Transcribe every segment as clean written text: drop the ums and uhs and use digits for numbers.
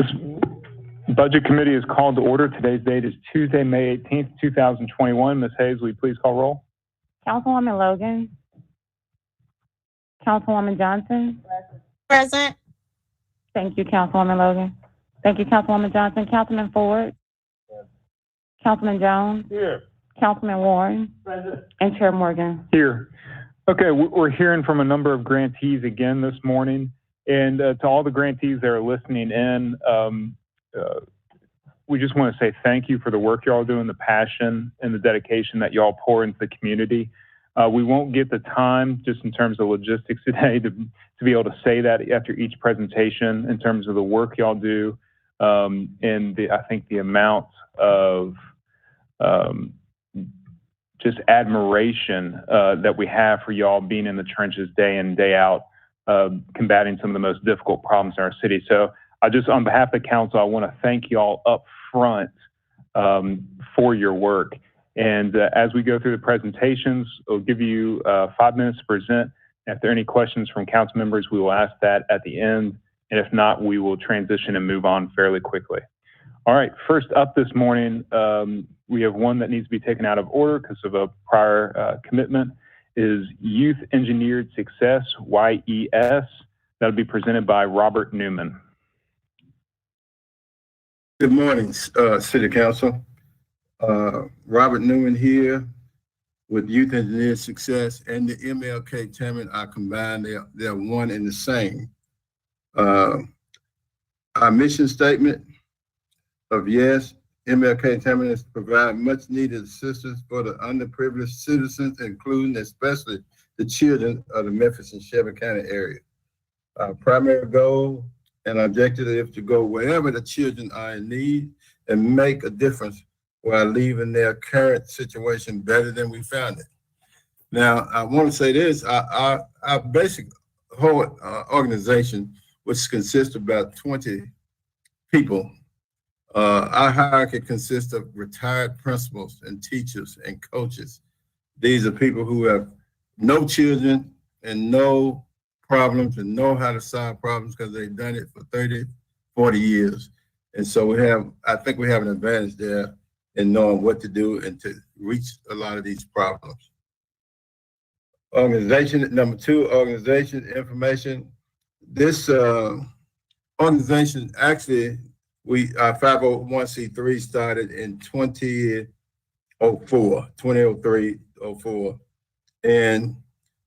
This Budget Committee is called to order. Today's date is Tuesday, May 18th, 2021. Ms. Hayes, will you please call roll? Councilwoman Logan. Councilwoman Johnson. Present. Thank you, Councilwoman Logan. Thank you, Councilwoman Johnson. Councilman Ford. Yes. Councilman Jones. Here. Councilman Warren. Present. And Chair Morgan. Here. Okay, we're hearing from a number of grantees again this morning. And to all the grantees that are listening in, we just want to say thank you for the work y'all do and the passion and the dedication that y'all pour into the community. We won't get the time just in terms of logistics today to be able to say that after each presentation in terms of the work y'all do and I think the amount of just admiration that we have for y'all being in the trenches day in, day out, combating some of the most difficult problems in our city. So on behalf of the council, I want to thank y'all up front for your work. And as we go through the presentations, we'll give you 5 minutes to present. If there are any questions from council members, we will ask that at the end. And if not, we will transition and move on fairly quickly. All right, first up this morning, we have one that needs to be taken out of order because of a prior commitment, is Youth Engineered Success, YES. That'll be presented by Robert Newman. Good morning, City Council. Robert Newman here with Youth Engineered Success and the MLK Tamron are combined. They're one and the same. Our mission statement of YES, MLK Tamron, is to provide much needed assistance for the underprivileged citizens, including especially the children of the Memphis and Shelby County area. Our primary goal and objective is to go wherever the children are in need and make a difference while leaving their current situation better than we found it. Now, I want to say this, our basic whole organization, which consists of about 20 people, our hierarchy consists of retired principals and teachers and coaches. These are people who have no children and no problems and know how to solve problems because they've done it for 30, 40 years. And so I think we have an advantage there in knowing what to do and to reach a lot of these problems. Organization, number 2, organization information. This organization, actually, our 501c3 started in 2003, and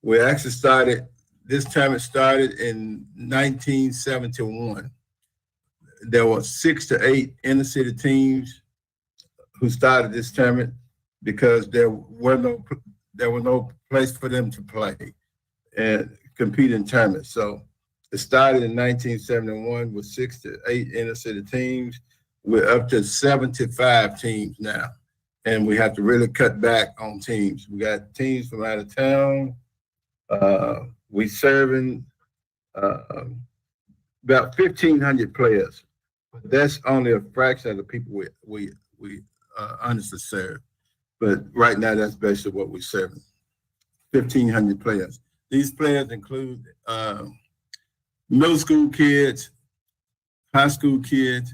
we actually started, this time it started in 1971. There were 6 to 8 inner city teams who started this tournament because there was no place for them to play and compete in tournaments. So it started in 1971 with 6 to 8 inner city teams. We're up to 75 teams now, and we have to really cut back on teams. We got teams from out of town. We serving about 1,500 players, but that's only a fraction of the people we honestly serve. But right now, that's basically what we're serving, 1,500 players. These players include middle school kids, high school kids,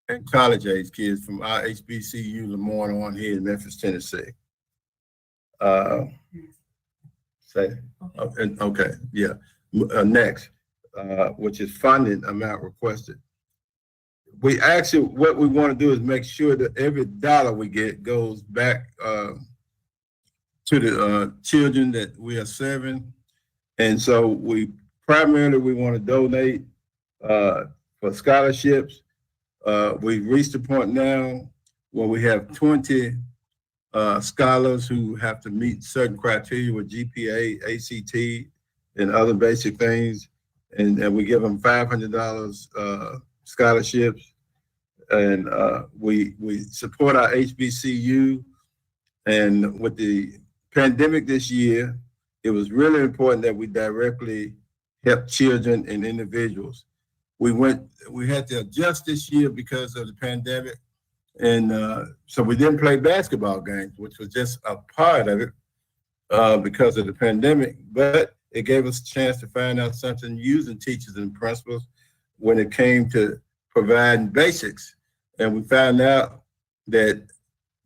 and college age kids from our HBCU Lemoyne on here in Memphis, Tennessee. Okay, yeah. Next, which is funding amount requested. We actually, what we want to do is make sure that every dollar we get goes back to the children that we are serving. And so we want to donate for scholarships. We've reached a point now where we have 20 scholars who have to meet certain criteria with GPA, ACT, and other basic things. And we give them $500 scholarships. And we support our HBCU. And with the pandemic this year, it was really important that we directly help children and individuals. We had to adjust this year because of the pandemic. And so we didn't play basketball games, which was just a part of it because of the pandemic. But it gave us a chance to find out something using teachers and principals when it came to providing basics. And we found out that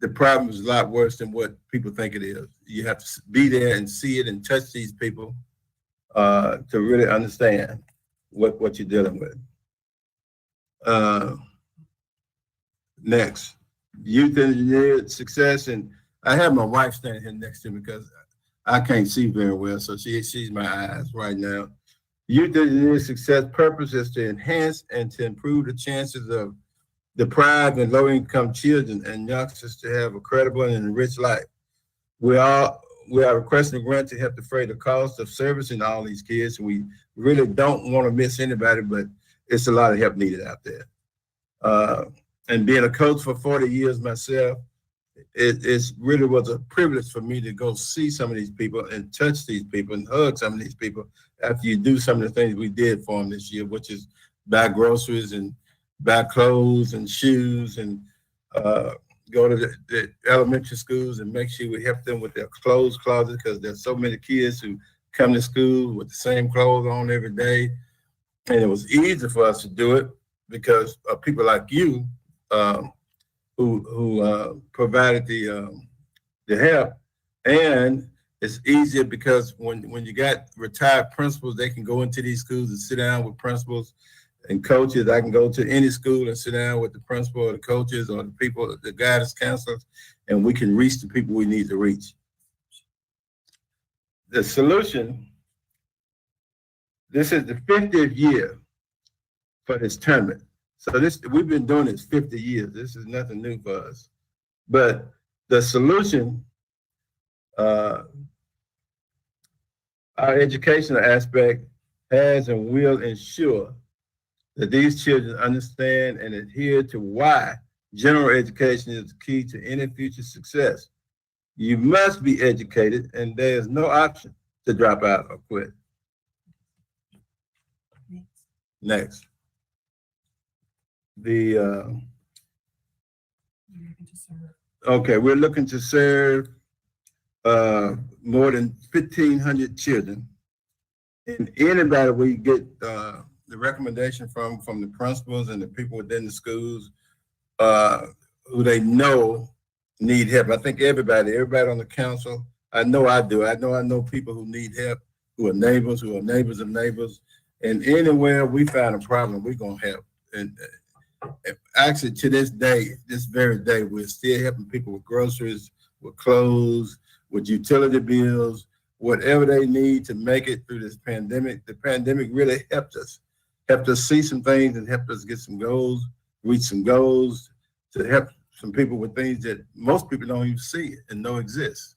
the problem is a lot worse than what people think it is. You have to be there and see it and touch these people to really understand what you're dealing with. Next, youth engineered success. And I have my wife standing here next to me because I can't see very well, so she's my eyes right now. Youth engineered success purpose is to enhance and to improve the chances of deprived and low-income children and youngsters to have a credible and enriched life. We are requesting a grant to help defray the cost of servicing all these kids. We really don't want to miss anybody, but it's a lot of help needed out there. And being a coach for 40 years myself, it really was a privilege for me to go see some of these people and touch these people and hug some of these people after you do some of the things we did for them this year, which is buy groceries and buy clothes and shoes and go to the elementary schools and make sure we help them with their clothes closet, because there's so many kids who come to school with the same clothes on every day. And it was easy for us to do it because of people like you who provided the help. And it's easier because when you got retired principals, they can go into these schools and sit down with principals and coaches. I can go to any school and sit down with the principal or the coaches or the people, the guidance counselors, and we can reach the people we need to reach. The solution, this is the 50th year for this tournament. So we've been doing this 50 years. This is nothing new for us. But the solution, our educational aspect has and will ensure that these children understand and adhere to why general education is the key to any future success. You must be educated, and there is no option to drop out or quit. Next. Okay, we're looking to serve more than 1,500 children. And anybody we get the recommendation from the principals and the people within the schools who they know need help. I think everybody on the council, I know I do. I know people who need help, who are neighbors of neighbors. And anywhere we find a problem, we're gonna help. And actually to this day, this very day, we're still helping people with groceries, with clothes, with utility bills, whatever they need to make it through this pandemic. The pandemic really helped us see some things and helped us get some goals, reach some goals, to help some people with things that most people don't even see and know exist.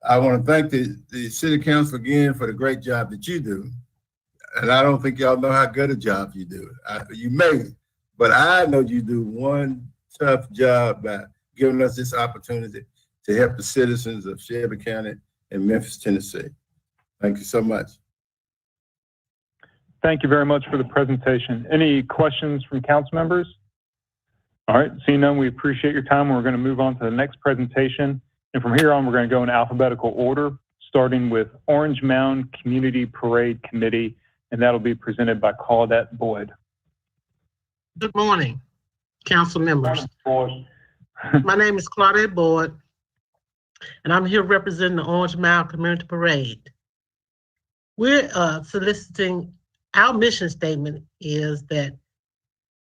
I want to thank the city council again for the great job that you do. And I don't think y'all know how good a job you do. You may, but I know you do one tough job by giving us this opportunity to help the citizens of Shelby County and Memphis, Tennessee. Thank you so much. Thank you very much for the presentation. Any questions from council members? All right, seeing none, we appreciate your time. We're going to move on to the next presentation. And from here on, we're going to go in alphabetical order, starting with Orange Mound Community Parade Committee, and that'll be presented by Claudette Boyd. Good morning, council members. My name is Claudette Boyd, and I'm here representing the Orange Mound Community Parade. We're soliciting, our mission statement is that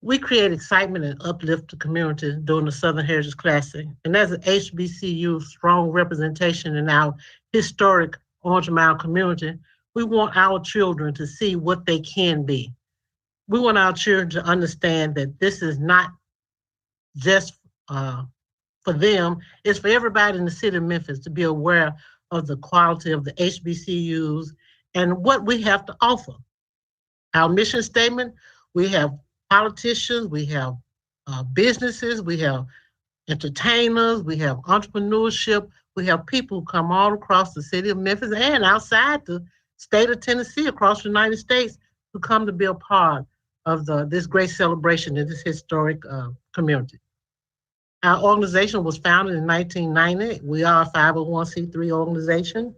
we create excitement and uplift the community during the Southern Heritage Classic. And as an HBCU strong representation in our historic Orange Mound community, we want our children to see what they can be. We want our children to understand that this is not just for them, it's for everybody in the city of Memphis to be aware of the quality of the HBCUs and what we have to offer. Our mission statement, we have politicians, we have businesses, we have entertainers, we have entrepreneurship, we have people who come all across the city of Memphis and outside the state of Tennessee, across the United States, who come to be a part of this great celebration in this historic community. Our organization was founded in 1990. We are a 501c3 organization.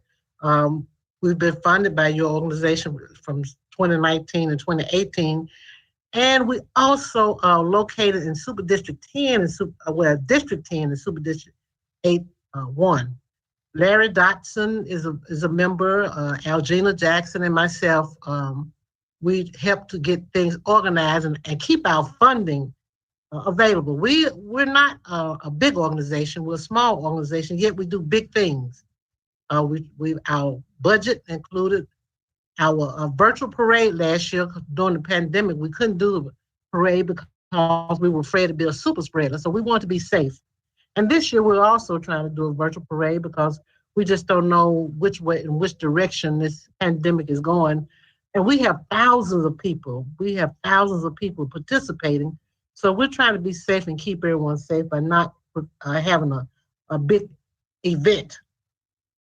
We've been funded by your organization from 2019 and 2018. And we also are located in Super District 10 and District 10 and Super District 1. Larry Dotson is a member, Algina Jackson and myself. We help to get things organized and keep our funding available. We're not a big organization, we're a small organization, yet we do big things. Our budget included our virtual parade last year. During the pandemic, we couldn't do the parade because we were afraid to be a super spreader, so we want to be safe. And this year, we're also trying to do a virtual parade because we just don't know which way, in which direction this pandemic is going. And we have thousands of people. We have thousands of people participating. So we're trying to be safe and keep everyone safe by not having a big event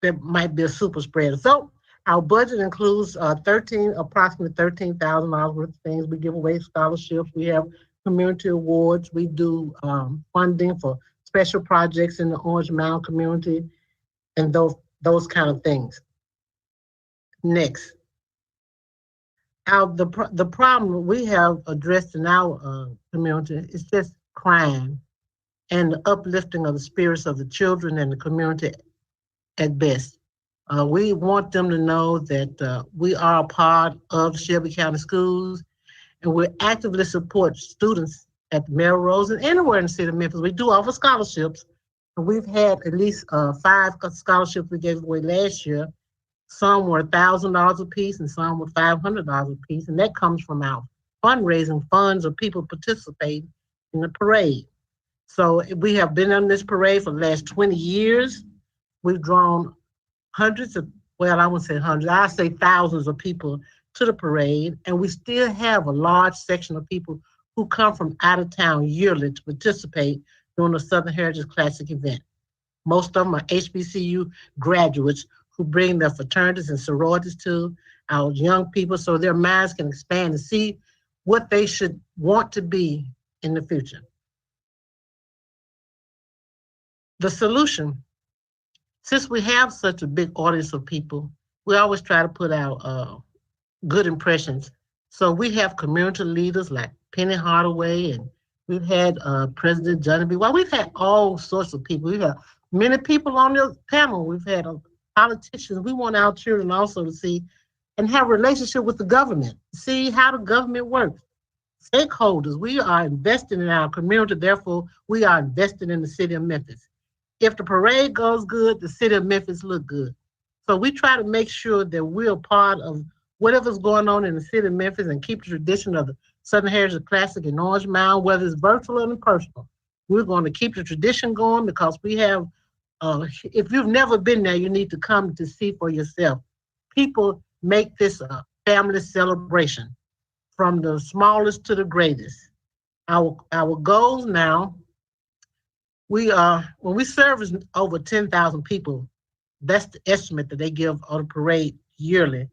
that might be a super spreader. So our budget includes approximately $13,000 worth of things. We give away scholarships. We have community awards. We do funding for special projects in the Orange Mound community and those kind of things. Next. The problem we have addressed in our community is just crime and the uplifting of the spirits of the children and the community at best. We want them to know that we are a part of Shelby County Schools, and we actively support students at Melrose and anywhere in the city of Memphis. We do offer scholarships, and we've had at least 5 scholarships we gave away last year. Some were $1,000 a piece and some were $500 a piece, and that comes from our fundraising funds of people participating in the parade. So we have been on this parade for the last 20 years. We've drawn hundreds of, well, I wouldn't say hundreds, I say thousands of people to the parade, and we still have a large section of people who come from out of town yearly to participate during the Southern Heritage Classic event. Most of them are HBCU graduates who bring their fraternities and sororities to our young people so their minds can expand and see what they should want to be in the future. The solution, since we have such a big audience of people, we always try to put out good impressions. So we have community leaders like Penny Hardaway, and we've had President Johnny B. Well, we've had all sorts of people. We've had many people on the panel. We've had politicians. We want our children also to see and have a relationship with the government, see how the government works. Stakeholders, we are investing in our community, therefore we are investing in the city of Memphis. If the parade goes good, the city of Memphis look good. So we try to make sure that we're part of whatever's going on in the city of Memphis and keep the tradition of the Southern Heritage Classic in Orange Mound, whether it's virtual or in personal. We're going to keep the tradition going because we have, if you've never been there, you need to come to see for yourself. People make this a family celebration from the smallest to the greatest. Our goals now, when we service over 10,000 people, that's the estimate that they give on the parade yearly.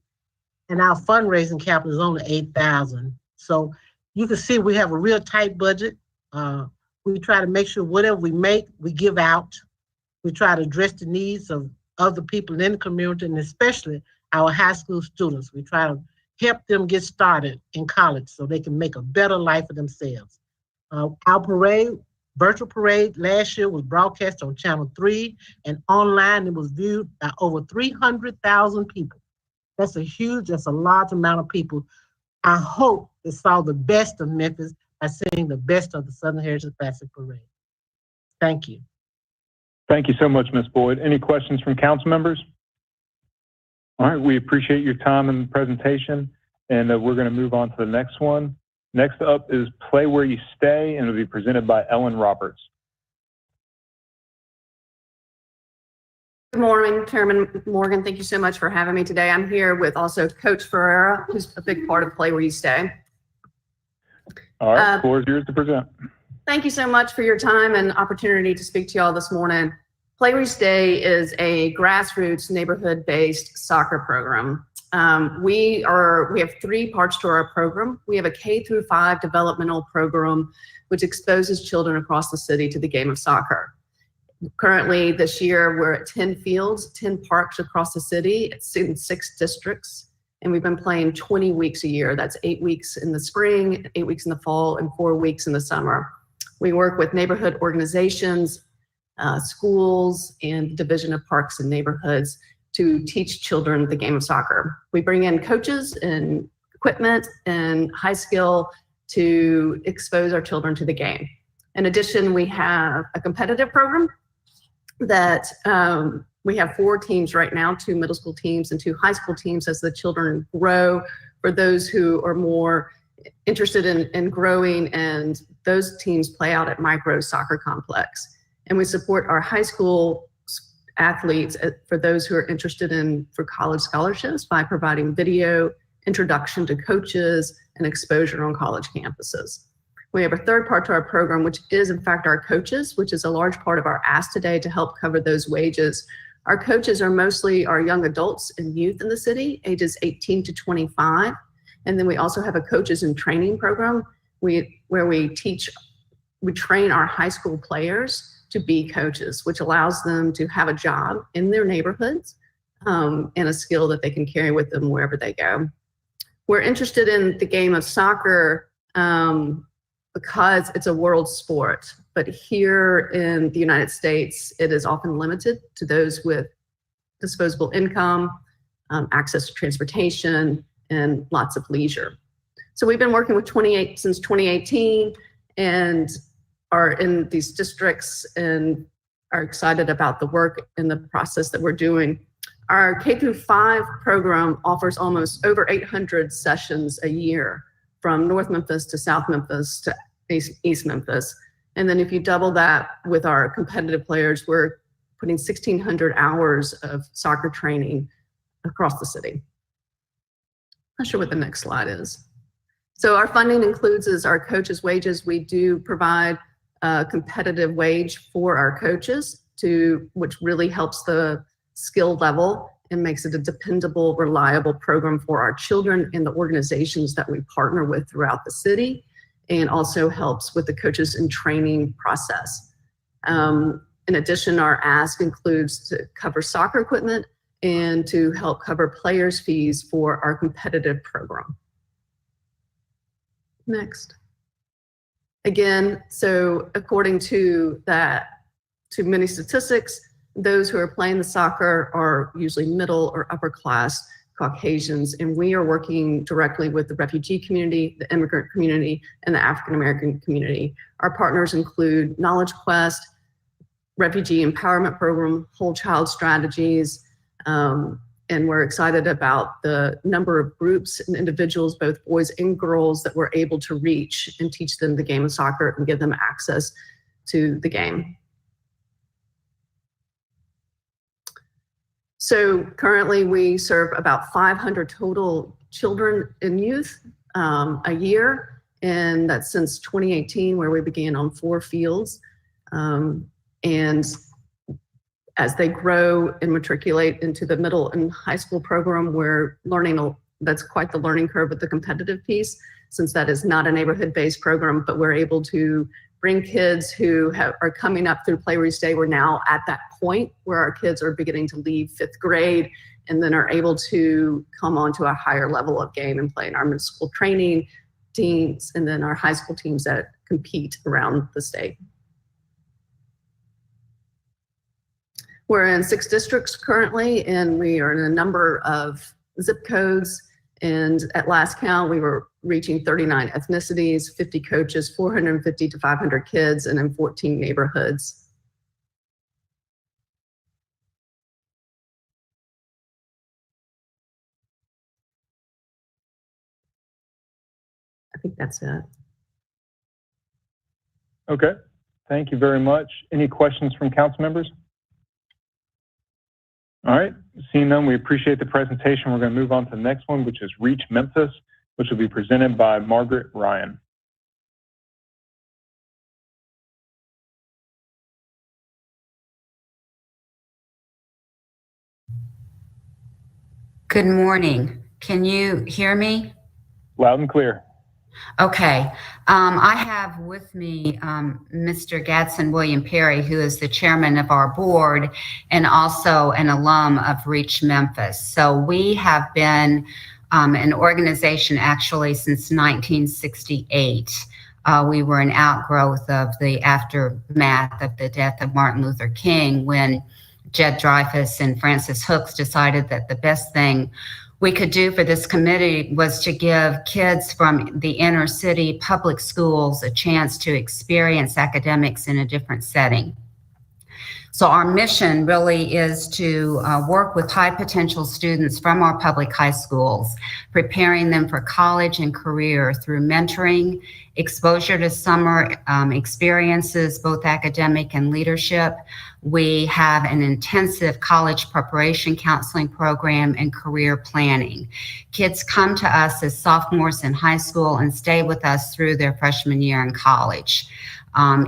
And our fundraising capital is only 8,000. So you can see we have a real tight budget. We try to make sure whatever we make, we give out. We try to address the needs of other people in the community, and especially our high school students. We try to help them get started in college so they can make a better life for themselves. Our parade, virtual parade last year was broadcast on Channel 3 and online. It was viewed by over 300,000 people. That's a large amount of people. I hope they saw the best of Memphis by seeing the best of the Southern Heritage Classic Parade. Thank you. Thank you so much, Ms. Boyd. Any questions from council members? All right, we appreciate your time and the presentation, and we're going to move on to the next one. Next up is Play Where You Stay, and it'll be presented by Ellen Roberts. Good morning, Chairman Morgan. Thank you so much for having me today. I'm here with also Coach Ferreira, who's a big part of Play Where You Stay. All right, the floor is yours to present. Thank you so much for your time and opportunity to speak to you all this morning. Play Where You Stay is a grassroots neighborhood-based soccer program. We have 3 parts to our program. We have a K-5 developmental program, which exposes children across the city to the game of soccer. Currently, this year, we're at 10 fields, 10 parks across the city. It's in 6 districts. and we've been playing 20 weeks a year. That's 8 weeks in the spring, 8 weeks in the fall, and 4 weeks in the summer. We work with neighborhood organizations, schools, and the Division of Parks and Neighborhoods to teach children the game of soccer. We bring in coaches and equipment and high skill to expose our children to the game. In addition, we have a competitive program that we have 4 teams right now, 2 middle school teams and 2 high school teams as the children grow. For those who are more interested in growing, and those teams play out at Micro Soccer Complex. And we support our high school athletes for those who are interested for college scholarships by providing video, introduction to coaches, and exposure on college campuses. We have a third part to our program, which is in fact our coaches, which is a large part of our ask today to help cover those wages. Our coaches are mostly our young adults and youth in the city, ages 18 to 25. And then we also have a coaches in training program where we train our high school players to be coaches, which allows them to have a job in their neighborhoods and a skill that they can carry with them wherever they go. We're interested in the game of soccer because it's a world sport, but here in the United States, it is often limited to those with disposable income, access to transportation, and lots of leisure. So we've been working with since 2018 and are in these districts and are excited about the work and the process that we're doing. Our K-5 program offers almost over 800 sessions a year from North Memphis to South Memphis to East Memphis. And then if you double that with our competitive players, we're putting 1,600 hours of soccer training across the city. Not sure what the next slide is. So our funding includes our coaches' wages. We do provide a competitive wage for our coaches, which really helps the skill level and makes it a dependable, reliable program for our children and the organizations that we partner with throughout the city, and also helps with the coaches in training process. In addition, our ask includes to cover soccer equipment and to help cover players' fees for our competitive program. Next. Again, so according to many statistics, those who are playing the soccer are usually middle or upper class Caucasians, and we are working directly with the refugee community, the immigrant community, and the African American community. Our partners include Knowledge Quest, Refugee Empowerment Program, Whole Child Strategies, and we're excited about the number of groups and individuals, both boys and girls, that we're able to reach and teach them the game of soccer and give them access to the game. So currently we serve about 500 total children and youth a year, and that's since 2018, where we began on 4 fields. And as they grow and matriculate into the middle and high school program, we're learning, that's quite the learning curve with the competitive piece, since that is not a neighborhood-based program, but we're able to bring kids who are coming up through Play Reach Day. We're now at that point where our kids are beginning to leave 5th grade and then are able to come on to a higher level of game and play in our middle school training teams and then our high school teams that compete around the state. We're in 6 districts currently, and we are in a number of zip codes. And at last count, we were reaching 39 ethnicities, 50 coaches, 450 to 500 kids, and in 14 neighborhoods. I think that's it. Okay, thank you very much. Any questions from council members? All right, seeing none, we appreciate the presentation. We're going to move on to the next one, which is Reach Memphis, which will be presented by Margaret Ryan. Good morning. Can you hear me? Loud and clear. Okay. I have with me Mr. Gadsden William Perry, who is the chairman of our board and also an alum of Reach Memphis. So we have been an organization actually since 1968. We were an outgrowth of the aftermath of the death of Martin Luther King, when Jed Dreyfus and Francis Hooks decided that the best thing we could do for this committee was to give kids from the inner city public schools a chance to experience academics in a different setting. So our mission really is to work with high potential students from our public high schools, preparing them for college and career through mentoring, exposure to summer experiences, both academic and leadership. We have an intensive college preparation counseling program and career planning. Kids come to us as sophomores in high school and stay with us through their freshman year in college.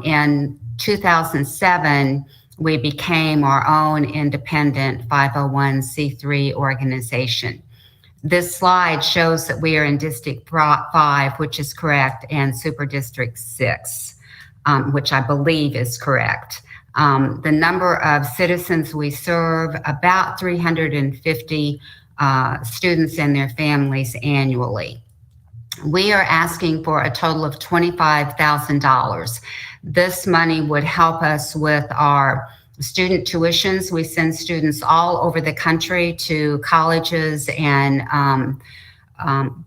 In 2007, we became our own independent 501c3 organization. This slide shows that we are in District 5, which is correct, and Super District 6, which I believe is correct. The number of citizens we serve, about 350 students and their families annually. We are asking for a total of $25,000. This money would help us with our student tuitions. We send students all over the country to colleges and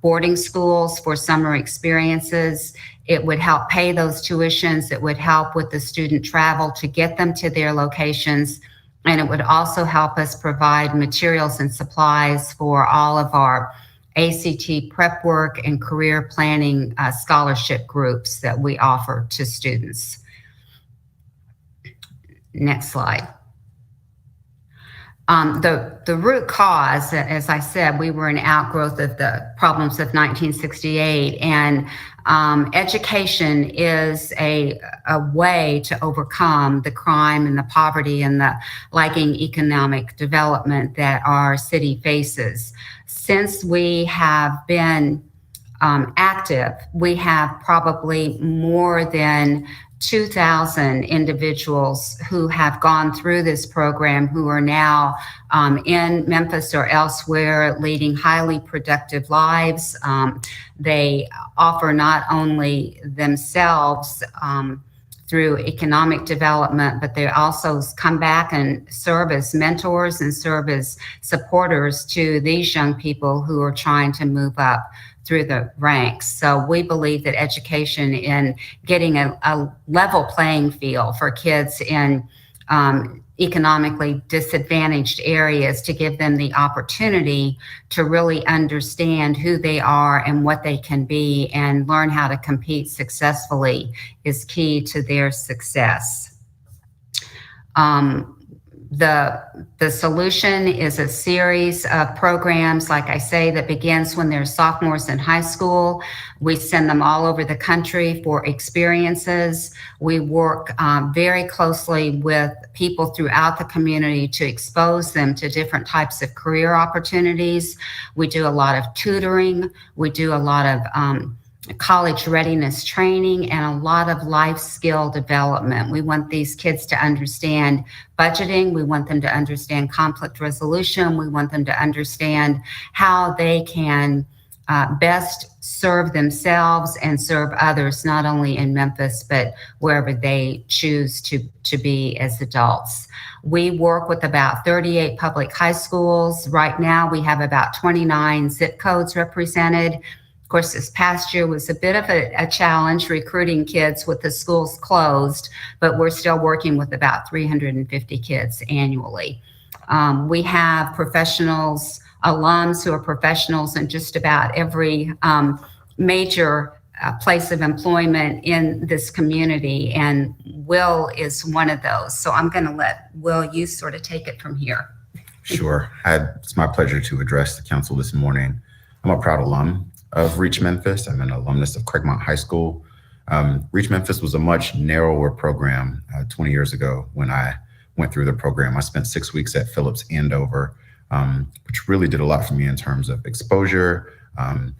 boarding schools for summer experiences. It would help pay those tuitions. It would help with the student travel to get them to their locations. And it would also help us provide materials and supplies for all of our ACT prep work and career planning scholarship groups that we offer to students. Next slide. The root cause, as I said, we were an outgrowth of the problems of 1968, and education is a way to overcome the crime and the poverty and the lagging economic development that our city faces. Since we have been active, we have probably more than 2,000 individuals who have gone through this program, who are now in Memphis or elsewhere leading highly productive lives. They offer not only themselves through economic development, but they also come back and serve as mentors and serve as supporters to these young people who are trying to move up through the ranks. So we believe that education in getting a level playing field for kids in economically disadvantaged areas, to give them the opportunity to really understand who they are and what they can be and learn how to compete successfully, is key to their success. The solution is a series of programs, like I say, that begins when they're sophomores in high school. We send them all over the country for experiences. We work very closely with people throughout the community to expose them to different types of career opportunities. We do a lot of tutoring. We do a lot of college readiness training and a lot of life skill development. We want these kids to understand budgeting. We want them to understand conflict resolution. We want them to understand how they can best serve themselves and serve others, not only in Memphis, but wherever they choose to be as adults. We work with about 38 public high schools. Right now, we have about 29 zip codes represented. Of course, this past year was a bit of a challenge recruiting kids with the schools closed, but we're still working with about 350 kids annually. We have professionals, alums who are professionals in just about every major place of employment in this community, and Will is one of those. So I'm going to let Will, you sort of take it from here. Sure. It's my pleasure to address the council this morning. I'm a proud alum of Reach Memphis. I'm an alumnus of Craigmont High School. Reach Memphis was a much narrower program 20 years ago when I went through the program. I spent 6 weeks at Phillips Andover, which really did a lot for me in terms of exposure,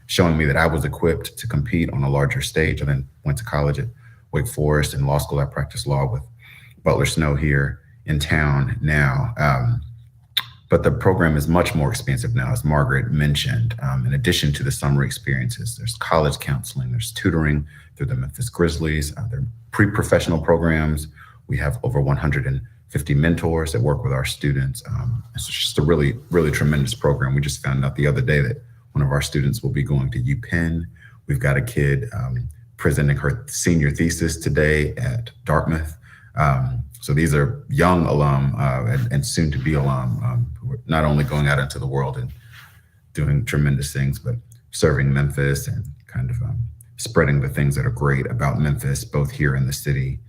showing me that I was equipped to compete on a larger stage. I then went to college at Wake Forest, and law school. I practiced law with Butler Snow here in town now. But the program is much more expansive now, as Margaret mentioned. In addition to the summer experiences, there's college counseling, there's tutoring through the Memphis Grizzlies, there are pre-professional programs. We have over 150 mentors that work with our students. It's just a really, really tremendous program. We just found out the other day that one of our students will be going to UPenn. We've got a kid presenting her senior thesis today at Dartmouth. So these are young alum and soon to be alum who are not only going out into the world and doing tremendous things, but serving Memphis and kind of spreading the things that are great about Memphis, both here in the city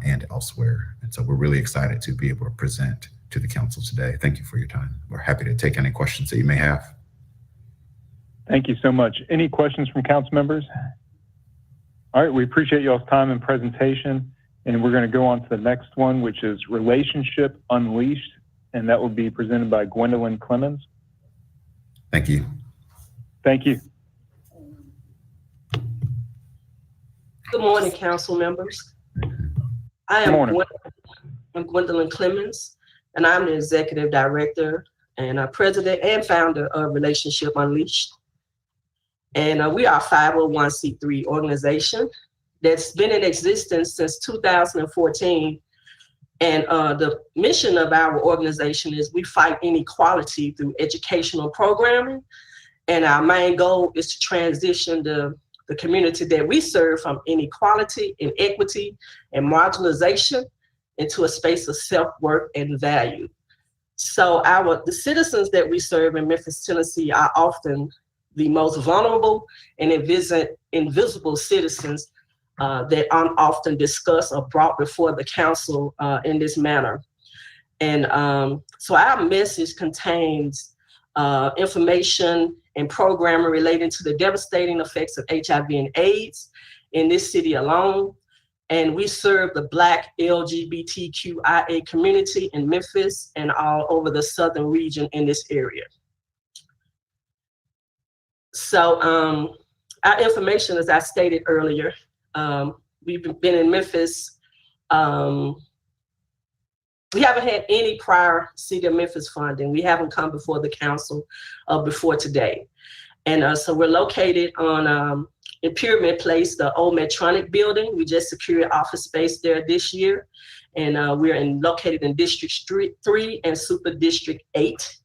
and elsewhere. And so we're really excited to be able to present to the council today. Thank you for your time. We're happy to take any questions that you may have. Thank you so much. Any questions from council members? All right, we appreciate y'all's time and presentation. And we're going to go on to the next one, which is Relationship Unleashed, and that will be presented by Gwendolyn Clemens. Thank you. Thank you. Good morning, council members. I'm Gwendolyn Clemens, and I'm the Executive Director and President and Founder of Relationship Unleashed. And we are a 501c3 organization that's been in existence since 2014. And the mission of our organization is we fight inequality through educational programming. And our main goal is to transition the community that we serve from inequality, inequity, and marginalization into a space of self-worth and value. So the citizens that we serve in Memphis, Tennessee are often the most vulnerable and invisible citizens that aren't often discussed or brought before the council in this manner. And so our message contains information and programming relating to the devastating effects of HIV and AIDS in this city alone. And we serve the Black LGBTQIA community in Memphis and all over the southern region in this area. So our information, as I stated earlier, we've been in Memphis. We haven't had any prior City of Memphis funding. We haven't come before the council before today. And so we're located on in Pyramid Place, the old Medtronic building. We just secured office space there this year. And we're located in District 3 and Super District 8.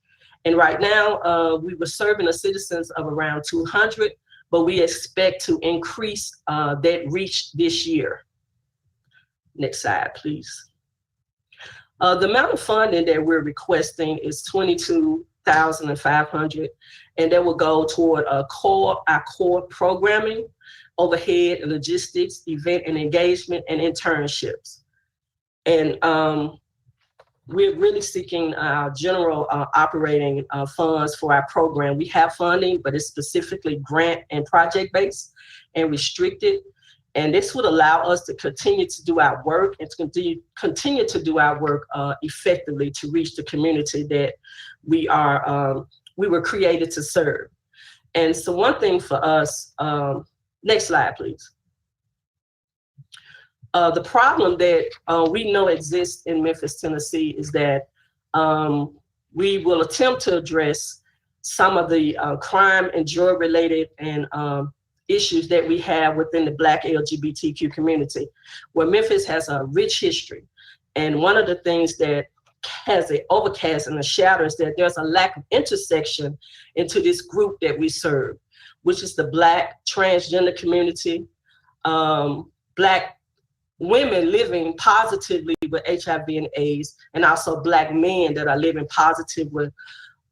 And right now, we were serving the citizens of around 200, but we expect to increase that reach this year. Next slide, please. The amount of funding that we're requesting is $22,500, and that will go toward our core programming, overhead, logistics, event and engagement, and internships. And we're really seeking general operating funds for our program. We have funding, but it's specifically grant and project-based and restricted. And this would allow us to continue to do our work and to continue to do our work effectively to reach the community that we were created to serve. And so one thing for us, next slide, please. The problem that we know exists in Memphis, Tennessee is that we will attempt to address some of the crime and drug-related and issues that we have within the Black LGBTQ community, where Memphis has a rich history. And one of the things that has an overcast and a shadow is that there's a lack of intersection into this group that we serve, which is the Black transgender community, Black women living positively with HIV and AIDS, and also Black men that are living positive with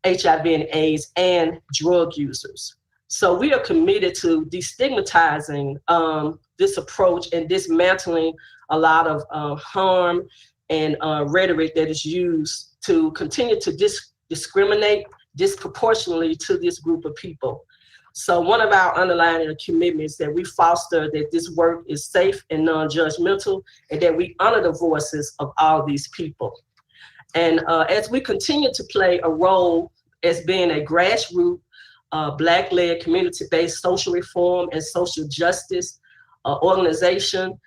HIV and AIDS and drug users. So we are committed to destigmatizing this approach and dismantling a lot of harm and rhetoric that is used to continue to discriminate disproportionately to this group of people. So one of our underlying commitments that we foster that this work is safe and non-judgmental, and that we honor the voices of all these people. And as we continue to play a role as being a grassroots, Black-led, community-based social reform and social justice organization,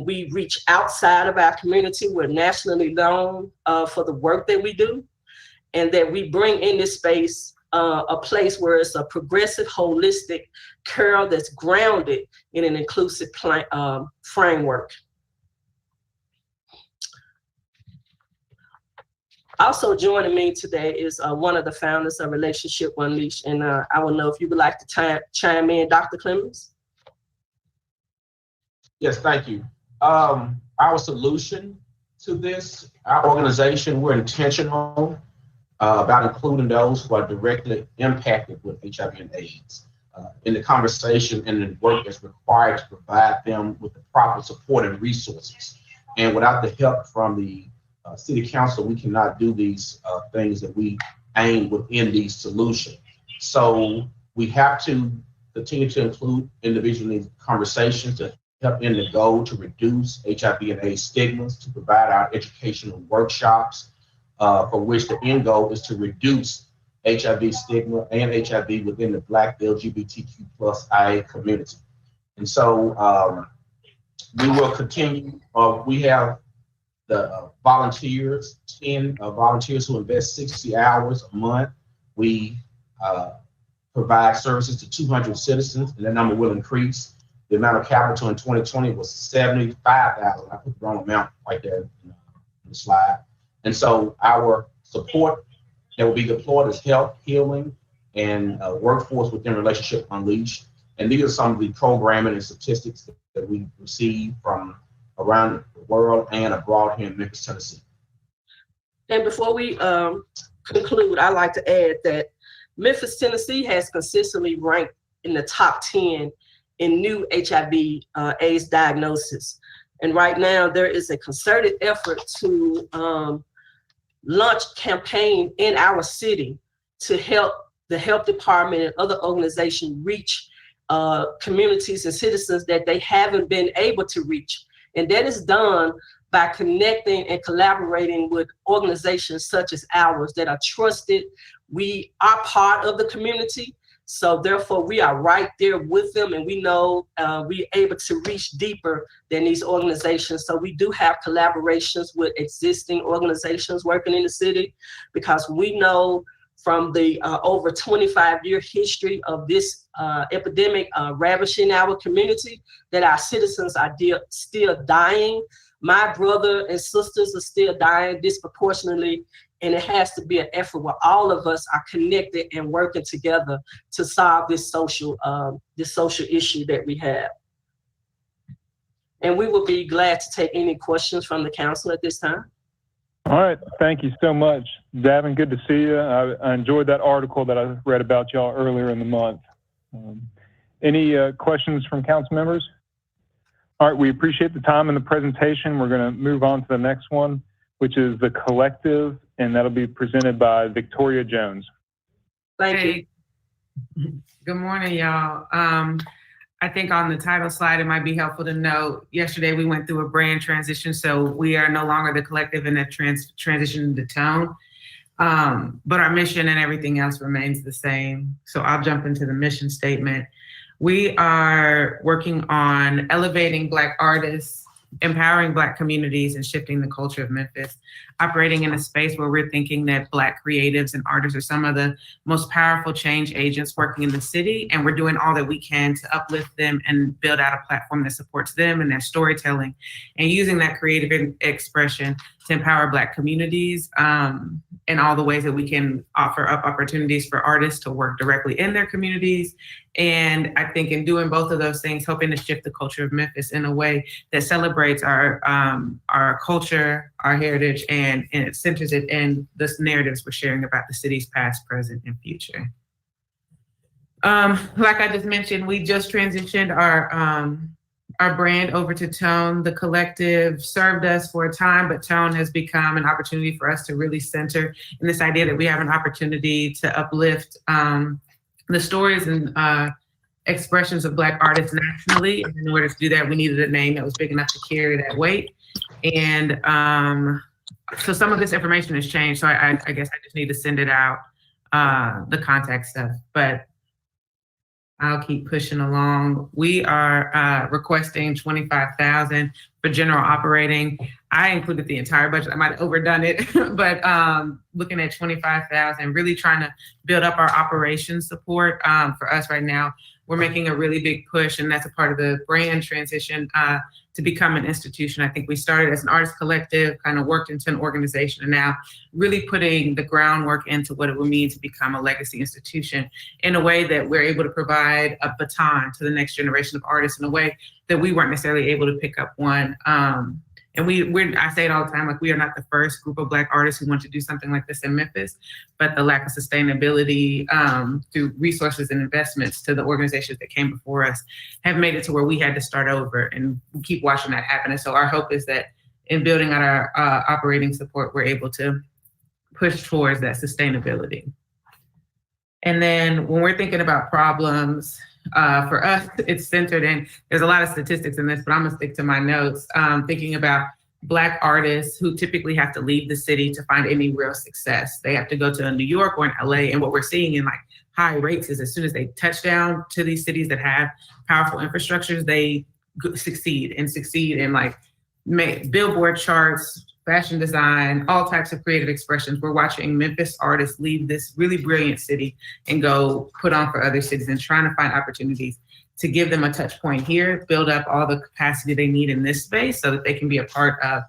we reach outside of our community. We're nationally known for the work that we do. and that we bring in this space a place where it's a progressive, holistic care that's grounded in an inclusive framework. Also joining me today is one of the founders of Relationship Unleashed, and I will know if you would like to chime in, Dr. Clemens. Yes, thank you. Our solution to this, our organization, we're intentional about including those who are directly impacted with HIV and AIDS in the conversation and the work that's required to provide them with the proper support and resources. And without the help from the City Council, we cannot do these things that we aim within these solutions. So we have to continue to include individuals in these conversations to help in the goal to reduce HIV and AIDS stigmas, to provide our educational workshops, for which the end goal is to reduce HIV stigma and HIV within the Black LGBTQ+IA community. And so we will continue. We have the volunteers, 10 volunteers who invest 60 hours a month. We provide services to 200 citizens, and that number will increase. The amount of capital in 2020 was $75,000. I put the wrong amount right there in the slide. And so our support that will be deployed is health, healing, and workforce within Relationship Unleashed. And these are some of the programming and statistics that we receive from around the world and abroad here in Memphis, Tennessee. And before we conclude, I'd like to add that Memphis, Tennessee has consistently ranked in the top 10 in new HIV AIDS diagnosis. And right now there is a concerted effort to launch a campaign in our city to help the health department and other organizations reach communities and citizens that they haven't been able to reach. And that is done by connecting and collaborating with organizations such as ours that are trusted. We are part of the community, so therefore we are right there with them, and we know we're able to reach deeper than these organizations. So we do have collaborations with existing organizations working in the city, because we know from the over 25-year history of this epidemic ravishing our community that our citizens are still dying. My brother and sisters are still dying disproportionately, and it has to be an effort where all of us are connected and working together to solve this social issue that we have. And we will be glad to take any questions from the council at this time. All right, thank you so much. Davin, good to see you. I enjoyed that article that I read about y'all earlier in the month. Any questions from council members? All right, we appreciate the time and the presentation. We're gonna move on to the next one, which is the collective, and that'll be presented by Victoria Jones. Thank you. Good morning, y'all. I think on the title slide, it might be helpful to note, yesterday we went through a brand transition, so we are no longer the collective in that transition to tone. But our mission and everything else remains the same. So I'll jump into the mission statement. We are working on elevating Black artists, empowering Black communities, and shifting the culture of Memphis, operating in a space where we're thinking that Black creatives and artists are some of the most powerful change agents working in the city, and we're doing all that we can to uplift them and build out a platform that supports them and their storytelling, and using that creative expression to empower Black communities in all the ways that we can offer up opportunities for artists to work directly in their communities. And I think in doing both of those things, hoping to shift the culture of Memphis in a way that celebrates our culture, our heritage, and it centers it in the narratives we're sharing about the city's past, present, and future. Like I just mentioned, we just transitioned our brand over to Tone. The collective served us for a time, but Tone has become an opportunity for us to really center in this idea that we have an opportunity to uplift the stories and expressions of Black artists nationally. And in order to do that, we needed a name that was big enough to carry that weight. And so some of this information has changed. So I guess I just need to send it out, the contact stuff, but I'll keep pushing along. We are requesting $25,000 for general operating. I included the entire budget. I might have overdone it, but looking at 25,000, really trying to build up our operations support. For us right now, we're making a really big push, and that's a part of the brand transition to become an institution. I think we started as an artist collective, kind of worked into an organization, and now really putting the groundwork into what it would mean to become a legacy institution in a way that we're able to provide a baton to the next generation of artists in a way that we weren't necessarily able to pick up one. And I say it all the time, like we are not the first group of Black artists who want to do something like this in Memphis, but the lack of sustainability through resources and investments to the organizations that came before us have made it to where we had to start over, and we keep watching that happen. And so our hope is that in building out our operating support, we're able to push towards that sustainability. And then when we're thinking about problems, for us, it's centered in, there's a lot of statistics in this, but I'm gonna stick to my notes, thinking about Black artists who typically have to leave the city to find any real success. They have to go to New York or in LA, and what we're seeing in like high rates is as soon as they touch down to these cities that have powerful infrastructures, they succeed in like billboard charts, fashion design, all types of creative expressions. We're watching Memphis artists leave this really brilliant city and go put on for other cities and trying to find opportunities to give them a touch point here, build up all the capacity they need in this space so that they can be a part of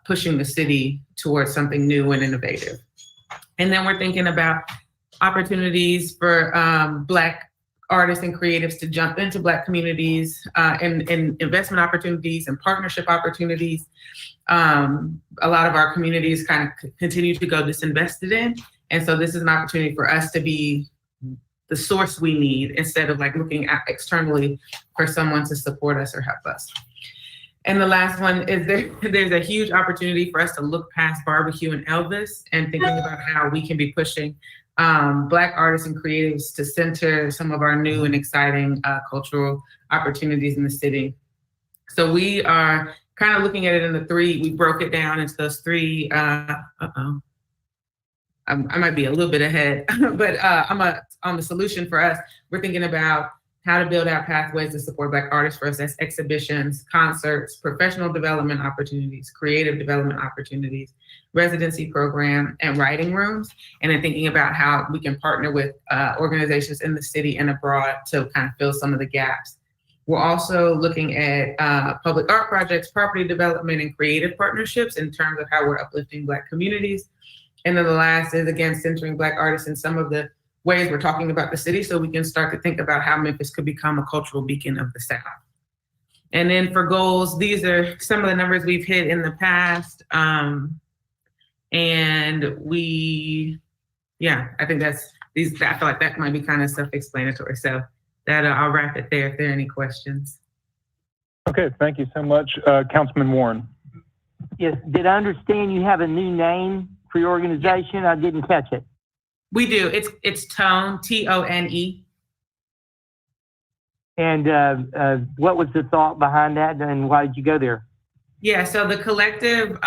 pushing the city towards something new and innovative. And then we're thinking about opportunities for Black artists and creatives to jump into Black communities and investment opportunities and partnership opportunities. A lot of our communities kind of continue to go disinvested in. And so this is an opportunity for us to be the source we need instead of like looking at externally for someone to support us or help us. And the last one is there's a huge opportunity for us to look past barbecue and Elvis and thinking about how we can be pushing Black artists and creatives to center some of our new and exciting cultural opportunities in the city. So we are kind of looking at it in the three, we broke it down into those three, I might be a little bit ahead, but on the solution for us, we're thinking about how to build out pathways to support Black artists for us as exhibitions, concerts, professional development opportunities, creative development opportunities, residency program, and writing rooms. And then thinking about how we can partner with organizations in the city and abroad to kind of fill some of the gaps. We're also looking at public art projects, property development, and creative partnerships in terms of how we're uplifting Black communities. And then the last is, again, centering Black artists in some of the ways we're talking about the city so we can start to think about how Memphis could become a cultural beacon of the South. And then for goals, these are some of the numbers we've hit in the past. And I think I feel like that might be kind of self-explanatory. So I'll wrap it there if there are any questions. Okay, thank you so much. Councilman Warren. Yes, did I understand you have a new name for your organization? I didn't catch it. We do. It's Tone, T-O-N-E. And what was the thought behind that, and why did you go there? Yeah, so the collective,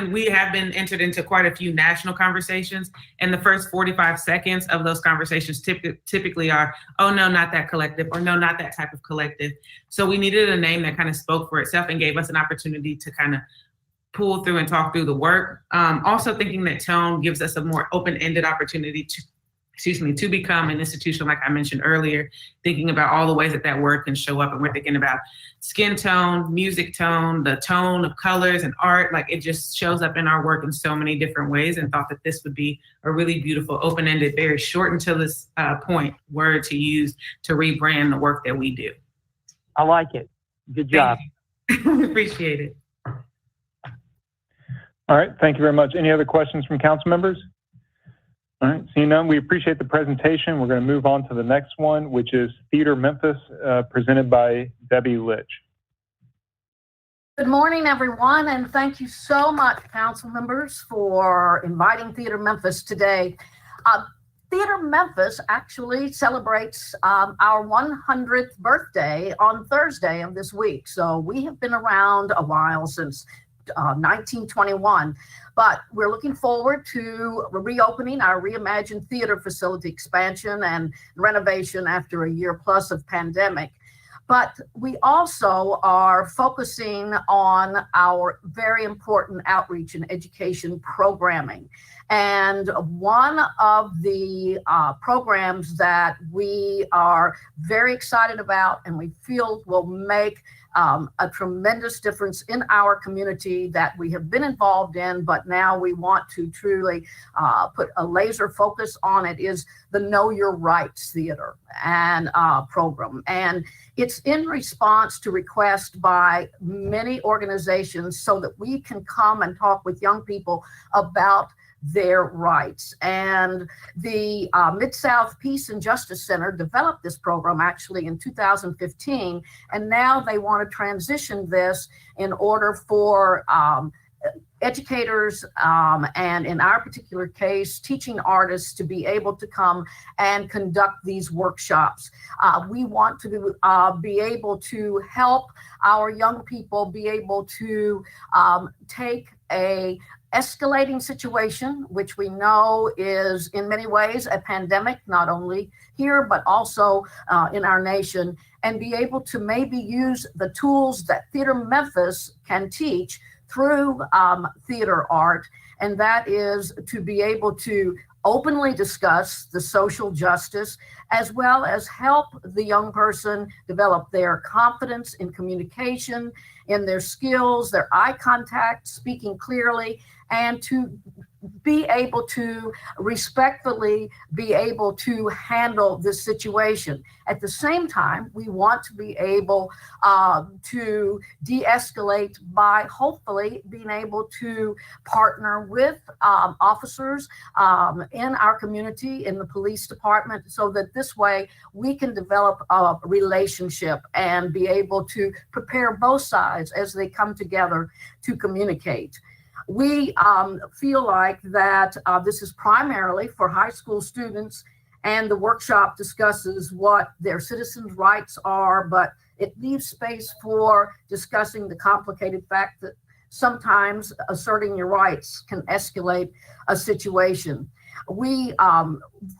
we have been entered into quite a few national conversations, and the first 45 seconds of those conversations typically are, oh no, not that collective, or no, not that type of collective. So we needed a name that kind of spoke for itself and gave us an opportunity to kind of pull through and talk through the work. Also thinking that Tone gives us a more open-ended opportunity to become an institution, like I mentioned earlier, thinking about all the ways that work can show up. And we're thinking about skin tone, music tone, the tone of colors and art, like it just shows up in our work in so many different ways, and thought that this would be a really beautiful, open-ended, very short until this point word to use to rebrand the work that we do. I like it. Good job. Appreciate it. All right, thank you very much. Any other questions from council members? All right, seeing none, we appreciate the presentation. We're going to move on to the next one, which is Theater Memphis, presented by Debbie Litch. Good morning, everyone, and thank you so much, council members, for inviting Theater Memphis today. Theater Memphis actually celebrates our 100th birthday on Thursday of this week. So we have been around a while, since 1921, but we're looking forward to reopening our reimagined theater facility expansion and renovation after a year plus of pandemic. But we also are focusing on our very important outreach and education programming. And one of the programs that we are very excited about and we feel will make a tremendous difference in our community that we have been involved in, but now we want to truly put a laser focus on it, is the Know Your Rights Theater and program. And it's in response to requests by many organizations so that we can come and talk with young people about their rights. And the Mid-South Peace and Justice Center developed this program actually in 2015, and now they want to transition this in order for educators and in our particular case, teaching artists to be able to come and conduct these workshops. We want to be able to help our young people be able to take a escalating situation, which we know is in many ways a pandemic, not only here, but also in our nation, and be able to maybe use the tools that Theater Memphis can teach through theater art, and that is to be able to openly discuss the social justice, as well as help the young person develop their confidence in communication, in their skills, their eye contact, speaking clearly, and to be able to respectfully be able to handle this situation. At the same time, we want to be able to de-escalate by hopefully being able to partner with officers in our community, in the police department, so that this way we can develop a relationship and be able to prepare both sides as they come together to communicate. We feel like that this is primarily for high school students, and the workshop discusses what their citizens' rights are, but it leaves space for discussing the complicated fact that sometimes asserting your rights can escalate a situation. We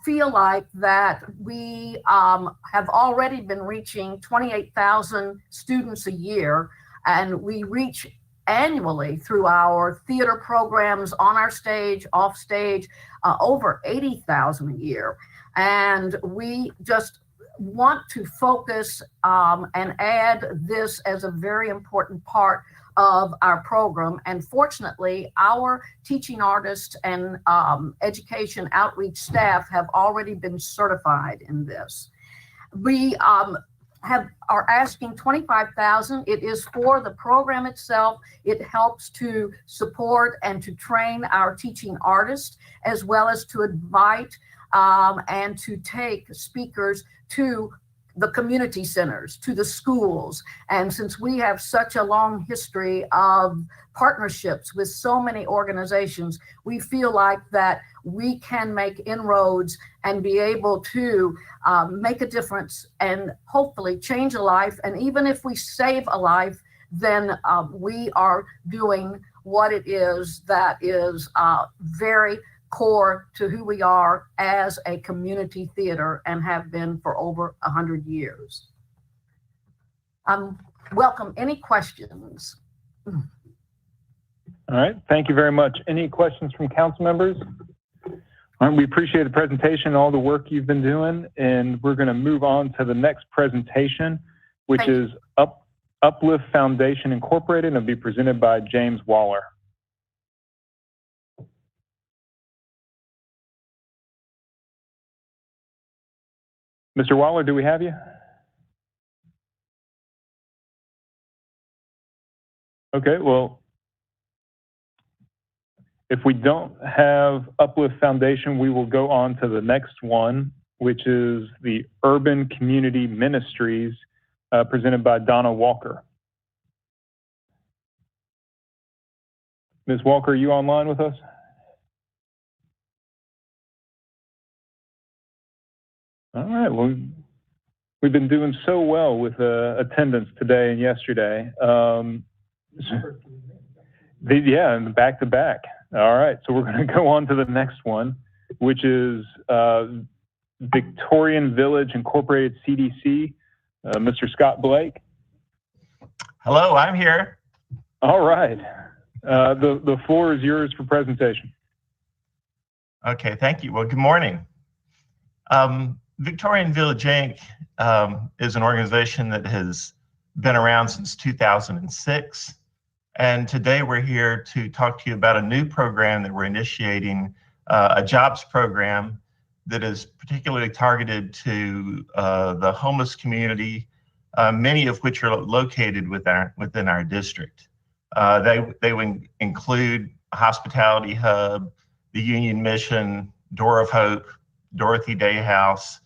feel like that we have already been reaching 28,000 students a year, and we reach annually through our theater programs on our stage, off stage, over 80,000 a year. And we just want to focus and add this as a very important part of our program. And fortunately, our teaching artists and education outreach staff have already been certified in this. We are asking $25,000. It is for the program itself. It helps to support and to train our teaching artists, as well as to invite and to take speakers to the community centers, to the schools. And since we have such a long history of partnerships with so many organizations, we feel like that we can make inroads and be able to make a difference and hopefully change a life. And even if we save a life, then we are doing what it is that is very core to who we are as a community theater and have been for over 100 years. Welcome any questions. All right, thank you very much. Any questions from council members? All right, we appreciate the presentation and all the work you've been doing, and we're going to move on to the next presentation, which is Uplift Foundation Incorporated, and it'll be presented by James Waller. Mr. Waller, do we have you? Okay, well, if we don't have Uplift Foundation, we will go on to the next one, which is the Urban Community Ministries, presented by Donna Walker. Ms. Walker, are you online with us? All right, well, we've been doing so well with attendance today and yesterday. Yeah, and back to back. All right, so we're going to go on to the next one, which is Victorian Village Incorporated CDC, Mr. Scott Blake. Hello, I'm here. All right. The floor is yours for presentation. Okay, thank you. Well, good morning. Victorian Village Inc. Is an organization that has been around since 2006. And today we're here to talk to you about a new program that we're initiating, a jobs program that is particularly targeted to the homeless community, many of which are located within our district. They would include Hospitality Hub, the Union Mission, Door of Hope, Dorothy Day House,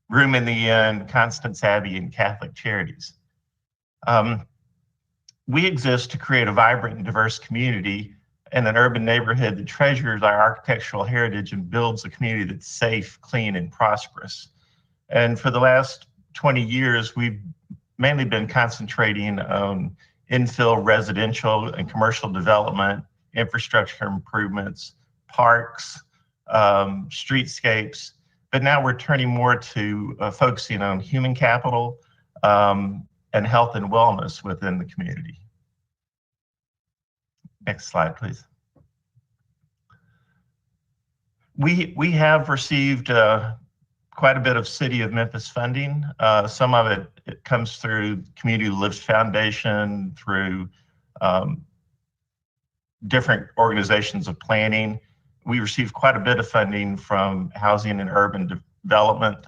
Room in the Inn, Constance Abbey, and Catholic Charities. We exist to create a vibrant and diverse community in an urban neighborhood that treasures our architectural heritage and builds a community that's safe, clean, and prosperous. And for the last 20 years, we've mainly been concentrating on infill residential and commercial development, infrastructure improvements, parks, streetscapes, but now we're turning more to focusing on human capital and health and wellness within the community. Next slide, please. We have received quite a bit of City of Memphis funding. Some of it comes through Community Lives Foundation, through different organizations of planning. We received quite a bit of funding from Housing and Urban Development,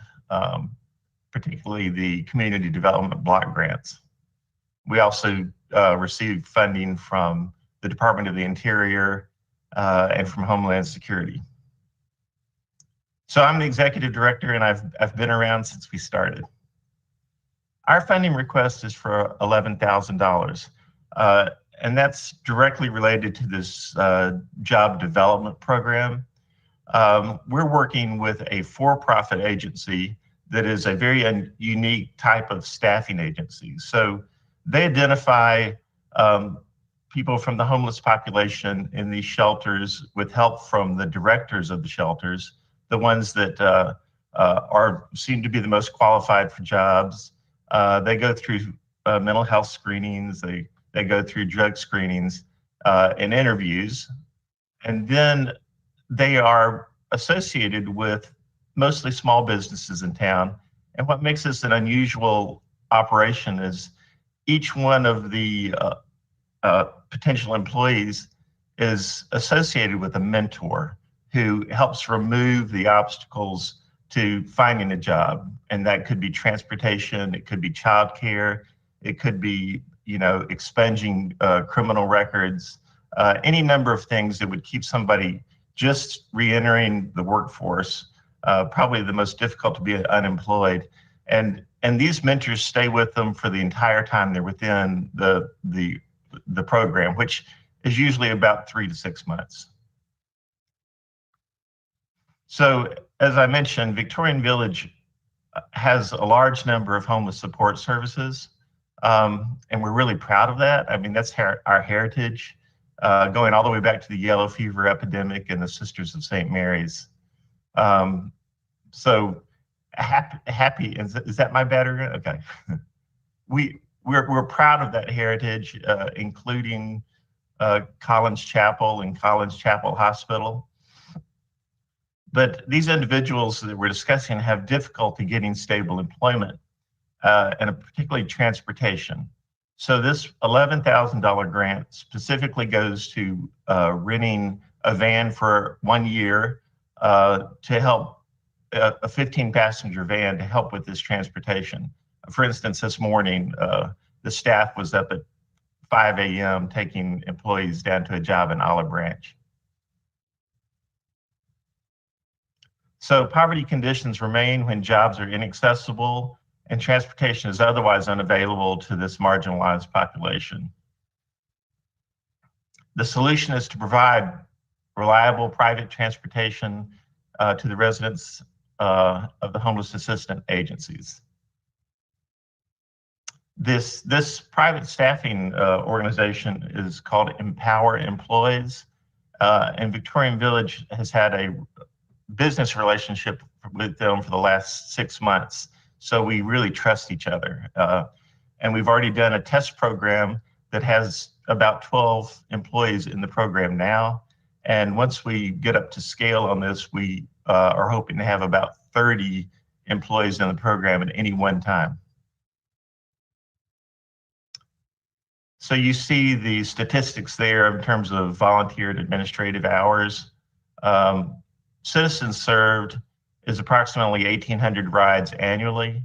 particularly the Community Development Block Grants. We also received funding from the Department of the Interior and from Homeland Security. So I'm the executive director, and I've been around since we started. Our funding request is for $11,000, and that's directly related to this job development program. We're working with a for-profit agency that is a very unique type of staffing agency. So they identify people from the homeless population in these shelters with help from the directors of the shelters, the ones that seem to be the most qualified for jobs. They go through mental health screenings, they go through drug screenings and interviews, and then they are associated with mostly small businesses in town. And what makes this an unusual operation is each one of the potential employees is associated with a mentor who helps remove the obstacles to finding a job. And that could be transportation, it could be childcare, it could be, expunging criminal records, any number of things that would keep somebody just re-entering the workforce, probably the most difficult to be unemployed. And these mentors stay with them for the entire time they're within the program, which is usually about 3 to 6 months. So as I mentioned, Victorian Village has a large number of homeless support services, and we're really proud of that. I mean, that's our heritage, going all the way back to the yellow fever epidemic and the Sisters of St. Mary's. So happy, is that my battery? Okay. We're proud of that heritage, including Collins Chapel and Collins Chapel Hospital. But these individuals that we're discussing have difficulty getting stable employment, and particularly transportation. So this $11,000 grant specifically goes to renting a van for 1 year to help, a 15-passenger van to help with this transportation. For instance, this morning, the staff was up at 5 a.m. taking employees down to a job in Olive Branch. So poverty conditions remain when jobs are inaccessible and transportation is otherwise unavailable to this marginalized population. The solution is to provide reliable private transportation to the residents of the homeless assistance agencies. This private staffing organization is called Empower Employees, and Victorian Village has had a business relationship with them for the last 6 months. So we really trust each other. And we've already done a test program that has about 12 employees in the program now. And once we get up to scale on this, we are hoping to have about 30 employees in the program at any one time. So you see the statistics there in terms of volunteered administrative hours. Citizens served is approximately 1,800 rides annually.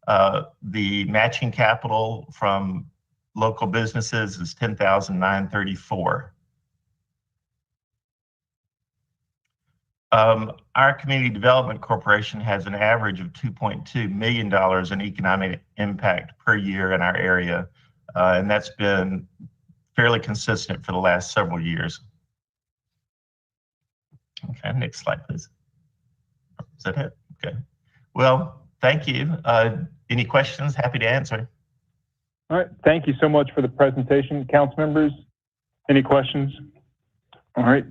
The matching capital from local businesses is $10,934. Our Community Development Corporation has an average of $2.2 million in economic impact per year in our area, and that's been fairly consistent for the last several years. Okay, next slide, please. Is that it? Okay. Well, thank you. Any questions? Happy to answer. All right. Thank you so much for the presentation, council members. Any questions? All right.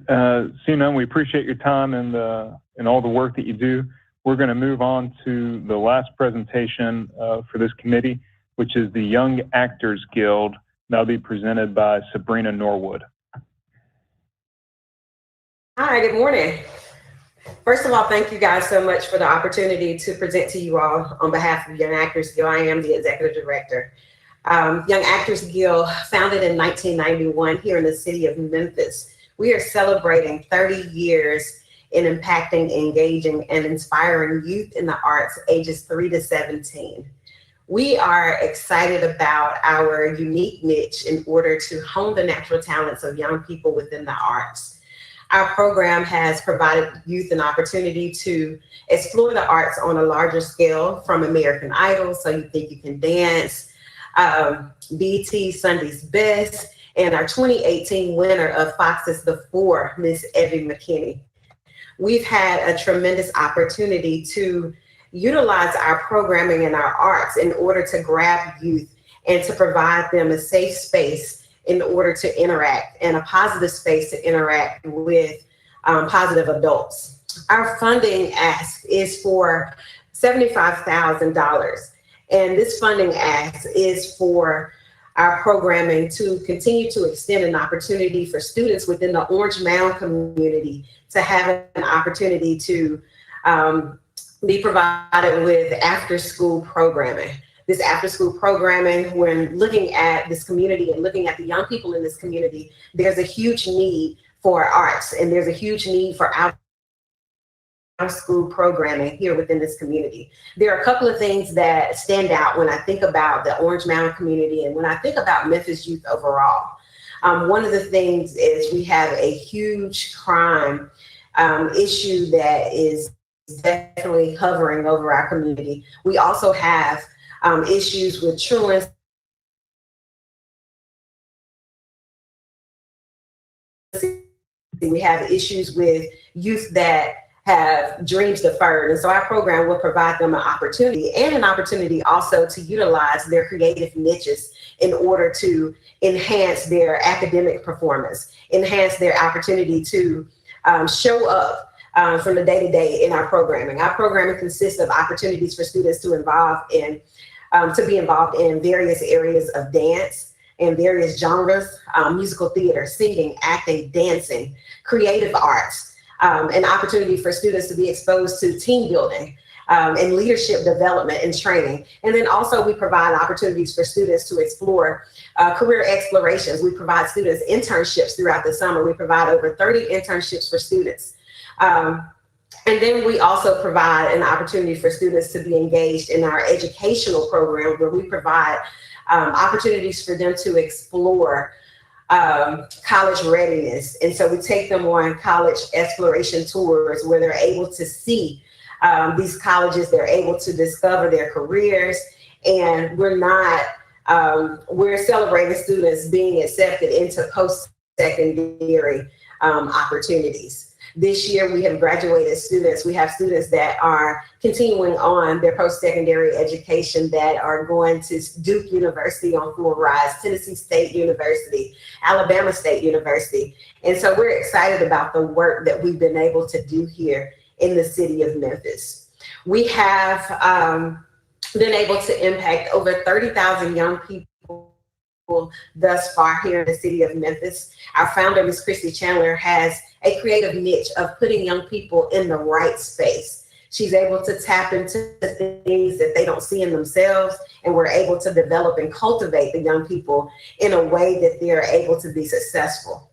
Seeing none, we appreciate your time and all the work that you do. We're going to move on to the last presentation for this committee, which is the Young Actors Guild. That'll be presented by Sabrina Norwood. Hi, good morning. First of all, thank you guys so much for the opportunity to present to you all on behalf of Young Actors Guild. I am the executive director. Young Actors Guild, founded in 1991 here in the city of Memphis. We are celebrating 30 years in impacting, engaging, and inspiring youth in the arts ages 3 to 17. We are excited about our unique niche in order to hone the natural talents of young people within the arts. Our program has provided youth an opportunity to explore the arts on a larger scale, from American Idol, So You Think You Can Dance, BET Sunday's Best, and our 2018 winner of Fox's The Four, Miss Evie McKinney. We've had a tremendous opportunity to utilize our programming and our arts in order to grab youth and to provide them a safe space in order to interact, and a positive space to interact with positive adults. Our funding ask is for $75,000, and this funding ask is for our programming to continue to extend an opportunity for students within the Orange Mound community to have an opportunity to be provided with after-school programming. This after-school programming, when looking at this community and looking at the young people in this community, there's a huge need for arts, and there's a huge need for out-of-school programming here within this community. There are a couple of things that stand out when I think about the Orange Mound community and when I think about Memphis youth overall. One of the things is we have a huge crime issue that is definitely hovering over our community. We also have issues with truancy. We have issues with youth that have dreams deferred. And so our program will provide them an opportunity, and an opportunity also to utilize their creative niches in order to enhance their academic performance, enhance their opportunity to show up from the day-to-day in our programming. Our programming consists of opportunities for students to be involved in various areas of dance and various genres, musical theater, singing, acting, dancing, creative arts, an opportunity for students to be exposed to team building and leadership development and training. And then also we provide opportunities for students to explore career explorations. We provide students internships throughout the summer. We provide over 30 internships for students. And then we also provide an opportunity for students to be engaged in our educational program, where we provide opportunities for them to explore college readiness. And so we take them on college exploration tours where they're able to see these colleges, they're able to discover their careers, and we're celebrating students being accepted into post-secondary opportunities. This year, we have graduated students. We have students that are continuing on their post-secondary education that are going to Duke University on full rise, Tennessee State University, Alabama State University. And so we're excited about the work that we've been able to do here in the city of Memphis. We have been able to impact over 30,000 young people thus far here in the city of Memphis. Our founder, Ms. Christy Chandler, has a creative niche of putting young people in the right space. She's able to tap into things that they don't see in themselves, and we're able to develop and cultivate the young people in a way that they're able to be successful.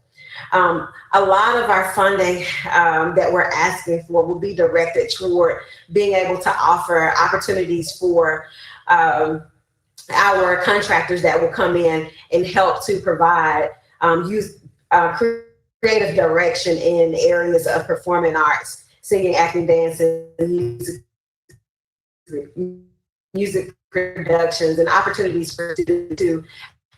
A lot of our funding that we're asking for will be directed toward being able to offer opportunities for our contractors that will come in and help to provide youth creative direction in areas of performing arts, singing, acting, dancing, music productions, and opportunities for students to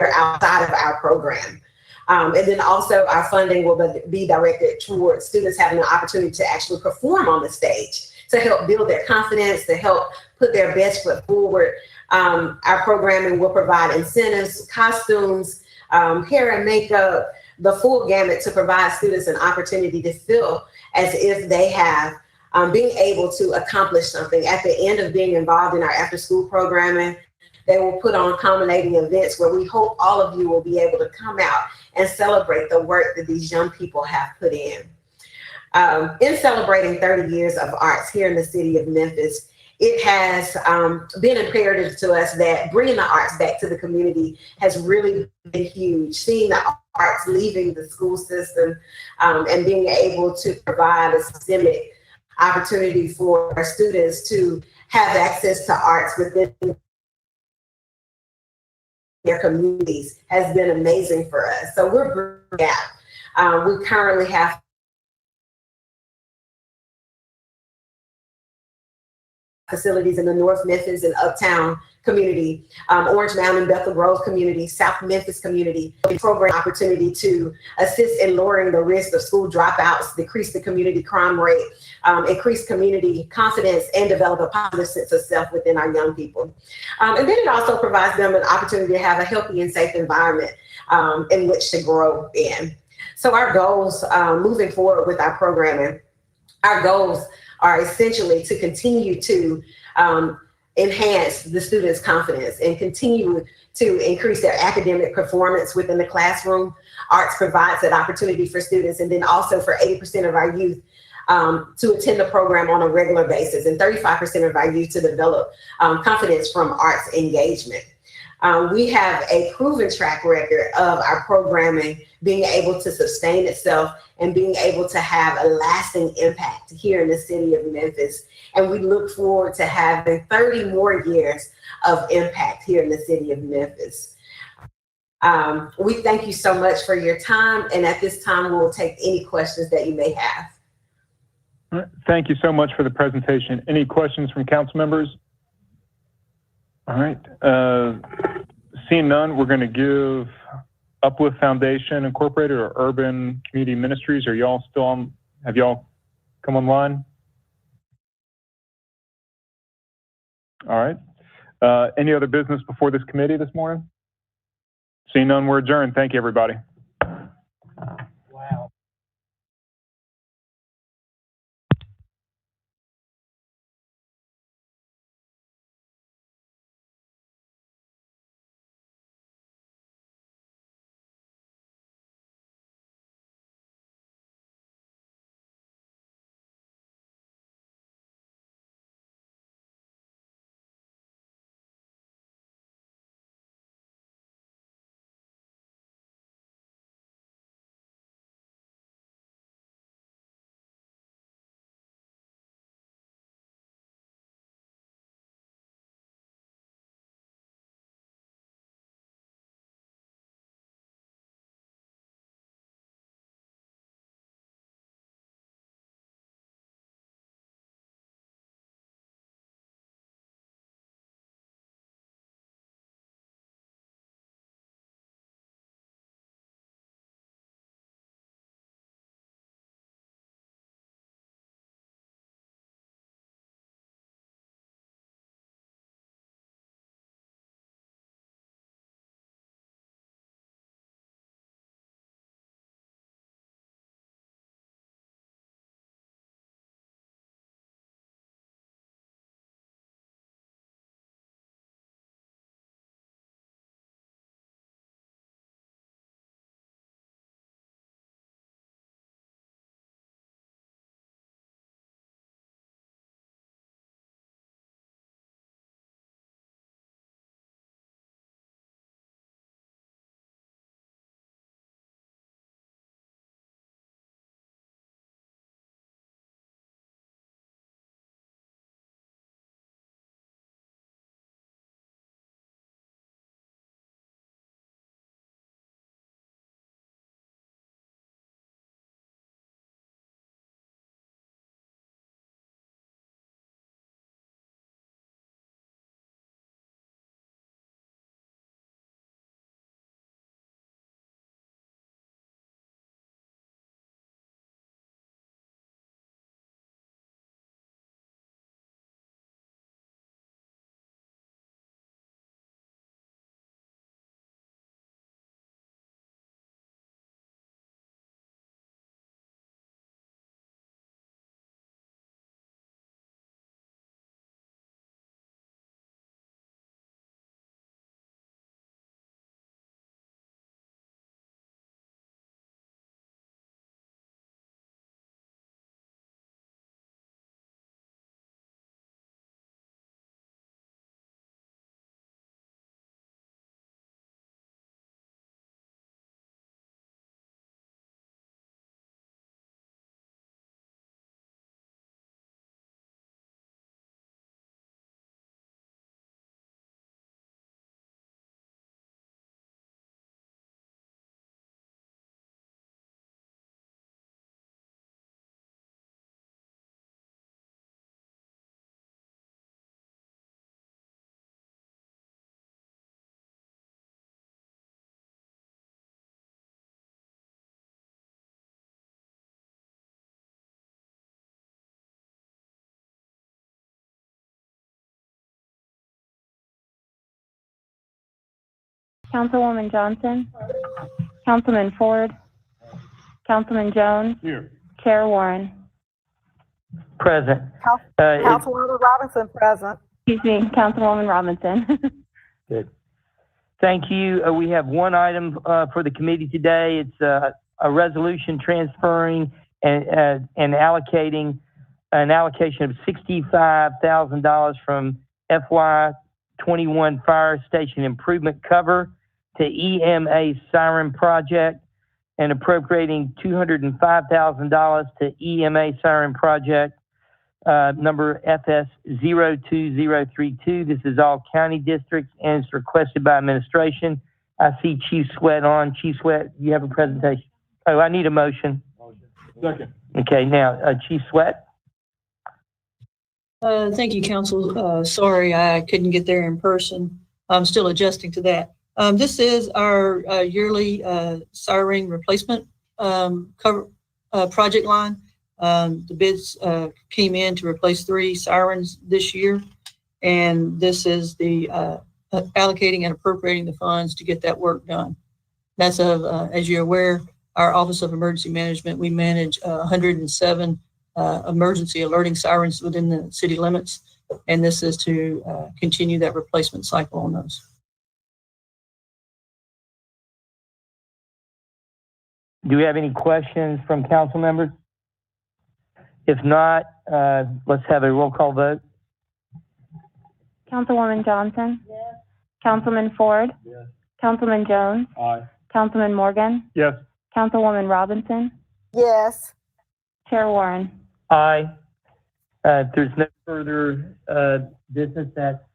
outside of our program. And then also our funding will be directed towards students having an opportunity to actually perform on the stage, to help build their confidence, to help put their best foot forward. Our programming will provide incentives, costumes, hair and makeup, the full gamut, to provide students an opportunity to feel as if they have being able to accomplish something. At the end of being involved in our after-school programming, they will put on culminating events where we hope all of you will be able to come out and celebrate the work that these young people have put in. In celebrating 30 years of arts here in the city of Memphis, it has been imperative to us that bringing the arts back to the community has really been huge. Seeing the arts leaving the school system and being able to provide a systemic opportunity for our students to have access to arts within their communities has been amazing for us. So we're bridging the gap. We currently have facilities in the North Memphis and Uptown community, Orange Mountain, Bethel Grove community, South Memphis community, program opportunity to assist in lowering the risk of school dropouts, decrease the community crime rate, increase community confidence, and develop a positive sense of self within our young people. And then it also provides them an opportunity to have a healthy and safe environment in which to grow in. So our goals moving forward with our programming, our goals are essentially to continue to enhance the students' confidence and continue to increase their academic performance within the classroom. Arts provides that opportunity for students, and then also for 80% of our youth to attend the program on a regular basis, and 35% of our youth to develop confidence from arts engagement. We have a proven track record of our programming being able to sustain itself and being able to have a lasting impact here in the city of Memphis. And we look forward to having 30 more years of impact here in the city of Memphis. We thank you so much for your time. And at this time, we'll take any questions that you may have. All right. Thank you so much for the presentation. Any questions from council members? All right. Seeing none, we're going to give Uplift Foundation Incorporated or Urban Community Ministries. Are y'all still on? Have y'all come online? All right. Any other business before this committee this morning? Seeing none, we're adjourned. Thank you, everybody. Councilwoman Johnson, Councilman Ford, Councilman Jones, Here. Chair Warren. Present. Councilwoman Robinson present. Excuse me, Councilwoman Robinson. Good. Thank you. We have one item for the committee today. It's a resolution transferring and allocating an allocation of $65,000 from FY21 Fire Station Improvement Cover to EMA Siren Project and appropriating $205,000 to EMA Siren Project number FS02032. This is all county districts and it's requested by administration. I see Chief Sweat on. Chief Sweat, you have a presentation. Oh, I need a motion. Second. Okay, now, Chief Sweat. Thank you, Council. Sorry, I couldn't get there in person. I'm still adjusting to that. This is our yearly siren replacement cover project line. The bids came in to replace 3 sirens this year, and this is the allocating and appropriating the funds to get that work done. That's as you're aware, our Office of Emergency Management, we manage 107 emergency alerting sirens within the city limits, and this is to continue that replacement cycle on those. Do we have any questions from council members? If not, let's have a roll call vote. Councilwoman Johnson? Yes. Councilman Ford? Yes. Councilman Jones? Aye. Councilman Morgan? Yes. Councilwoman Robinson? Yes. Chair Warren. Aye. If there's no further business, that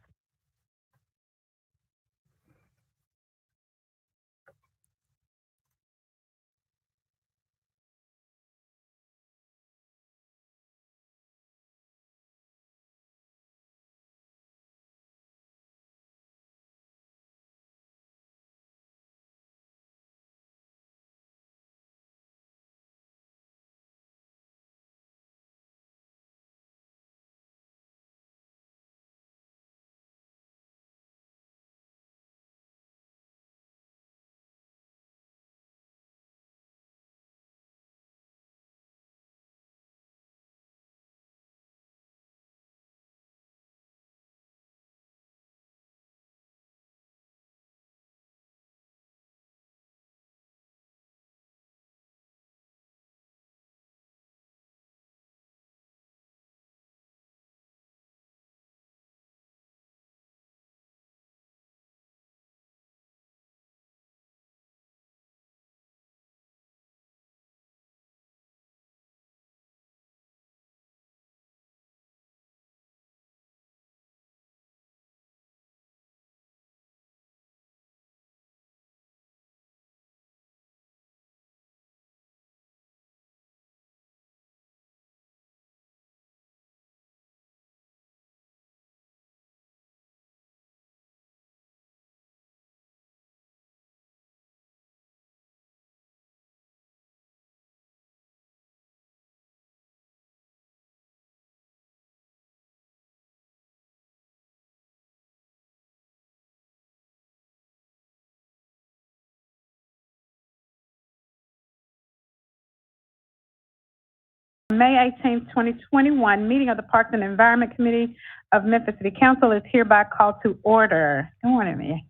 May 18th, 2021, meeting of the Parks and Environment Committee of Memphis City Council is hereby called to order. Good morning, Mayor.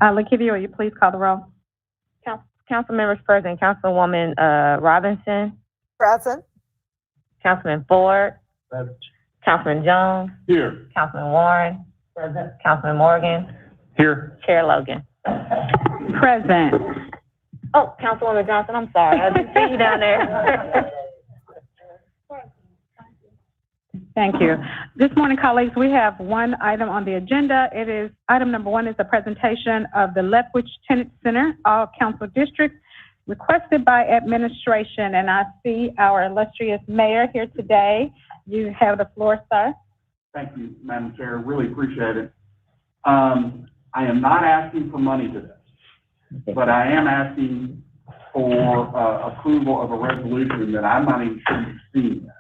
Lakivia, will you please call the roll? Council members present. Councilwoman Robinson? Present. Councilman Ford? Present. Councilman Jones? Here. Councilman Warren? Present. Councilman Morgan? Here. Chair Logan? Present. Oh, Councilwoman Johnson, I'm sorry. I didn't see you down there. Thank you. This morning, colleagues, we have one item on the agenda. It is item number 1 is the presentation of the Lethbridge Tenant Center, all council districts, requested by administration. And I see our illustrious mayor here today. You have the floor, sir. Thank you, Madam Chair. Really appreciate it. I am not asking for money to this, but I am asking for approval of a resolution that I'm not even sure you've seen yet.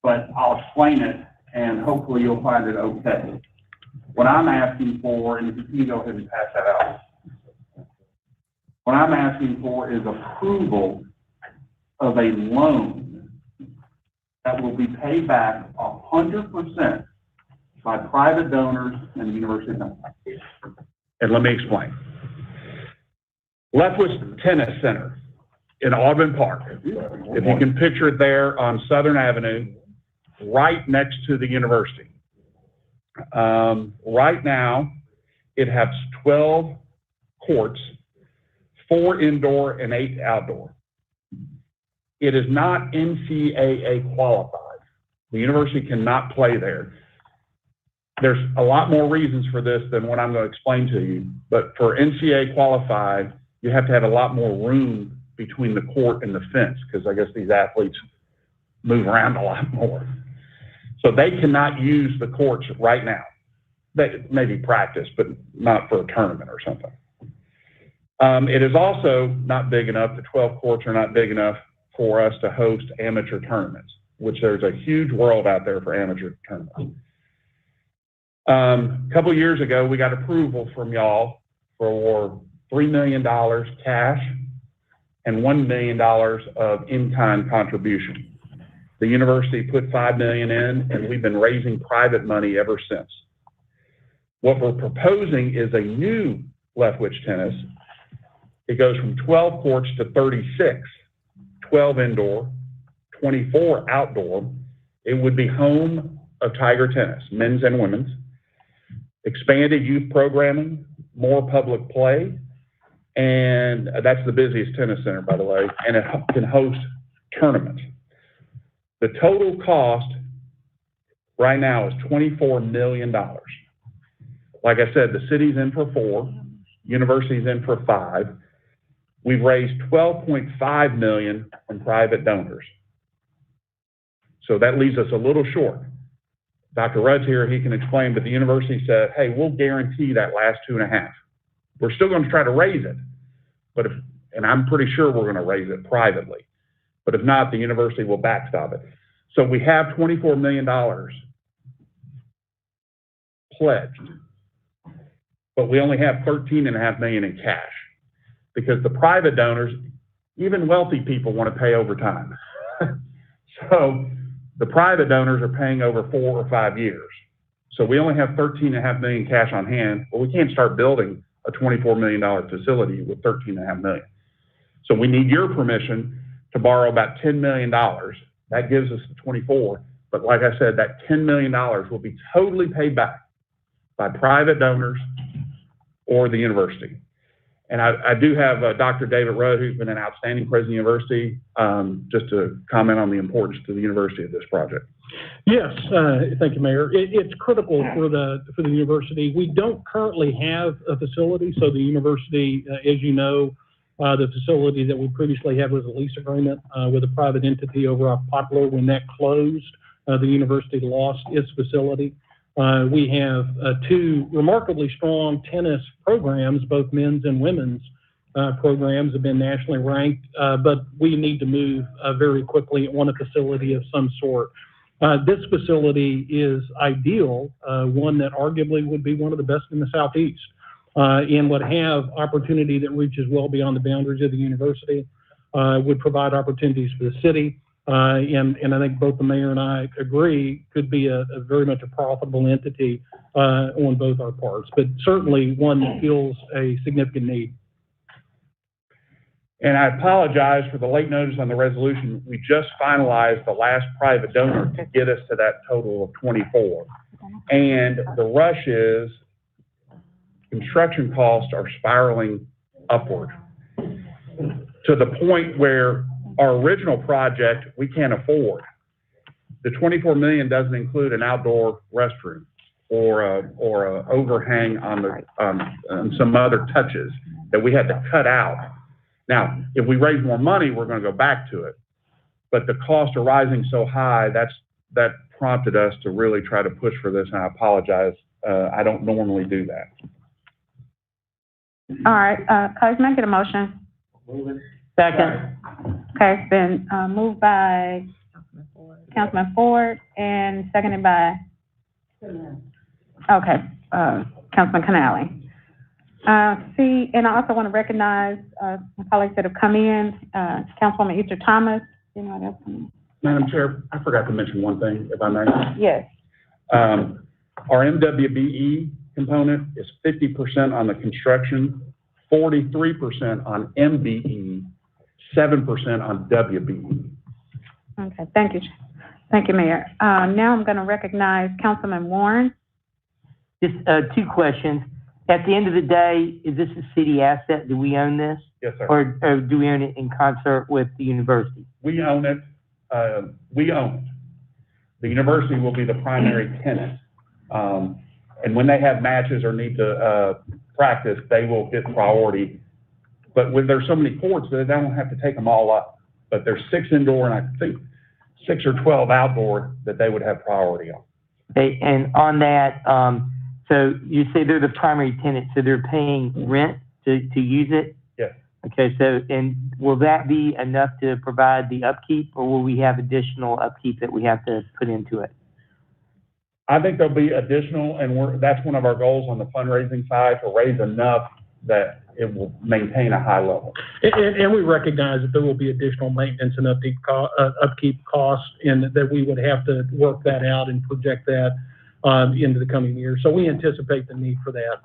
But I'll explain it, and hopefully you'll find it okay. What I'm asking for, and if you can go ahead and pass that out, What I'm asking for is approval of a loan that will be paid back 100% by private donors and the University of Memphis. And let me explain. Lethwich Tennis Center in Auburn Park, if you can picture it there on Southern Avenue, right next to the university. Right now, it has 12 courts, 4 indoor and 8 outdoor. It is not NCAA qualified. The university cannot play there. There's a lot more reasons for this than what I'm going to explain to you, but for NCAA qualified, you have to have a lot more room between the court and the fence, because I guess these athletes move around a lot more. So they cannot use the courts right now. They maybe practice, but not for a tournament or something. It is also not big enough, the 12 courts are not big enough for us to host amateur tournaments, which there's a huge world out there for amateur tournaments. A couple of years ago, we got approval from y'all for $3 million cash and $1 million of in-kind contribution. The university put $5 million in, and we've been raising private money ever since. What we're proposing is a new Lethwich Tennis. It goes from 12 courts to 36, 12 indoor, 24 outdoor. It would be home of Tiger Tennis, men's and women's. Expanded youth programming, more public play, and that's the busiest tennis center, by the way, and it can host tournaments. The total cost right now is $24 million. Like I said, the city's in for 4, university's in for 5. We've raised $12.5 million from private donors. So that leaves us a little short. Dr. Rudd's here, he can explain, but the university said, hey, we'll guarantee that last 2.5. We're still going to try to raise it, but and I'm pretty sure we're going to raise it privately, but if not, the university will backstop it. So we have $24 million pledged, but we only have $13.5 million in cash because the private donors, even wealthy people, want to pay overtime. So the private donors are paying over 4 or 5 years. So we only have $13.5 million cash on hand, but we can't start building a $24 million facility with $13.5 million. So we need your permission to borrow about $10 million. That gives us the 24. But like I said, that $10 million will be totally paid back by private donors or the university. And I do have Dr. David Rudd, who's been an outstanding president of the university, just to comment on the importance to the university of this project. Yes, thank you, Mayor. It's critical for the university. We don't currently have a facility, so the university, as you know, the facility that we previously had was a lease agreement with a private entity over off Poplar. When that closed, the university lost its facility. We have 2 remarkably strong tennis programs, both men's and women's programs have been nationally ranked, but we need to move very quickly on a facility of some sort. This facility is ideal, one that arguably would be one of the best in the Southeast, and would have opportunity that reaches well beyond the boundaries of the university, would provide opportunities for the city. And I think both the mayor and I agree could be a very much a profitable entity on both our parts, but certainly one that feels a significant need. And I apologize for the late notice on the resolution. We just finalized the last private donor to get us to that total of 24. And the rush is construction costs are spiraling upward to the point where our original project we can't afford. The $24 million doesn't include an outdoor restroom or a overhang on some other touches that we had to cut out. Now, if we raise more money, we're going to go back to it. But the costs are rising so high, that prompted us to really try to push for this, and I apologize. I don't normally do that. All right, colleagues, can I get a motion? Second. Okay, it's been moved by Councilman Ford and seconded by, okay, Councilman Canale. See, and I also want to recognize my colleagues that have come in, Councilwoman Easter Thomas. Anyone else? Madam Chair, I forgot to mention one thing, if I may. Yes. Our MWBE component is 50% on the construction, 43% on MBE, 7% on WBE. Okay, thank you. Thank you, Mayor. Now I'm going to recognize Councilman Warren. Just two questions. At the end of the day, is this a city asset? Do we own this? Yes, sir. Or do we own it in concert with the university? We own it. We own it. The university will be the primary tenant. And when they have matches or need to practice, they will get priority. But when there's so many courts, they don't have to take them all up. But there's 6 indoor and I think 6 or 12 outdoor that they would have priority on. Okay, and on that, so you say they're the primary tenant, so they're paying rent to use it? Yes. Okay, so, and will that be enough to provide the upkeep, or will we have additional upkeep that we have to put into it? I think there'll be additional, and that's one of our goals on the fundraising side, to raise enough that it will maintain a high level. And we recognize that there will be additional maintenance and upkeep costs, and that we would have to work that out and project that into the coming years. So we anticipate the need for that.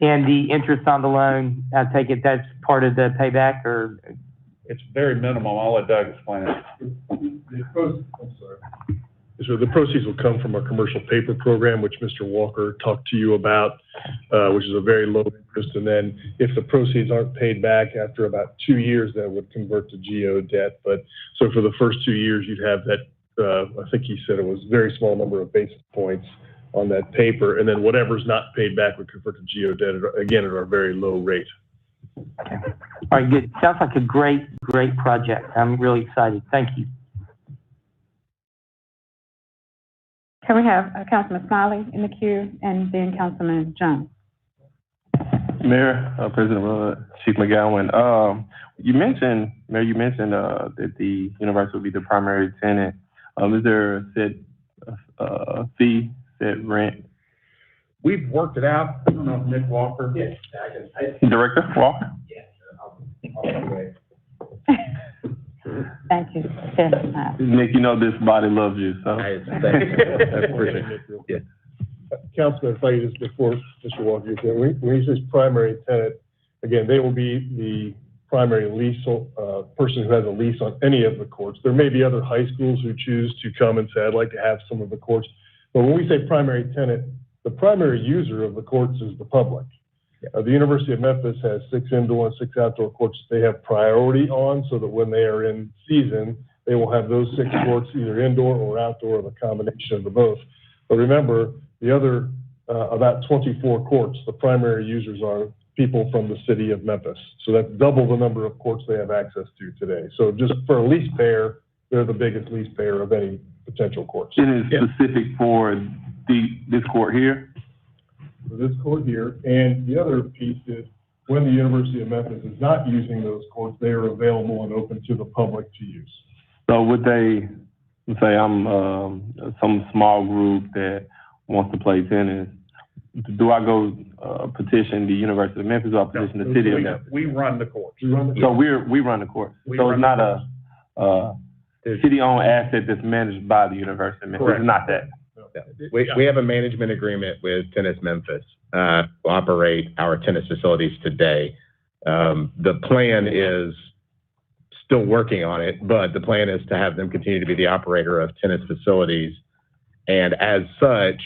And the interest on the loan, I take it that's part of the payback, or? It's very minimal. I'll let Doug explain it. So the proceeds will come from our commercial paper program, which Mr. Walker talked to you about, which is a very low interest. And then if the proceeds aren't paid back after about 2 years, that would convert to GO debt. But so for the first 2 years, you'd have that, I think he said it was a very small number of basis points on that paper. And then whatever's not paid back would convert to GO debt, again, at our very low rate. Okay. All right, good. Sounds like a great project. I'm really excited. Thank you. Can we have Councilman Smiley in the queue, and then Councilman Jones? Mayor, President Chief McGowan, you mentioned that the university will be the primary tenant. Is there a set fee, set rent? We've worked it out. I don't know if Nick Walker. Yes, Director Walker? Yes. Thank you. Nick, you know this body loves you, so. Thank you. Yes. Councilman, if I could just, before Mr. Walker, when he says primary tenant, again, they will be the primary lease person who has a lease on any of the courts. There may be other high schools who choose to come and say, I'd like to have some of the courts. But when we say primary tenant, the primary user of the courts is the public. The University of Memphis has 6 indoor and 6 outdoor courts they have priority on, so that when they are in season, they will have those 6 courts either indoor or outdoor, or a combination of the both. But remember, the other about 24 courts, the primary users are people from the city of Memphis. So that's double the number of courts they have access to today. So just for a lease payer, they're the biggest lease payer of any potential courts. It is specific for this court here? For this court here, and the other piece is when the University of Memphis is not using those courts, they are available and open to the public to use. So would they, say I'm some small group that wants to play tennis, do I go petition the University of Memphis or petition the city of Memphis? We run the courts. So we run the courts. So it's not a city-owned asset that's managed by the University of Memphis. Correct. It's not that. We have a management agreement with Tennis Memphis to operate our tennis facilities today. The plan is still working on it, but the plan is to have them continue to be the operator of tennis facilities. And as such,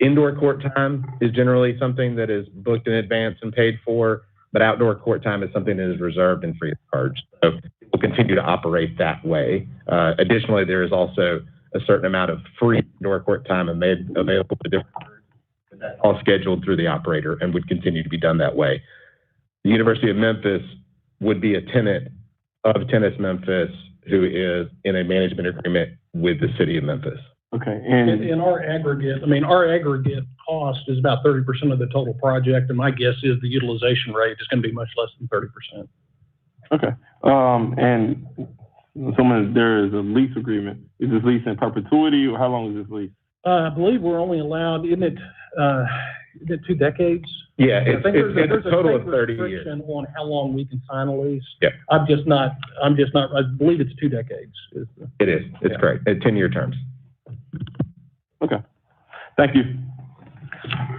indoor court time is generally something that is booked in advance and paid for, but outdoor court time is something that is reserved and free of charge. So we'll continue to operate that way. Additionally, there is also a certain amount of free indoor court time made available to different groups, but that's all scheduled through the operator and would continue to be done that way. The University of Memphis would be a tenant of Tennis Memphis, who is in a management agreement with the city of Memphis. Okay. And our aggregate cost is about 30% of the total project, and my guess is the utilization rate is going to be much less than 30%. Okay. And there is a lease agreement. Is this lease in perpetuity, or how long is this lease? I believe we're only allowed, isn't it 2 decades? Yeah, I think there's it's a total state of 30 years. restriction on how long we can sign a lease. Yeah. I believe it's 2 decades. It is. It's Yeah. great. 10-year terms. Okay. Thank you.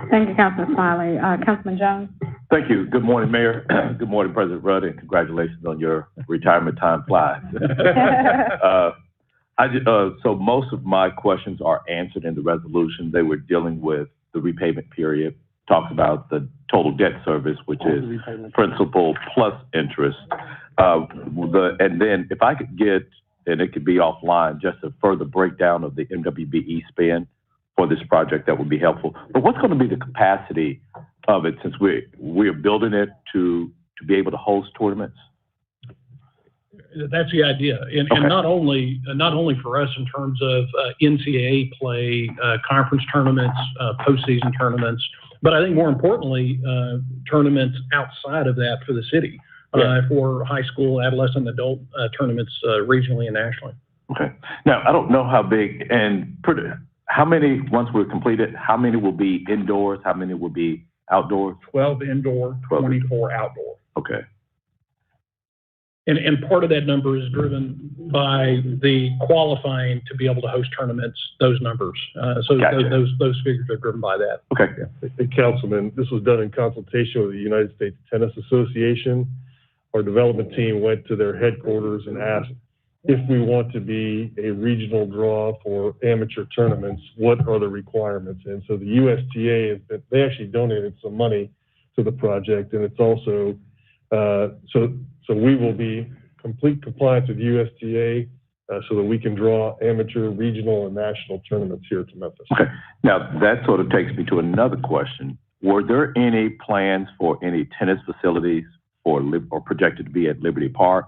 Thank you, Councilman Smiley. Councilman Jones? Thank you. Good morning, Mayor. Good morning, President Rudd, and congratulations on your retirement. Time flies. So most of my questions are answered in the resolution. They were dealing with the repayment period, talks about the total debt service, which is principal plus interest. And then if I could get, and it could be offline, just a further breakdown of the MWBE spend for this project, that would be helpful. But what's going to be the capacity of it, since we're building it to be able to host tournaments? That's the idea, and not only for us in terms of NCAA play, conference tournaments, postseason tournaments, but I think more importantly, tournaments outside of that for the city, for high school, adolescent, adult tournaments, regionally and nationally. Okay. Now I don't know how big and how many, once we're completed, how many will be indoors? How many will be outdoors? 12 indoor, 24 outdoor. Okay. And part of that number is driven by the qualifying to be able to host tournaments, those numbers. So gotcha. those figures are driven by that. Okay. Yeah. Hey, Councilman, this was done in consultation with the United States Tennis Association. Our development team went to their headquarters and asked if we want to be a regional draw for amateur tournaments, what are the requirements? And so the USTA, they actually donated some money to the project, and it's also, so we will be complete compliance with USTA so that we can draw amateur, regional, and national tournaments here to Memphis. Okay. Now, that sort of takes me to another question. Were there any plans for any tennis facilities or projected to be at Liberty Park?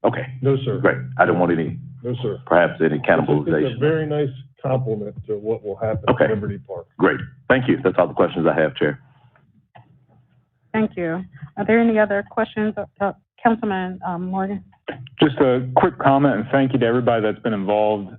Okay. No, sir. Great. I don't want any, no, sir. Perhaps any cannibalization. It's a very nice compliment to what will happen at Liberty Park. Great. Thank you. That's all the questions I have, Chair. Thank you. Are there any other questions? Councilman Morgan? Just a quick comment and thank you to everybody that's been involved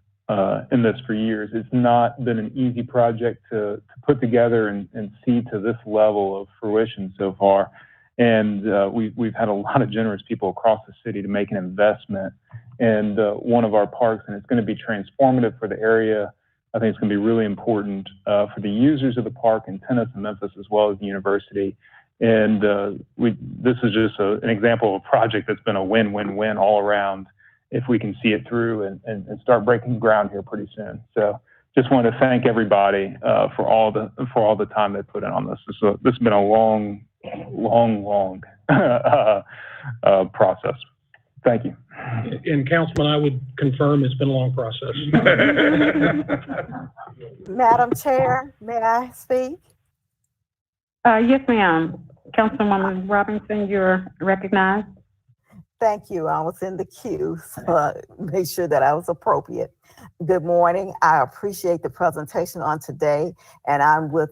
in this for years. It's not been an easy project to put together and see to this level of fruition so far. And we've had a lot of generous people across the city to make an investment in one of our parks, and it's going to be transformative for the area. I think it's going to be really important for the users of the park and tennis in Memphis, as well as the university. And this is just an example of a project that's been a win-win-win all around if we can see it through and start breaking ground here pretty soon. So just want to thank everybody for all the time they put in on this. This has been a long process. Thank you. And Councilman, I would confirm it's been a long process. Madam Chair, may I speak? Yes, ma'am. Councilwoman Robinson, you're recognized. Thank you. I was in the queue, so make sure that I was appropriate. Good morning. I appreciate the presentation on today, and I'm with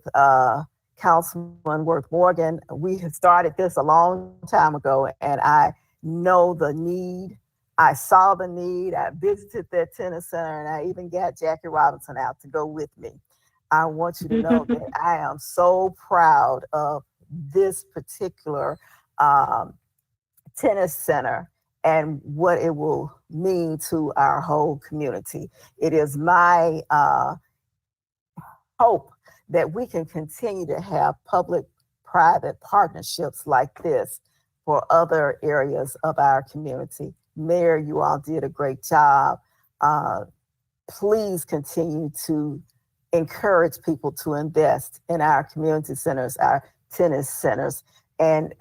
Councilman Worth Morgan. We had started this a long time ago, and I know the need. I saw the need. I visited that tennis center, and I even got Jackie Robinson out to go with me. I want you to know that I am so proud of this particular tennis center and what it will mean to our whole community. It is my hope that we can continue to have public-private partnerships like this for other areas of our community. Mayor, you all did a great job. Please continue to encourage people to invest in our community centers, our tennis centers, and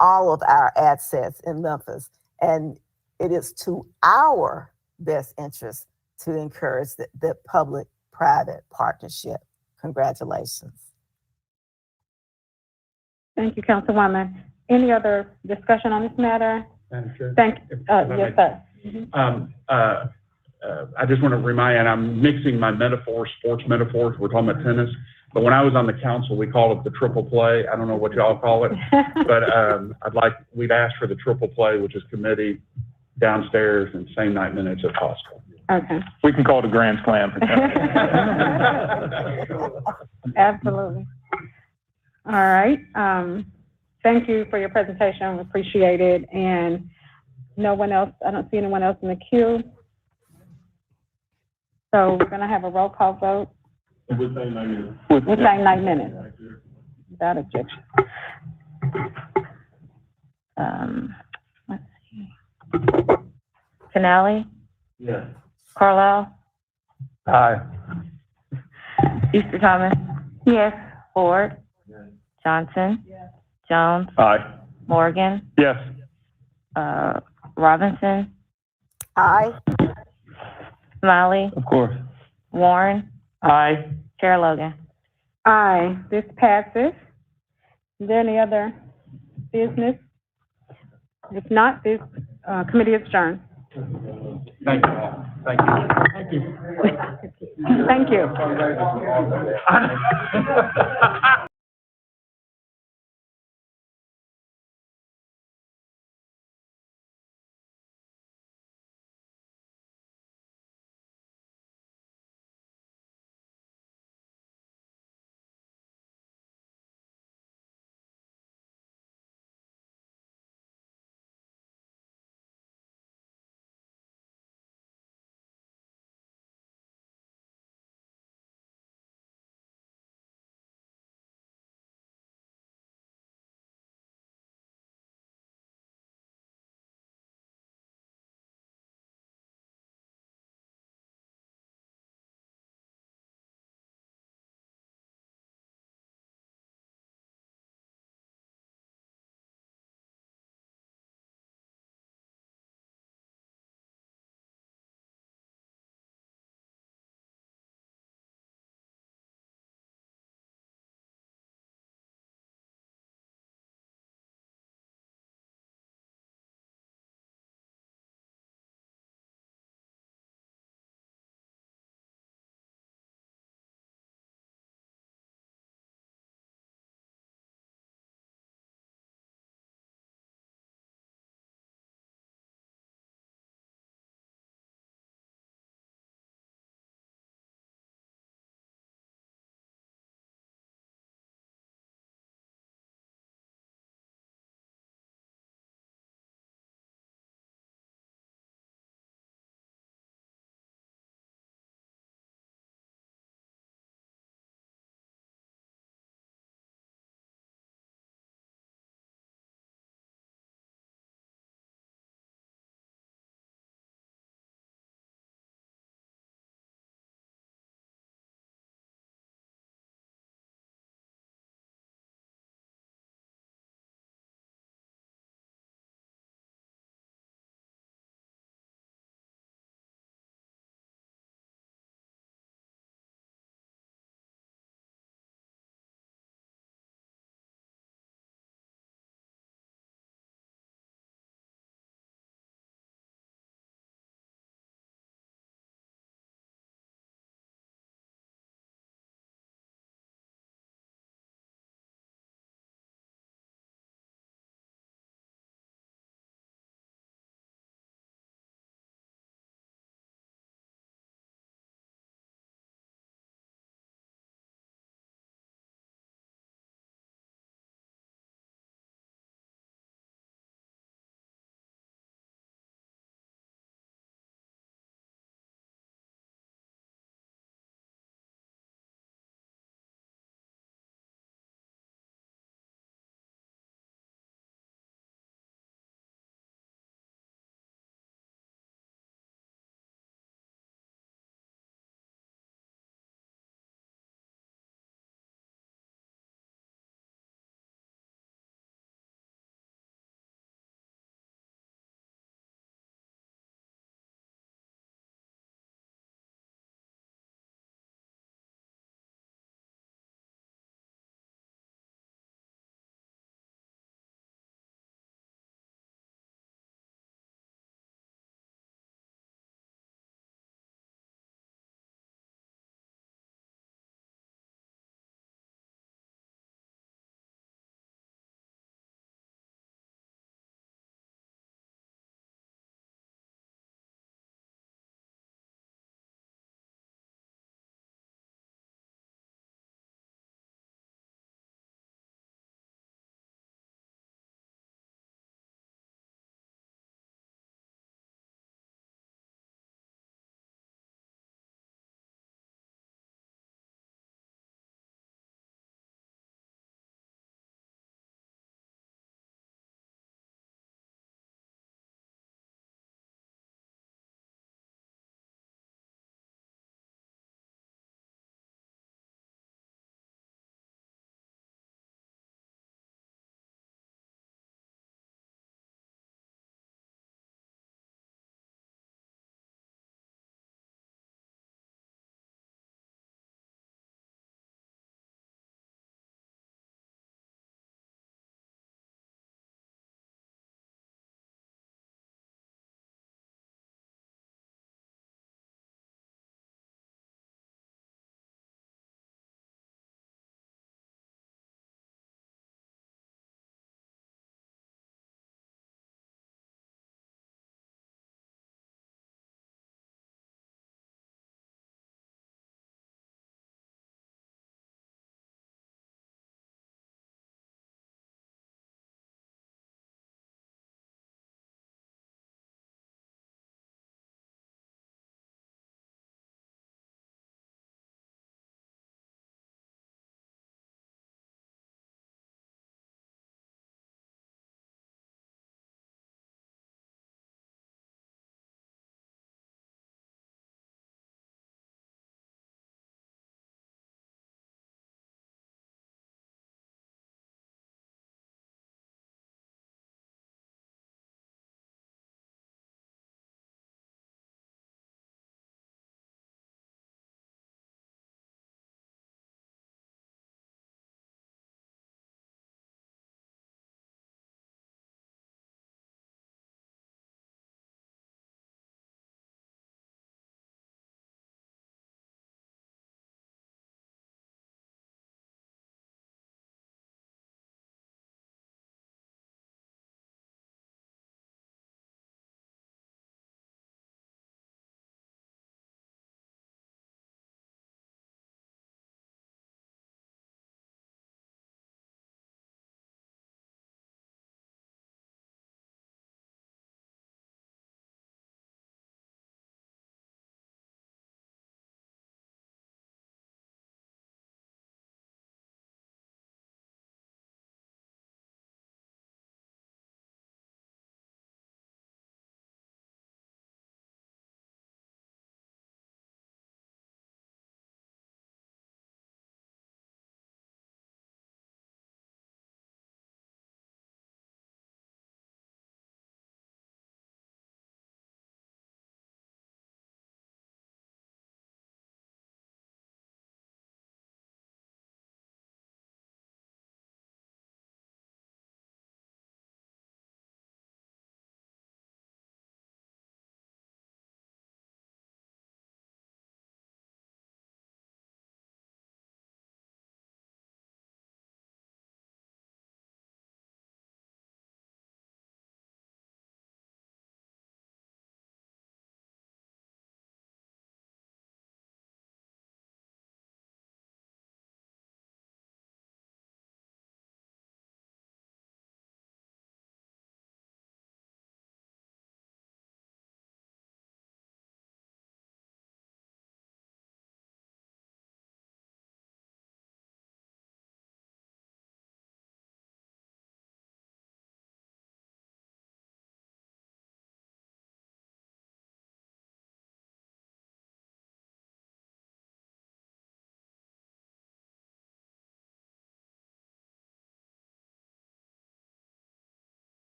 all of our assets in Memphis. And it is to our best interest to encourage the public-private partnership. Congratulations. Thank you, Councilwoman. Any other discussion on this matter? Madam Chair? Thank you. Yes, sir. I just want to remind, and I'm mixing my metaphors, sports metaphors. We're talking about tennis. But when I was on the council, we called it the triple play. I don't know what y'all call it, but we'd ask for the triple play, which is committee, downstairs, and same night minutes if possible. Okay. We can call it a grand slam for tennis. Absolutely. All right. Thank you for your presentation. We appreciate it. And no one else, I don't see anyone else in the queue. So we're going to have a roll call vote. We're saying 9 minutes. We're saying 9 minutes. Without objection. Let's see. Finale, Yes. Carlisle, Aye. Easter Thomas. Yes. Ford. Johnson. Jones. Aye. Morgan. Yes. Robinson. Aye. Smiley. Of course. Warren. Aye. Chair Logan. Aye, this passes. Is there any other business? If not, this committee is adjourned. Thank you all. Thank you. Thank you.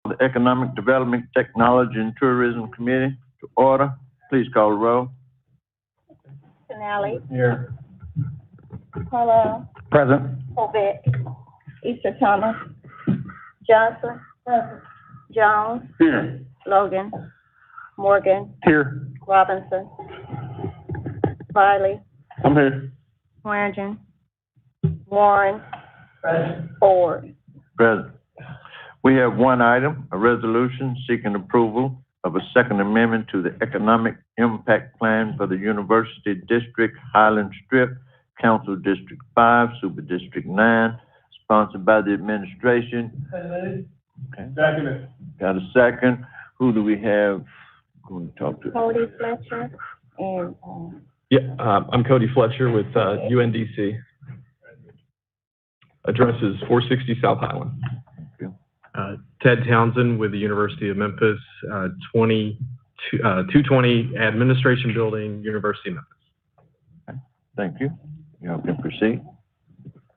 The Economic Development, Technology, and Tourism Committee to order. Please call the roll. Finale, Here. Carlisle, Present. Colbeck, Easter Thomas, Johnson, Jones, Here. Logan, Morgan, Here. Robinson, Riley, I'm here. Swearingen, Warren, Ford. Present. We have one item, a resolution seeking approval of a second amendment to the Economic Impact Plan for the University District, Highland Strip, Council District 5, Super District 9, sponsored by the administration. Okay. Second. Got a second. Who do we have going to talk to? Cody Fletcher and, I'm Cody Fletcher with UNDC. Address is 460 South Highland. Ted Townsend with the University of Memphis, 220 Administration Building, University of Memphis. Okay. Thank you. You can proceed.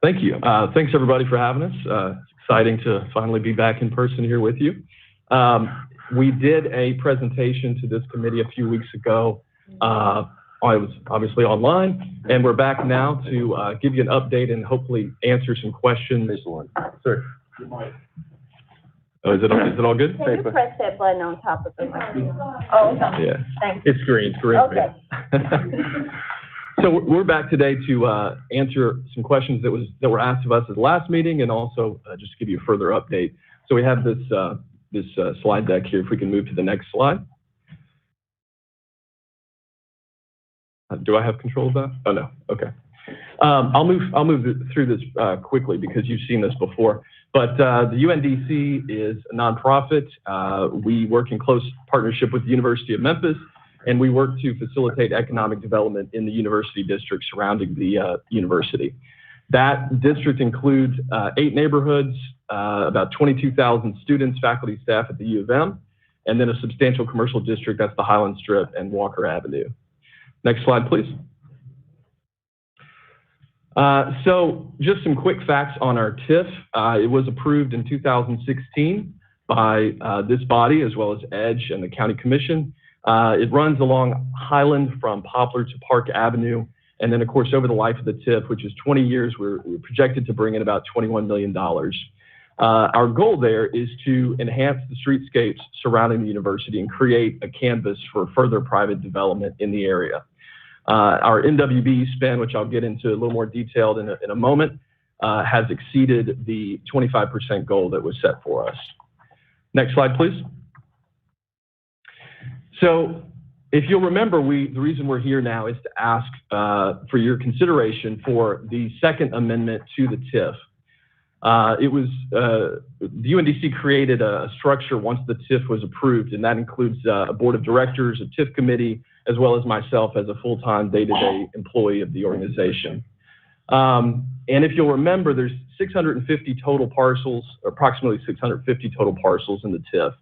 Thank you. Thanks everybody for having us. It's exciting to finally be back in person here with you. We did a presentation to this committee a few weeks ago. I was obviously online, and we're back now to give you an update and hopefully answer some questions. Sorry. Oh, is it all good? can you press that button on top of the microphone? Oh, okay. Yeah. Thank you. It's green. Okay. So we're back today to answer some questions that were asked of us at the last meeting, and also just to give you a further update. So we have this slide deck here. If we can move to the next slide. Do I have control of that? Oh no. Okay. I'll move through this quickly because you've seen this before. But the UNDC is a nonprofit. We work in close partnership with the University of Memphis, and we work to facilitate economic development in the university district surrounding the university. That district includes 8 neighborhoods, about 22,000 students, faculty, staff at the U of M, and then a substantial commercial district, that's the Highland Strip and Walker Avenue. Next slide, please. So just some quick facts on our TIF. It was approved in 2016 by this body as well as EDGE and the County Commission. It runs along Highland from Poplar to Park Avenue. And then of course, over the life of the TIF, which is 20 years, we're projected to bring in about $21 million. Our goal there is to enhance the streetscapes surrounding the university and create a canvas for further private development in the area. Our NWB spend, which I'll get into a little more detailed in a moment, has exceeded the 25% goal that was set for us. Next slide, please. So if you'll remember, the reason we're here now is to ask for your consideration for the second amendment to the TIF. The UNDC created a structure once the TIF was approved, and that includes a board of directors, a TIF committee, as well as myself as a full-time day-to-day employee of the organization. And if you'll remember, there's 650 total parcels, approximately 650 total parcels in the TIF.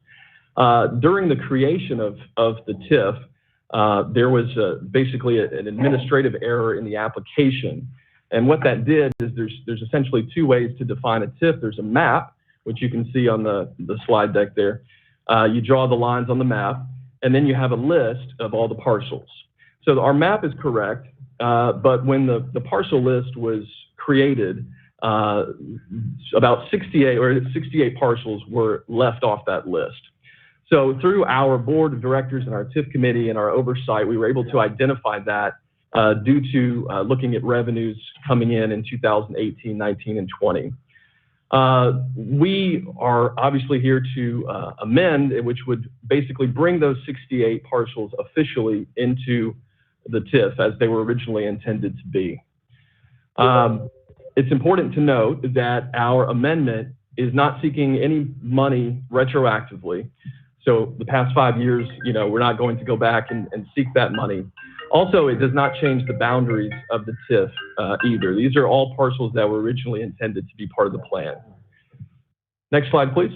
During the creation of the TIF, there was basically an administrative error in the application. And what that did is there's essentially 2 ways to define a TIF. There's a map, which you can see on the slide deck there. You draw the lines on the map, and then you have a list of all the parcels. So our map is correct, but when the parcel list was created, about 68 parcels were left off that list. So through our board of directors and our TIF committee and our oversight, we were able to identify that due to looking at revenues coming in 2018, 19, and 20. We are obviously here to amend, which would basically bring those 68 parcels officially into the TIF as they were originally intended to be. It's important to note that our amendment is not seeking any money retroactively. So the past 5 years, we're not going to go back and seek that money. Also, it does not change the boundaries of the TIF either. These are all parcels that were originally intended to be part of the plan. Next slide, please.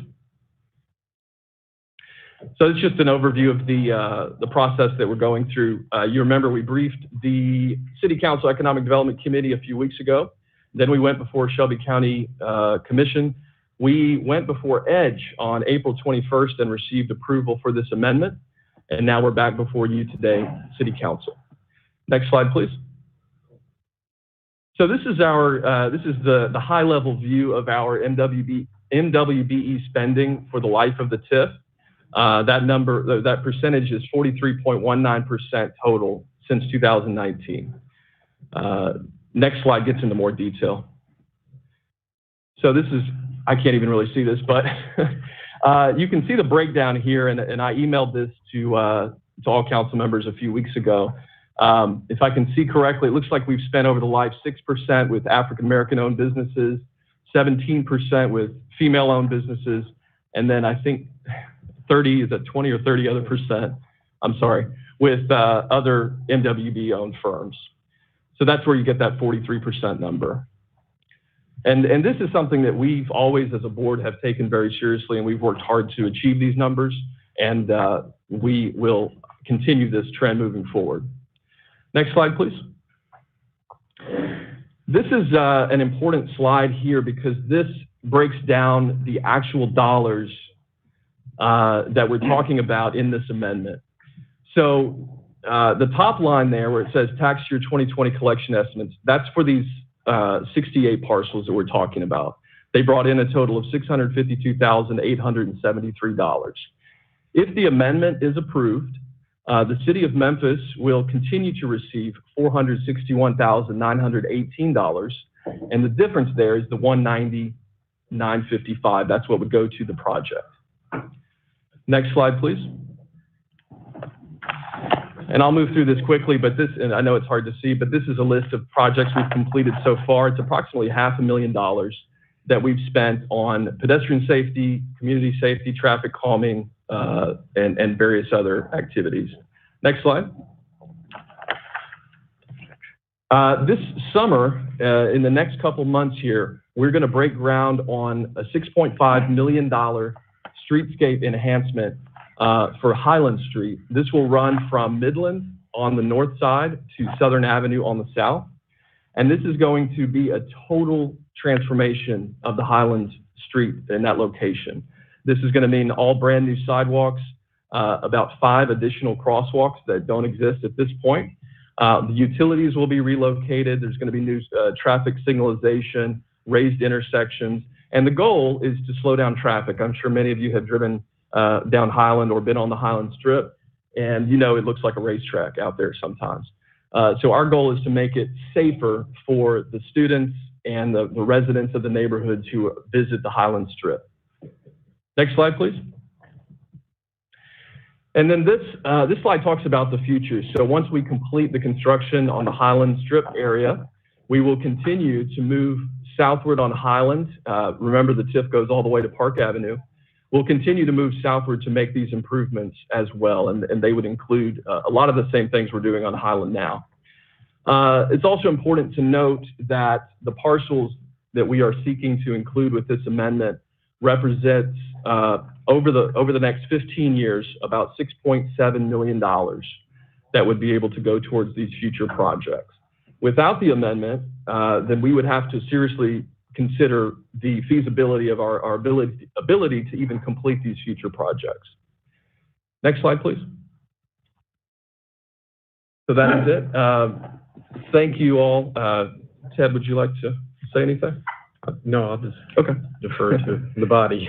So it's just an overview of the process that we're going through. You remember we briefed the City Council Economic Development Committee a few weeks ago. Then we went before Shelby County Commission. We went before EDGE on April 21st and received approval for this amendment. And now we're back before you today, City Council. Next slide, please. So this is the high level view of our MWBE spending for the life of the TIF. That percentage is 43.19% total since 2019. Next slide gets into more detail. So this is, I can't even really see this, but you can see the breakdown here, and I emailed this to all council members a few weeks ago. If I can see correctly, it looks like we've spent over the life 6% with African-American owned businesses, 17% with female-owned businesses, and then I think 20 or 30 other percent, I'm sorry, with other MWB-owned firms. So that's where you get that 43% number. And this is something that we've always, as a board, have taken very seriously, and we've worked hard to achieve these numbers, and we will continue this trend moving forward. Next slide, please. This is an important slide here because this breaks down the actual dollars that we're talking about in this amendment. So the top line there where it says tax year 2020 collection estimates, that's for these 68 parcels that we're talking about. They brought in a total of $652,873. If the amendment is approved, the city of Memphis will continue to receive $461,918, and the difference there is the $190,955. That's what would go to the project. Next slide, please. And I'll move through this quickly, but and I know it's hard to see, but this is a list of projects we've completed so far. It's approximately $500,000 that we've spent on pedestrian safety, community safety, traffic calming, and various other activities. Next slide. This summer, in the next couple months here, we're going to break ground on a $6.5 million streetscape enhancement for Highland Street. This will run from Midland on the north side to Southern Avenue on the south. And this is going to be a total transformation of the Highland Street in that location. This is going to mean all brand new sidewalks, about 5 additional crosswalks that don't exist at this point. The utilities will be relocated. There's going to be new traffic signalization, raised intersections, and the goal is to slow down traffic. I'm sure many of you have driven down Highland or been on the Highland Strip, and you know it looks like a racetrack out there sometimes. So our goal is to make it safer for the students and the residents of the neighborhoods who visit the Highland Strip. Next slide, please. And then this slide talks about the future. So once we complete the construction on the Highland Strip area, we will continue to move southward on Highland. Remember, the TIF goes all the way to Park Avenue. We'll continue to move southward to make these improvements as well, and they would include a lot of the same things we're doing on Highland now. It's also important to note that the parcels that we are seeking to include with this amendment represents over the next 15 years about $6.7 million that would be able to go towards these future projects. Without the amendment, then we would have to seriously consider the feasibility of our ability to even complete these future projects. Next slide, please. So that is it. Thank you all. Ted, would you like to say anything? No, I'll just defer to the body.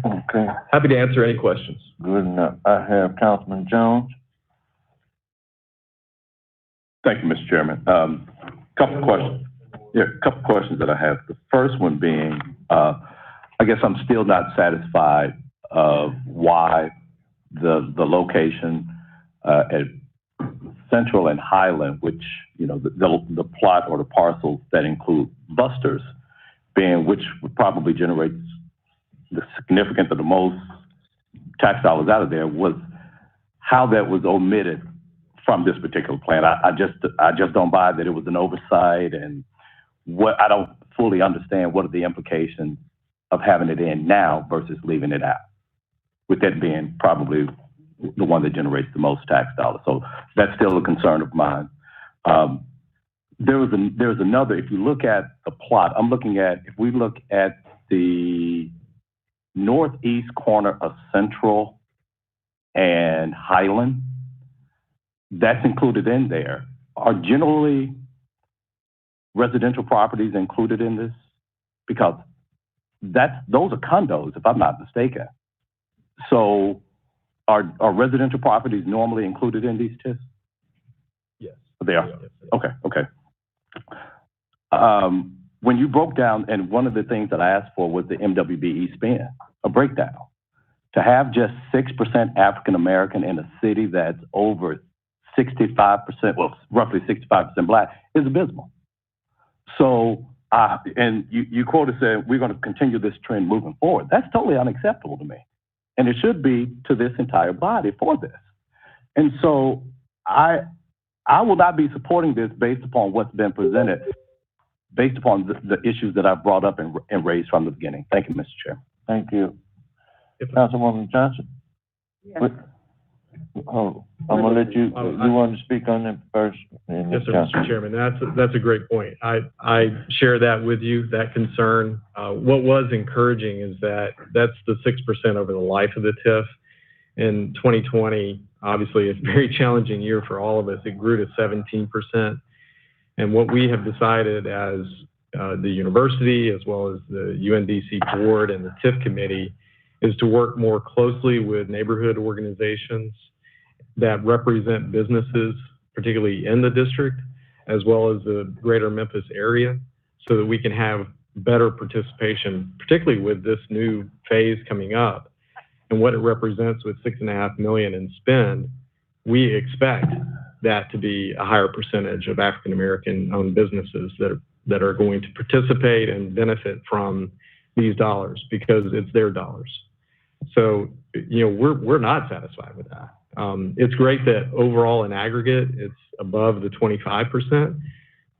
Okay. Happy to answer any questions. Good enough. I have Councilman Jones. Thank you, Mr. Chairman. Couple of questions. Yeah, a couple questions that I have. The first one being, I guess I'm still not satisfied of why the location at Central and Highland, which, you know, the plot or the parcels that include Buster's, being which would probably generate the significant or the most tax dollars out of there, was how that was omitted from this particular plan. I just don't buy that it was an oversight, and what I don't fully understand what are the implications of having it in now versus leaving it out, with that being probably the one that generates the most tax dollars. So that's still a concern of mine. There's another, if you look at the plot, if we look at the northeast corner of Central and Highland, that's included in there. Are generally residential properties included in this? Because those are condos, if I'm not mistaken. So are residential properties normally included in these TIFs? Yes. They are? Okay. When you broke down, and one of the things that I asked for was the MWBE spend, a breakdown. To have just 6% African American in a city that's over 65%, well, roughly 65% Black is abysmal. So, and you quoted said, we're going to continue this trend moving forward. That's totally unacceptable to me. And it should be to this entire body for this. And so I will not be supporting this based upon what's been presented, based upon the issues that I've brought up and raised from the beginning. Thank you, Mr. Chair. Thank you. Councilwoman Johnson? Yes. Oh, I'm gonna let you, you want to speak on it first? Yes, sir, Mr. Chairman. That's a great point. I share that with you, that concern. What was encouraging is that's the 6% over the life of the TIF. In 2020, obviously, it's a very challenging year for all of us. It grew to 17%. And what we have decided as the university, as well as the UNDC board and the TIF committee, is to work more closely with neighborhood organizations that represent businesses, particularly in the district, as well as the greater Memphis area, so that we can have better participation, particularly with this new phase coming up. And what it represents with $6.5 million in spend, we expect that to be a higher percentage of African American owned businesses that are going to participate and benefit from these dollars, because it's their dollars. So, we're not satisfied with that. It's great that overall in aggregate, it's above the 25%,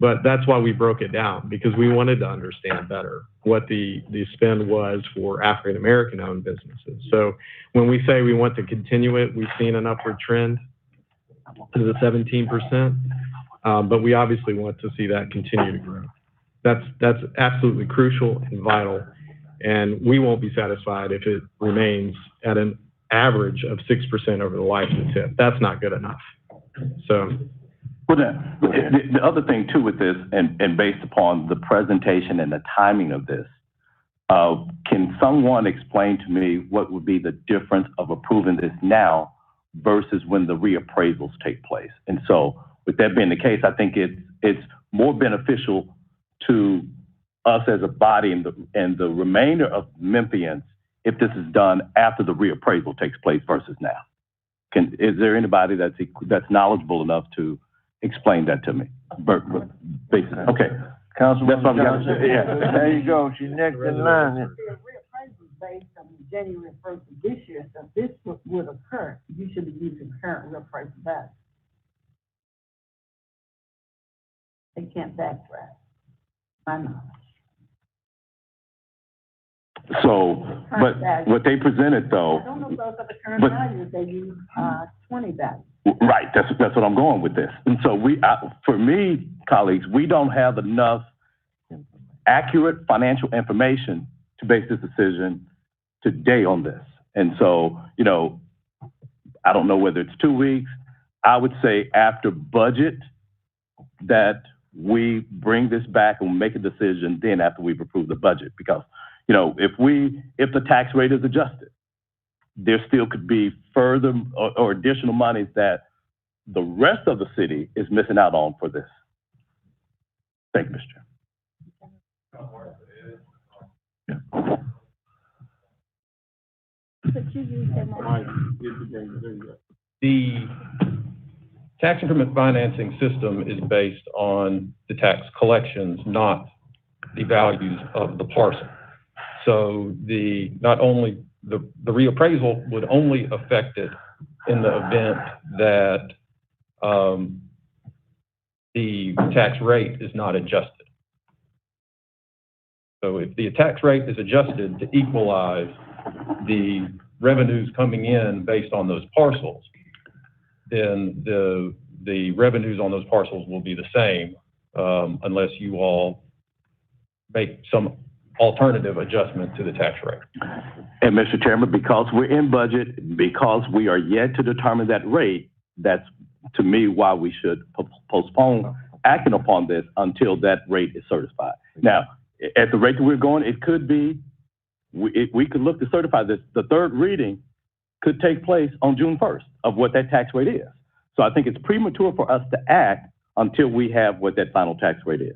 but that's why we broke it down, because we wanted to understand better what the spend was for African American owned businesses. So when we say we want to continue it, we've seen an upward trend to the 17%, but we obviously want to see that continue to grow. That's absolutely crucial and vital. And we won't be satisfied if it remains at an average of 6% over the life of the TIF. That's not good enough. So, well, the other thing too with this, and based upon the presentation and the timing of this, can someone explain to me what would be the difference of approving this now versus when the reappraisals take place? And so, with that being the case, I think it's more beneficial to us as a body and the remainder of Memphians if this is done after the reappraisal takes place versus now. Is there anybody that's knowledgeable enough to explain that to me? Okay. Councilwoman Johnson, there you go. She's next in line. The reappraisal is based on January 1st of this year, so this would occur. You should be using current reappraisal value. They can't backtrack. I know. So, but what they presented though. I don't know if those are the current values. They use 20 values. Right. That's what I'm going with this. And so for me, colleagues, we don't have enough accurate financial information to base this decision today on this. And so, I don't know whether it's 2 weeks. I would say after budget that we bring this back and make a decision then after we've approved the budget, because if the tax rate is adjusted, there still could be further or additional monies that the rest of the city is missing out on for this. Thank you, Mr. Chairman. The tax increment financing system is based on the tax collections, not the values of the parcel. So not only the reappraisal would only affect it in the event that the tax rate is not adjusted. So if the tax rate is adjusted to equalize the revenues coming in based on those parcels, then the revenues on those parcels will be the same, unless you all make some alternative adjustment to the tax rate. And Mr. Chairman, because we're in budget, because we are yet to determine that rate, that's to me why we should postpone acting upon this until that rate is certified. Now, at the rate that we're going, it could be, we could look to certify this. The third reading could take place on June 1st of what that tax rate is. So I think it's premature for us to act until we have what that final tax rate is.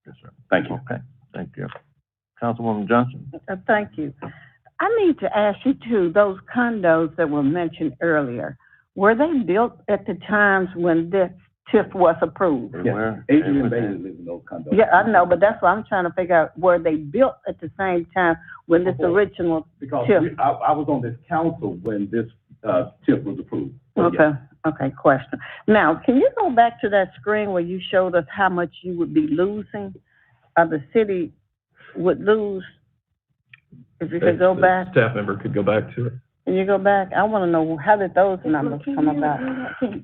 Yes, sir. Thank you. Okay, thank you. Councilwoman Johnson? Thank you. I need to ask you too, those condos that were mentioned earlier, were they built at the times when this TIF was approved? Yes. Adrian Bailey lives in those condos. Yeah, I know, but that's what I'm trying to figure out. Were they built at the same time when this original Because TIF? I was on this council when this TIF was approved. So, Okay, yes. okay, question. Now, can you go back to that screen where you showed us how much you would be losing, or the city would lose? If you could go back, Staff member could go back to it. can you go back? I want to know, how did those numbers come about?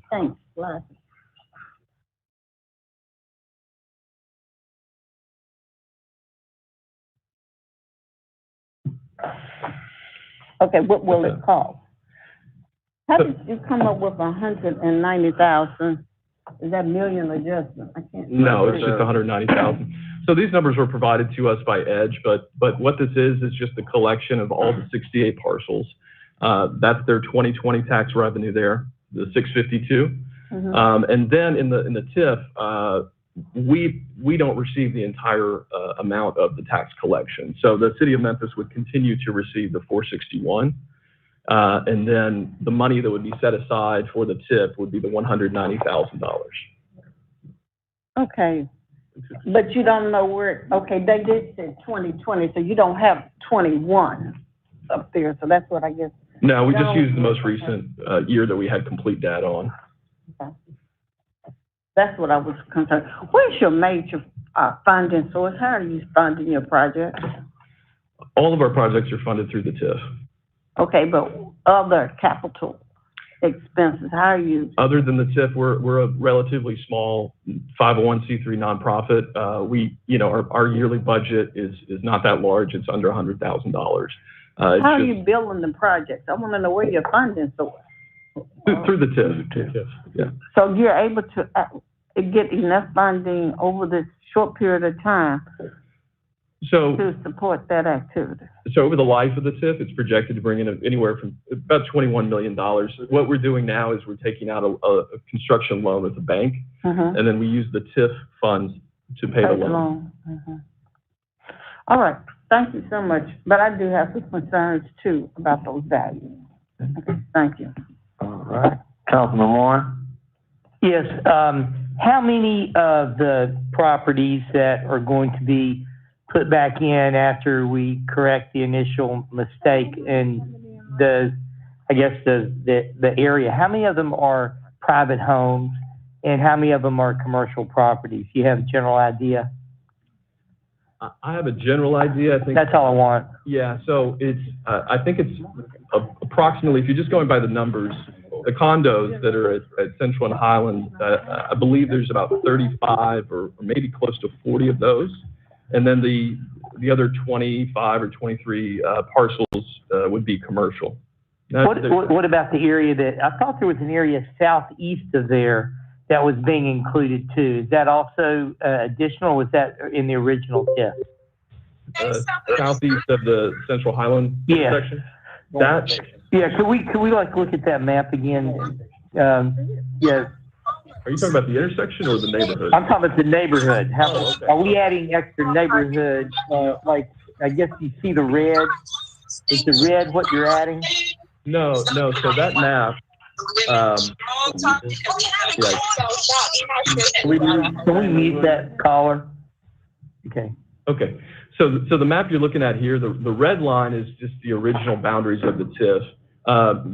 Thanks, Gladys. Okay, what will it cost? How did you come up with 190,000? Is that million adjustment? I can't. No, it's just 190,000. So these numbers were provided to us by Edge, but what this is just a collection of all the 68 parcels. That's their 2020 tax revenue there, the 652. And then in the TIF, we don't receive the entire amount of the tax collection. So the city of Memphis would continue to receive the 461. And then the money that would be set aside for the TIF would be the $190,000. Okay, but you don't know where, okay, they did say 2020, so you don't have 21 up there, so that's what I guess. No, we just used the most recent year that we had complete data on. Okay. That's what I was concerned. Where's your major funding source? How are you funding your projects? All of our projects are funded through the TIF. Okay, but other capital expenses, how are you? Other than the TIF, we're a relatively small 501c3 nonprofit. Our yearly budget is not that large. It's under $100,000. How are you building the projects? I want to know where your funding source. Through the TIF. Yeah. So you're able to get enough funding over this short period of time to support that activity? So over the life of the TIF, it's projected to bring in anywhere from about $21 million. What we're doing now is we're taking out a construction loan with the bank, and then we use the TIF funds to pay the loan. All right, thank you so much. But I do have some concerns too about those values. Okay, thank you. All right. Councilman Warren? Yes, how many of the properties that are going to be put back in after we correct the initial mistake in the area, how many of them are private homes and how many of them are commercial properties? Do you have a general idea? I have a general idea. I think that's all I want. Yeah, so I think it's approximately, if you're just going by the numbers, the condos that are at Central and Highland, I believe there's about 35 or maybe close to 40 of those. And then the other 25 or 23 parcels would be commercial. What about the area that, I thought there was an area southeast of there that was being included too? Is that also additional, or was that in the original TIF? Southeast of the Central Highland section? Could we like look at that map again? Are you talking about the intersection or the neighborhood? I'm talking about the neighborhood. Are we adding extra neighborhood? Like, I guess you see the red. Is the red what you're adding? No. So that map. Can we mute that caller? Okay. Okay. So the map you're looking at here, the red line is just the original boundaries of the TIF.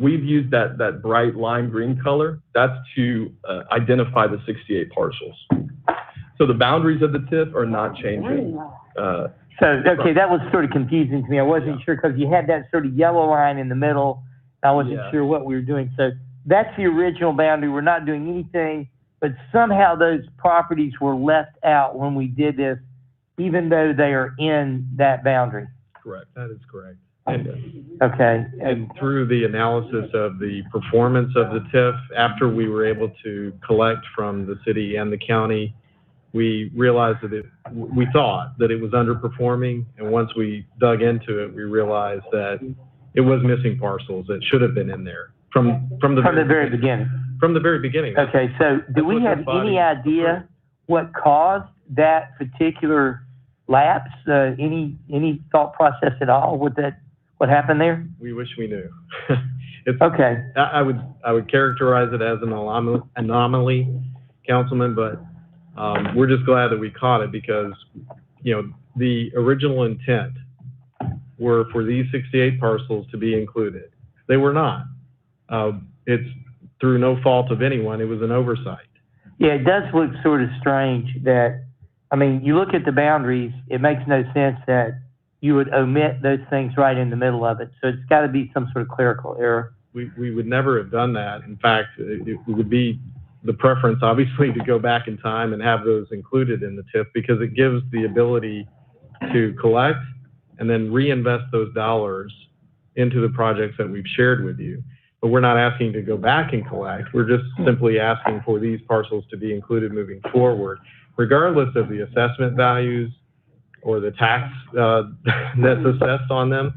We've used that bright lime green color. That's to identify the 68 parcels. So the boundaries of the TIF are not changing. Okay, that was sort of confusing to me. I wasn't sure because you had that sort of yellow line in the middle. I wasn't sure what we were doing. So that's the original boundary. We're not doing anything, but somehow those properties were left out when we did this even though they are in that boundary. Correct, that is correct. Okay. And through the analysis of the performance of the TIF, after we were able to collect from the city and the county, we realized that we thought that it was underperforming. And once we dug into it, we realized that it was missing parcels that should have been in there from the very beginning. From the very beginning. Okay, so do we have any idea what caused that particular lapse? Any thought process at all with that? What happened there? We wish we knew. Okay. I would characterize it as an anomaly, Councilman, but we're just glad that we caught it because, the original intent were for these 68 parcels to be included. They were not. It's through no fault of anyone. It was an oversight. Yeah, it does look sort of strange that, you look at the boundaries, it makes no sense that you would omit those things right in the middle of it. So it's got to be some sort of clerical error. We would never have done that. In fact, it would be the preference, obviously, to go back in time and have those included in the TIF because it gives the ability to collect and then reinvest those dollars into the projects that we've shared with you. But we're not asking to go back and collect. We're just simply asking for these parcels to be included moving forward, regardless of the assessment values or the tax that's assessed on them.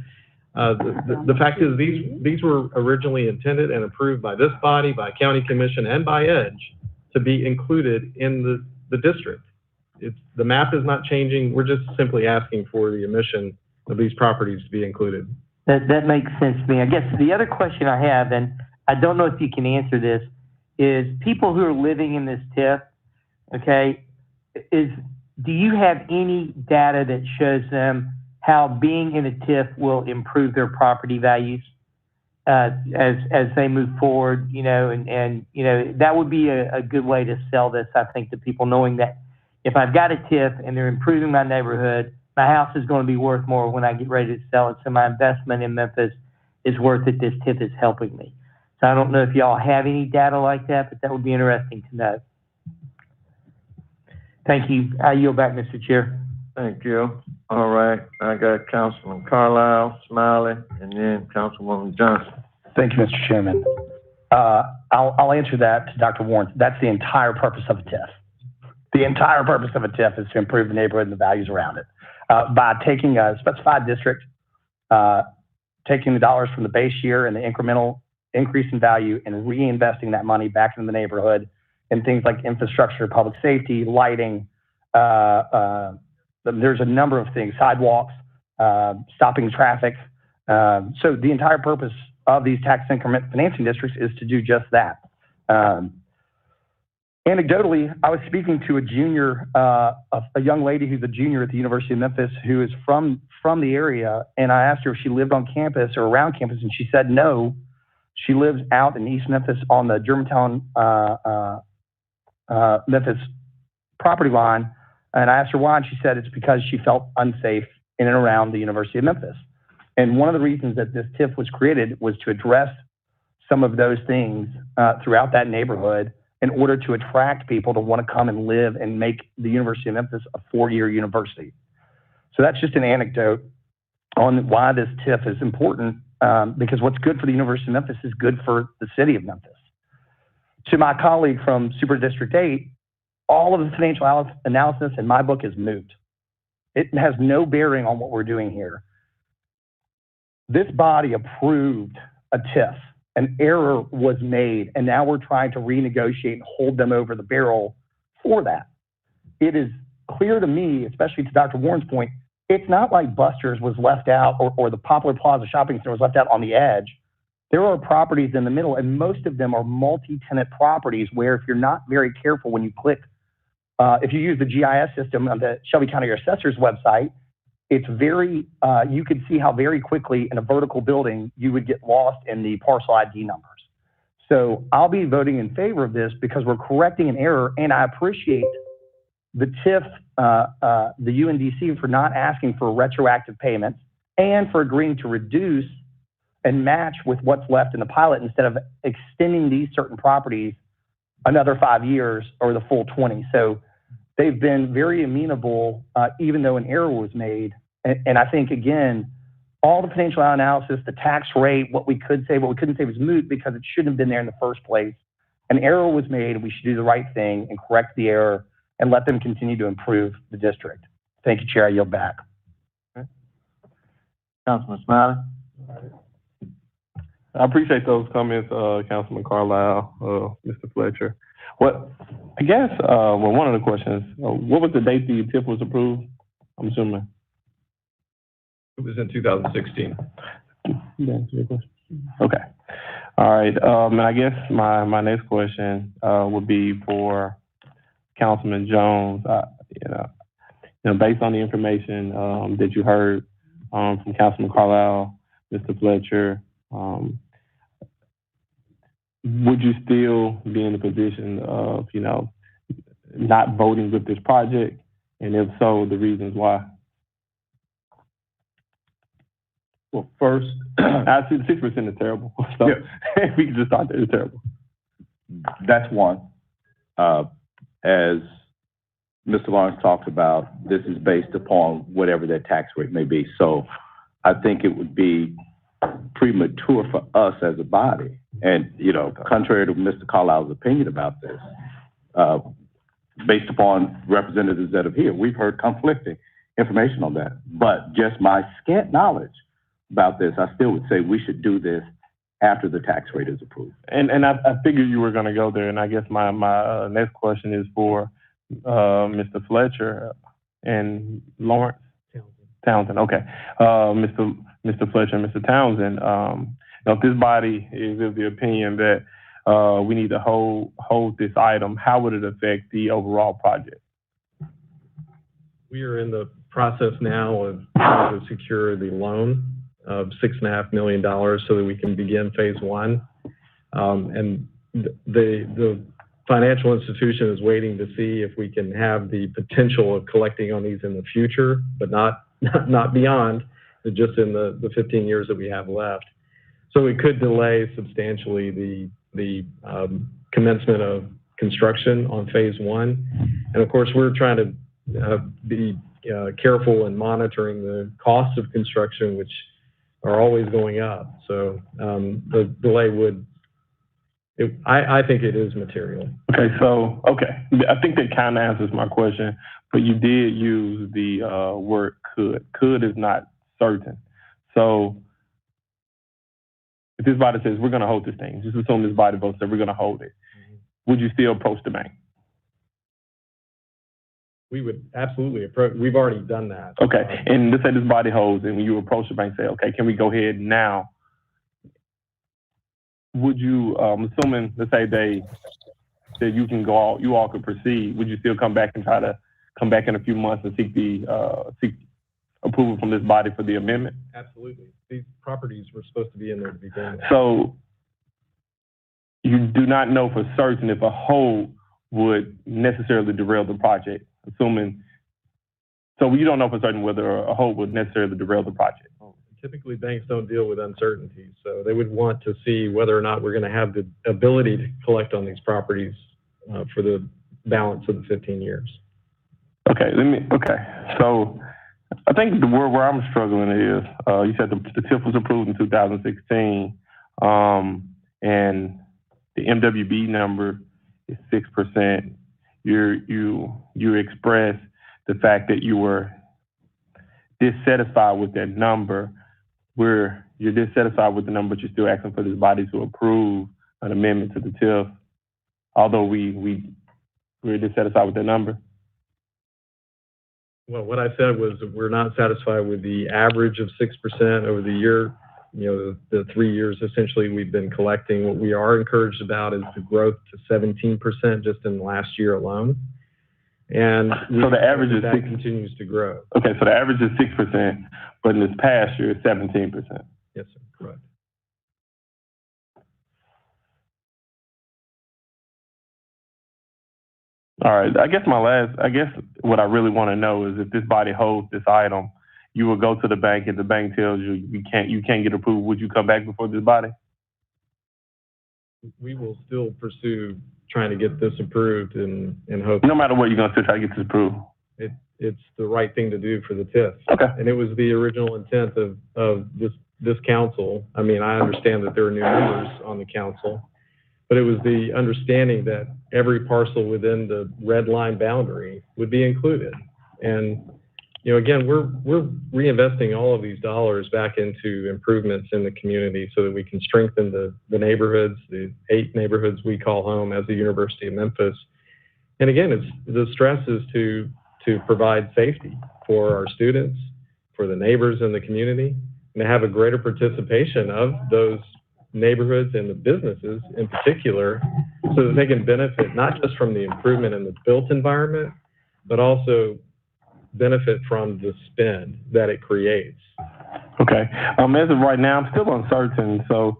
The fact is these were originally intended and approved by this body, by County Commission, and by EDGE to be included in the district. The map is not changing. We're just simply asking for the omission of these properties to be included. That makes sense to me. I guess the other question I have, and I don't know if you can answer this, is people who are living in this TIF, okay, do you have any data that shows them how being in a TIF will improve their property values as they move forward? That would be a good way to sell this, I think, to people, knowing that if I've got a TIF and they're improving my neighborhood, my house is going to be worth more when I get ready to sell it. So my investment in Memphis is worth it. This TIF is helping me. So I don't know if y'all have any data like that, but that would be interesting to know. Thank you. I yield back, Mr. Chair. Thank you. All right, I got Councilman Carlisle, Smiley, and then Councilwoman Johnson. Thank you, Mr. Chairman. I'll answer that to Dr. Warren. That's the entire purpose of a TIF. The entire purpose of a TIF is to improve the neighborhood and the values around it. By taking a specified district, taking the dollars from the base year and the incremental increase in value and reinvesting that money back into the neighborhood in things like infrastructure, public safety, lighting. There's a number of things, sidewalks, stopping traffic. So the entire purpose of these tax increment financing districts is to do just that. Anecdotally, I was speaking to a young lady who's a junior at the University of Memphis who is from the area, and I asked her if she lived on campus or around campus, and she said no. She lives out in East Memphis on the Germantown Memphis property line, and I asked her why, and she said it's because she felt unsafe in and around the University of Memphis. And one of the reasons that this TIF was created was to address some of those things throughout that neighborhood in order to attract people to want to come and live and make the University of Memphis a 4-year university. So that's just an anecdote on why this TIF is important, because what's good for the University of Memphis is good for the city of Memphis. To my colleague from Super District 8, all of the financial analysis in my book is moot. It has no bearing on what we're doing here. This body approved a TIF. An error was made, and now we're trying to renegotiate and hold them over the barrel for that. It is clear to me, especially to Dr. Warren's point, it's not like Buster's was left out or the Poplar Plaza shopping center was left out on the edge. There are properties in the middle, and most of them are multi-tenant properties where if you're not very careful when you click, if you use the GIS system on the Shelby County Assessor's website, it's very, you could see how very quickly in a vertical building you would get lost in the parcel ID numbers. So I'll be voting in favor of this because we're correcting an error, and I appreciate the TIF, the UNDC for not asking for retroactive payments and for agreeing to reduce and match with what's left in the pilot instead of extending these certain properties another 5 years or the full 20. So they've been very amenable, even though an error was made. And I think, again, all the potential analysis, the tax rate, what we could say, what we couldn't say was moot because it shouldn't have been there in the first place. An error was made, and we should do the right thing and correct the error and let them continue to improve the district. Thank you, Chair. I yield back. Councilman Smiley? I appreciate those comments, Councilman Carlisle, Mr. Fletcher. What, I guess, one of the questions, what was the date the TIF was approved? I'm assuming. It was in 2016. Okay. All right. And I guess my next question would be for Councilman Jones. Based on the information that you heard from Councilman Carlisle, Mr. Fletcher, would you still be in the position of, not voting with this project? And if so, the reasons why? Well, first, I see the 6% is terrible. So if we can just start there, it's terrible. that's one. As Mr. Lawrence talked about, this is based upon whatever their tax rate may be. So I think it would be premature for us as a body. And, contrary to Mr. Carlisle's opinion about this, based upon representatives that are here, we've heard conflicting information on that. But just my scant knowledge about this, I still would say we should do this after the tax rate is approved. And I figured you were going to go there. And I guess my next question is for Mr. Fletcher and Lawrence Townsend. Okay. Mr. Fletcher and Mr. Townsend, if this body is of the opinion that we need to hold this item, how would it affect the overall project? We are in the process now of trying to secure the loan of $6.5 million so that we can begin phase one. And the financial institution is waiting to see if we can have the potential of collecting on these in the future, but not beyond, but just in the 15 years that we have left. So it could delay substantially the commencement of construction on phase one. And of course, we're trying to be careful in monitoring the costs of construction, which are always going up. So the delay I think it is material. Okay, I think that kind of answers my question, but you did use the word could. Could is not certain. So if this body says we're going to hold this thing, just assume this body votes that we're going to hold it, would you still approach the bank? We would absolutely approach. We've already done that. Okay, and let's say this body holds, and when you approach the bank, say, okay, can we go ahead now? Would you, assuming, let's say they said you can go out, you all could proceed, would you still come back and try to come back in a few months and seek approval from this body for the amendment? Absolutely. These properties were supposed to be in there to begin with. So you do not know for certain if a hold would necessarily derail the project, assuming, so you don't know for certain whether a hold would necessarily derail the project. Typically, banks don't deal with uncertainty, so they would want to see whether or not we're going to have the ability to collect on these properties for the balance of the 15 years. Okay, so I think where I'm struggling is, you said the TIF was approved in 2016, and the MWB number is 6%. You expressed the fact that you were dissatisfied with that number, where you're dissatisfied with the number, but you're still asking for this body to approve an amendment to the TIF, although we're dissatisfied with that number? Well, what I said was that we're not satisfied with the average of 6% over the year. The 3 years essentially we've been collecting. What we are encouraged about is the growth to 17% just in the last year alone. And so the average is that continues to grow. Okay, so the average is 6%, but in this past year it's 17%. Yes, sir, correct. All right, I guess what I really want to know is if this body holds this item, you will go to the bank and the bank tells you you can't get approved. Would you come back before this body? we will still pursue trying to get this approved and hope. No matter what, you're going to still try to get this approved. It's the right thing to do for the TIF. Okay. And it was the original intent of this council. I mean, I understand that there are new members on the council, but it was the understanding that every parcel within the red line boundary would be included. And, you know, again, we're reinvesting all of these dollars back into improvements in the community so that we can strengthen the neighborhoods, the 8 neighborhoods we call home as the University of Memphis. And again, the stress is to provide safety for our students, for the neighbors in the community, and to have a greater participation of those neighborhoods and the businesses in particular so that they can benefit not just from the improvement in the built environment, but also benefit from the spend that it creates. Okay. As of right now, I'm still uncertain. So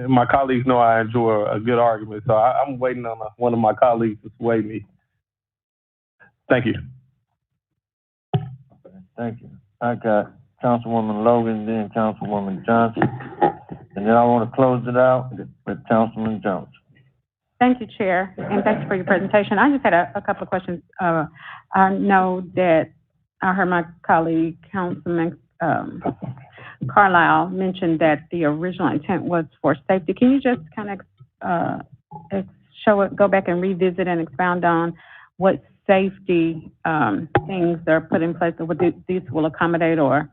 my colleagues know I enjoy a good argument. So I'm waiting on one of my colleagues to sway me. Thank you. Thank you. I got Councilwoman Logan, then Councilwoman Johnson, and then I want to close it out with Councilman Jones. Thank you, Chair, and thanks for your presentation. I just had a couple of questions. I know that I heard my colleague, Councilman Carlisle, mention that the original intent was for safety. Can you just kind of go back and revisit and expound on what safety things are put in place or what these will accommodate or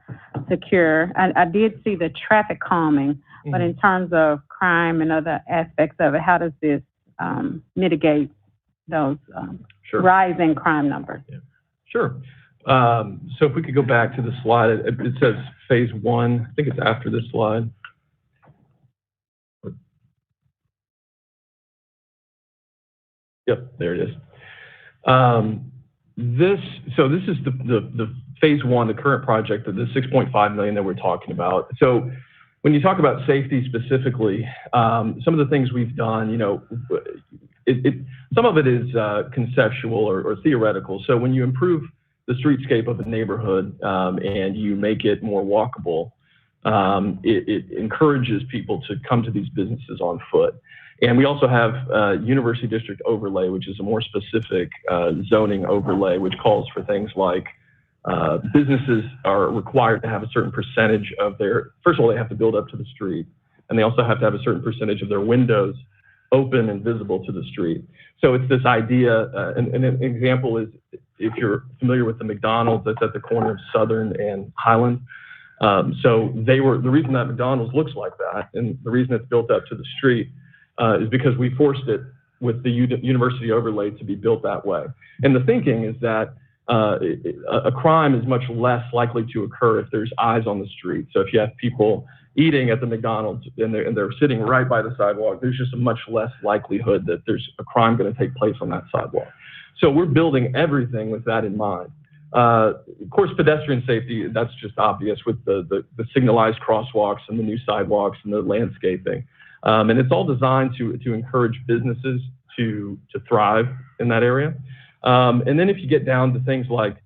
secure? I did see the traffic calming, but in terms of crime and other aspects of it, how does this mitigate those rising crime numbers? Yeah. Sure. So if we could go back to the slide, it says phase 1. I think it's after this slide. Yep, there it is. This is the phase 1, the current project of the $6.5 million that we're talking about. So when you talk about safety specifically, some of the things we've done, you know, some of it is conceptual or theoretical. So when you improve the streetscape of a neighborhood and you make it more walkable, it encourages people to come to these businesses on foot. And we also have University District overlay, which is a more specific zoning overlay, which calls for things like businesses are required to have a certain percentage of their, first of all, they have to build up to the street, and they also have to have a certain percentage of their windows open and visible to the street. So it's this idea, and an example is if you're familiar with the McDonald's that's at the corner of Southern and Highland. So the reason that McDonald's looks like that, and the reason it's built up to the street, is because we forced it with the university overlay to be built that way. And the thinking is that a crime is much less likely to occur if there's eyes on the street. So if you have people eating at the McDonald's and they're sitting right by the sidewalk, there's just a much less likelihood that there's a crime going to take place on that sidewalk. So we're building everything with that in mind. Of course, pedestrian safety, that's just obvious with the signalized crosswalks and the new sidewalks and the landscaping. And it's all designed to encourage businesses to thrive in that area. And then if you get down to things like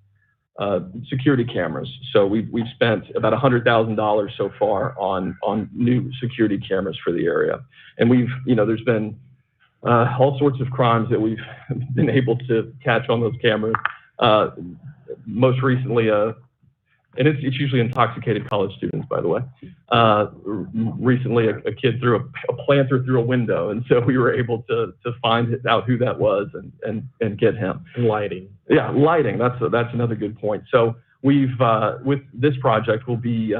security cameras, so we've spent about $100,000 so far on new security cameras for the area. And there's been all sorts of crimes that we've been able to catch on those cameras. Most recently, and it's usually intoxicated college students, by the way. Recently, a kid threw a planter through a window, and so we were able to find out who that was and get him. And lighting. Yeah, lighting. That's another good point. So we've with this project, we'll be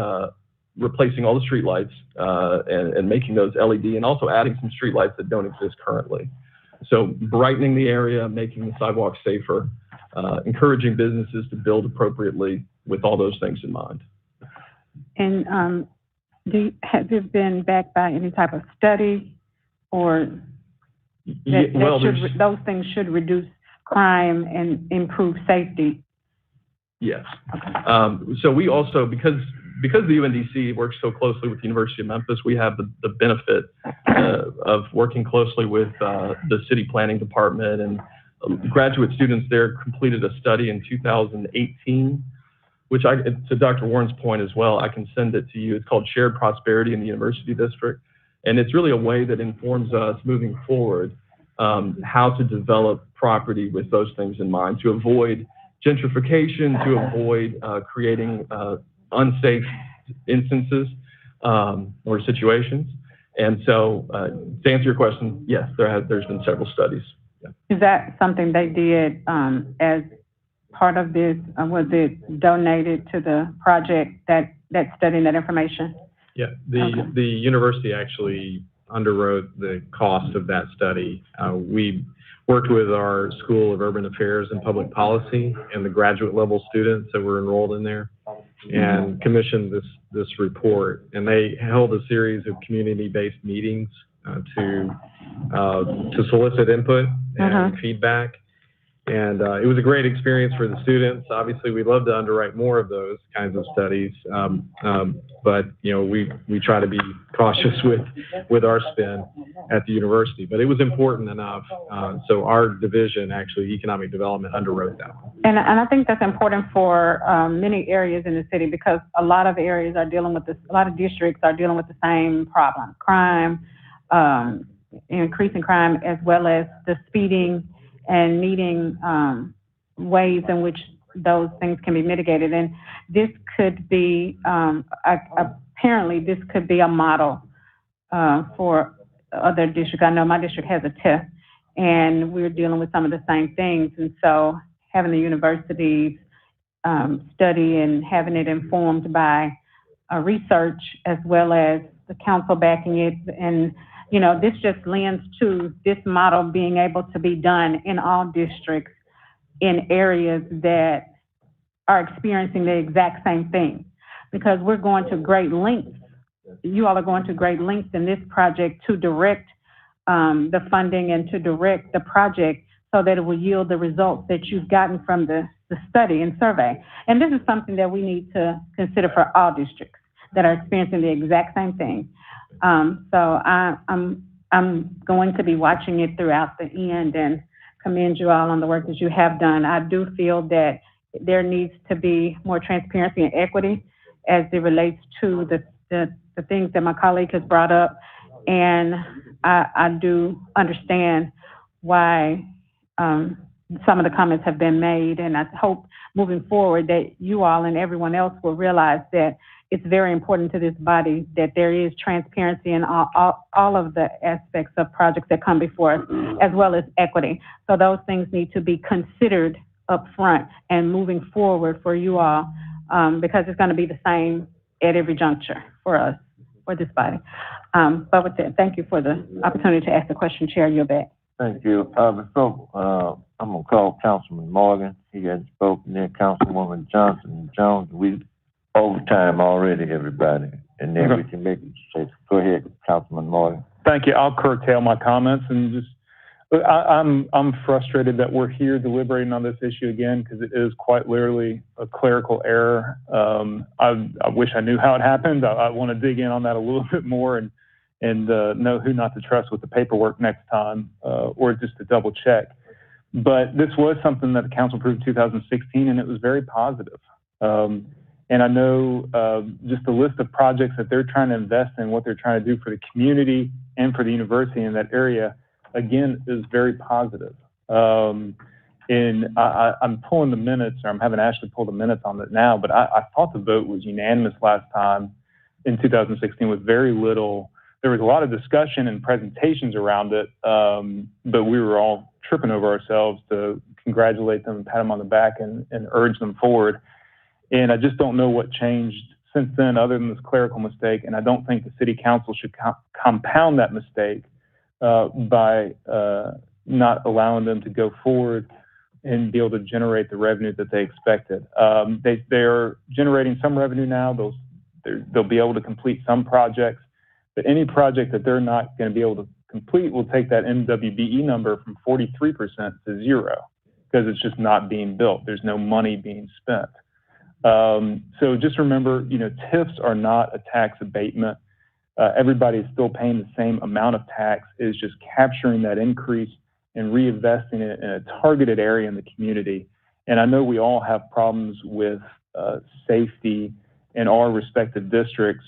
replacing all the street lights and making those LED, and also adding some street lights that don't exist currently. So brightening the area, making the sidewalks safer, encouraging businesses to build appropriately with all those things in mind. And has it been backed by any type of study, or those things should reduce crime and improve safety? Yes. So we also, because the UNDC works so closely with the University of Memphis, we have the benefit of working closely with the city planning department, and graduate students there completed a study in 2018, which to Dr. Warren's point as well, I can send it to you. It's called Shared Prosperity in the University District. And it's really a way that informs us moving forward how to develop property with those things in mind, to avoid gentrification, to avoid creating unsafe instances or situations. And so, to answer your question, yes, there's been several studies. Yeah. Is that something they did as part of this? Was it donated to the project that studying that information? Yeah, the university actually underwrote the cost of that study. We worked with our School of Urban Affairs and Public Policy and the graduate level students that were enrolled in there, and commissioned this report. And they held a series of community-based meetings to solicit input and feedback. And it was a great experience for the students. Obviously, we'd love to underwrite more of those kinds of studies, but we try to be cautious with our spend at the university. But it was important enough, so our division, actually, Economic Development, underwrote that one. And I think that's important for many areas in the city, because a lot of areas are dealing with this. A lot of districts are dealing with the same problem: crime, increasing crime, as well as the speeding, and needing ways in which those things can be mitigated. And this could be, apparently, this could be a model for other districts. I know my district has a TIF, and we're dealing with some of the same things. And so having the universities study and having it informed by research, as well as the council backing it, and this just lends to this model being able to be done in all districts in areas that are experiencing the exact same thing. Because we're going to great lengths, you all are going to great lengths in this project to direct the funding and to direct the project so that it will yield the results that you've gotten from the study and survey. And this is something that we need to consider for all districts that are experiencing the exact same thing. So I'm going to be watching it throughout the end and commend you all on the work that you have done. I do feel that there needs to be more transparency and equity as it relates to the things that my colleague has brought up. And I do understand why some of the comments have been made, and I hope moving forward that you all and everyone else will realize that it's very important to this body that there is transparency in all of the aspects of projects that come before us, as well as equity. So those things need to be considered up front and moving forward for you all, because it's going to be the same at every juncture for us, for this body. But with that, thank you for the opportunity to ask the question. Chair, you're back. Thank you. Before, I'm going to call Councilman Morgan. He hasn't spoken. Then Councilwoman Johnson and Jones. We overtime already, everybody. And then we can make it safe. Go ahead, Councilman Morgan. Thank you. I'll curtail my comments and just, I'm frustrated that we're here deliberating on this issue again, because it is quite literally a clerical error. I wish I knew how it happened. I want to dig in on that a little bit more and know who not to trust with the paperwork next time, or just to double check. But this was something that the council approved in 2016, and it was very positive. And I know just the list of projects that they're trying to invest in, what they're trying to do for the community and for the university in that area, again, is very positive. And I'm pulling the minutes, or I'm having Ashley pull the minutes on it now, but I thought the vote was unanimous last time in 2016 with very little. There was a lot of discussion and presentations around it, but we were all tripping over ourselves to congratulate them, pat them on the back, and urge them forward. And I just don't know what changed since then other than this clerical mistake. And I don't think the city council should compound that mistake by not allowing them to go forward and be able to generate the revenue that they expected. They're generating some revenue now. They'll be able to complete some projects, but any project that they're not going to be able to complete will take that MWBE number from 43% to 0, because it's just not being built. There's no money being spent. So just remember, TIFs are not a tax abatement. Everybody is still paying the same amount of tax. It's just capturing that increase and reinvesting it in a targeted area in the community. And I know we all have problems with safety in our respective districts,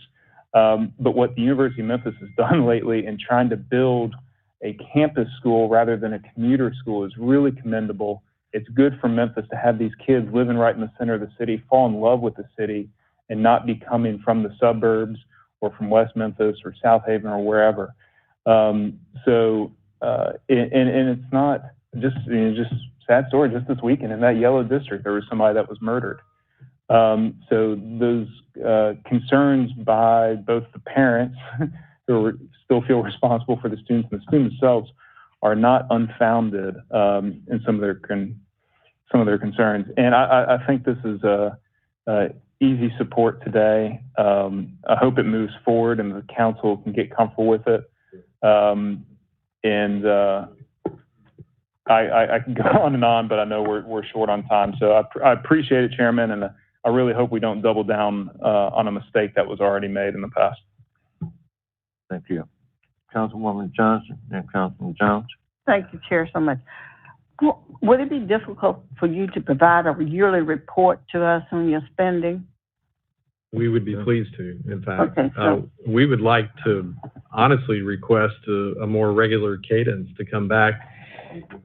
But what the University of Memphis has done lately in trying to build a campus school rather than a commuter school is really commendable. It's good for Memphis to have these kids living right in the center of the city, fall in love with the city, and not be coming from the suburbs or from West Memphis or South Haven or wherever. And it's not just, just sad story. Just this weekend in that yellow district, there was somebody that was murdered. So those concerns by both the parents who still feel responsible for the students and the students themselves are not unfounded in some of their concerns. And I think this is a easy support today. I hope it moves forward and the council can get comfortable with it. I can go on, but I know we're short on time. So I appreciate it, Chairman, and I really hope we don't double down on a mistake that was already made in the past. Thank you. Councilwoman Johnson and Councilman Jones. Thank you, Chair, so much. Would it be difficult for you to provide a yearly report to us on your spending? We would be pleased to, in fact. Okay, we would like to honestly request a more regular cadence to come back,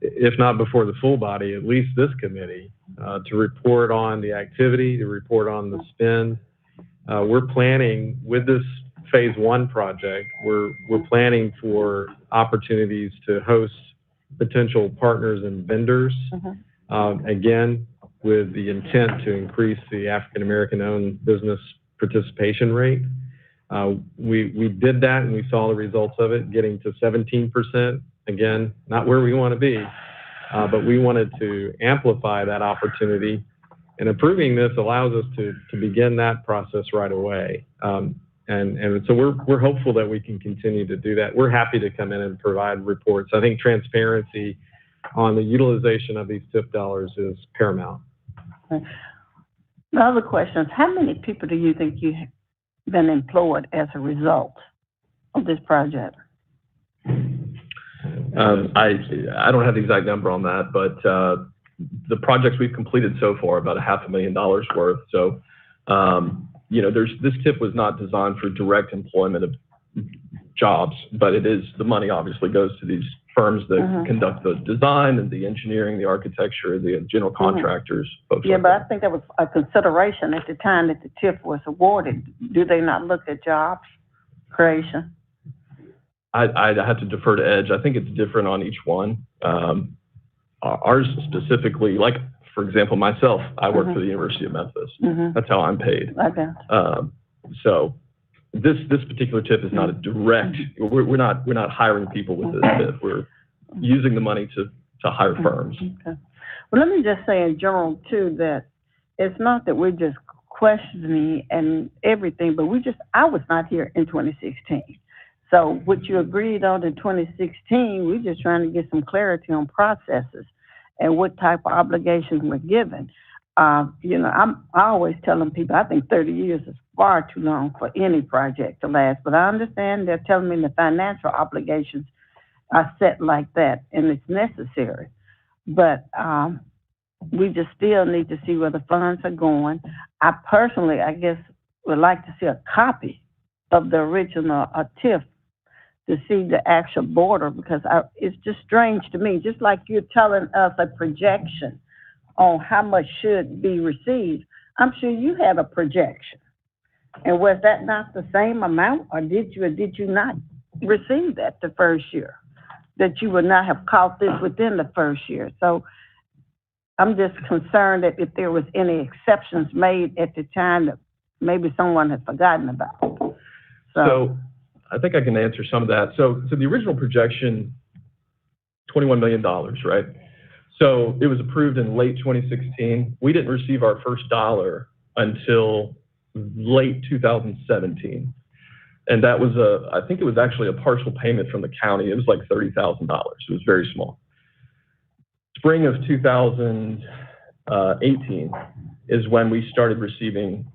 if not before the full body, at least this committee, to report on the activity, to report on the spend. We're planning with this phase one project, we're planning for opportunities to host potential partners and vendors, again, with the intent to increase the African-American owned business participation rate. We did that and we saw the results of it, getting to 17%. Again, not where we want to be, but we wanted to amplify that opportunity. And approving this allows us to begin that process right away. And so we're hopeful that we can continue to do that. We're happy to come in and provide reports. I think transparency on the utilization of these TIF dollars is paramount. Okay. The other question is, how many people do you think you have been employed as a result of this project? I don't have the exact number on that, but the projects we've completed so far, about $500,000 worth. So, this TIF was not designed for direct employment of jobs, but it is, the money obviously goes to these firms that conduct the design and the engineering, the architecture, the general contractors, folks. Yeah, like but that. I think that was a consideration at the time that the TIF was awarded. Do they not look at jobs creation? I'd have to defer to Edge. I think it's different on each one. Ours specifically, like, for example, myself, I work for the University of Memphis. That's how I'm paid. Okay. So this particular TIF is not a direct, we're not hiring people with this TIF. We're using the money to hire firms. Okay. Well, let me just say in general too, that it's not that we're just questioning and everything, but I was not here in 2016. So what you agreed on in 2016, we're just trying to get some clarity on processes and what type of obligations we're given. I always telling people, I think 30 years is far too long for any project to last, but I understand they're telling me the financial obligations are set like that and it's necessary. But we just still need to see where the funds are going. I personally, I guess, would like to see a copy of the original TIF to see the actual border, because it's just strange to me, just like you're telling us a projection on how much should be received. I'm sure you have a projection. And was that not the same amount, or did you not receive that the first year? That you would not have caught this within the first year? So I'm just concerned that if there was any exceptions made at the time that maybe someone had forgotten about. So I think I can answer some of that. So the original projection, $21 million, right? So it was approved in late 2016. We didn't receive our first dollar until late 2017. And that was I think it was actually a partial payment from the county. It was like $30,000. It was very small. Spring of 2018 is when we started receiving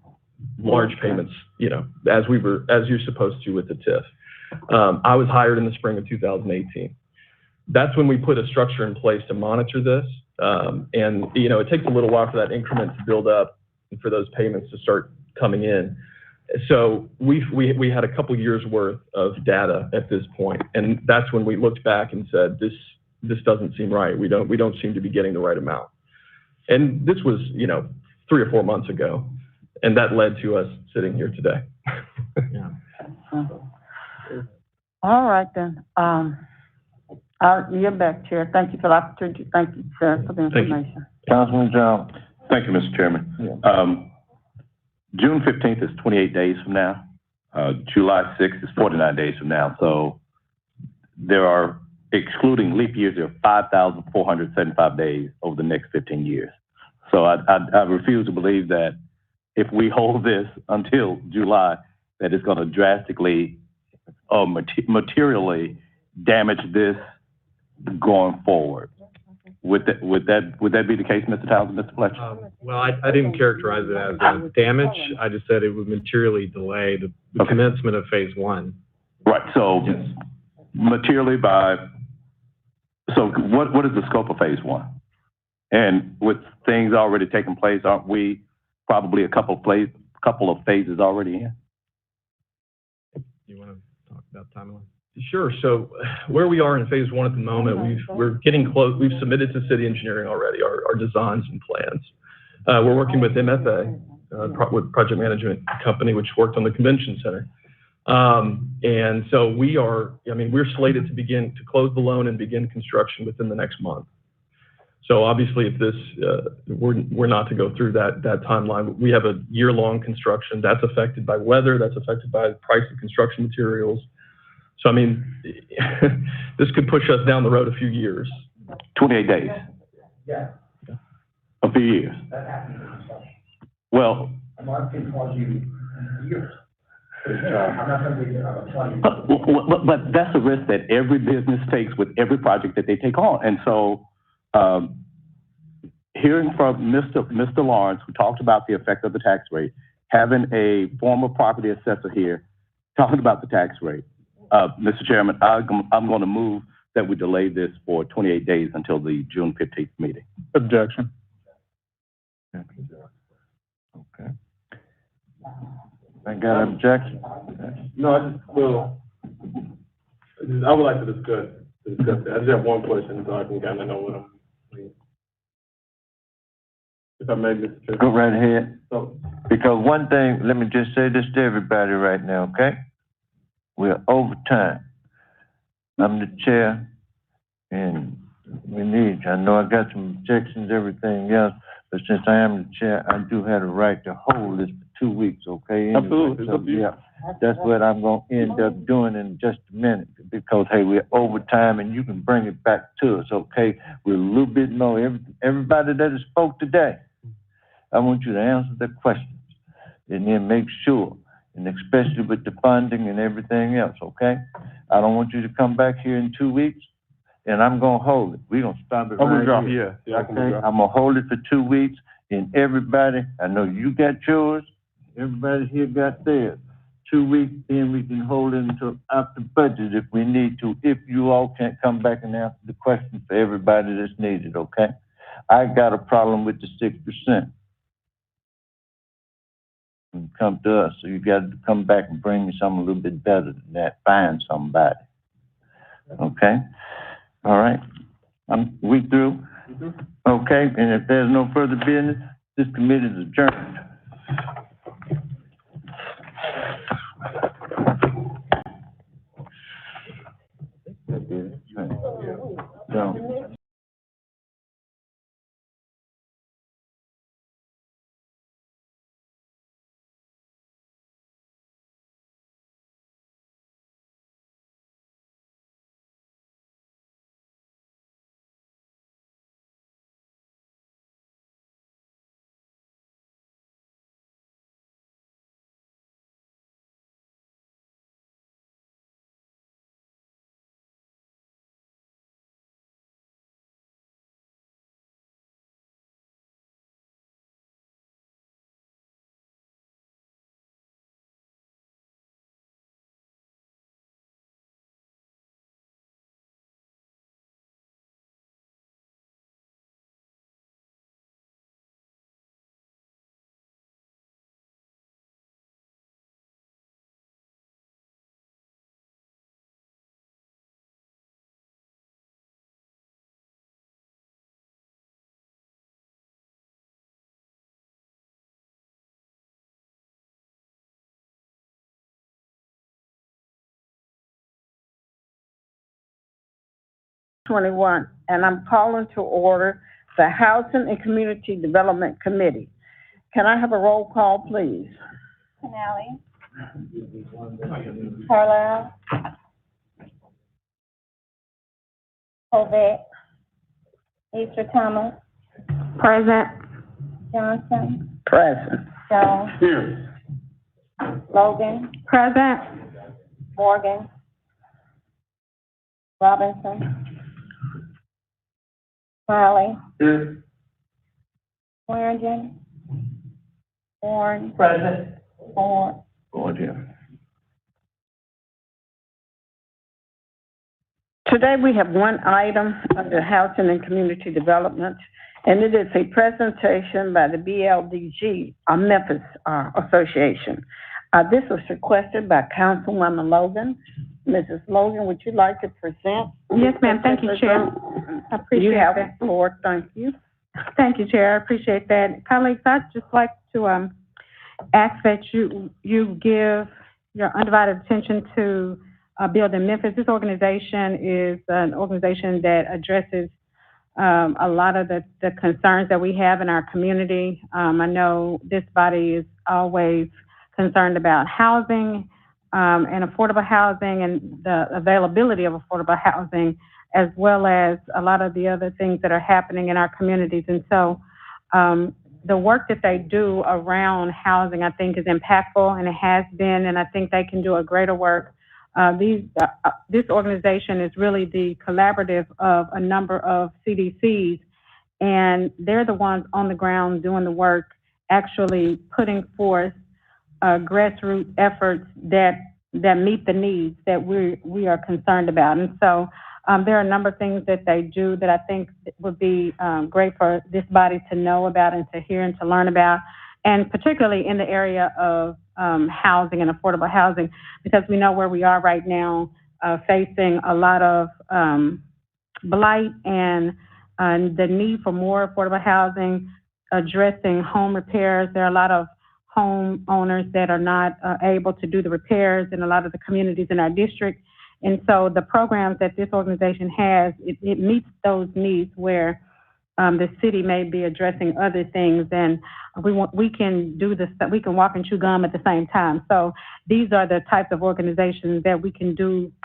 large payments, as you're supposed to with the TIF. I was hired in the spring of 2018. That's when we put a structure in place to monitor this. It takes a little while for that increment to build up and for those payments to start coming in. So we had a couple years worth of data at this point, and that's when we looked back and said, this doesn't seem right. We don't seem to be getting the right amount. And this was, 3 or 4 months ago, and that led to us sitting here today. Yeah. All right then. I'll yield back, Chair. Thank you for the opportunity. Thank you, sir, for the information. Councilman Jones. Thank you, Mr. Chairman. June 15th is 28 days from now. July 6th is 49 days from now. So there are, excluding leap years, there are 5,475 days over the next 15 years. So I refuse to believe that if we hold this until July, that it's going to drastically or materially damage this going forward. Would that be the case, Mr. Townsend, Mr. Fletcher? Well, I didn't characterize it as a damage. I just said it would materially delay the commencement of phase 1. Right. So materially so what is the scope of phase 1? And with things already taking place, aren't we probably a couple of phases already in? You want to talk about timeline? Sure. So where we are in phase 1 at the moment, we're getting close. We've submitted to city engineering already our designs and plans. We're working with MFA, with project management company, which worked on the convention center. And so we're slated to close the loan and begin construction within the next month. So obviously, if we're not to go through that timeline, we have a year-long construction that's affected by weather, that's affected by the price of construction materials. So, this could push us down the road a few years. 28 days. Yeah. A few years. Well, I'm not going to cause you years. But that's a risk that every business takes with every project that they take on. And so, hearing from Mr. Lawrence, who talked about the effect of the tax rate, having a former property assessor here talking about the tax rate, Mr. Chairman, I'm going to move that we delay this for 28 days until the June 15th meeting. Objection. Okay. I got an objection? No, I would like to discuss that. I just have one question, so I can kind of know what I'm. If I may, Mr. Chairman. Go right ahead. So, because one thing, let me just say this to everybody right now, okay? We're over time. I'm the chair, and we need you. I know I got some objections, everything else, but since I am the chair, I do have the right to hold this for 2 weeks, okay? Absolutely. So, yeah, that's what I'm going to end up doing in just a minute, because, hey, we're over time, and you can bring it back to us, okay? We're a little bit more. Everybody that has spoke today, I want you to answer the questions, and then make sure, and especially with the funding and everything else, okay? I don't want you to come back here in 2 weeks, and I'm going to hold it. We're going to stop it right here. Yeah, okay? I'm going to hold it for 2 weeks, and everybody, I know you got yours, everybody here got theirs. 2 weeks, then we can hold it until after budget if we need to, if you all can't come back and answer the questions for everybody that's needed, okay? I got a problem with the 6%. Come to us, so you got to come back and bring me something a little bit better than that. Find somebody. Okay? All right. We through? Okay, and if there's no further business, this committee is adjourned. So, 21, and I'm calling to order the Housing and Community Development Committee. Can I have a roll call, please? Canali. Carlisle. Colvett. Easter Thomas. Present. Johnson. Present. Jones. Here. Logan. Present. Morgan. Robinson. Smiley. Here. Swearingen. Warren. Present. Ford. Today we have one item under Housing and Community Development, and it is a presentation by the BLDG, Memphis Association. This was requested by Councilwoman Logan. Mrs. Logan, would you like to present? Yes, ma'am. Thank you, Chair. I appreciate You have that. the floor. Thank you. Thank you, Chair. I appreciate that. Colleagues, I'd just like to ask that you give your undivided attention to Building Memphis. This organization is an organization that addresses a lot of the concerns that we have in our community. I know this body is always concerned about housing and affordable housing and the availability of affordable housing, as well as a lot of the other things that are happening in our communities. And so the work that they do around housing, I think, is impactful, and it has been, and I think they can do a greater work. This organization is really the collaborative of a number of CDCs, and they're the ones on the ground doing the work, actually putting forth grassroots efforts that meet the needs that we are concerned about. And so there are a number of things that they do that I think would be great for this body to know about and to hear and to learn about, and particularly in the area of housing and affordable housing, because we know where we are right now, facing a lot of blight and the need for more affordable housing, addressing home repairs. There are a lot of homeowners that are not able to do the repairs in a lot of the communities in our district. And so the programs that this organization has, it meets those needs where the city may be addressing other things, and we can do this, we can walk and chew gum at the same time. So these are the types of organizations that we can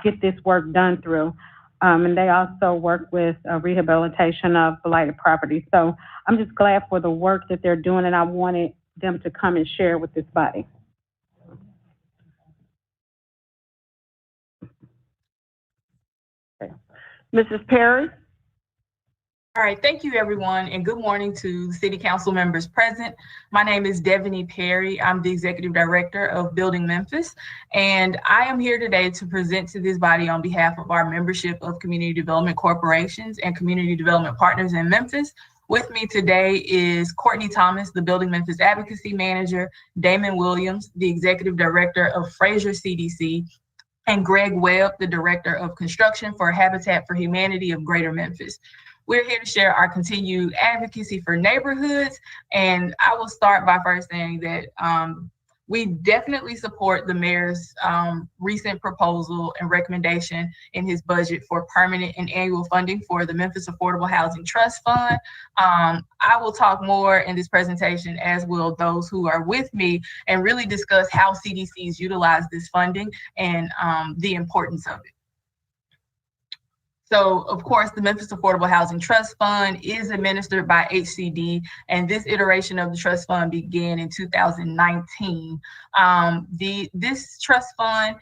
get this work done through. And they also work with rehabilitation of blighted property. So I'm just glad for the work that they're doing, and I wanted them to come and share with this body. Okay. Mrs. Perry? All right, thank you, everyone, and good morning to City Council members present. My name is Devaney Perry. I'm the Executive Director of Building Memphis, and I am here today to present to this body on behalf of our membership of community development corporations and community development partners in Memphis. With me today is Courtney Thomas, the Building Memphis Advocacy Manager, Damon Williams, the Executive Director of Fraser CDC, and Greg Webb, the Director of Construction for Habitat for Humanity of Greater Memphis. We're here to share our continued advocacy for neighborhoods, and I will start by first saying that we definitely support the mayor's recent proposal and recommendation in his budget for permanent and annual funding for the Memphis Affordable Housing Trust Fund. I will talk more in this presentation, as will those who are with me, and really discuss how CDCs utilize this funding and the importance of it. So, of course, the Memphis Affordable Housing Trust Fund is administered by HCD, and this iteration of the trust fund began in 2019. This trust fund,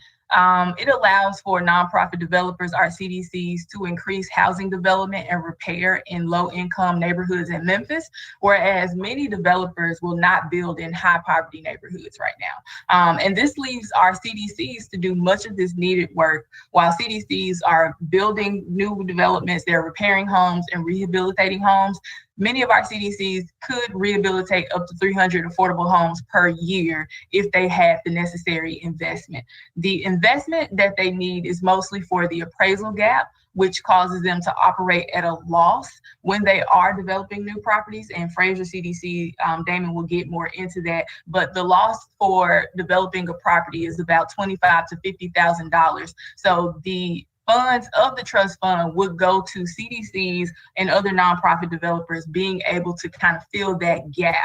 it allows for nonprofit developers, our CDCs, to increase housing development and repair in low-income neighborhoods in Memphis, whereas many developers will not build in high-poverty neighborhoods right now. And this leaves our CDCs to do much of this needed work. While CDCs are building new developments, they're repairing homes and rehabilitating homes. Many of our CDCs could rehabilitate up to 300 affordable homes per year if they had the necessary investment. The investment that they need is mostly for the appraisal gap, which causes them to operate at a loss when they are developing new properties. And Fraser CDC, Damon will get more into that, but the loss for developing a property is about $25,000 to $50,000. So the funds of the trust fund would go to CDCs and other nonprofit developers being able to kind of fill that gap.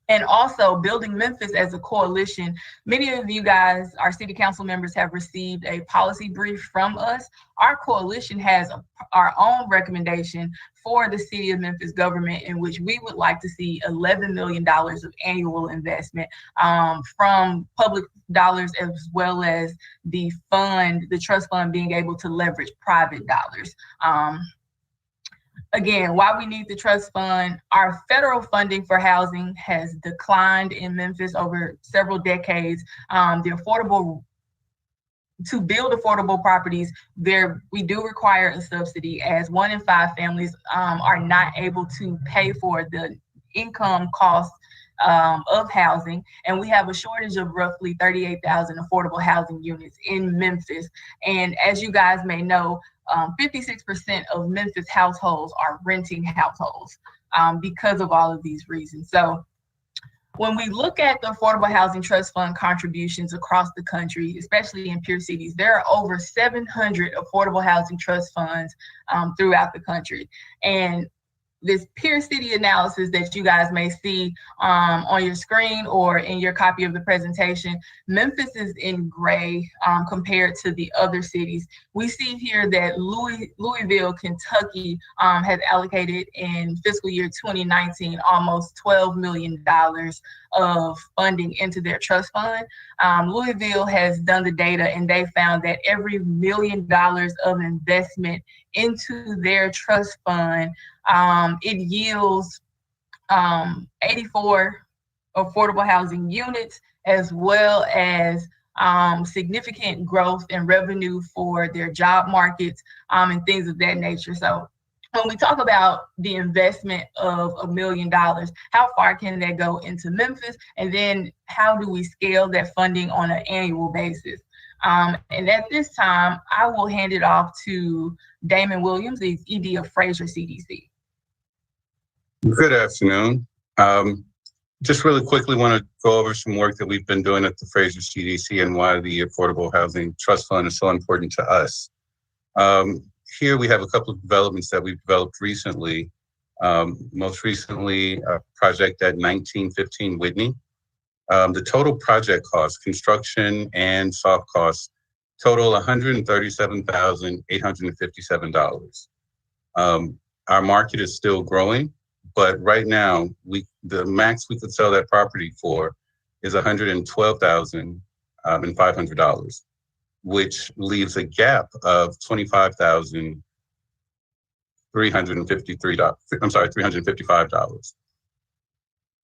And also Building Memphis as a coalition, many of you guys, our city council members, have received a policy brief from us. Our coalition has our own recommendation for the city of Memphis government, in which we would like to see $11 million of annual investment from public dollars, as well as the trust fund being able to leverage private dollars. Again, why we need the trust fund, our federal funding for housing has declined in Memphis over several decades. To build affordable properties, we do require a subsidy, as 1 in 5 families are not able to pay for the income costs of housing. And we have a shortage of roughly 38,000 affordable housing units in Memphis. And as you guys may know, 56% of Memphis households are renting households because of all of these reasons. So when we look at the Affordable Housing Trust Fund contributions across the country, especially in peer cities, there are over 700 affordable housing trust funds throughout the country. And this peer city analysis that you guys may see on your screen or in your copy of the presentation, Memphis is in gray compared to the other cities. We see here that Louisville, Kentucky has allocated in fiscal year 2019 almost $12 million of funding into their trust fund. Louisville has done the data, and they found that every $1 million of investment into their trust fund, it yields 84 affordable housing units, as well as significant growth in revenue for their job markets and things of that nature. So when we talk about the investment of $1 million, how far can that go into Memphis? And then how do we scale that funding on an annual basis? And at this time, I will hand it off to Damon Williams, the ED of Fraser CDC. Good afternoon. Just really quickly want to go over some work that we've been doing at the Fraser CDC and why the Affordable Housing Trust Fund is so important to us. Here we have a couple of developments that we've developed recently. Most recently, a project at 1915 Whitney. The total project cost, construction and soft costs, total $137,857. Our market is still growing, but right now, the max we could sell that property for is $112,500, which leaves a gap of $355.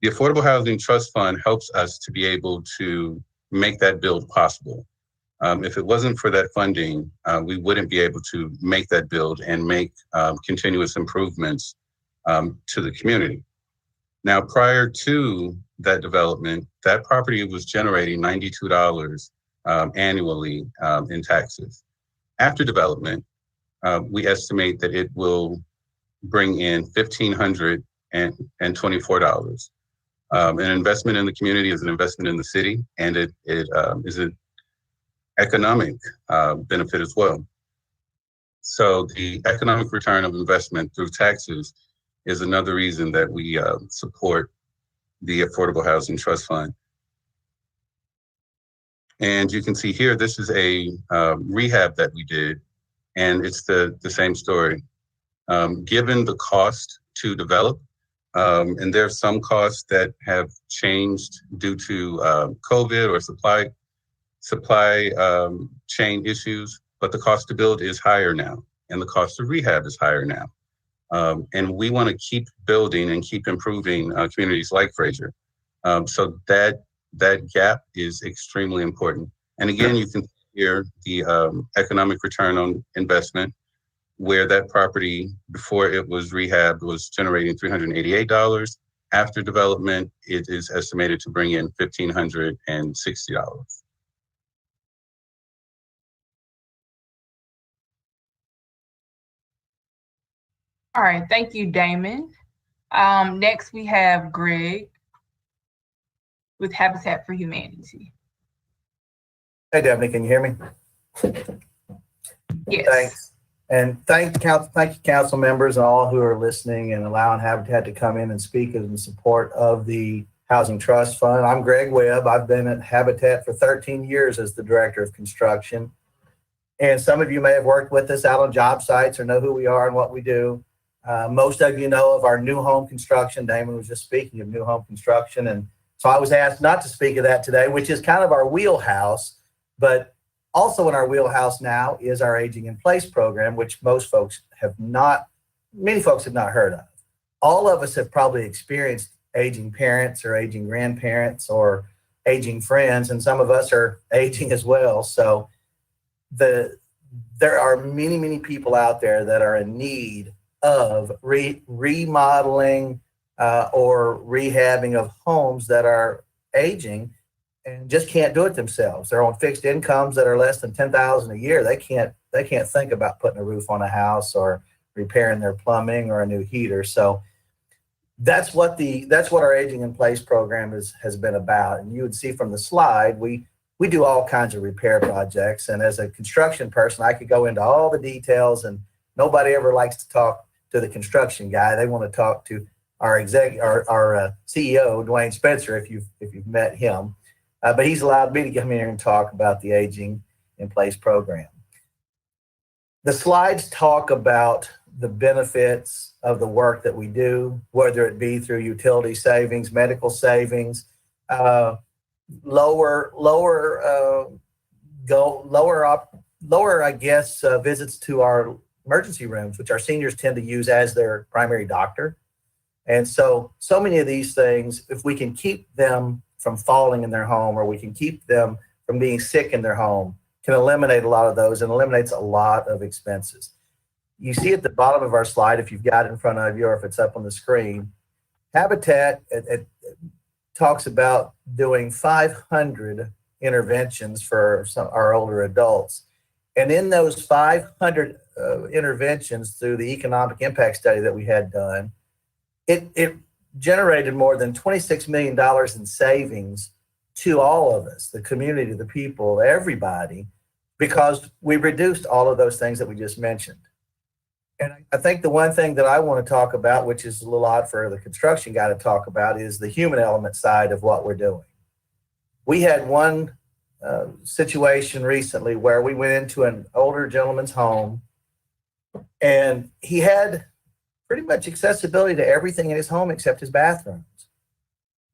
The Affordable Housing Trust Fund helps us to be able to make that build possible. If it wasn't for that funding, we wouldn't be able to make that build and make continuous improvements to the community. Now, prior to that development, that property was generating $92 annually in taxes. After development, we estimate that it will bring in $1,524. An investment in the community is an investment in the city, and it is an economic benefit as well. So the economic return of investment through taxes is another reason that we support the Affordable Housing Trust Fund. And you can see here, this is a rehab that we did, and it's the same story. Given the cost to develop, and there are some costs that have changed due to COVID or supply chain issues, but the cost to build is higher now, and the cost of rehab is higher now. And we want to keep building and keep improving communities like Fraser. So that gap is extremely important. And again, you can hear the economic return on investment, where that property, before it was rehabbed, was generating $388. After development, it is estimated to bring in $1,560. All right, thank you, Damon. Next, we have Greg with Habitat for Humanity. Hey, Daphne, can you hear me? Yes. Thanks. And thank you, council members and all who are listening and allowing Habitat to come in and speak in support of the Housing Trust Fund. I'm Greg Webb. I've been at Habitat for 13 years as the Director of Construction. And some of you may have worked with us out on job sites or know who we are and what we do. Most of you know of our new home construction. Damon was just speaking of new home construction. And so I was asked not to speak of that today, which is kind of our wheelhouse, but also in our wheelhouse now is our Aging in Place program, which many folks have not heard of. All of us have probably experienced aging parents or aging grandparents or aging friends, and some of us are aging as well. So there are many, many people out there that are in need of remodeling or rehabbing of homes that are aging and just can't do it themselves. They're on fixed incomes that are less than $10,000 a year. They can't think about putting a roof on a house or repairing their plumbing or a new heater. So that's what our Aging in Place program has been about. And you would see from the slide, we do all kinds of repair projects. And as a construction person, I could go into all the details, and nobody ever likes to talk to the construction guy. They want to talk to our CEO, Dwayne Spencer, if you've met him. But he's allowed me to come in here and talk about the Aging in Place program. The slides talk about the benefits of the work that we do, whether it be through utility savings, medical savings, lower visits to our emergency rooms, which our seniors tend to use as their primary doctor. And so many of these things, if we can keep them from falling in their home, or we can keep them from being sick in their home, can eliminate a lot of those and eliminates a lot of expenses. You see at the bottom of our slide, if you've got it in front of you or if it's up on the screen, Habitat it talks about doing 500 interventions for our older adults. And in those 500 interventions through the economic impact study that we had done, it generated more than $26 million in savings to all of us, the community, the people, everybody, because we reduced all of those things that we just mentioned. And I think the one thing that I want to talk about, which is a little odd for the construction guy to talk about, is the human element side of what we're doing. We had one situation recently where we went into an older gentleman's home, and he had pretty much accessibility to everything in his home except his bathrooms.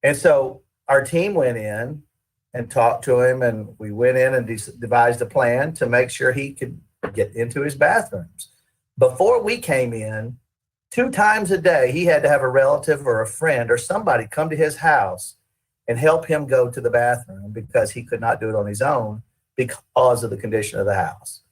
And so our team went in and talked to him, and we went in and devised a plan to make sure he could get into his bathrooms. Before we came in, 2 times a day, he had to have a relative or a friend or somebody come to his house and help him go to the bathroom because he could not do it on his own because of the condition of the house.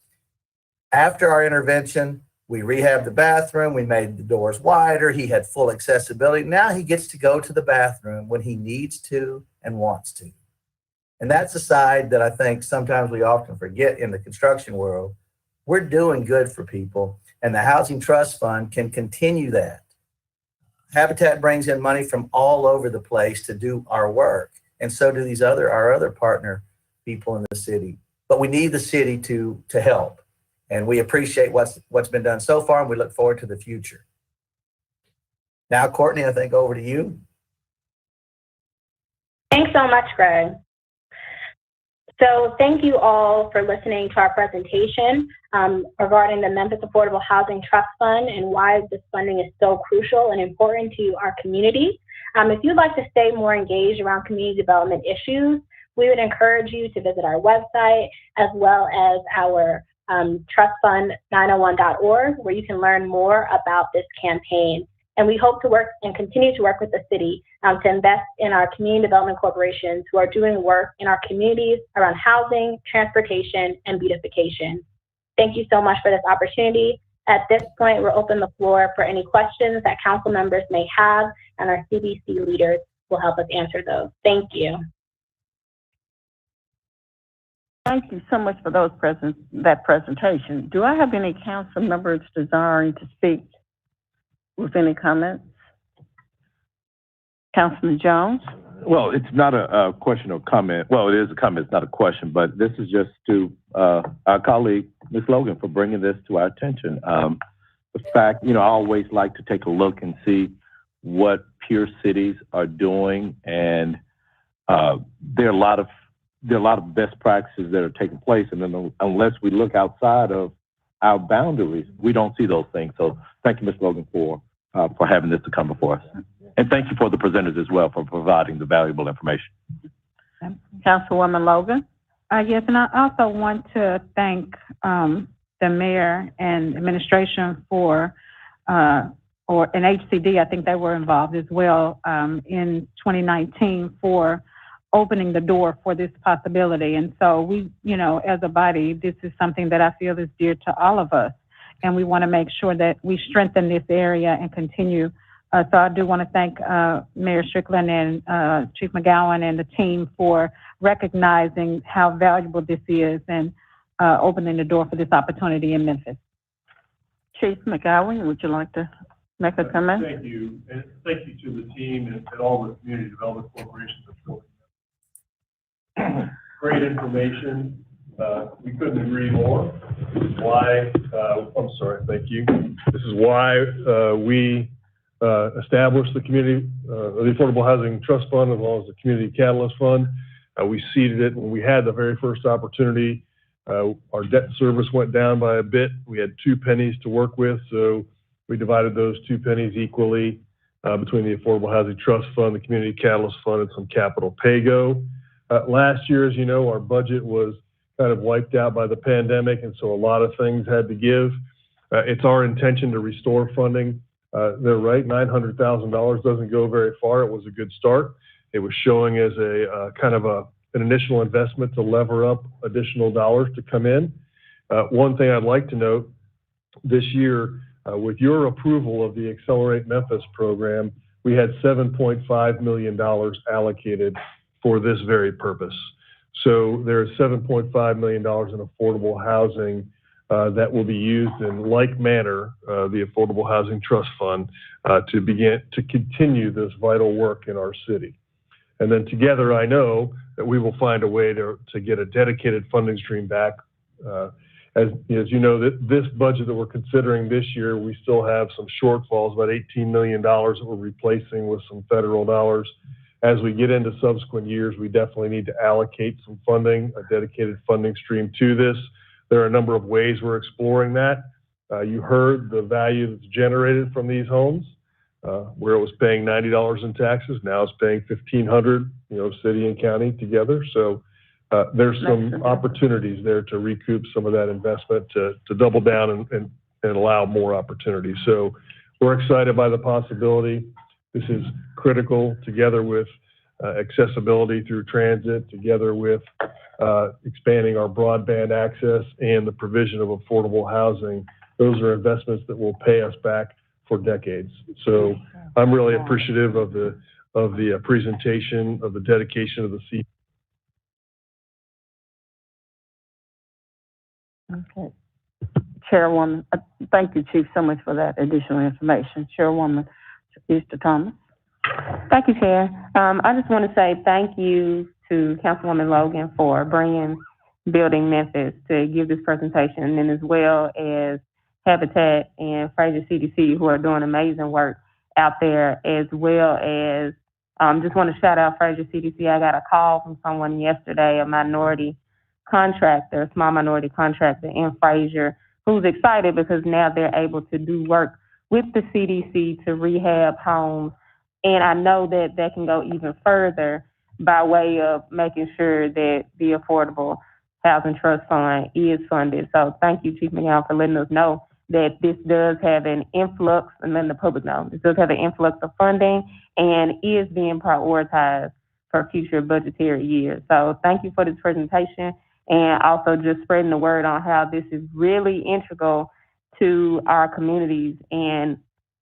After our intervention, we rehabbed the bathroom. We made the doors wider. He had full accessibility. Now he gets to go to the bathroom when he needs to and wants to. And that's a side that I think sometimes we often forget in the construction world. We're doing good for people, and the Housing Trust Fund can continue that. Habitat brings in money from all over the place to do our work, and so do our other partner people in the city. But we need the city to help. And we appreciate what's been done so far, and we look forward to the future. Now, Courtney, I think over to you. Thanks so much, Greg. So thank you all for listening to our presentation regarding the Memphis Affordable Housing Trust Fund and why this funding is so crucial and important to our community. If you'd like to stay more engaged around community development issues, we would encourage you to visit our website as well as our trustfund901.org, where you can learn more about this campaign. And we hope to work and continue to work with the city to invest in our community development corporations who are doing work in our communities around housing, transportation, and beautification. Thank you so much for this opportunity. At this point, we'll open the floor for any questions that council members may have, and our CBC leaders will help us answer those. Thank you. Thank you so much for that presentation. Do I have any council members desiring to speak with any comments? Councilman Jones? Well, it's not a question or comment. Well, it is a comment. It's not a question, but this is just to our colleague, Ms. Logan, for bringing this to our attention. The fact, I always like to take a look and see what peer cities are doing, and there are a lot of best practices that are taking place, and then unless we look outside of our boundaries, we don't see those things. So thank you, Ms. Logan, for having this to come before us. And thank you for the presenters as well for providing the valuable information. Councilwoman Logan? Yes, and I also want to thank the mayor and administration for, and HCD, I think they were involved as well in 2019 for opening the door for this possibility. And so we, as a body, this is something that I feel is dear to all of us. And we want to make sure that we strengthen this area and continue. So I do want to thank Mayor Strickland and Chief McGowan and the team for recognizing how valuable this is and opening the door for this opportunity in Memphis. Chief McGowan, would you like to make a comment? Thank you. And thank you to the team and all the community development corporations that built great information. We couldn't agree more. This is why, thank you. This is why we established the community, the Affordable Housing Trust Fund, as well as the Community Catalyst Fund. We seeded it when we had the very first opportunity. Our debt service went down by a bit. We had 2 pennies to work with, so we divided those 2 pennies equally between the Affordable Housing Trust Fund, the Community Catalyst Fund, and some capital pay-go. Last year, as you know, our budget was kind of wiped out by the pandemic, and so a lot of things had to give. It's our intention to restore funding. They're right, $900,000 doesn't go very far. It was a good start. It was showing as a kind of an initial investment to lever up additional dollars to come in. One thing I'd like to note, this year, with your approval of the Accelerate Memphis program, we had $7.5 million allocated for this very purpose. So there's $7.5 million in affordable housing that will be used in like manner, the Affordable Housing Trust Fund, to continue this vital work in our city. And then together, I know that we will find a way to get a dedicated funding stream back. As you know, this budget that we're considering this year, we still have some shortfalls, about $18 million that we're replacing with some federal dollars. As we get into subsequent years, we definitely need to allocate some funding, a dedicated funding stream to this. There are a number of ways we're exploring that. You heard the value that's generated from these homes, where it was paying $90 in taxes. Now it's paying $1,500, city and county together. So there's some opportunities there to recoup some of that investment, to double down and allow more opportunities. So we're excited by the possibility. This is critical, together with accessibility through transit, together with expanding our broadband access and the provision of affordable housing. Those are investments that will pay us back for decades. So I'm really appreciative of the presentation, of the dedication of the seat. Okay. Chairwoman, thank you, Chief, so much for that additional information. Chairwoman Easter Thomas. Thank you, Chair. I just want to say thank you to Councilwoman Logan for bringing Building Memphis to give this presentation, and then as well as Habitat and Fraser CDC, who are doing amazing work out there, as well as just want to shout out Fraser CDC. I got a call from someone yesterday, a minority contractor, a small minority contractor in Fraser, who's excited because now they're able to do work with the CDC to rehab homes. And I know that that can go even further by way of making sure that the Affordable Housing Trust Fund is funded. So thank you, Chief McGowan, for letting us know that this does have an influx, and letting the public know, this does have an influx of funding and is being prioritized for future budgetary years. So thank you for this presentation, and also just spreading the word on how this is really integral to our communities. And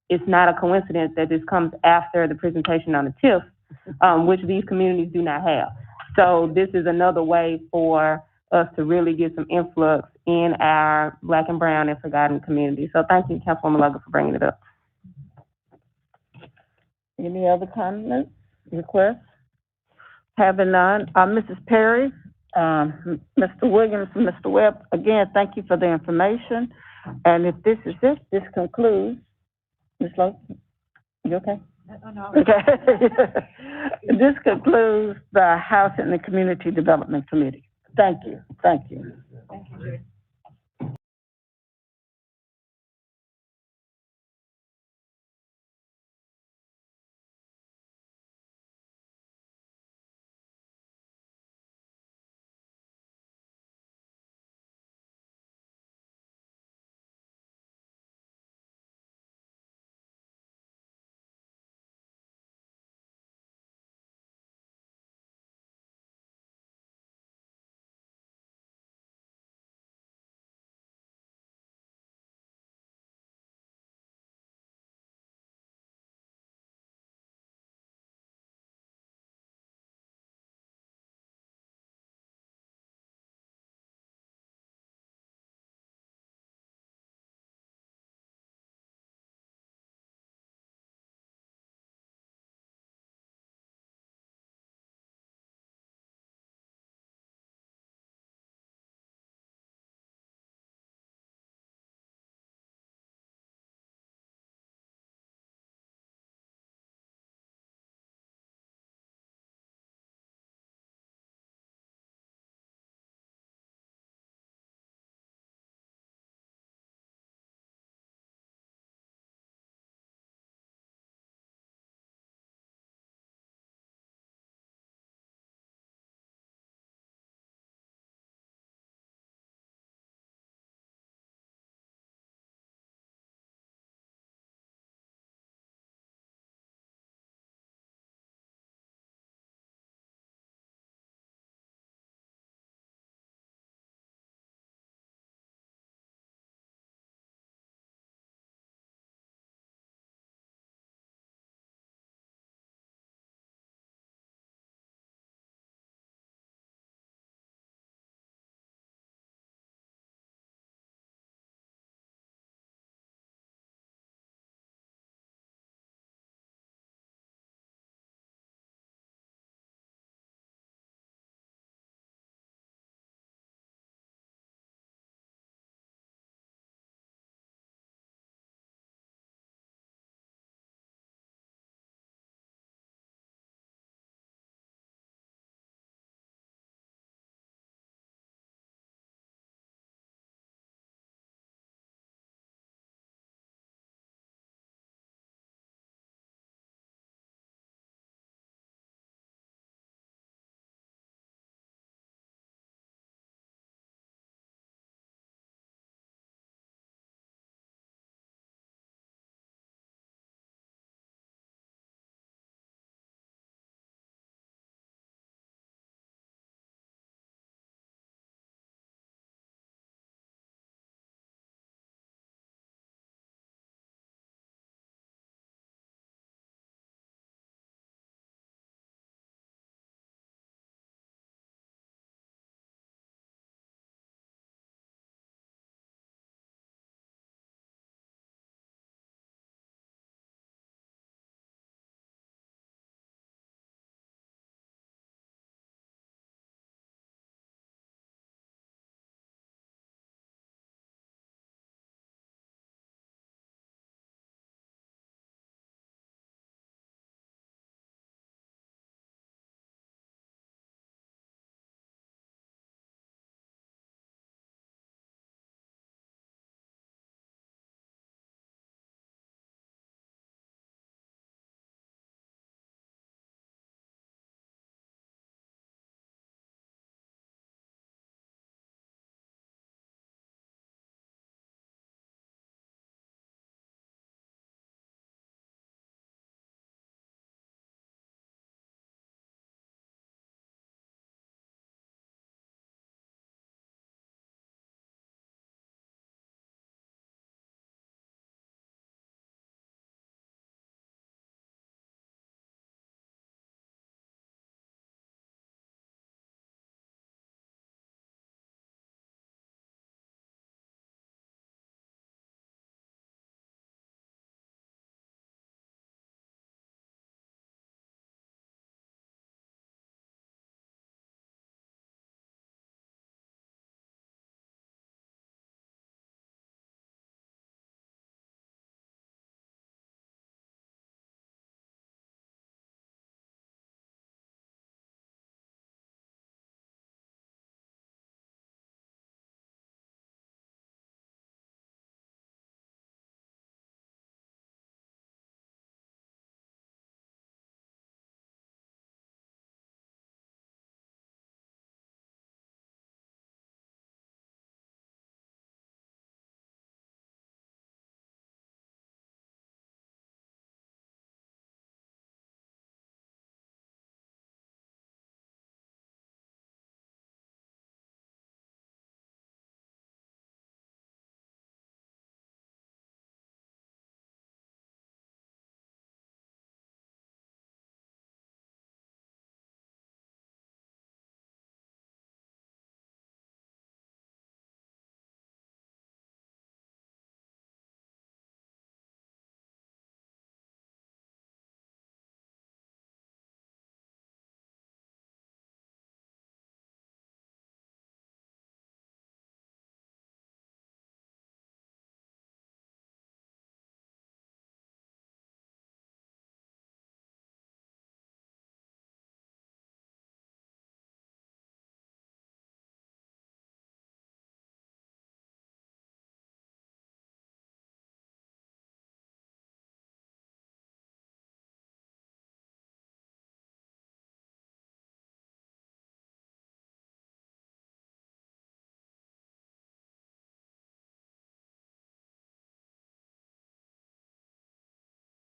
it's not a coincidence that this comes after the presentation on the TIF, which these communities do not have. So this is another way for us to really get some influx in our Black and Brown and forgotten communities. So thank you, Councilwoman Logan, for bringing it up. Any other comments, requests? Having none, Mrs. Perry, Mr. Williams, and Mr. Webb, again, thank you for the information. And if this is it, this concludes, Ms. Lowe, you okay? Okay. This concludes the Housing and Community Development Committee. Thank you, thank you. Thank you.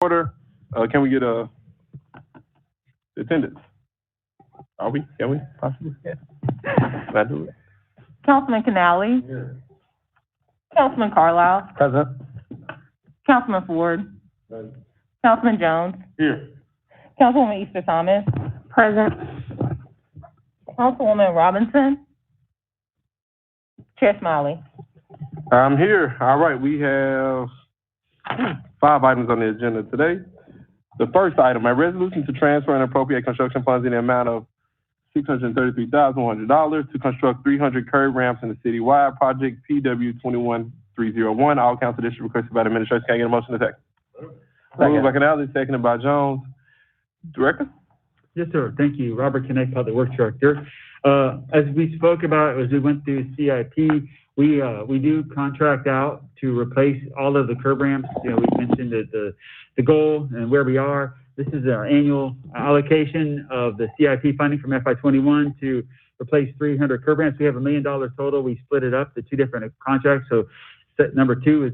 order. Can we get a attendance? Are we? Can we possibly? Yeah. Can I do it? Councilman Canale. Here. Councilman Carlisle. Present. Councilman Ford. Councilman Jones. Here. Councilwoman Easter Thomas. Present. Councilwoman Robinson. Chair Smiley. I'm here. All right, we have 5 items on the agenda today. The first item, a resolution to transfer and appropriate construction funds in the amount of $633,100 to construct 300 curb ramps in the citywide project PW 21301. All council districts requested by the administration. Can I get a motion to second? Moved by Canale, seconded by Jones. Director? Yes, sir. Thank you. Robert Connect, Public Works Director. As we spoke about, as we went through CIP, we do contract out to replace all of the curb ramps. You know, we mentioned that the goal and where we are. This is our annual allocation of the CIP funding from FY21 to replace 300 curb ramps. We have $1 million total. We split it up to 2 different contracts. So number 2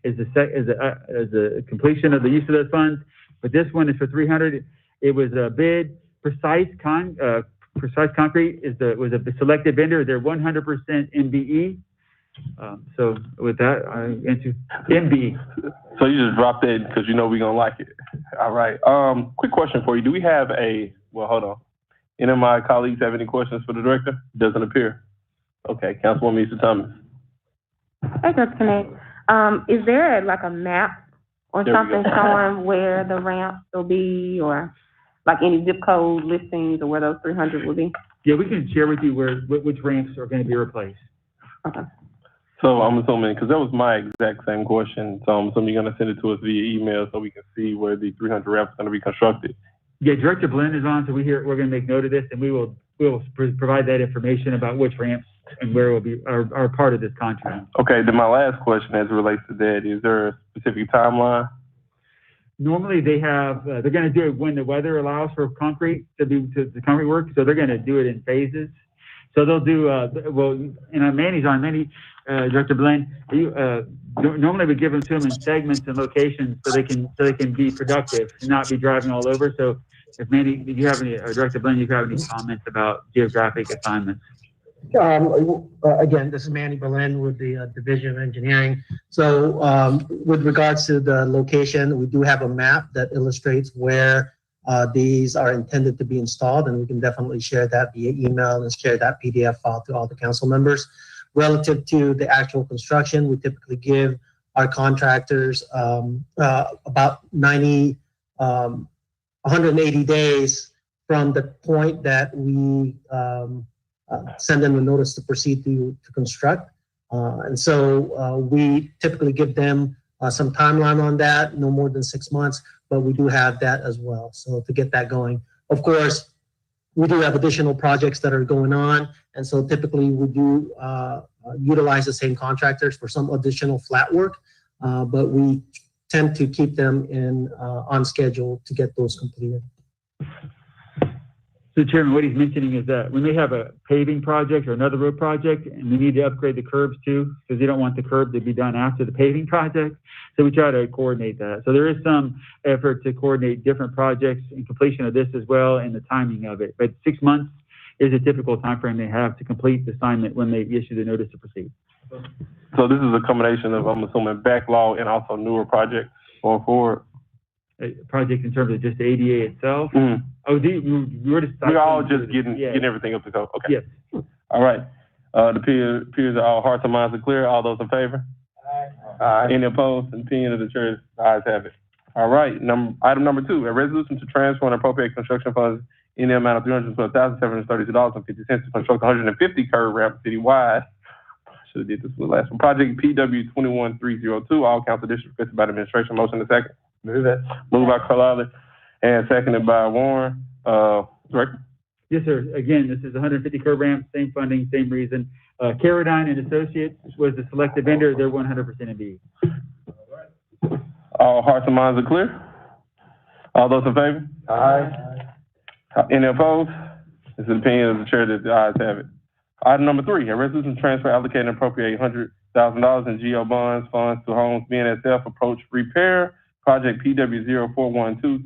is the completion of the use of those funds. But this one is for 300. It was a bid. Precise Concrete was a selected vendor. They're 100% MBE. So with that, I answer MBE. So you just dropped that because you know we're gonna like it. All right. Quick question for you. Do we have hold on. Any of my colleagues have any questions for the director? Doesn't appear. Okay, Councilwoman Easter Thomas. Hey, Dr. Connect. Is there like a map or something showing where the ramps will be, or like any zip code listings, or where those 300 will be? Yeah, we can share with you which ramps are going to be replaced. Okay. So I'm assuming, because that was my exact same question, so I'm assuming you're going to send it to us via email so we can see where the 300 ramps are going to be constructed. Yeah, Director Blinn is on, so we're going to make note of this, and we will provide that information about which ramps and where will be are part of this contract. Okay, then my last question as it relates to that, is there a specific timeline? Normally they have, they're going to do it when the weather allows for concrete to do the concrete work, so they're going to do it in phases. So they'll do, Manny's on, Director Blinn, normally we give them to them in segments and locations so they can be productive and not be driving all over. So if Manny, do you have any, or Director Blinn, do you have any comments about geographic assignments? Again, this is Manny Berlin with the Division of Engineering. So with regards to the location, we do have a map that illustrates where these are intended to be installed, and we can definitely share that via email and share that PDF file to all the council members. Relative to the actual construction, we typically give our contractors about 180 days from the point that we send them a notice to proceed to construct. And so we typically give them some timeline on that, no more than 6 months, but we do have that as well. So to get that going, of course, we do have additional projects that are going on. And so typically we do utilize the same contractors for some additional flat work, but we tend to keep them on schedule to get those completed. So Chairman, what he's mentioning is that when they have a paving project or another road project and we need to upgrade the curbs too, because they don't want the curb to be done after the paving project. So we try to coordinate that. So there is some effort to coordinate different projects and completion of this as well and the timing of it. But 6 months is a typical time frame they have to complete the assignment when they issue the notice to proceed. So this is a combination of, I'm assuming, backlog and also newer projects going forward? A project in terms of just the ADA itself? Mm-hmm. Oh, we're all just getting everything up to code. Okay. Yes. All right. It appears that all hearts and minds are clear. All those in favor? Aye. Any opposed? And opinion of the church? The ayes have it. All right. Item number 2, a resolution to transfer and appropriate construction funds in the amount of $312,732.50 to construct 150 curb ramps citywide. Should have did this with the last one. Project PW 21302. All council districts requested by the administration. Motion to second. Move it. Moved by Carlisle and seconded by Warren. Director? Yes, sir. Again, this is 150 curb ramps, same funding, same reason. Caradine and Associates was the selected vendor. They're 100% MBE. All hearts and minds are clear? All those in favor? Aye. Any opposed? This is the opinion of the chair that the ayes have it. Item number 3, a resolution to transfer, allocate, and appropriate $100,000 in GO bonds funds to Homes BNSF Approach Repair Project PW0412,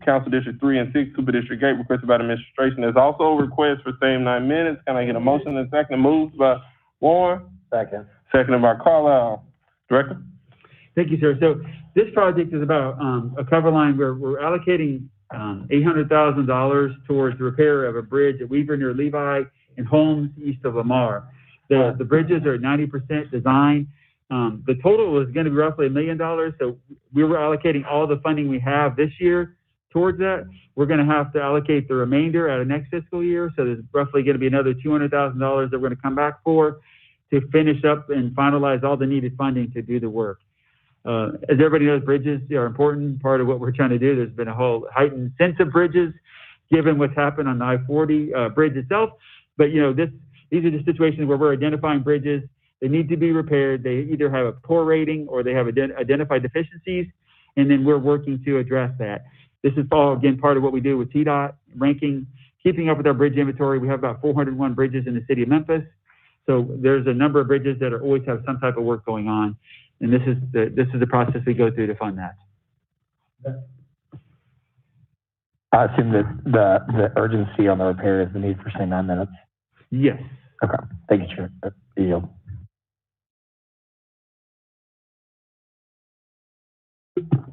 Council District 3 and 6, Super District 8, requested by the administration. There's also a request for same 9 minutes. Can I get a motion and a second? Moved by Warren. Second. Seconded by Carlisle. Director? Thank you, sir. So this project is about a cover line where we're allocating $800,000 towards the repair of a bridge at Weaver near Levi and Holmes east of Lamar. The bridges are 90% design. The total is going to be roughly $1 million. So we were allocating all the funding we have this year towards that. We're going to have to allocate the remainder at the next fiscal year. So there's roughly going to be another $200,000 that we're going to come back for to finish up and finalize all the needed funding to do the work. As everybody knows, bridges are an important part of what we're trying to do. There's been a whole heightened sense of bridges given what's happened on the I-40 bridge itself. But, you know, these are the situations where we're identifying bridges. They need to be repaired. They either have a poor rating or they have identified deficiencies, and then we're working to address that. This is all, again, part of what we do with TDOT, ranking, keeping up with our bridge inventory. We have about 401 bridges in the city of Memphis. So there's a number of bridges that always have some type of work going on. And this is the process we go through to fund that. I assume that the urgency on the repair is the need for say 9 minutes. Yes. Okay. Thank you, Chair. Yield.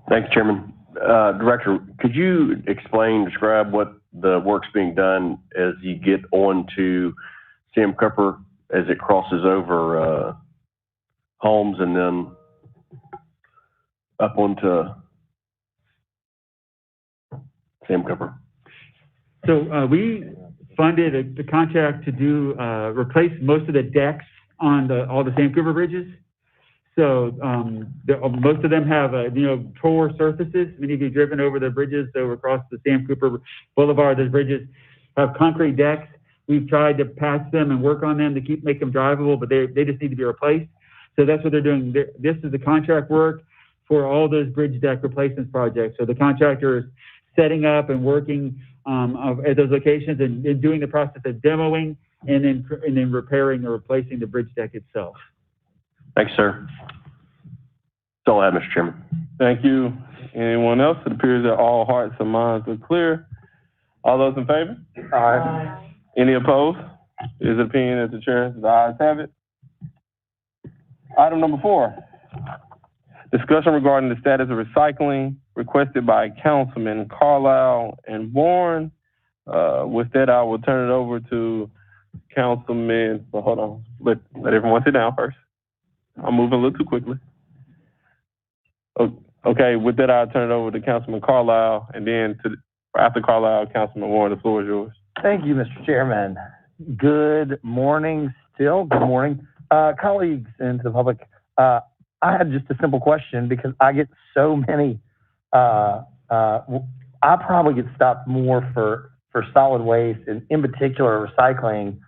Thanks, Chairman. Director, could you describe what the work's being done as you get on to Sam Cooper as it crosses over Holmes and then up onto Sam Cooper? So we funded the contract to do replace most of the decks on all the Sam Cooper bridges. So most of them have tore surfaces. Many of you have driven over the bridges over across the Sam Cooper Boulevard. Those bridges have concrete decks. We've tried to patch them and work on them to make them drivable, but they just need to be replaced. So that's what they're doing. This is the contract work for all those bridge deck replacement projects. So the contractor is setting up and working at those locations and doing the process of demoing and then repairing or replacing the bridge deck itself. Thanks, sir. That's all I have, Mr. Chairman. Thank you. Anyone else? It appears that all hearts and minds are clear. All those in favor? Aye. Any opposed? It is opinion as the chair. The ayes have it. Item number 4. Discussion regarding the status of recycling requested by Councilman Carlisle and Warren. With that, I will turn it over to Councilman. Well, hold on. Let everyone sit down first. I'm moving a little too quickly. Okay, with that, I'll turn it over to Councilman Carlisle, and then after Carlisle, Councilman Warren. The floor is yours. Thank you, Mr. Chairman. Good morning still. Good morning. Colleagues and to the public, I had just a simple question because I get so many, I probably get stopped more for solid waste and in particular recycling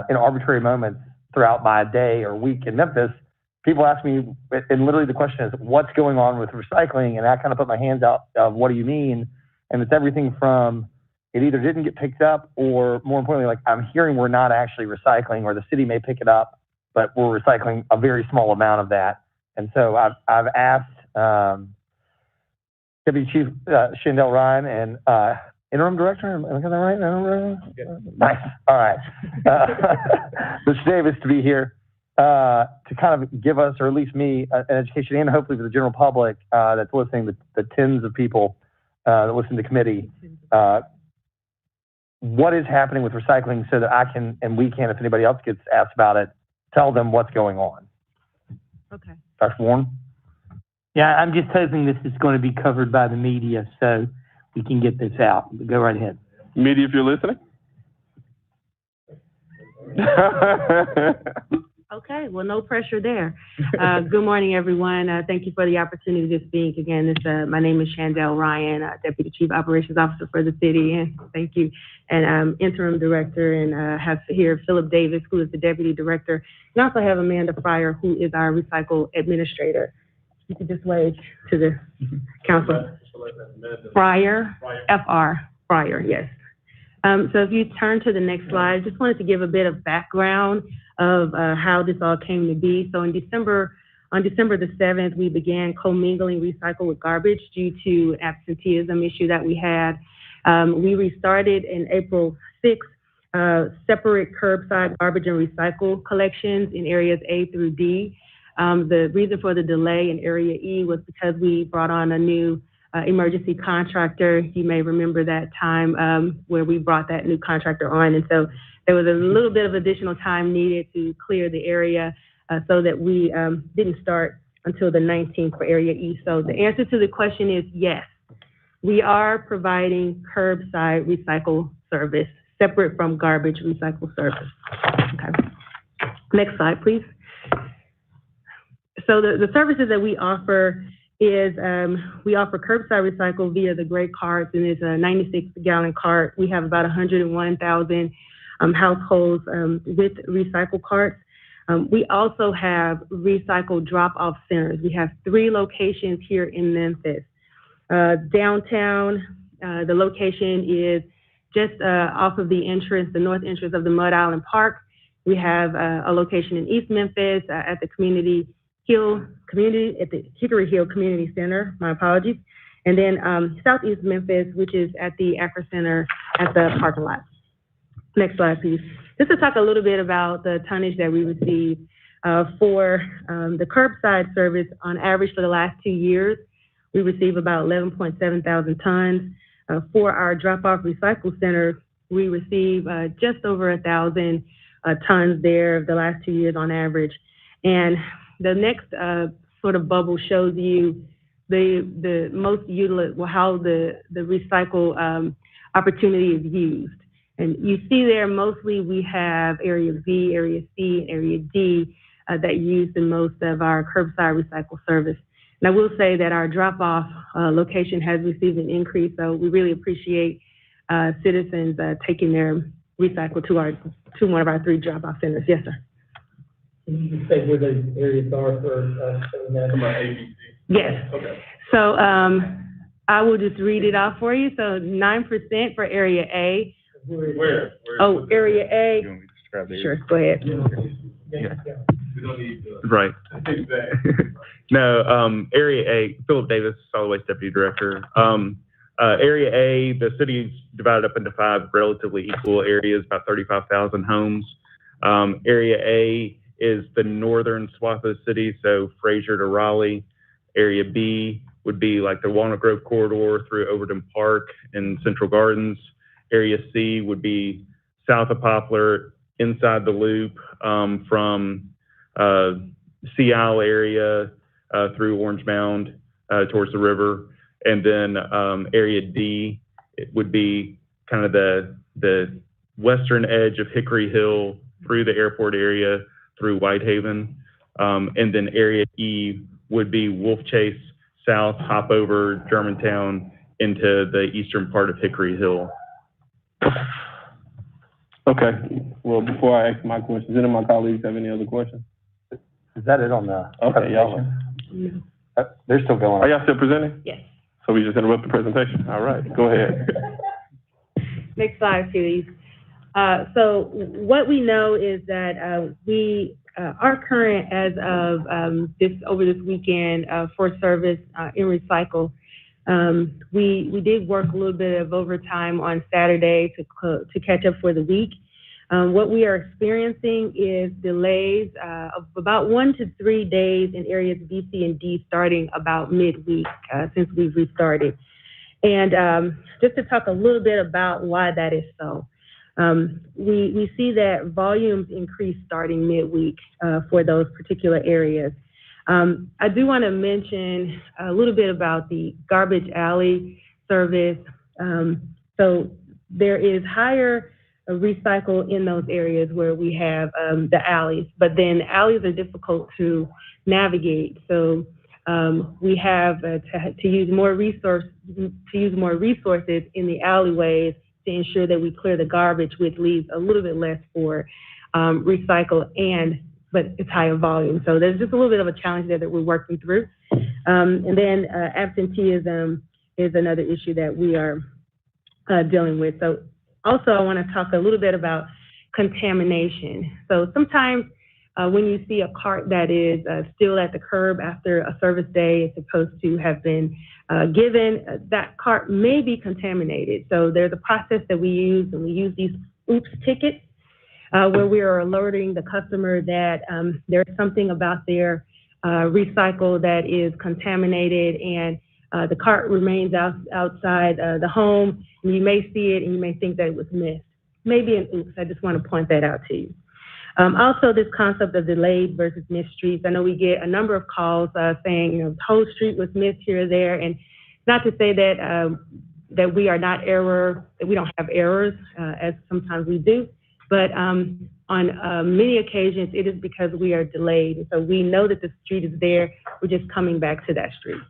in arbitrary moments throughout my day or week in Memphis. People ask me, and literally the question is, what's going on with recycling? And I kind of put my hands out of what do you mean? And it's everything from it either didn't get picked up or more importantly, like I'm hearing we're not actually recycling or the city may pick it up, but we're recycling a very small amount of that. And so I've asked Deputy Chief Shandell Ryan and Interim Director, am I getting that right? Nice. All right. Mr. Davis to be here to kind of give us, or at least me, an education and hopefully for the general public that's listening, the tens of people that listen to the committee, what is happening with recycling so that I can, and we can, if anybody else gets asked about it, tell them what's going on. Okay. Dr. Warren? Yeah, I'm just hoping this is going to be covered by the media so we can get this out. Go right ahead. Media, if you're listening. Okay, well, no pressure there. Good morning, everyone. Thank you for the opportunity to speak. Again, my name is Shandell Ryan, Deputy Chief Operations Officer for the city, and thank you. And I'm Interim Director, and have here Philip Davis, who is the Deputy Director. We also have Amanda Fryer, who is our Recycle Administrator. You could just wave to the council. Fryer, F-R, Fryer, yes. So if you turn to the next slide, just wanted to give a bit of background of how this all came to be. So in December On December the 7th, we began commingling recycle with garbage due to absenteeism issue that we had. We restarted in April 6th, separate curbside garbage and recycle collections in areas A through D. The reason for the delay in area E was because we brought on a new emergency contractor. You may remember that time where we brought that new contractor on. And so there was a little bit of additional time needed to clear the area so that we didn't start until the 19th for area E. So the answer to the question is yes. We are providing curbside recycle service separate from garbage recycle service. Okay. Next slide, please. So the services that we offer is we offer curbside recycle via the gray carts, and it's a 96-gallon cart. We have about 101,000 households with recycle carts. We also have recycle drop-off centers. We have 3 locations here in Memphis. Downtown, the location is just off of the entrance, the north entrance of the Mud Island Park. We have a location in East Memphis at the at the Hickory Hill Community Center, my apologies. And then Southeast Memphis, which is at the Akron Center at the parking lot. Next slide, please. Just to talk a little bit about the tonnage that we receive for the curbside service. On average for the last 2 years, we receive about 11.7 thousand tons. For our drop-off recycle center, we receive just over 1,000 tons there the last 2 years on average. And the next sort of bubble shows you the most how the recycle opportunity is used. And you see there mostly we have area B, area C, and area D that use the most of our curbside recycle service. And I will say that our drop-off location has received an increase, so we really appreciate citizens taking their recycle to one of our 3 drop-off centers. Yes, sir. Can you just say where those areas are for that? Come on, ABC. Yes. Okay. So I will just read it off for you. So 9% for area A. Where? Oh, area A. You want me to describe the Sure, area? go ahead. Yeah. We don't need to. Right. Exactly. No, Area A, Philip Davis, Solid Waste Deputy Director. Area A, the city's divided up into 5 relatively equal areas, about 35,000 homes. Area A is the northern swath of the city, so Fraser to Raleigh. Area B would be like the Walnut Grove corridor through Overton Park and Central Gardens. Area C would be south of Poplar, inside the loop from Sea Isle area through Orange Mound towards the river. And then Area D, it would be kind of the western edge of Hickory Hill through the airport area through Whitehaven. And then Area E would be Wolf Chase south, hop over Germantown into the eastern part of Hickory Hill. Okay, well, before I ask my questions, any of my colleagues have any other questions? Is that it on the Okay, y'all. presentation? They're still going. Are y'all still presenting? Yes. So we just interrupt the presentation? All right, go ahead. Next slide, please. So what we know is that we are current as of over this weekend for service in recycle. We did work a little bit of overtime on Saturday to catch up for the week. What we are experiencing is delays of about 1 to 3 days in areas B, C, and D starting about midweek since we've restarted. And just to talk a little bit about why that is so. We see that volumes increase starting midweek for those particular areas. I do want to mention a little bit about the garbage alley service. So there is higher recycle in those areas where we have the alleys, but then alleys are difficult to navigate. So we have to use more resources in the alleyways to ensure that we clear the garbage, which leaves a little bit less for recycle, but it's higher volume. So there's just a little bit of a challenge there that we're working through. And then absenteeism is another issue that we are dealing with. So also I want to talk a little bit about contamination. So sometimes when you see a cart that is still at the curb after a service day is supposed to have been given, that cart may be contaminated. So there's a process that we use, and we use these OOPS tickets where we are alerting the customer that there's something about their recycle that is contaminated, and the cart remains outside the home, and you may see it and you may think that it was missed. Maybe an oops. I just want to point that out to you. Also, this concept of delayed versus missed streets. I know we get a number of calls saying, the whole street was missed here or there, and not to say that that we are not that we don't have errors, as sometimes we do, but on many occasions it is because we are delayed. And so we know that the street is there. We're just coming back to that street.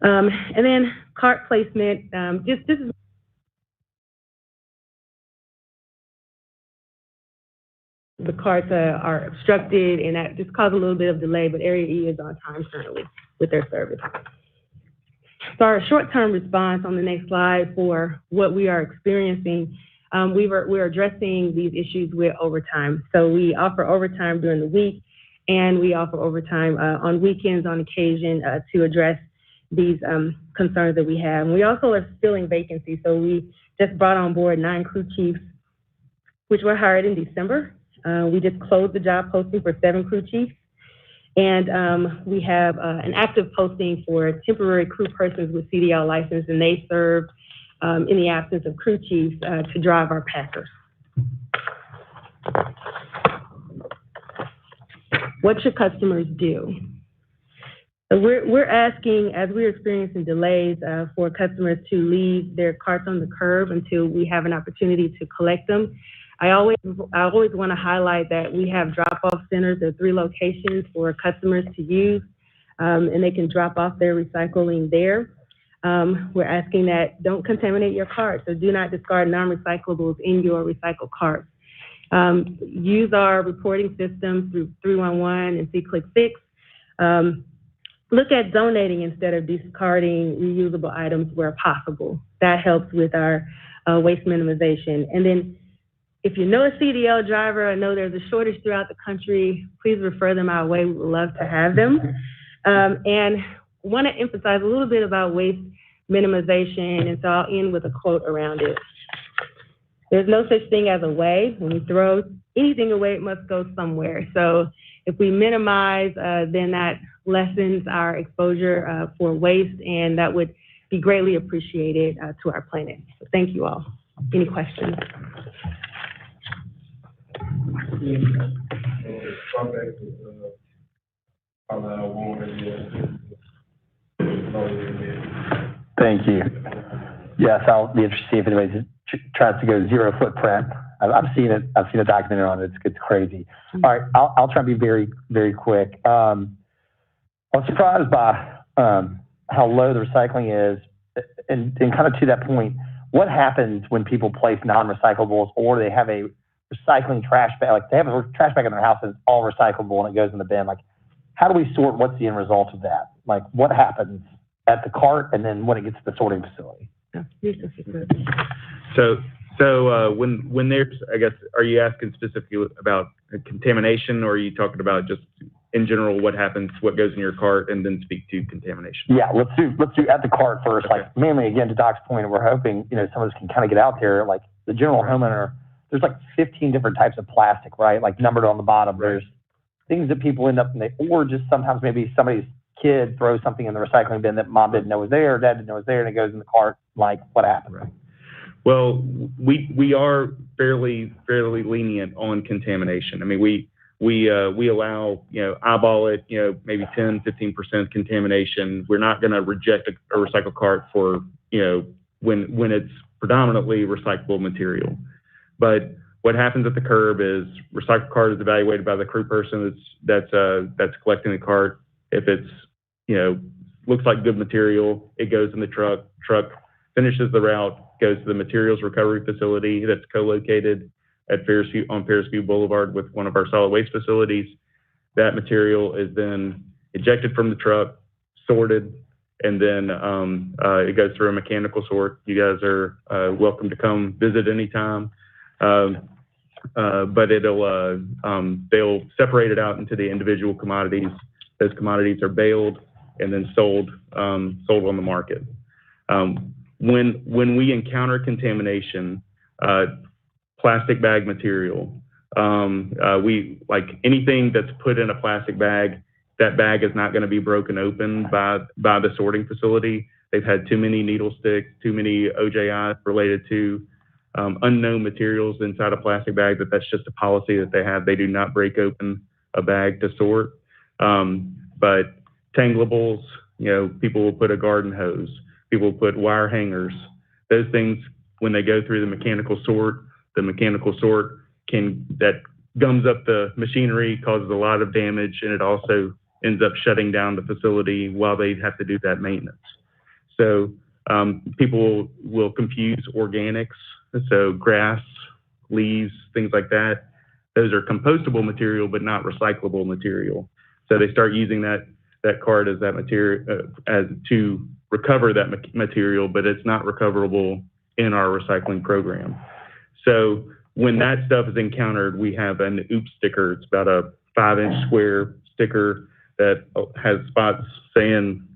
And then cart placement. This is the carts are obstructed, and that just causes a little bit of delay, but Area E is on time currently with their service. So our short-term response on the next slide for what we are experiencing, we're addressing these issues with overtime. So we offer overtime during the week, and we offer overtime on weekends on occasion to address these concerns that we have. And we also are filling vacancies. So we just brought on board 9 crew chiefs, which were hired in December. We just closed the job posting for 7 crew chiefs. And we have an active posting for temporary crew persons with CDL license, and they serve in the absence of crew chiefs to drive our packers. What should customers do? So we're asking, as we're experiencing delays, for customers to leave their carts on the curb until we have an opportunity to collect them. I always want to highlight that we have drop-off centers at 3 locations for customers to use, and they can drop off their recycling there. We're asking that don't contaminate your cart, so do not discard non-recyclables in your recycled carts. Use our reporting systems through 311 and C-Click6. Look at donating instead of discarding reusable items where possible. That helps with our waste minimization. And then if you know a CDL driver, I know there's a shortage throughout the country, please refer them our way. We would love to have them. And want to emphasize a little bit about waste minimization, and so I'll end with a quote around it. There's no such thing as a way. When we throw anything away, it must go somewhere. So if we minimize, then that lessens our exposure for waste, and that would be greatly appreciated to our planet. So thank you all. Any questions? Thank you. Yes, I'll be interested to see if anybody tries to go zero footprint. I've seen it. I've seen a documentary on it. It's crazy. All right, I'll try to be very, very quick. I was surprised by how low the recycling is, and kind of to that point, what happens when people place non-recyclables, or they have a recycling trash bag, like they have a trash bag in their house and it's all recyclable and it goes in the bin? Like, how do we sort? What's the end result of that? Like, what happens at the cart and then when it gets to the sorting facility? So when there's, I guess, are you asking specifically about contamination, or are you talking about just in general what happens, what goes in your cart, and then speak to contamination? Yeah, let's do at the cart first. Okay. Like, mainly again to Doc's point, we're hoping some of us can kind of get out there. Like the general homeowner, there's like 15 different types of plastic, right? Like numbered on the bottom. Right. There's things that people end up in, or just sometimes maybe somebody's kid throws something in the recycling bin that mom didn't know was there, or dad didn't know was there, and it goes in the cart. Like, what happened? Right. Well, we are fairly lenient on contamination. I mean, we allow, eyeball it, maybe 10, 15% contamination. We're not going to reject a recycle cart for, when it's predominantly recyclable material. But what happens at the curb is recycle cart is evaluated by the crew person that's collecting the cart. If it's, looks like good material, it goes in the truck finishes the route, goes to the materials recovery facility that's co-located at on Ferris View Boulevard with one of our solid waste facilities. That material is then ejected from the truck, sorted, and then it goes through a mechanical sort. You guys are welcome to come visit anytime. but they'll separate it out into the individual commodities. Those commodities are baled and then sold on the market. When we encounter contamination, plastic bag material, we like anything that's put in a plastic bag, that bag is not going to be broken open by the sorting facility. They've had too many needle sticks, too many OJI related to unknown materials inside a plastic bag. That's just a policy that they have. They do not break open a bag to sort. But tanglables, people will put a garden hose. People will put wire hangers. Those things, when they go through the mechanical sort that gums up the machinery, causes a lot of damage, and it also ends up shutting down the facility while they have to do that maintenance. So people will confuse organics, so grass, leaves, things like that. Those are compostable material, but not recyclable material. So they start using that card as that material to recover that material, but it's not recoverable in our recycling program. So when that stuff is encountered, we have an OOPS sticker. It's about a 5-inch square sticker that has spots saying,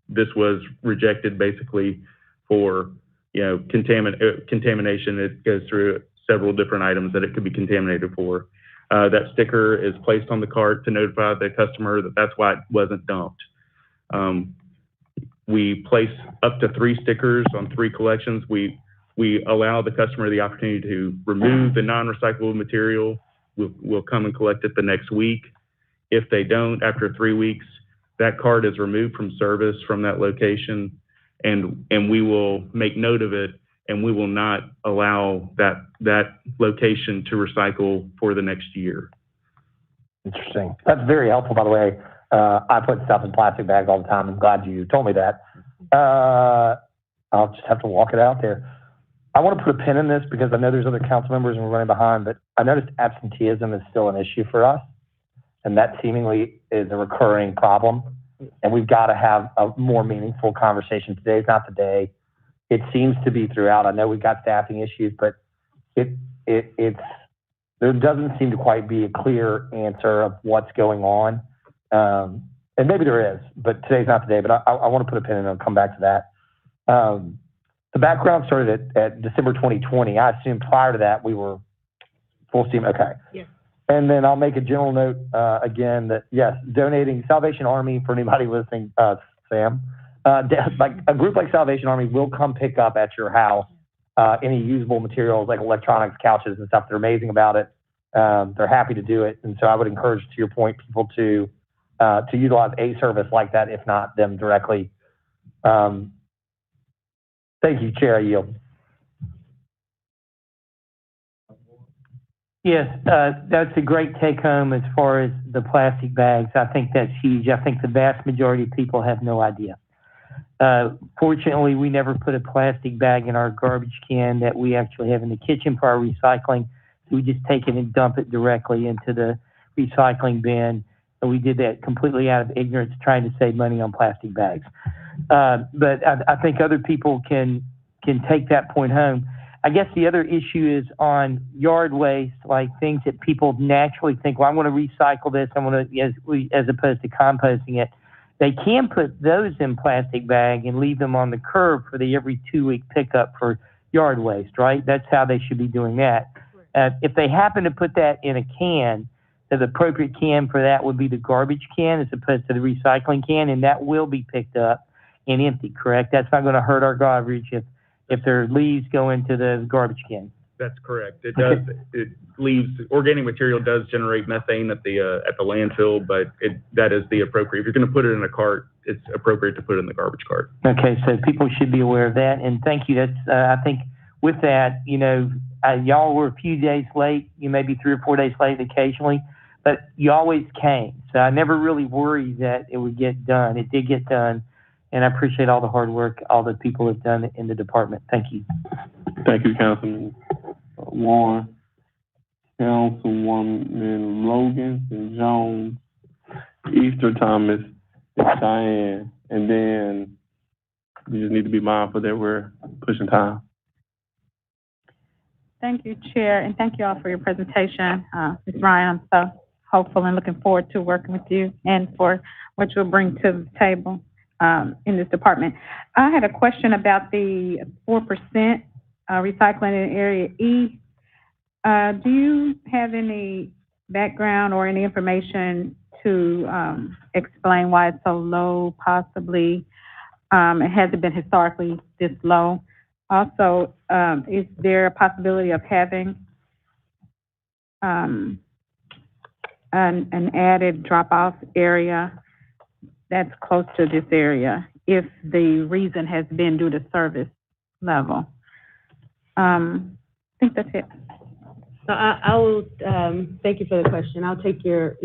this was rejected basically for, contamination. It goes through several different items that it could be contaminated for. That sticker is placed on the cart to notify the customer that that's why it wasn't dumped. We place up to 3 stickers on 3 collections. We allow the customer the opportunity to remove the non-recyclable material. We'll come and collect it the next week. If they don't, after 3 weeks, that card is removed from service from that location, and we will make note of it, and we will not allow that location to recycle for the next year. Interesting. That's very helpful, by the way. I put stuff in plastic bags all the time. I'm glad you told me that. I'll just have to walk it out there. I want to put a pin in this because I know there's other council members and we're running behind, but I noticed absenteeism is still an issue for us, and that seemingly is a recurring problem. And we've got to have a more meaningful conversation. Today's not the day. It seems to be throughout. I know we've got staffing issues, but there doesn't seem to quite be a clear answer of what's going on. And maybe there is, but today's not the day. But I want to put a pin in it and come back to that. The background started at December 2020. I assume prior to that we were full steam. Okay. Yeah. And then I'll make a general note again that yes, donating Salvation Army for anybody listening, Sam. Like a group like Salvation Army will come pick up at your house any usable materials like electronics, couches, and stuff. They're amazing about it. They're happy to do it, and so I would encourage, to your point, people to utilize a service like that, if not them directly. Thank you, Chair. I yield. Yes, that's a great take home as far as the plastic bags. I think that's huge. I think the vast majority of people have no idea. Fortunately, we never put a plastic bag in our garbage can that we actually have in the kitchen for our recycling. So we just take it and dump it directly into the recycling bin. And we did that completely out of ignorance, trying to save money on plastic bags. But I think other people can take that point home. I guess the other issue is on yard waste, like things that people naturally think, well, I want to recycle this, I want to, as opposed to composting it. They can put those in plastic bag and leave them on the curb for the every 2-week pickup for yard waste, right? That's how they should be doing that. If they happen to put that in a can, the appropriate can for that would be the garbage can as opposed to the recycling can, and that will be picked up and empty, correct? That's not going to hurt our garbage if their leaves go into the garbage can. That's correct. It does. It leaves organic material does generate methane at the landfill, but that is the appropriate. If you're going to put it in a cart, it's appropriate to put it in the garbage cart. Okay, so people should be aware of that, and thank you. That's I think with that, y'all were a few days late. You may be 3 or 4 days late occasionally, but you always came. So I never really worried that it would get done. It did get done. And I appreciate all the hard work all the people have done in the department. Thank you. Thank you, Councilman Warren, Councilwoman Logan, and Jones, Easter Thomas, and Cheyenne. And then we just need to be mindful that we're pushing time. Thank you, Chair, and thank you all for your presentation. Ms. Ryan, I'm so hopeful and looking forward to working with you and for what you'll bring to the table in this department. I had a question about the 4% recycling in Area E. Do you have any background or any information to explain why it's so low, possibly? It hasn't been historically this low. Also, is there a possibility of having an added drop-off area that's close to this area if the reason has been due to service level? I think that's it. So I will, thank you for the question. I'll take your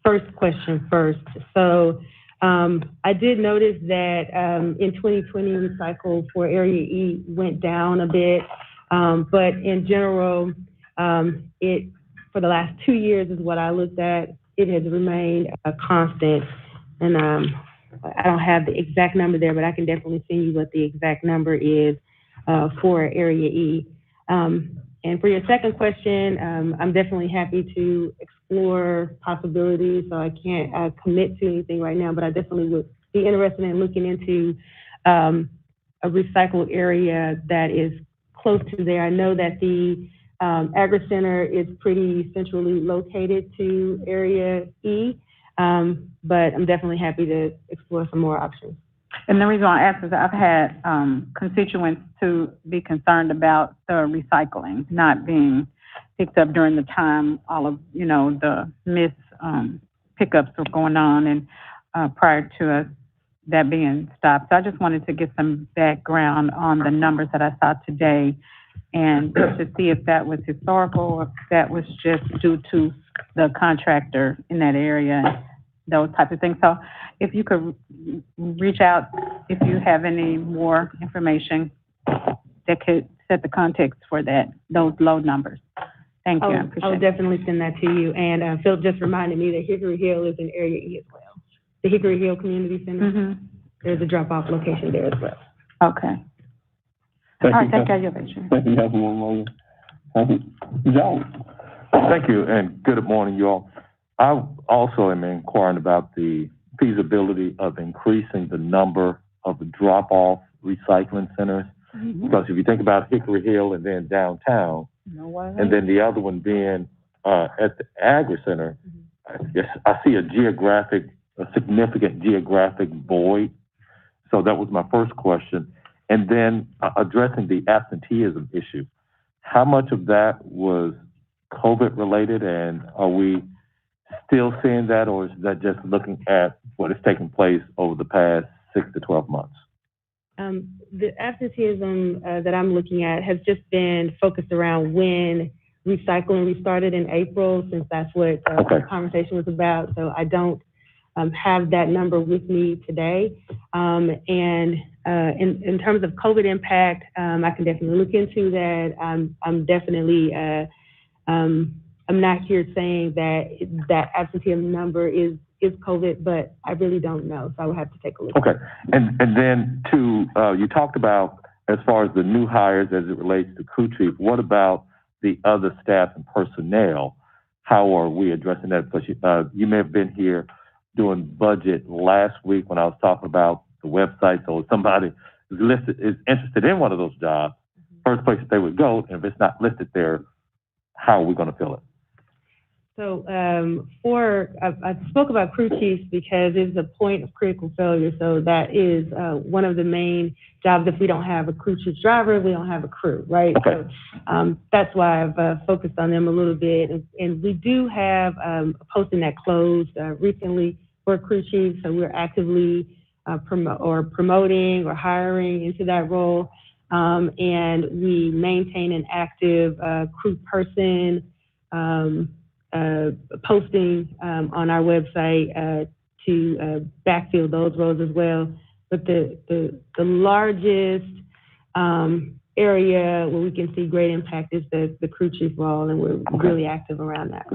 first question first. So I did notice that in 2020, recycle for Area E went down a bit, but in general, for the last 2 years is what I looked at, it has remained a constant. And I don't have the exact number there, but I can definitely send you what the exact number is for Area E. And for your second question, I'm definitely happy to explore possibilities. So I can't commit to anything right now, but I definitely would be interested in looking into a recycle area that is close to there. I know that the Agri Center is pretty centrally located to Area E, but I'm definitely happy to explore some more options. And the reason I ask is I've had constituents to be concerned about the recycling not being picked up during the time all of, the pickups were going on and prior to that being stopped. So I just wanted to get some background on the numbers that I saw today and just to see if that was historical or if that was just due to the contractor in that area, those types of things. So if you could reach out if you have any more information that could set the context for those low numbers. Thank you. I appreciate it. I'll definitely send that to you. And Phil just reminded me that Hickory Hill is in Area E as well. The Hickory Hill Community Center, there's a drop-off location there as well. Okay. Thank All you, right, thank you. Thank you, Councilwoman Logan. John. Thank you, and good morning, you all. I also am inquiring about the feasibility of increasing the number of drop-off recycling centers. Because if you think about Hickory Hill and then downtown, and then the other one being at the Agri Center, I see a significant geographic void. So that was my first question. And then addressing the absenteeism issue. How much of that was COVID related, and are we still seeing that, or is that just looking at what has taken place over the past 6 to 12 months? The absenteeism that I'm looking at has just been focused around when recycling restarted in April, since that's what the conversation was about. So I don't have that number with me today. And in terms of COVID impact, I can definitely look into that. I'm definitely, I'm not here saying that absenteeism number is COVID, but I really don't know. So I would have to take a look. Okay. And then you talked about as far as the new hires as it relates to crew chief, what about the other staff and personnel? How are we addressing that? Because you may have been here doing budget last week when I was talking about the website. So if somebody is interested in one of those jobs, first place that they would go, and if it's not listed there, how are we going to fill it? So I spoke about crew chiefs because it's a point of critical failure. So that is one of the main jobs. If we don't have a crew chief driver, we don't have a crew, right? Okay. So that's why I've focused on them a little bit. And we do have a posting that closed recently for crew chiefs. So we're actively promoting or hiring into that role. And we maintain an active crew person posting on our website to backfill those roles as well. But the largest area where we can see great impact is the crew chief role, and we're really active around that.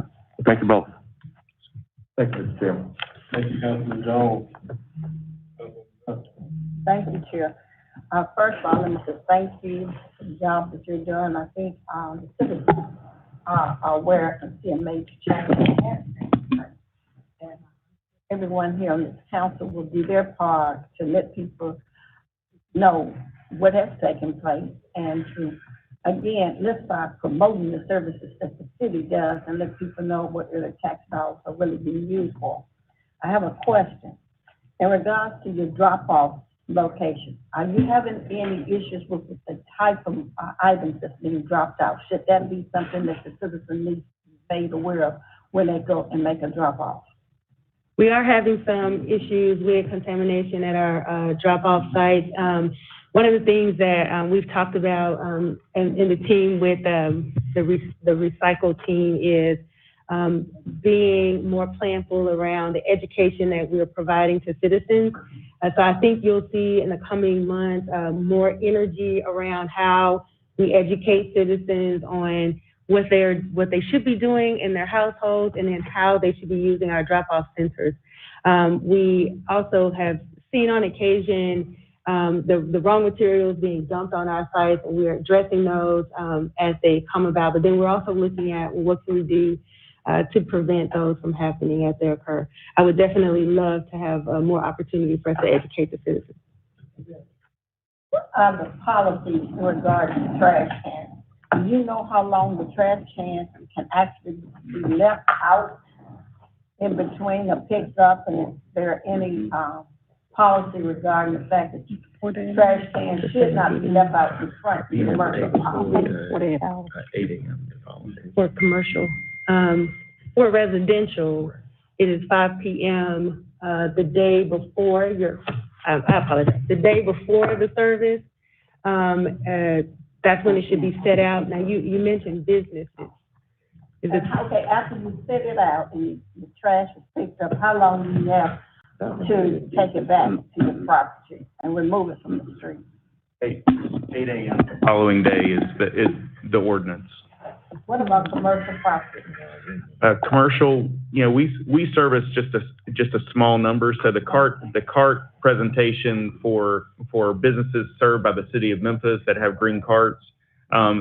Thank you both. Thank you, Mr. Chairman. Thank you, Councilman Jones. Thank you, Chair. First of all, let me just thank you for the job that you're doing. I think the citizens are aware and see a major change. And everyone here on this council will do their part to let people know what has taken place and to, again, let's start promoting the services that the city does and let people know what their tax dollars are really being used for. I have a question. In regards to your drop-off location, are you having any issues with the type of items that's being dropped out? Should that be something that the citizen needs to be made aware of when they go and make a drop-off? We are having some issues with contamination at our drop-off sites. One of the things that we've talked about in the team with the recycle team is being more planful around the education that we're providing to citizens. So I think you'll see in the coming months more energy around how we educate citizens on what they should be doing in their households and then how they should be using our drop-off centers. We also have seen on occasion the wrong materials being dumped on our sites, and we are addressing those as they come about. But then we're also looking at what can we do to prevent those from happening as they occur. I would definitely love to have more opportunity for us to educate the citizens. What are the policies in regards to trash cans? Do you know how long the trash cans can actually be left out in between or picked up? And is there any policy regarding the fact that trash cans should not be left out in front of commercial? 8 a.m. the following day. For commercial. For residential, it is 5 p.m. The day before I apologize, the day before the service. That's when it should be set out. Now, you mentioned businesses. Okay, after you set it out and the trash is picked up, how long do you have to take it back to the property and remove it from the street? 8 a.m. the following day is the ordinance. What about commercial property? Commercial, we service just a small number. So the cart presentation for businesses served by the city of Memphis that have green carts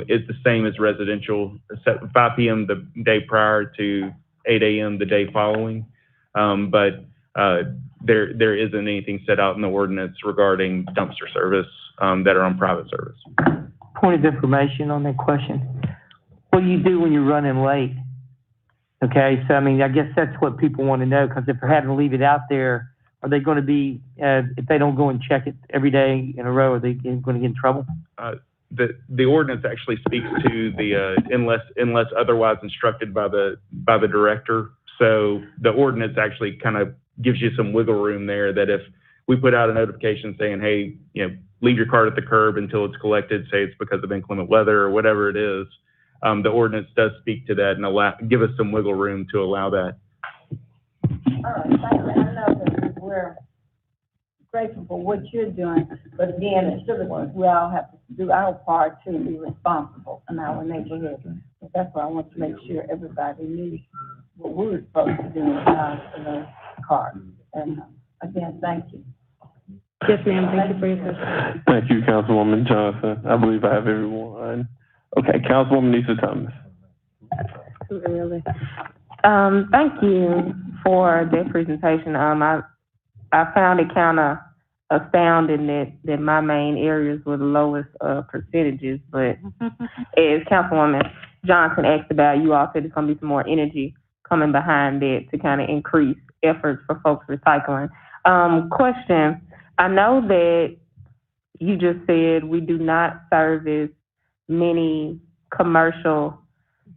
is the same as residential, 5 p.m. the day prior to 8 a.m. the day following. But there isn't anything set out in the ordinance regarding dumpster service that are on private service. Point of information on that question. What do you do when you're running late? Okay, so I guess that's what people want to know, because if they're having to leave it out there, are they going to be, if they don't go and check it every day in a row, are they going to get in trouble? The ordinance actually speaks to the unless otherwise instructed by the director. So the ordinance actually kind of gives you some wiggle room there, that if we put out a notification saying, hey, leave your cart at the curb until it's collected, say it's because of inclement weather or whatever it is, the ordinance does speak to that and give us some wiggle room to allow that. All right, thank you. I know that we're grateful for what you're doing, but again, as citizens, we all have to do our part to be responsible in our neighborhood. So that's why I want to make sure everybody knew what we were supposed to do in regards to the cards. And again, thank you. Yes, ma'am. Thank you for your question. Thank you, Councilwoman Johnson. I believe I have everyone. Okay, Councilwoman Lisa Thomas. Really. Thank you for that presentation. I found it kind of astounding that my main areas were the lowest percentages, but as Councilwoman Johnson asked about, you all said there's going to be some more energy coming behind that to kind of increase efforts for folks recycling. Question, I know that you just said we do not service many commercial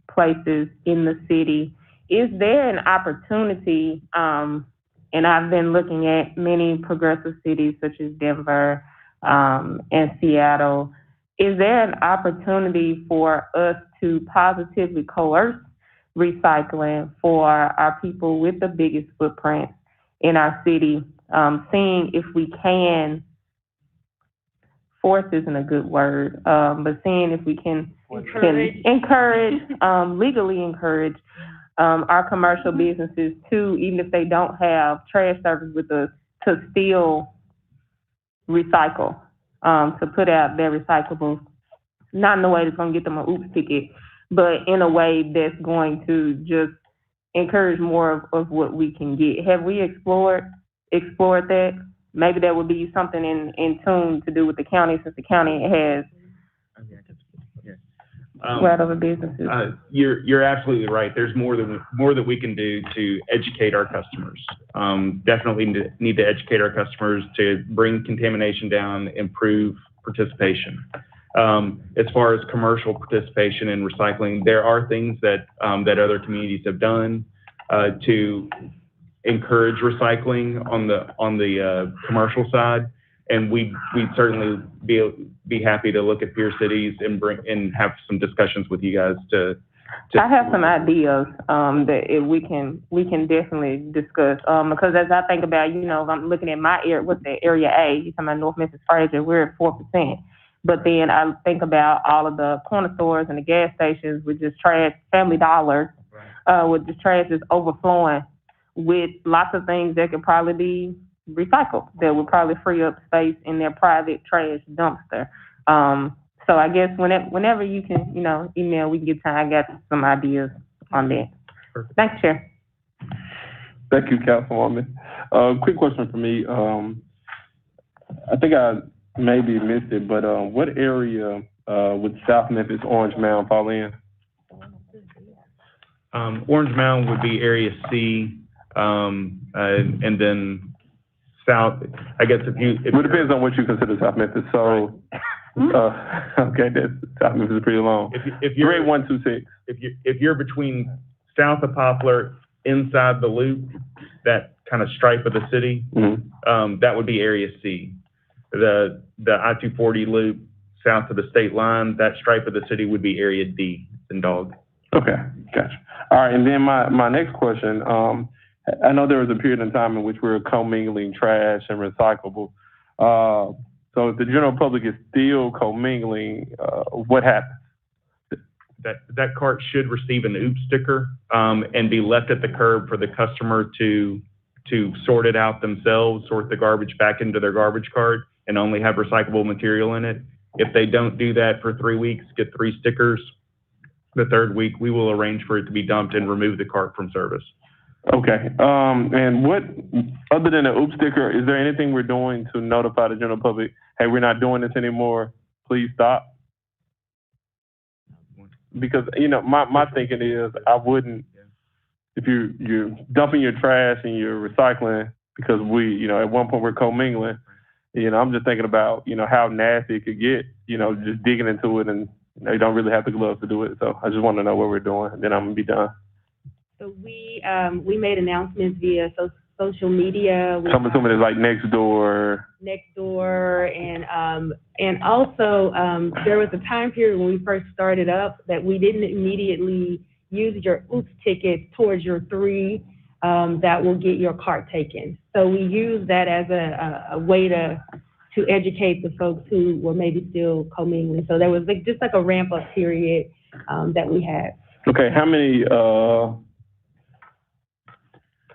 places in the city. Is there an opportunity, and I've been looking at many progressive cities such as Denver and Seattle, is there an opportunity for us to positively coerce recycling for our people with the biggest footprint in our city, seeing if we can, force isn't a good word, but seeing if we can legally encourage our commercial businesses to, even if they don't have trash service with us, to still recycle to put out their recyclables, not in a way that's going to get them an oops ticket, but in a way that's going to just encourage more of what we can get. Have we explored that? Maybe that would be something in tune to do with the county, since the county has right over businesses. You're absolutely right. There's more that we can do to educate our customers. Definitely need to educate our customers to bring contamination down, improve participation. As far as commercial participation in recycling, there are things that other communities have done to encourage recycling on the commercial side, and we'd certainly be happy to look at peer cities and have some discussions with you guys to I have some ideas that we can definitely discuss because as I think about, if I'm looking at my area, what's the area A? You're talking about North Memphis, Fraser, we're at 4%. But then I think about all of the corner stores and the gas stations with just trash, Family Dollar, with just trash just overflowing with lots of things that could probably be recycled that would probably free up space in their private trash dumpster. So I guess whenever you can, email, we can get time. I got some ideas on that. Perfect. Thanks, Chair. Thank you, Councilwoman. Quick question for me. I think I maybe missed it, but what area would South Memphis Orange Mound fall in? Orange Mound would be Area C, and then South. I guess if it depends on what you consider South Memphis. So, okay, South Memphis is pretty long. If you're grade 1 through 6. If you're between south of Poplar, inside the loop, that kind of stripe of the city, that would be Area C. The I-240 loop south of the state line, that stripe of the city would be Area D in Dog. Okay, gotcha. All right, and then my next question, I know there was a period in time in which we were commingling trash and recyclable. So if the general public is still commingling, what happens? That cart should receive an OOP sticker and be left at the curb for the customer to sort it out themselves, sort the garbage back into their garbage cart, and only have recyclable material in it. If they don't do that for 3 weeks, get 3 stickers. The 3rd week, we will arrange for it to be dumped and remove the cart from service. Okay. And what, other than the OOP sticker, is there anything we're doing to notify the general public, hey, we're not doing this anymore, please stop? Because, my thinking is I wouldn't, if you're dumping your trash and you're recycling, because we, at one point we're commingling, I'm just thinking about, how nasty it could get, just digging into it, and you don't really have the gloves to do it. So I just want to know what we're doing, and then I'm going to be done. So we made announcements via social media. So I'm assuming it's like next door, and also there was a time period when we first started up that we didn't immediately use your OOPS tickets towards your 3 that will get your cart taken. So we used that as a way to educate the folks who were maybe still commingling. So there was just like a ramp up period that we had. Okay,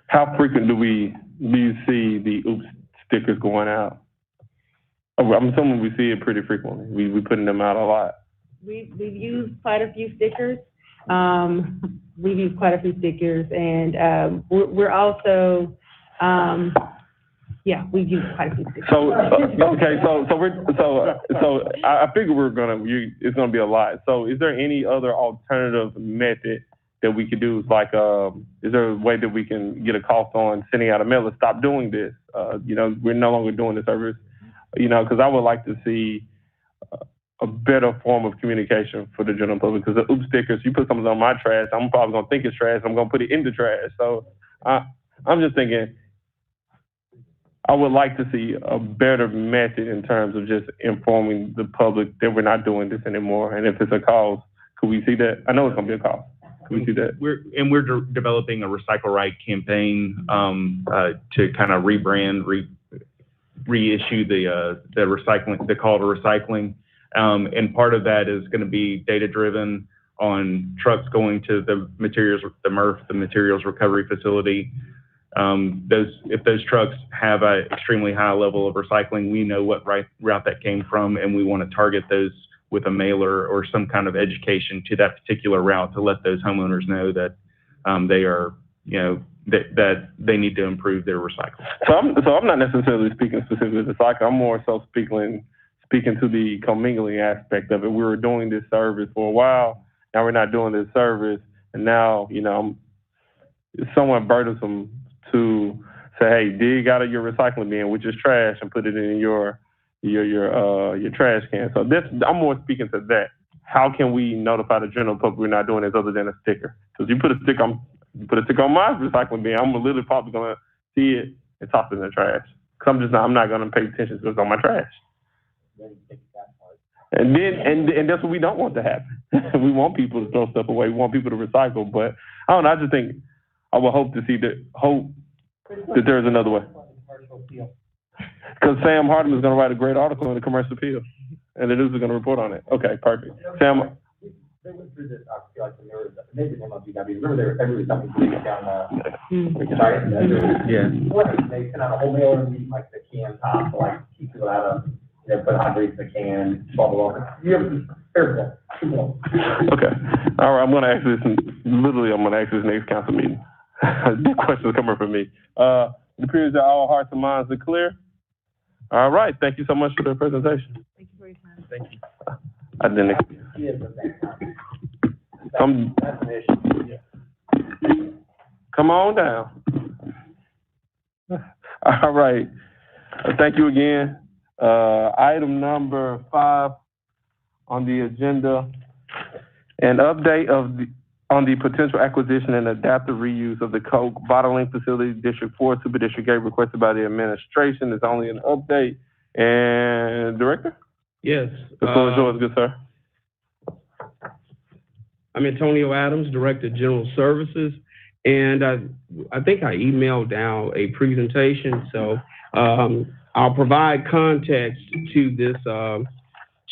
how frequent do you see the OOPS stickers going out? I'm assuming we see it pretty frequently. We're putting them out a lot. We've used quite a few stickers. And we're also, we've used quite a few stickers. So I figure it's gonna be a lot. So is there any other alternative method that we could do? Like, is there a way that we can get a cost on sending out a mail to stop doing this? We're no longer doing the service, because I would like to see a better form of communication for the general public, because the OOP stickers, you put something on my trash, I'm probably going to think it's trash, I'm going to put it in the trash. So I'm just thinking, I would like to see a better method in terms of just informing the public that we're not doing this anymore. And if it's a cause, could we see that? I know it's going to be a cause. Could we see that? We're developing a Recycle Right campaign to kind of rebrand, reissue the recycling, the call to recycling. And part of that is going to be data driven on trucks going to the materials, the MRF, the materials recovery facility, if those trucks have an extremely high level of recycling, we know what route that came from, and we want to target those with a mailer or some kind of education to that particular route to let those homeowners know that they are, that they need to improve their recycling. So I'm not necessarily speaking specifically to recycling. I'm more so speaking to the commingling aspect of it. We were doing this service for a while. Now we're not doing this service, and now it's somewhat burdensome to say, hey, dig out of your recycling bin, which is trash, and put it in your trash can. So I'm more speaking to that. How can we notify the general public we're not doing this other than a sticker? Because you put a sticker on my recycling bin, I'm literally probably gonna see it and toss it in the trash. Because I'm not gonna pay attention to it's on my trash. And that's what we don't want to happen. We want people to throw stuff away. We want people to recycle. But I don't know. I just think I would hope that there's another way. Because Sam Harden is going to write a great article in the Commercial Appeal, and the news is going to report on it. Okay, perfect. Sam. They went through this, I feel like, maybe the MLBW. Remember, everybody was down they sent out a whole mailer and leave like the can top to like keep people out of, put hot drinks in the can, blah, blah, blah. Okay. All right, I'm going to ask this next council meeting. Big questions coming from me. It appears that all hearts and minds are clear. All right. Thank you so much for the presentation. Thank you for your time. Thank you. I didn't. Come on down. All right. Thank you again. Item number 5 on the agenda, an update on the potential acquisition and adaptive reuse of the Coke bottling facility, District 4, Super District 8, requested by the administration. It's only an update. And Director? Yes. The floor is yours, good sir. I'm Antonio Adams, Director of General Services, and I think I emailed out a presentation, so I'll provide context to this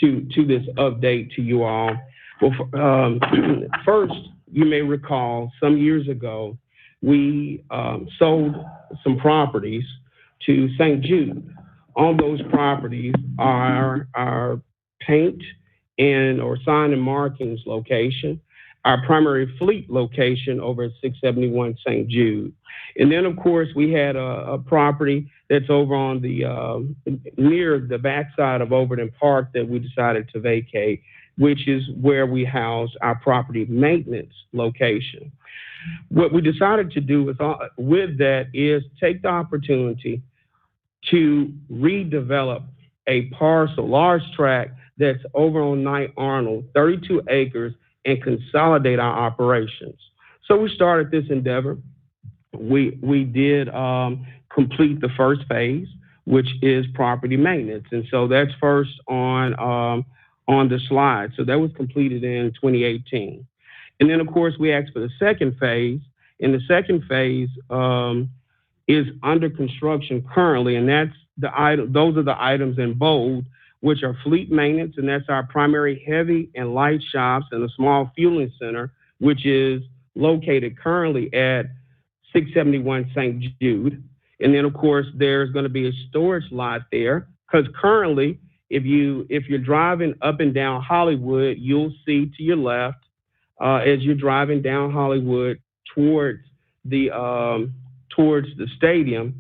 this update to you all. Well, first, you may recall some years ago we sold some properties to St. Jude. On those properties are our paint or sign and markings location, our primary fleet location over at 671 St. Jude. And then, of course, we had a property that's over on the near the backside of Overton Park that we decided to vacate, which is where we house our property maintenance location. What we decided to do with that is take the opportunity to redevelop a parcel, large tract that's over on Knight Arnold, 32 acres, and consolidate our operations. So we started this endeavor. We did complete the first phase, which is property maintenance. And so that's first on the slide. So that was completed in 2018. And then, of course, we asked for the second phase. And the second phase is under construction currently. And that's those are the items in bold, which are fleet maintenance, and that's our primary heavy and light shops and a small fueling center, which is located currently at 671 St. Jude. And then, of course, there's going to be a storage lot there, because currently, if you're driving up and down Hollywood, you'll see to your left as you're driving down Hollywood towards the stadium,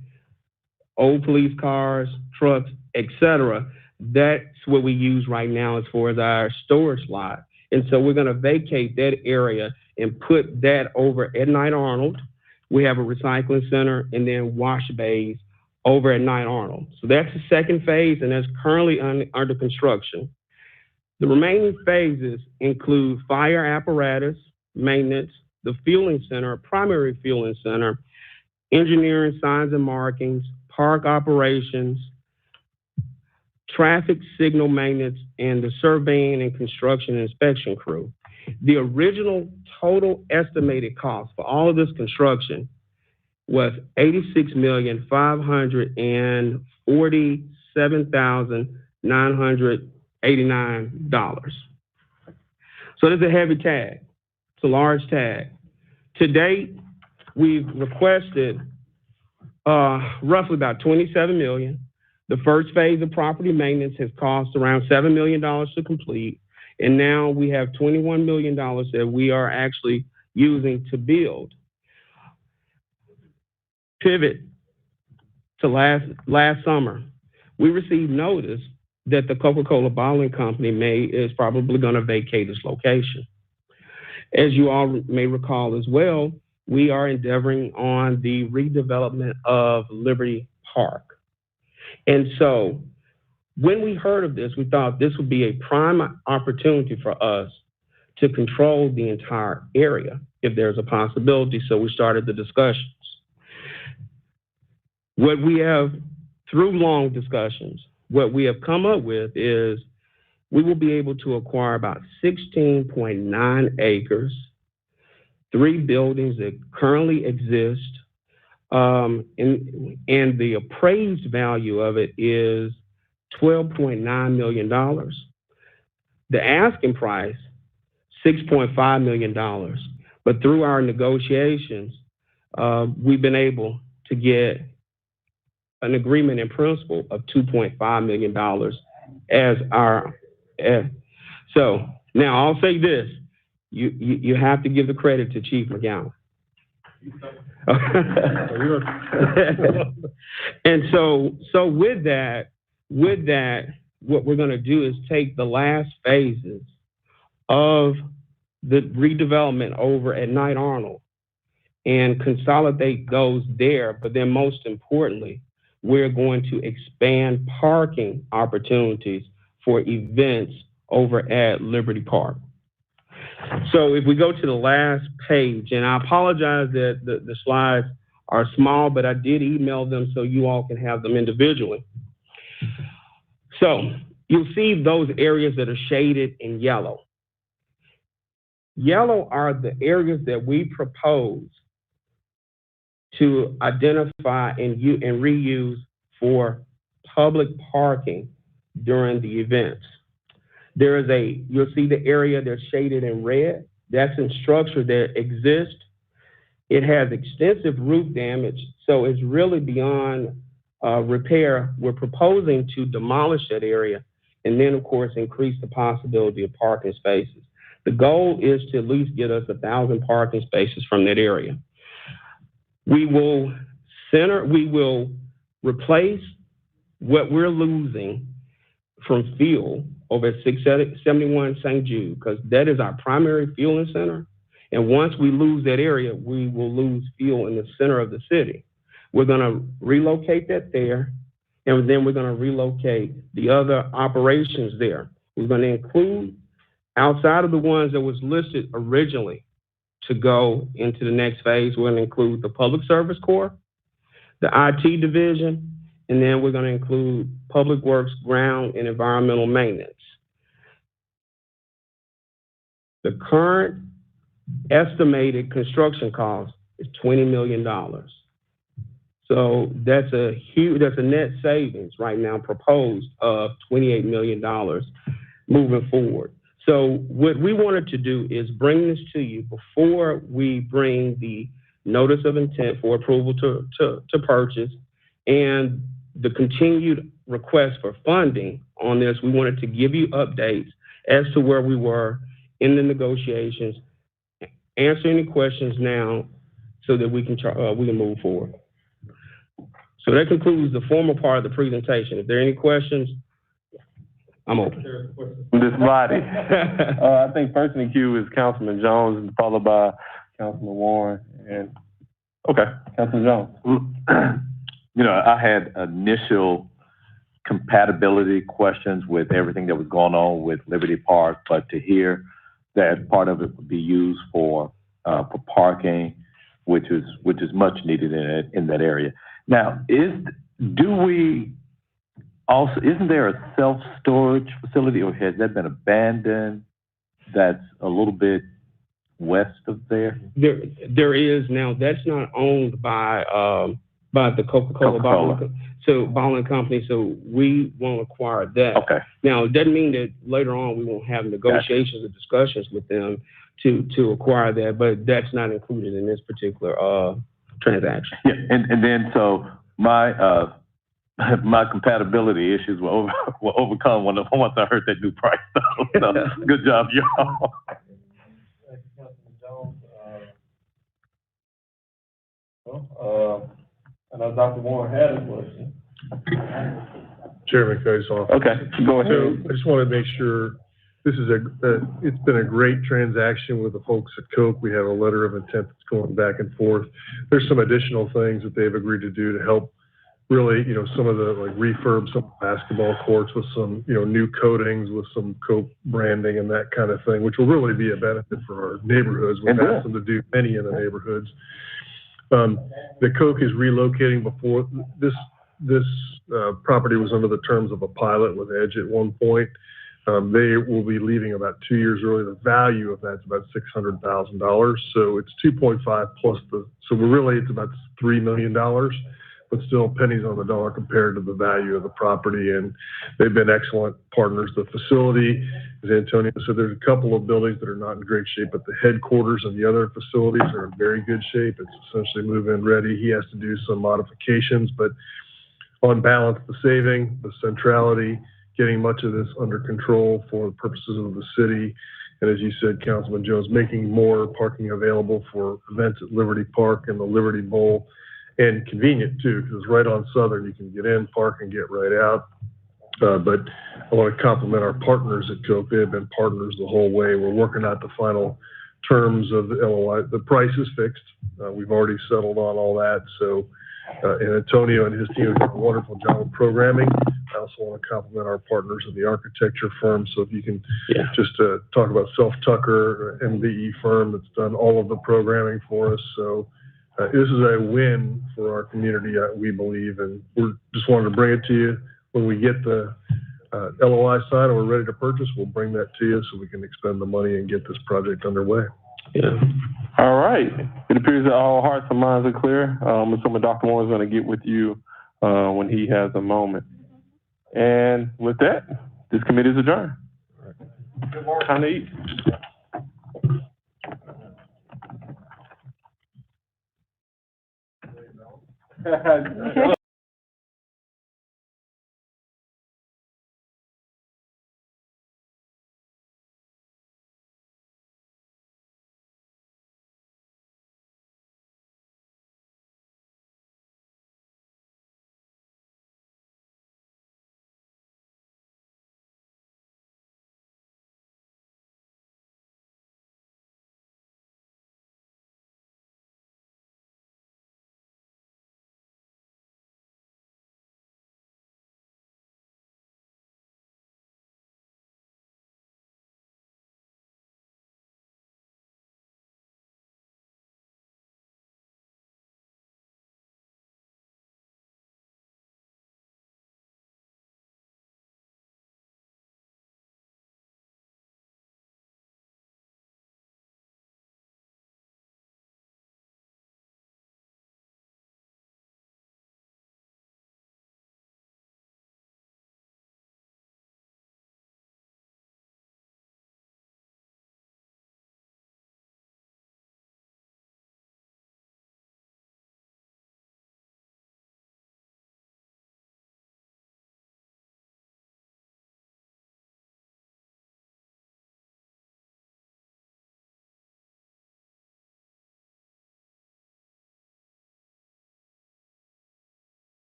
old police cars, trucks, etc. That's what we use right now as far as our storage lot. And so we're going to vacate that area and put that over at Knight Arnold. We have a recycling center and then wash bays over at Knight Arnold. So that's the second phase, and that's currently under construction. The remaining phases include fire apparatus, maintenance, the fueling center, primary fueling center, engineering, signs and markings, park operations, traffic signal maintenance, and the surveying and construction inspection crew. The original total estimated cost for all of this construction was $86,547,989. So that's a heavy tag. It's a large tag. To date, we've requested roughly about $27 million. The first phase of property maintenance has cost around $7 million to complete. And now we have $21 million that we are actually using to build. Pivot to last summer, we received notice that the Coca-Cola bottling company is probably going to vacate its location. As you all may recall as well, we are endeavoring on the redevelopment of Liberty Park. And so when we heard of this, we thought this would be a prime opportunity for us to control the entire area if there's a possibility. So we started the discussions. What we have, through long discussions, what we have come up with is we will be able to acquire about 16.9 acres, 3 buildings that currently exist, and the appraised value of it is $12.9 million. The asking price, $6.5 million. But through our negotiations, we've been able to get an agreement in principle of $2.5 million as our. So now I'll say this: you have to give the credit to Chief McGowan. And so with that, what we're going to do is take the last phases of the redevelopment over at Knight Arnold and consolidate those there. But then most importantly, we're going to expand parking opportunities for events over at Liberty Park. So if we go to the last page, and I apologize that the slides are small, but I did email them so you all can have them individually. So you'll see those areas that are shaded in yellow. Yellow are the areas that we propose to identify and reuse for public parking during the events. You'll see the area that's shaded in red. That's a structure that exists. It has extensive roof damage, so it's really beyond repair. We're proposing to demolish that area and then, of course, increase the possibility of parking spaces. The goal is to at least get us 1,000 parking spaces from that area. We will replace what we're losing from fuel over at 671 St. Jude, because that is our primary fueling center. And once we lose that area, we will lose fuel in the center of the city. We're going to relocate that there, and then we're going to relocate the other operations there. We're going to include, outside of the ones that was listed originally to go into the next phase, we're going to include the Public Service Corps, the IT division, and then we're going to include Public Works, Ground, and Environmental Maintenance. The current estimated construction cost is $20 million. So that's a net savings right now proposed of $28 million moving forward. So what we wanted to do is bring this to you before we bring the notice of intent for approval to purchase and the continued request for funding on this. We wanted to give you updates as to where we were in the negotiations, answer any questions now so that we can move forward. So that concludes the formal part of the presentation. If there are any questions, I'm open. This body. I think first in the queue is Councilman Jones, followed by Councilman Warren. And okay, Councilman Jones. I had initial compatibility questions with everything that was going on with Liberty Park, but to hear that part of it would be used for parking, which is much needed in that area. Now, isn't there a self-storage facility, or has that been abandoned that's a little bit west of there? There is now. That's not owned by the Coca-Cola bottling company, so we won't acquire that. Okay. Now, it doesn't mean that later on we won't have negotiations or discussions with them to acquire that, but that's not included in this particular transaction. Yeah, and then so my my compatibility issues will overcome once I heard that new price. So good job, y'all. I know Dr. Warren had a question. Chairman Cody's off. Okay, go ahead. So I just want to make sure, this is it's been a great transaction with the folks at Coke. We have a letter of intent that's going back and forth. There's some additional things that they've agreed to do to help really, some of the, like refurb some basketball courts with some, new coatings with some Coke branding and that kind of thing, which will really be a benefit for our neighborhoods. We've asked them to do many in the neighborhoods. The Coke is relocating before this property was under the terms of a pilot with Edge at one point. They will be leaving about 2 years early. The value of that's about $600,000. So it's 2.5 plus so it's about $3 million, but still pennies on the dollar compared to the value of the property. And they've been excellent partners. The facility, as Antonio said, there's a couple of buildings that are not in great shape, but the headquarters and the other facilities are in very good shape. It's essentially move-in ready. He has to do some modifications, but on balance, the saving, the centrality, getting much of this under control for the purposes of the city. And as you said, Councilman Jones, making more parking available for events at Liberty Park and the Liberty Bowl, and convenient too, because it's right on Southern. You can get in, park, and get right out. But I want to compliment our partners at Coke. They have been partners the whole way. We're working out the final terms of the LOI. The price is fixed. We've already settled on all that. So, and Antonio and his team have done a wonderful job of programming. I also want to compliment our partners in the architecture firm. So if you can just talk about Self-Tucker, MBE firm that's done all of the programming for us. So this is a win for our community, we believe, and we just wanted to bring it to you. When we get the LOI signed and we're ready to purchase, we'll bring that to you so we can expend the money and get this project underway. Yeah. All right. It appears that all hearts and minds are clear. Assuming Dr. Warren is going to get with you when he has a moment. And with that, this committee is adjourned. Good morning. Time to eat.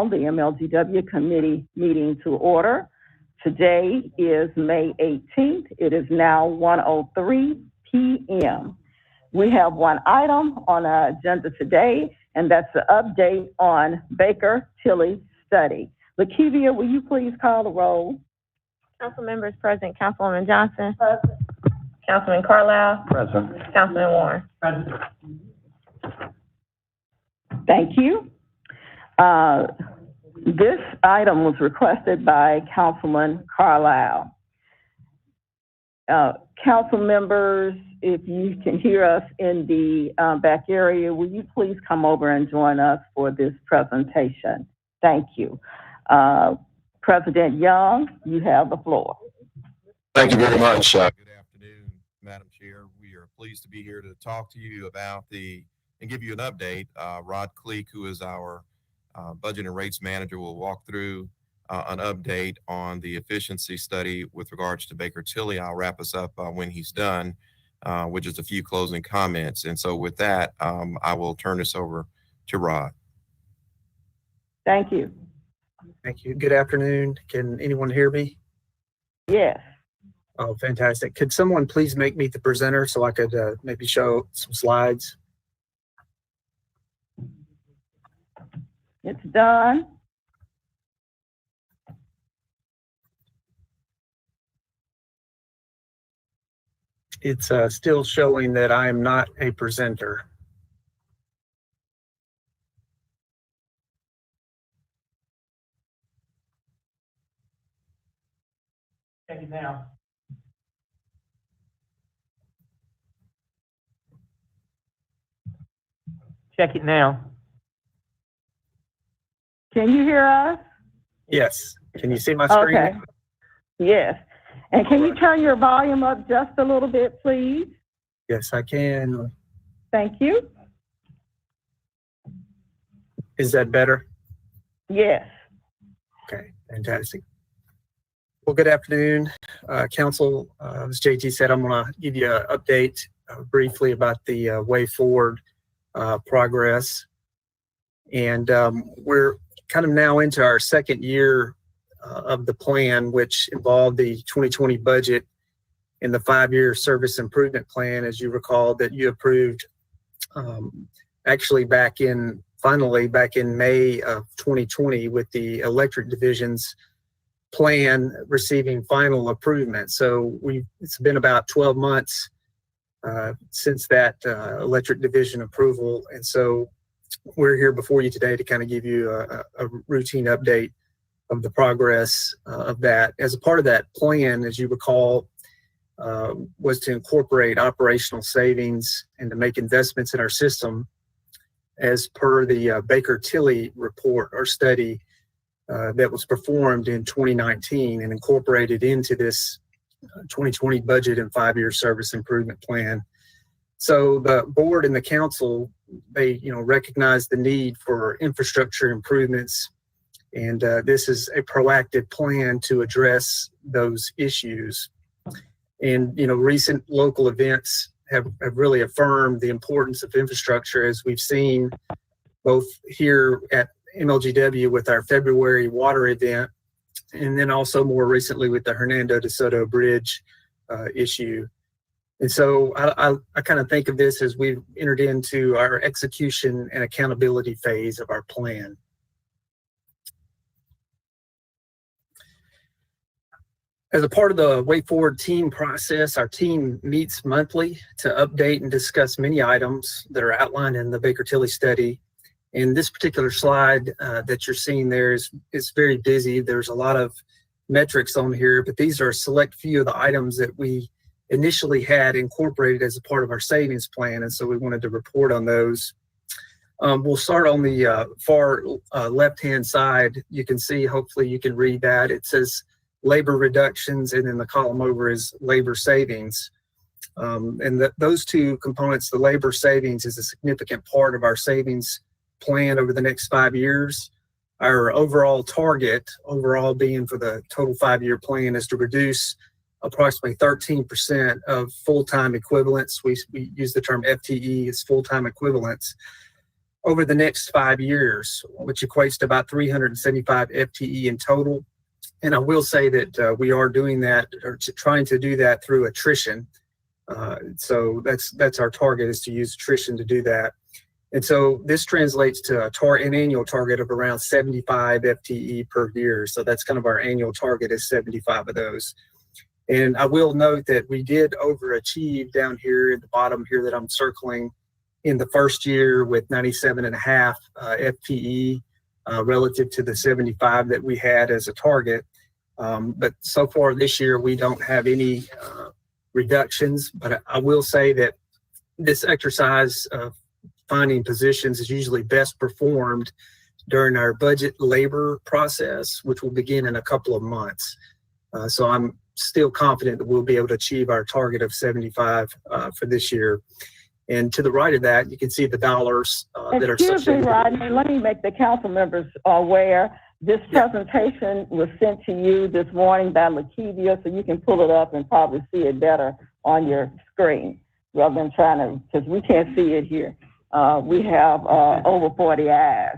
call the MLGW committee meeting to order. Today is May 18th. It is now 1:03 p.m. We have one item on our agenda today, and that's the update on Baker-Tilly study. Lakivia, will you please call the roll? Council members present, Councilwoman Johnson. Present. Councilman Carlisle. Present. Councilman Warren. Present. Thank you. This item was requested by Councilman Carlisle. Council members, if you can hear us in the back area, will you please come over and join us for this presentation? Thank you. President Young, you have the floor. Thank you very much. Good afternoon, Madam Chair. We are pleased to be here to talk to you about and give you an update. Rod Cleek, who is our Budget and Rates Manager, will walk through an update on the efficiency study with regards to Baker-Tilly. I'll wrap us up when he's done, with just a few closing comments. And so with that, I will turn this over to Rod. Thank you. Thank you. Good afternoon. Can anyone hear me? Yes. Oh, fantastic. Could someone please make me the presenter so I could maybe show some slides? It's done. It's still showing that I am not a presenter. Check it now. Check it now. Can you hear us? Yes. Can you see my screen? Okay. Yes. And can you turn your volume up just a little bit, please? Yes, I can. Thank you. Is that better? Yes. Okay, fantastic. Well, good afternoon, Council. As JT said, I'm going to give you an update briefly about the way forward progress. And we're kind of now into our second year of the plan, which involved the 2020 budget and the 5-year service improvement plan, as you recall, that you approved actually back in May of 2020 with the electric division's plan receiving final approval. So it's been about 12 months since that electric division approval. And so we're here before you today to kind of give you a routine update of the progress of that. As a part of that plan, as you recall, was to incorporate operational savings and to make investments in our system as per the Baker-Tilly report or study that was performed in 2019 and incorporated into this 2020 budget and 5-year service improvement plan. So the board and the council, they recognize the need for infrastructure improvements, and this is a proactive plan to address those issues. And recent local events have really affirmed the importance of infrastructure, as we've seen both here at MLGW with our February water event, and then also more recently with the Hernando de Soto Bridge issue. And so I kind of think of this as we've entered into our execution and accountability phase of our plan. As a part of the Way Forward team process, our team meets monthly to update and discuss many items that are outlined in the Baker-Tilly study. And this particular slide that you're seeing there is very busy. There's a lot of metrics on here, but these are a select few of the items that we initially had incorporated as a part of our savings plan. And so we wanted to report on those. We'll start on the far left-hand side. You can see, hopefully you can read that. It says labor reductions, and then the column over is labor savings. And those two components, the labor savings is a significant part of our savings plan over the next 5 years. Our overall target, being for the total 5-year plan, is to reduce approximately 13% of full-time equivalents. We use the term FTE as full-time equivalents over the next 5 years, which equates to about 375 FTE in total. And I will say that we are doing that, or trying to do that through attrition. So that's our target, is to use attrition to do that. And so this translates to an annual target of around 75 FTE per year. So that's kind of our annual target, is 75 of those. And I will note that we did overachieve down here at the bottom here that I'm circling in the first year with 97.5 FTE relative to the 75 that we had as a target. But so far this year, we don't have any reductions. But I will say that this exercise of finding positions is usually best performed during our budget labor process, which will begin in a couple of months. So I'm still confident that we'll be able to achieve our target of 75 for this year. And to the right of that, you can see the dollars that are Excuse me, associated. Rodney, let me make the council members aware. This presentation was sent to you this morning by Lakivia, so you can pull it up and probably see it better on your screen rather than trying to, because we can't see it here. We have over 40 eyes,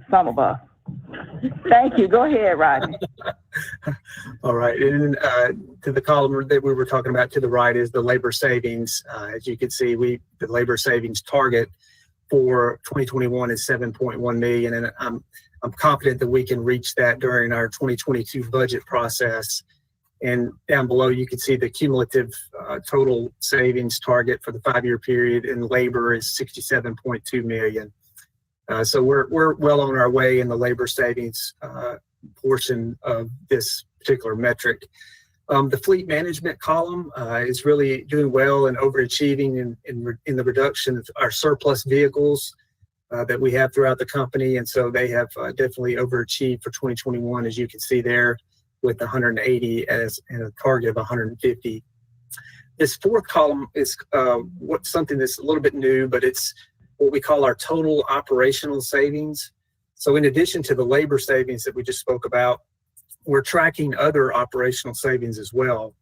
some of us. Thank you. Go ahead, Rodney. All right. And to the column that we were talking about to the right is the labor savings. As you can see, the labor savings target for 2021 is 7.1 million. And I'm confident that we can reach that during our 2022 budget process. And down below, you can see the cumulative total savings target for the 5-year period in labor is 67.2 million. So we're well on our way in the labor savings portion of this particular metric. The fleet management column is really doing well and overachieving in the reduction of our surplus vehicles that we have throughout the company. And so they have definitely overachieved for 2021, as you can see there, with 180 and a target of 150. This fourth column is something that's a little bit new, but it's what we call our total operational savings. So in addition to the labor savings that we just spoke about, we're tracking other operational savings as well.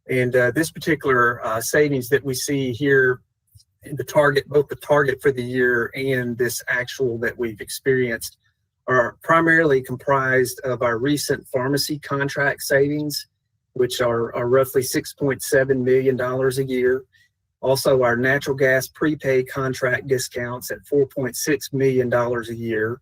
And this particular savings that we see here, the target, both the target for the year and this actual that we've experienced, are primarily comprised of our recent pharmacy contract savings, which are roughly $6.7 million a year. Also, our natural gas prepaid contract discounts at $4.6 million a year.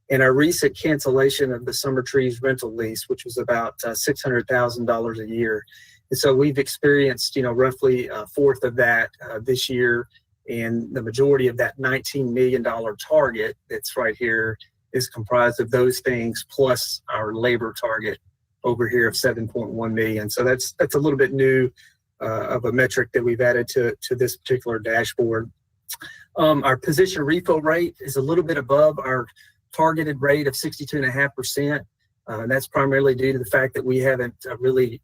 And our recent cancellation of the Summer Trees rental lease, which was about $600,000 a year. And so we've experienced, roughly a fourth of that this year. And the majority of that $19 million target that's right here is comprised of those things, plus our labor target over here of 7.1 million. So that's a little bit new of a metric that we've added to this particular dashboard. Our position refill rate is a little bit above our targeted rate of 62.5%. That's primarily due to the fact that we haven't really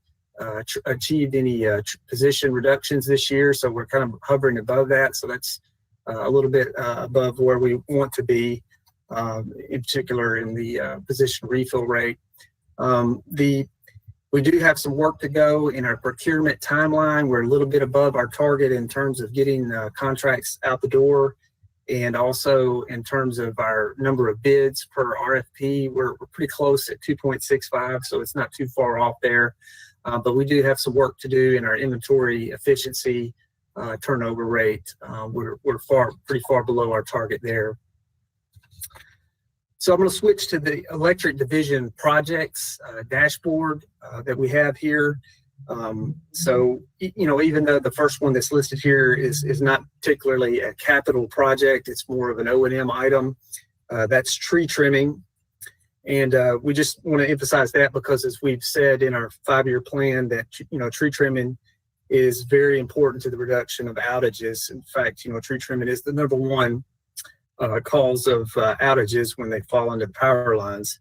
achieved any position reductions this year. So we're kind of hovering above that. So that's a little bit above where we want to be, in particular in the position refill rate. We do have some work to go in our procurement timeline. We're a little bit above our target in terms of getting contracts out the door. And also in terms of our number of bids per RFP, we're pretty close at 2.65, so it's not too far off there. But we do have some work to do in our inventory efficiency turnover rate. We're pretty far below our target there. So I'm going to switch to the electric division projects dashboard that we have here. So, even though the first one that's listed here is not particularly a capital project, it's more of an O&M item. That's tree trimming. And we just want to emphasize that because, as we've said in our 5-year plan, that, tree trimming is very important to the reduction of outages. In fact, tree trimming is the number one cause of outages when they fall under the power lines.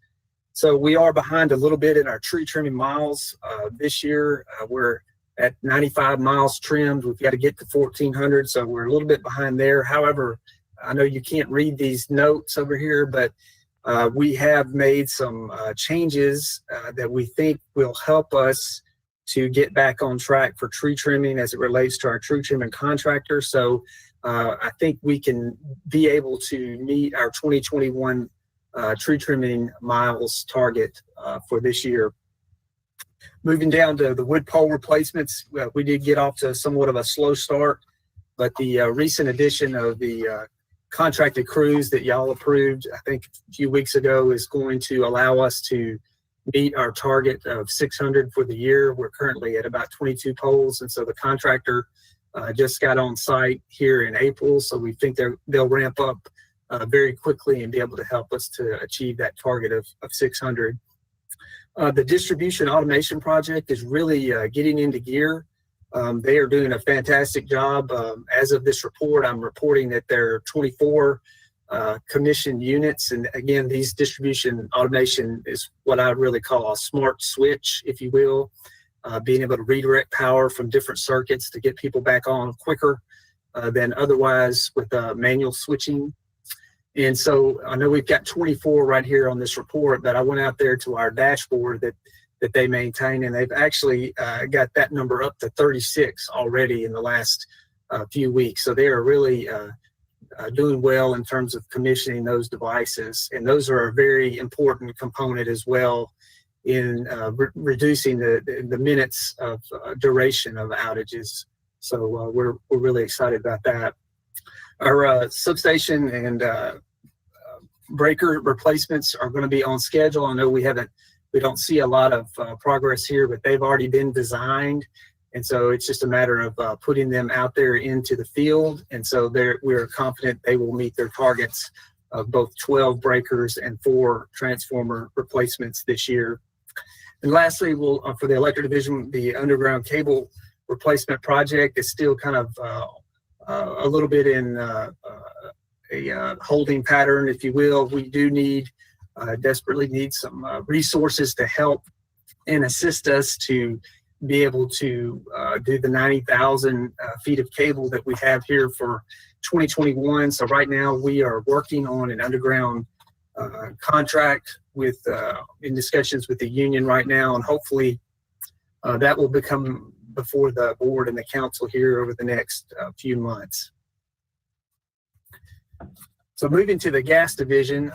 So we are behind a little bit in our tree trimming miles. This year, we're at 95 miles trimmed. We've got to get to 1,400, so we're a little bit behind there. However, I know you can't read these notes over here, but we have made some changes that we think will help us to get back on track for tree trimming as it relates to our tree trimming contractor. So I think we can be able to meet our 2021 tree trimming miles target for this year. Moving down to the wood pole replacements, we did get off to somewhat of a slow start, but the recent addition of the contracted crews that y'all approved, I think a few weeks ago, is going to allow us to meet our target of 600 for the year. We're currently at about 22 poles, and so the contractor just got on site here in April, so we think they'll ramp up very quickly and be able to help us to achieve that target of 600. The distribution automation project is really getting into gear. They are doing a fantastic job. As of this report, I'm reporting that there are 24 commissioned units. And again, these distribution automation is what I really call a smart switch, if you will, being able to redirect power from different circuits to get people back on quicker than otherwise with manual switching. And so I know we've got 24 right here on this report, but I went out there to our dashboard that they maintain, and they've actually got that number up to 36 already in the last few weeks. So they are really doing well in terms of commissioning those devices. And those are a very important component as well in reducing the minutes of duration of outages. So we're really excited about that. Our substation and breaker replacements are going to be on schedule. I know we don't see a lot of progress here, but they've already been designed. And so it's just a matter of putting them out there into the field. And so we're confident they will meet their targets of both 12 breakers and 4 transformer replacements this year. And lastly, for the electric division, the underground cable replacement project is still kind of a little bit in a holding pattern, if you will. We do desperately need some resources to help and assist us to be able to do the 90,000 feet of cable that we have here for 2021. So right now we are working on an underground contract in discussions with the union right now, and hopefully that will become before the board and the council here over the next few months. So moving to the gas division,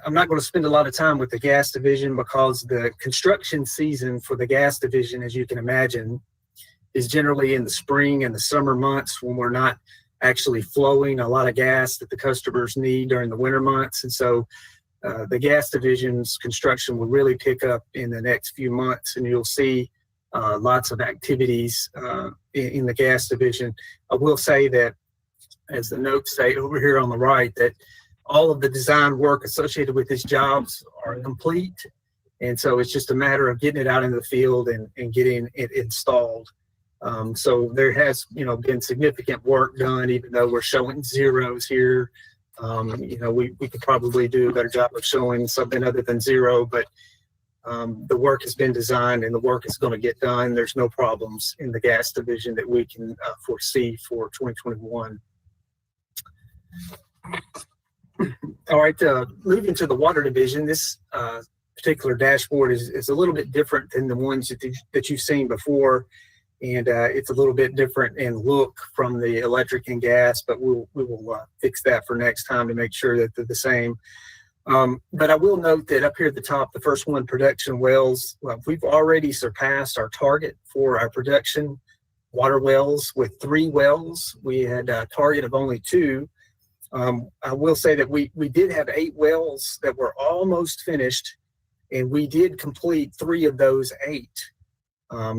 I'm not going to spend a lot of time with the gas division because the construction season for the gas division, as you can imagine, is generally in the spring and the summer months when we're not actually flowing a lot of gas that the customers need during the winter months. And so the gas division's construction will really pick up in the next few months, and you'll see lots of activities in the gas division. I will say that, as the notes say over here on the right, that all of the design work associated with these jobs are complete. And so it's just a matter of getting it out in the field and getting it installed. So there has, been significant work done, even though we're showing zeros here. We could probably do a better job of showing something other than zero, but the work has been designed and the work is going to get done. There's no problems in the gas division that we can foresee for 2021. All right, moving to the water division, this particular dashboard is a little bit different than the ones that you've seen before, and it's a little bit different in look from the electric and gas, but we will fix that for next time to make sure that they're the same. But I will note that up here at the top, the first one, production wells, we've already surpassed our target for our production water wells with 3 wells. We had a target of only 2. I will say that we did have 8 wells that were almost finished, and we did complete 3 of those 8.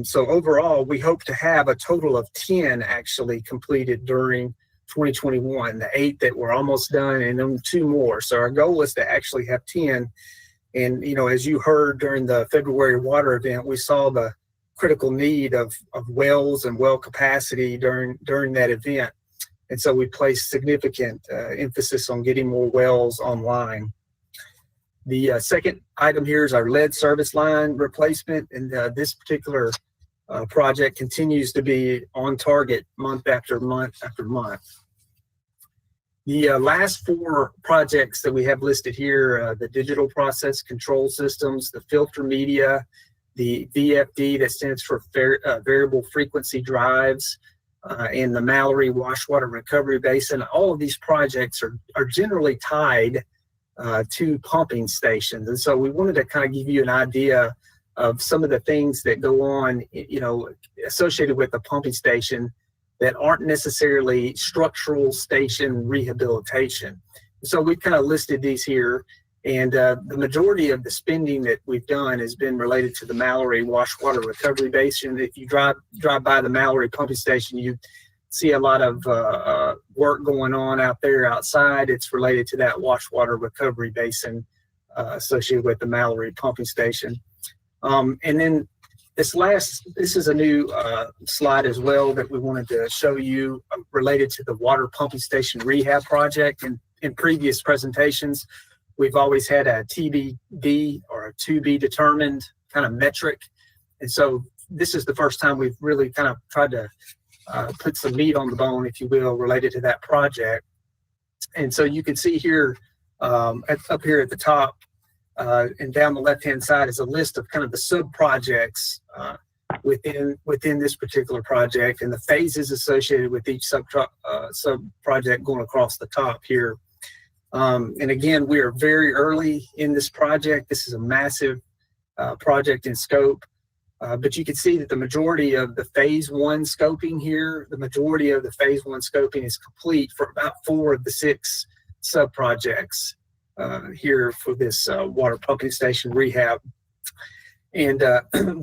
So overall, we hope to have a total of 10 actually completed during 2021, the 8 that were almost done, and then 2 more. So our goal is to actually have 10. And, as you heard during the February water event, we saw the critical need of wells and well capacity during that event. And so we placed significant emphasis on getting more wells online. The second item here is our lead service line replacement. And this particular project continues to be on target month after month after month. The last 4 projects that we have listed here, the digital process control systems, the filter media, the VFD that stands for variable frequency drives, and the Mallory Washwater Recovery Basin. All of these projects are generally tied to pumping stations. And so we wanted to kind of give you an idea of some of the things that go on, associated with a pumping station that aren't necessarily structural station rehabilitation. So we've kind of listed these here, and the majority of the spending that we've done has been related to the Mallory Washwater Recovery Basin. If you drive by the Mallory pumping station, you see a lot of work going on out there outside. It's related to that washwater recovery basin associated with the Mallory pumping station. And then this is a new slide as well that we wanted to show you related to the water pumping station rehab project. In previous presentations, we've always had a TBD or a to be determined kind of metric. And so this is the first time we've really kind of tried to put some meat on the bone, if you will, related to that project. And so you can see here, up here at the top, and down the left-hand side is a list of kind of the sub-projects within this particular project and the phases associated with each sub-project going across the top here. And again, we are very early in this project. This is a massive project in scope, but you can see that the majority of the phase one scoping here, is complete for about 4 of the 6 sub-projects here for this water pumping station rehab. And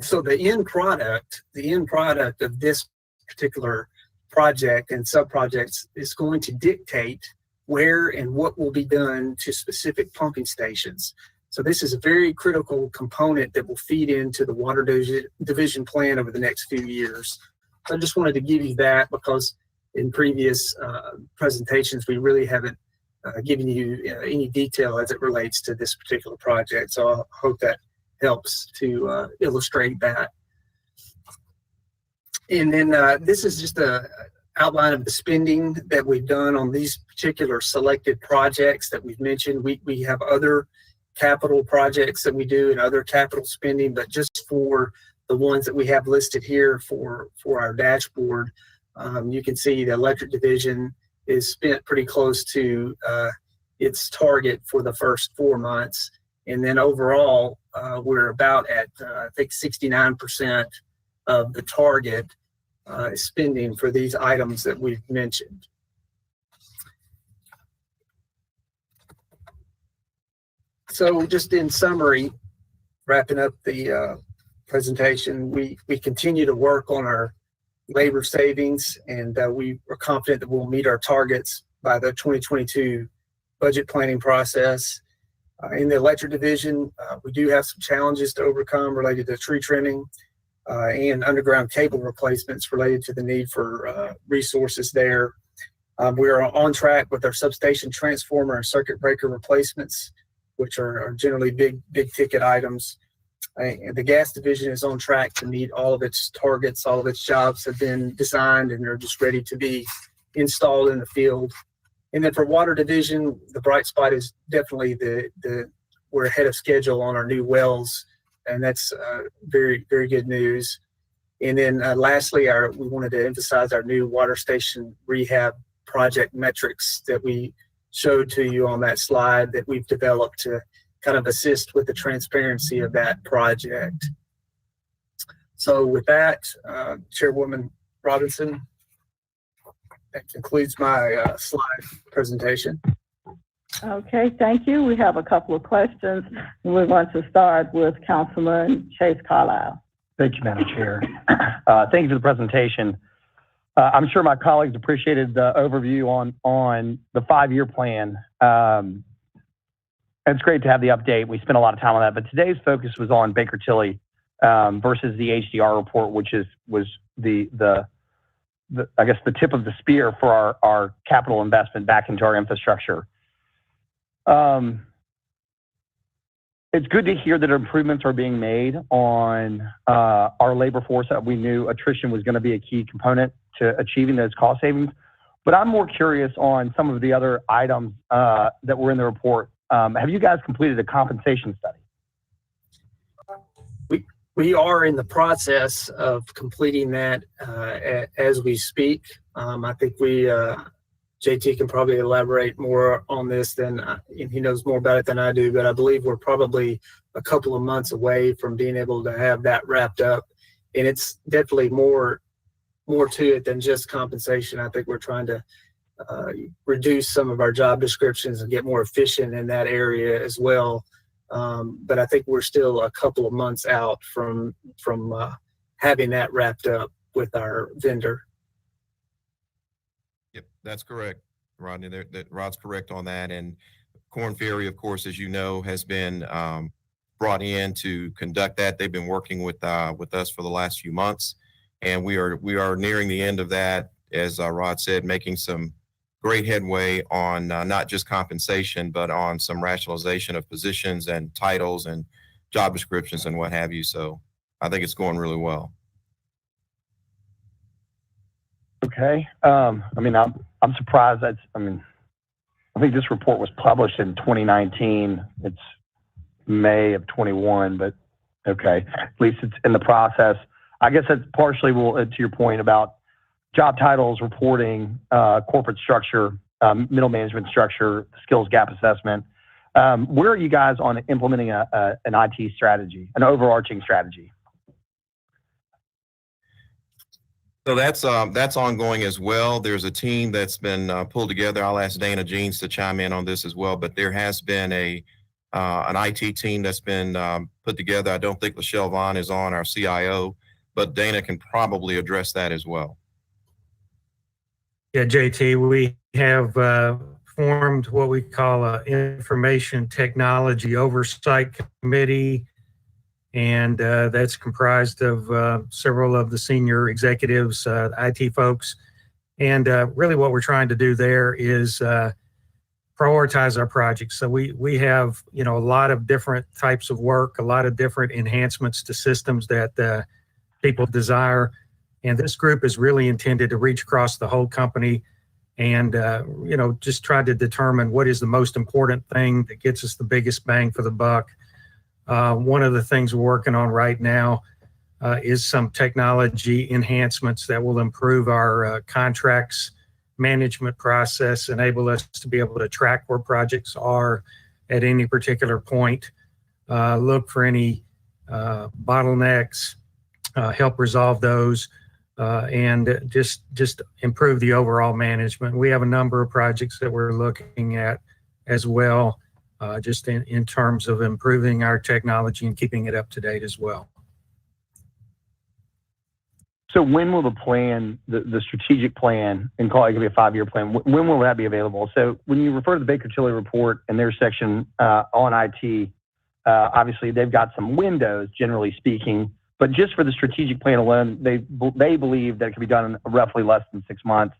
so the end product of this particular project and sub-projects is going to dictate where and what will be done to specific pumping stations. So this is a very critical component that will feed into the water division plan over the next few years. So I just wanted to give you that because in previous presentations, we really haven't given you any detail as it relates to this particular project. So I hope that helps to illustrate that. And then this is just a outline of the spending that we've done on these particular selected projects that we've mentioned. We have other capital projects that we do and other capital spending, but just for the ones that we have listed here for our dashboard, you can see the electric division is spent pretty close to its target for the first 4 months. And then overall, we're about at, I think, 69% of the target spending for these items that we've mentioned. So just in summary, wrapping up the presentation, we continue to work on our labor savings, and we are confident that we'll meet our targets by the 2022 budget planning process. In the electric division, we do have some challenges to overcome related to tree trimming and underground cable replacements related to the need for resources there. We are on track with our substation transformer and circuit breaker replacements, which are generally big ticket items. The gas division is on track to meet all of its targets. All of its jobs have been designed and are just ready to be installed in the field. And then for water division, the bright spot is definitely we're ahead of schedule on our new wells, and that's very, very good news. And then lastly, we wanted to emphasize our new water station rehab project metrics that we showed to you on that slide that we've developed to kind of assist with the transparency of that project. So with that, Chairwoman Robinson, that concludes my slide presentation. Okay, thank you. We have a couple of questions. We're going to start with Councilman Chase Carlisle. Thank you, Madam Chair. Thank you for the presentation. I'm sure my colleagues appreciated the overview on the 5-year plan. It's great to have the update. We spent a lot of time on that, but today's focus was on Baker Tilly versus the HDR report, which was the I guess the tip of the spear for our capital investment back into our infrastructure. It's good to hear that improvements are being made on our labor force. We knew attrition was going to be a key component to achieving those cost savings. But I'm more curious on some of the other items that were in the report. Have you guys completed a compensation study? We are in the process of completing that as we speak. I think JT can probably elaborate more on this and he knows more about it than I do, but I believe we're probably a couple of months away from being able to have that wrapped up. And it's definitely more to it than just compensation. I think we're trying to reduce some of our job descriptions and get more efficient in that area as well. But I think we're still a couple of months out from having that wrapped up with our vendor. Yep, that's correct, Rodney. Rod's correct on that. And Korn Ferry, of course, as you know, has been brought in to conduct that. They've been working with us for the last few months, and we are nearing the end of that. As Rod said, making some great headway on not just compensation, but on some rationalization of positions and titles and job descriptions and what have you. So I think it's going really well. Okay. I mean, I'm surprised I think this report was published in 2019. It's May of 21, but okay. At least it's in the process. I guess that's partially to your point about job titles, reporting, corporate structure, middle management structure, skills gap assessment. Where are you guys on implementing an IT strategy, an overarching strategy? So that's ongoing as well. There's a team that's been pulled together. I'll ask Dana Jeans to chime in on this as well, but there has been an IT team that's been put together. I don't think Lachelle Vaughn is on, our CIO, but Dana can probably address that as well. Yeah, JT, we have formed what we call an Information Technology Oversight Committee, and that's comprised of several of the senior executives, IT folks. And really what we're trying to do there is prioritize our projects. So we have, a lot of different types of work, a lot of different enhancements to systems that people desire. And this group is really intended to reach across the whole company and, just try to determine what is the most important thing that gets us the biggest bang for the buck. One of the things we're working on right now is some technology enhancements that will improve our contracts management process, enable us to be able to track where projects are at any particular point, look for any bottlenecks, help resolve those, and just improve the overall management. We have a number of projects that we're looking at as well, just in terms of improving our technology and keeping it up to date as well. So when will the plan, the strategic plan, and call it could be a 5-year plan, when will that be available? So when you refer to the Baker-Tilly report and their section on IT, obviously they've got some windows, generally speaking, but just for the strategic plan alone, they believe that it can be done in roughly less than 6 months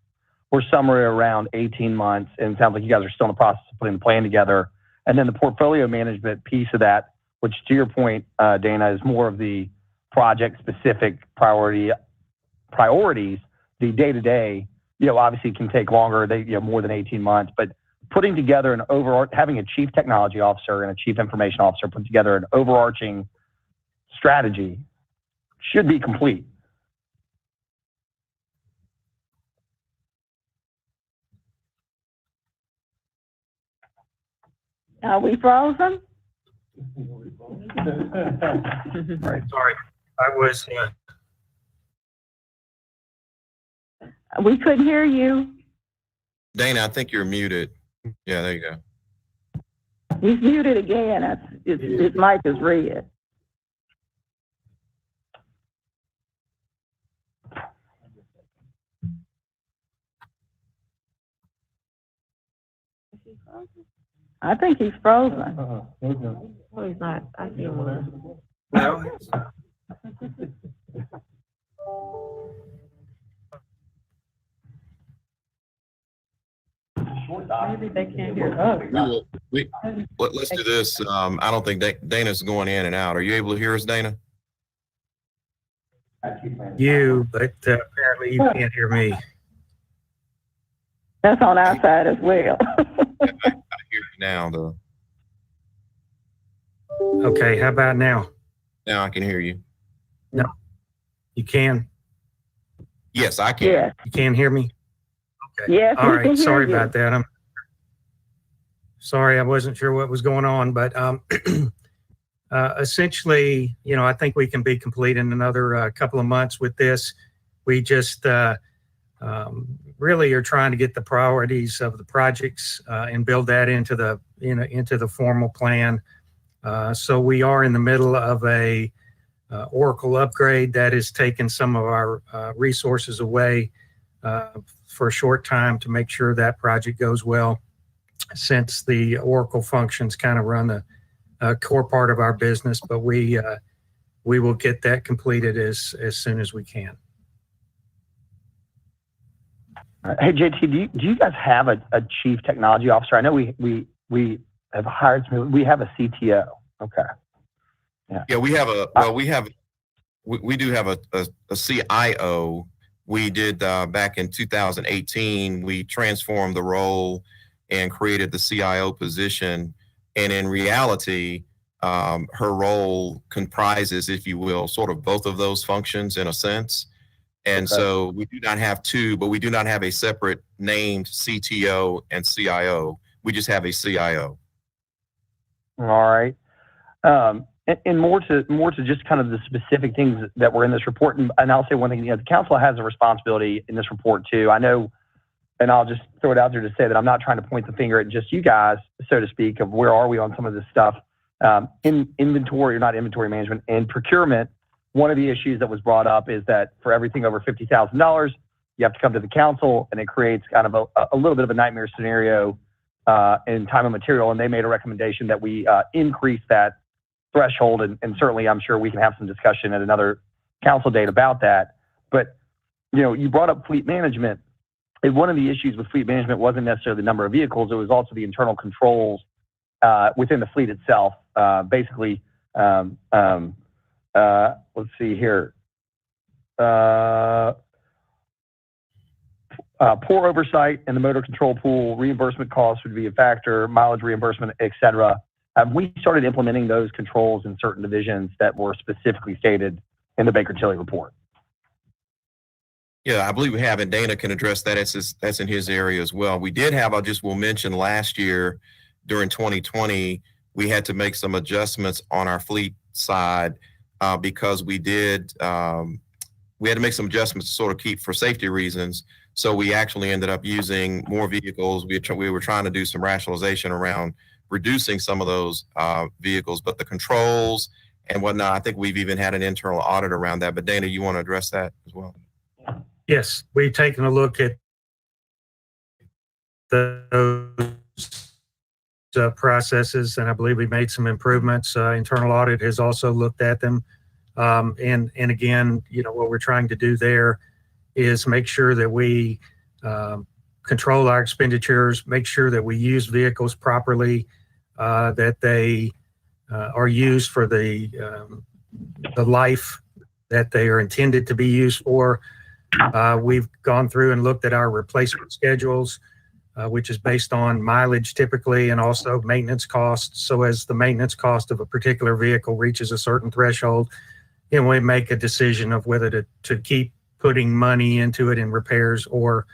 or somewhere around 18 months. And it sounds like you guys are still in the process of putting the plan together. And then the portfolio management piece of that, which to your point, Dana, is more of the project-specific priorities. The day-to-day, obviously can take longer, more than 18 months, but putting together having a chief technology officer and a chief information officer put together an overarching strategy should be complete. Are we frozen? Right, sorry. I was... We couldn't hear you. Dana, I think you're muted. Yeah, there you go. He's muted again. His mic is red. I think he's frozen. No, he's not. I see him. No. Maybe they can't hear us. Let's do this. I don't think Dana's going in and out. Are you able to hear us, Dana? But apparently you can't hear me. That's on our side as well. I hear you now, though. Okay, how about now? Now I can hear you. No, you can. Yes, I can. Yes. You can't hear me? Okay. Yes, All we right. can hear Sorry you. about that. I'm sorry. I wasn't sure what was going on, but essentially, I think we can be complete in another couple of months with this. We just really are trying to get the priorities of the projects and build that into the formal plan. So we are in the middle of a Oracle upgrade that has taken some of our resources away for a short time to make sure that project goes well, since the Oracle functions kind of run the core part of our business, but we will get that completed as soon as we can. Hey, JT, do you guys have a chief technology officer? I know we have hired some. We have a CTO. Okay. Yeah, we do have a CIO. We did back in 2018. We transformed the role and created the CIO position. And in reality, her role comprises, if you will, sort of both of those functions in a sense. And so we do not have two, but we do not have a separate named CTO and CIO. We just have a CIO. All right. And more to just kind of the specific things that were in this report. And I'll say one thing, the council has a responsibility in this report too. I know, and I'll just throw it out there to say that I'm not trying to point the finger at just you guys, so to speak, of where are we on some of this stuff. In inventory, or not inventory management, and procurement, one of the issues that was brought up is that for everything over $50,000, you have to come to the council, and it creates kind of a little bit of a nightmare scenario in time and material. And they made a recommendation that we increase that threshold. And certainly, I'm sure we can have some discussion at another council date about that. But, you brought up fleet management. And one of the issues with fleet management wasn't necessarily the number of vehicles. It was also the internal controls within the fleet itself. Basically, let's see here. Poor oversight in the motor control pool, reimbursement costs would be a factor, mileage reimbursement, et cetera. We started implementing those controls in certain divisions that were specifically stated in the Baker-Tilly report. Yeah, I believe we have, and Dana can address that. That's in his area as well. We did have, will mention last year during 2020, we had to make some adjustments on our fleet side because we had to make some adjustments to sort of keep for safety reasons. So we actually ended up using more vehicles. We were trying to do some rationalization around reducing some of those vehicles, but the controls and whatnot, I think we've even had an internal audit around that. But Dana, you want to address that as well? Yes, we've taken a look at those processes, and I believe we made some improvements. Internal audit has also looked at them. And again, what we're trying to do there is make sure that we control our expenditures, make sure that we use vehicles properly, that they are used for the life that they are intended to be used for. We've gone through and looked at our replacement schedules, which is based on mileage typically, and also maintenance costs. So as the maintenance cost of a particular vehicle reaches a certain threshold, we make a decision of whether to keep putting money into it in repairs or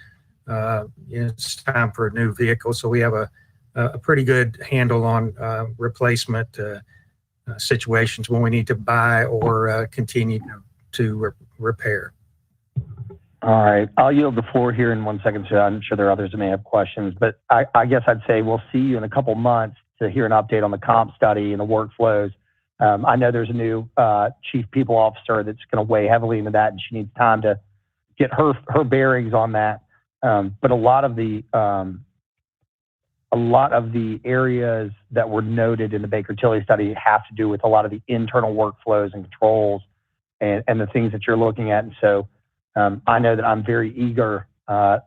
it's time for a new vehicle. So we have a pretty good handle on replacement situations when we need to buy or continue to repair. All right. I'll yield the floor here in 1 second. So I'm sure there are others that may have questions, but I guess I'd say we'll see you in a couple months to hear an update on the comp study and the workflows. I know there's a new chief people officer that's going to weigh heavily into that, and she needs time to get her bearings on that. But a lot of the areas that were noted in the Baker-Tilly study have to do with a lot of the internal workflows and controls and the things that you're looking at. And so I know that I'm very eager to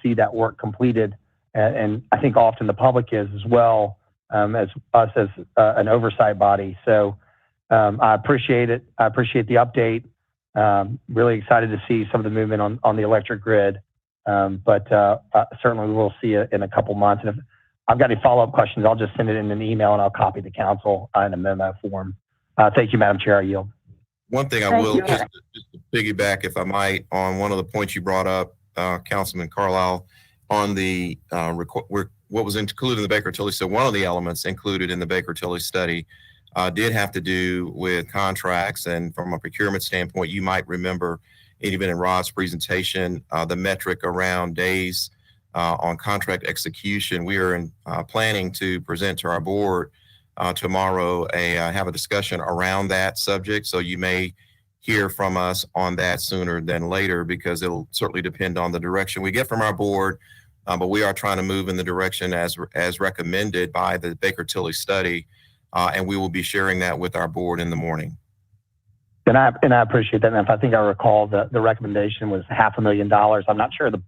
see that work completed. And I think often the public is as well, as us as an oversight body. So I appreciate it. I appreciate the update. Really excited to see some of the movement on the electric grid. But certainly we'll see you in a couple months. And if I've got any follow-up questions, I'll just send it in an email and I'll copy the council in a memo form. Thank you, Madam Chair. I yield. One thing I Thank will, you. just to piggyback, if I might, on one of the points you brought up, Councilman Carlisle, on the what was included in the Baker Tilly. So one of the elements included in the Baker Tilly study did have to do with contracts. And from a procurement standpoint, you might remember, even in Rod's presentation, the metric around days on contract execution. We are planning to present to our board tomorrow, have a discussion around that subject. So you may hear from us on that sooner than later, because it'll certainly depend on the direction we get from our board. But we are trying to move in the direction as recommended by the Baker Tilly study, and we will be sharing that with our board in the morning. And I appreciate that. And if I think I recall, the recommendation was $500,000. I'm not sure the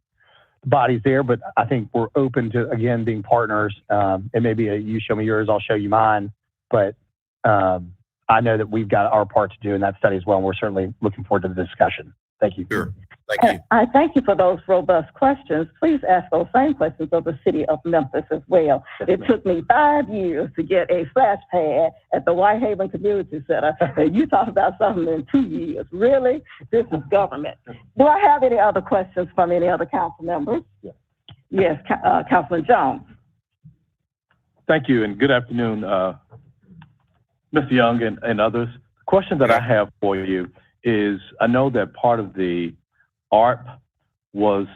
body's there, but I think we're open to, again, being partners. It may be you show me yours, I'll show you mine. But I know that we've got our part to do in that study as well, and we're certainly looking forward to the discussion. Thank you. Sure. Thank you. I thank you for those robust questions. Please ask those same questions of the city of Memphis as well. It took me 5 years to get a splash pad at the Whitehaven Community Center, and you talk about something in 2 years. Really? This is government. Do I have any other questions from any other council members? Yes, Councilman Jones. Thank you, and good afternoon, Mr. Young and others. The question that I have for you is, I know that part of the ARP was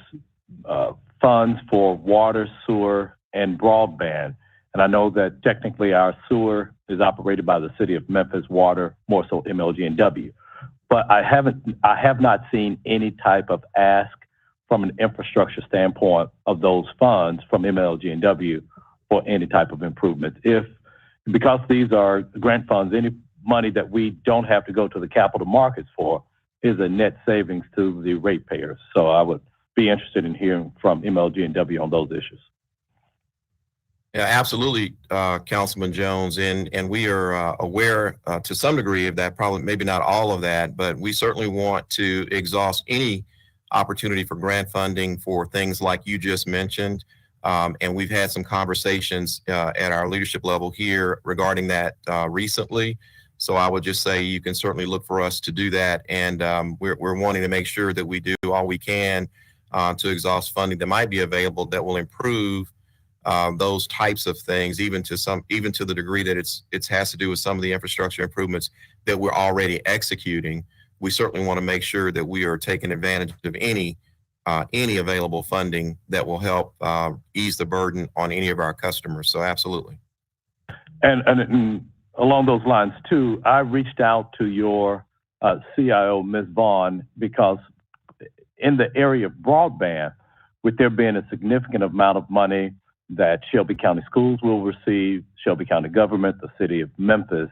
funds for water, sewer, and broadband. And I know that technically our sewer is operated by the city of Memphis, water, more so MLG&W. But I have not seen any type of ask from an infrastructure standpoint of those funds from MLG&W for any type of improvement. Because these are grant funds, any money that we don't have to go to the capital markets for is a net savings to the ratepayers. So I would be interested in hearing from MLG&W on those issues. Yeah, absolutely, Councilman Jones, and we are aware to some degree of that, probably maybe not all of that, but we certainly want to exhaust any opportunity for grant funding for things like you just mentioned. And we've had some conversations at our leadership level here regarding that recently. So I would just say you can certainly look for us to do that. And we're wanting to make sure that we do all we can to exhaust funding that might be available that will improve those types of things, even to the degree that it has to do with some of the infrastructure improvements that we're already executing. We certainly want to make sure that we are taking advantage of any available funding that will help ease the burden on any of our customers. So absolutely. And along those lines too, I reached out to your CIO, Ms. Vaughn, because in the area of broadband, with there being a significant amount of money that Shelby County Schools will receive, Shelby County government, the city of Memphis,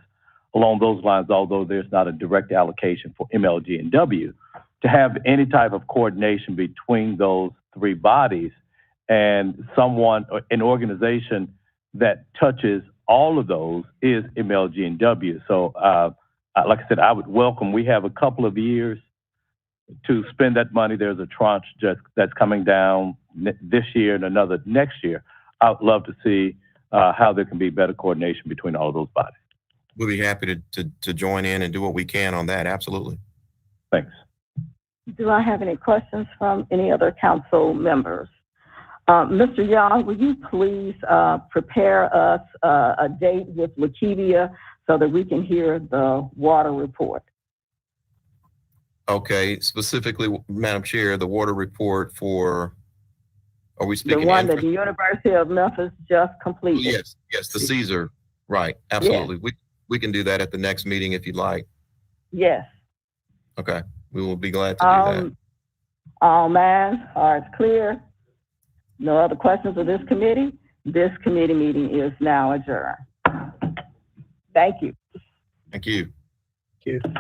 along those lines, although there's not a direct allocation for MLG&W, to have any type of coordination between those three bodies and an organization that touches all of those is MLG&W. So, like I said, I would welcome, we have a couple of years to spend that money. There's a tranche that's coming down this year and another next year. I would love to see how there can be better coordination between all of those bodies. We'll be happy to join in and do what we can on that. Absolutely. Thanks. Do I have any questions from any other council members? Mr. Young, will you please prepare us a date with Lakivia so that we can hear the water report? Okay, specifically, Madam Chair, the water report for, are we speaking? The one that the University of Memphis just completed. Yes, the Caesar, right, absolutely. Yes. We can do that at the next meeting if you'd like. Yes. Okay, we will be glad to do that. All minds, hearts clear. No other questions of this committee? This committee meeting is now adjourned. Thank you. Thank you. Thank you.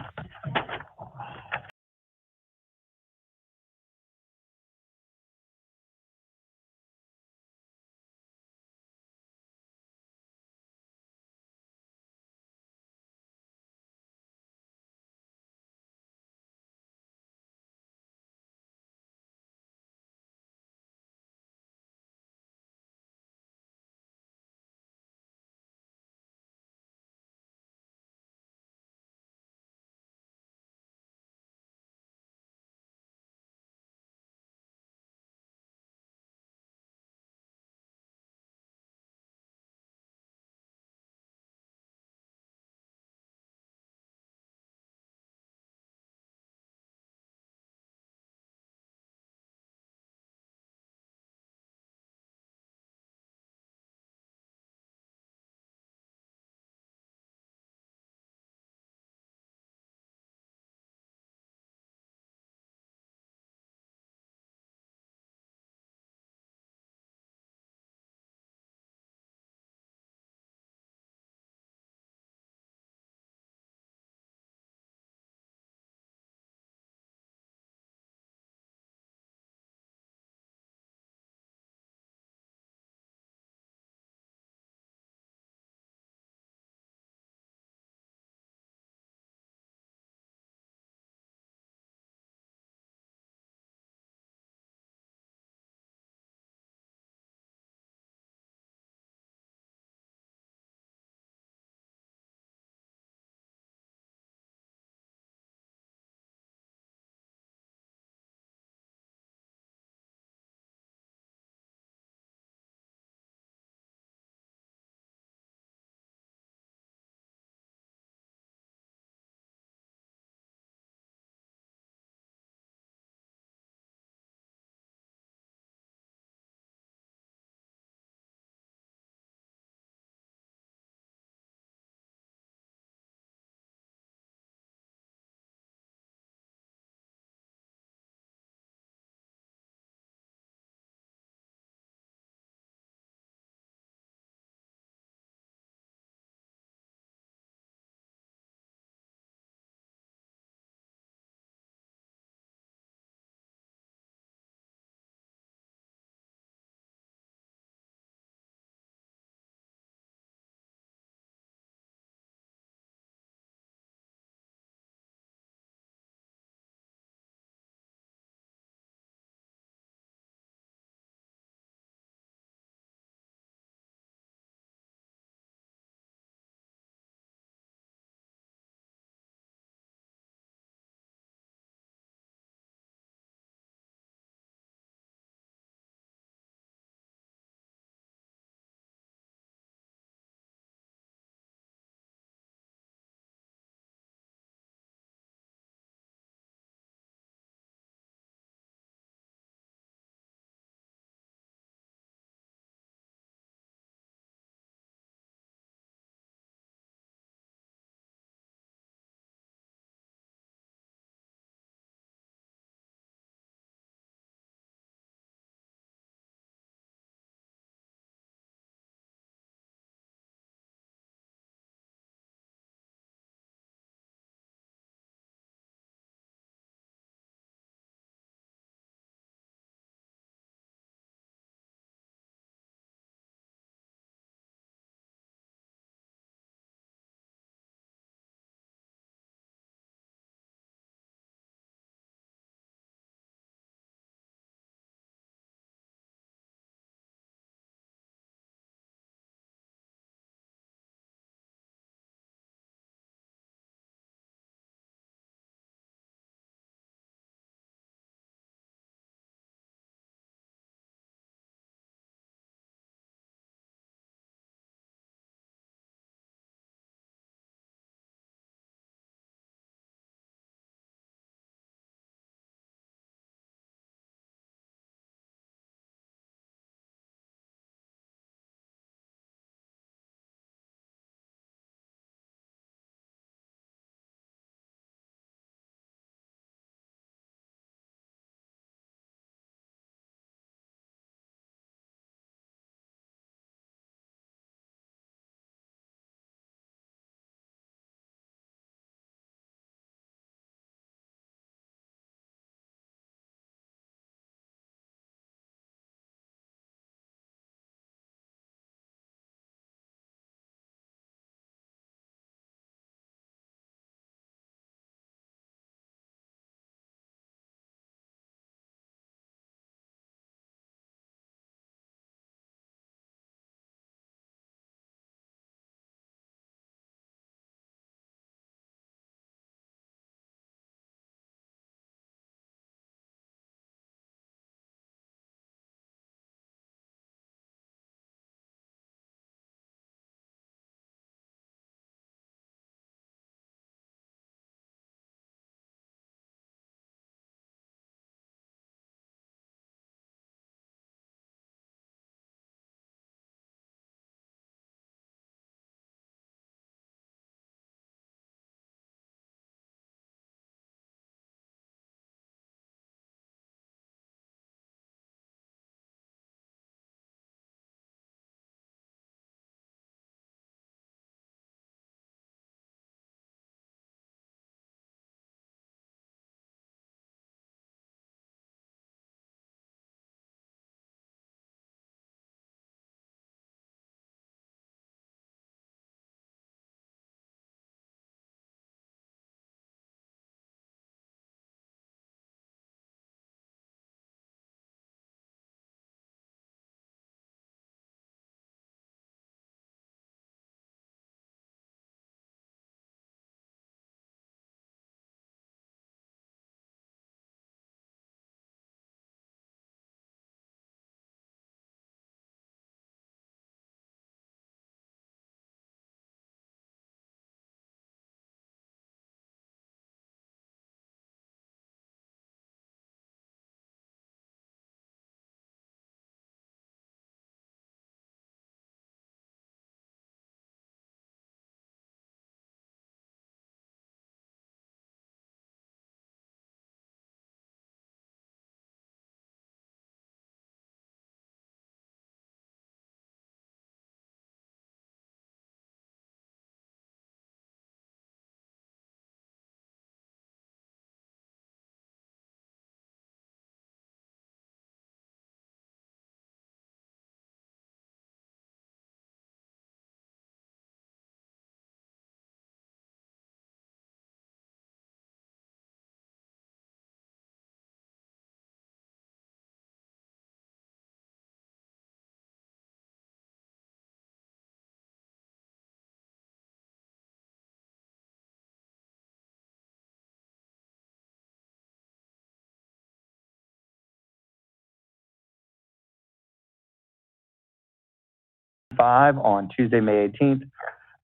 5 on Tuesday, May 18th.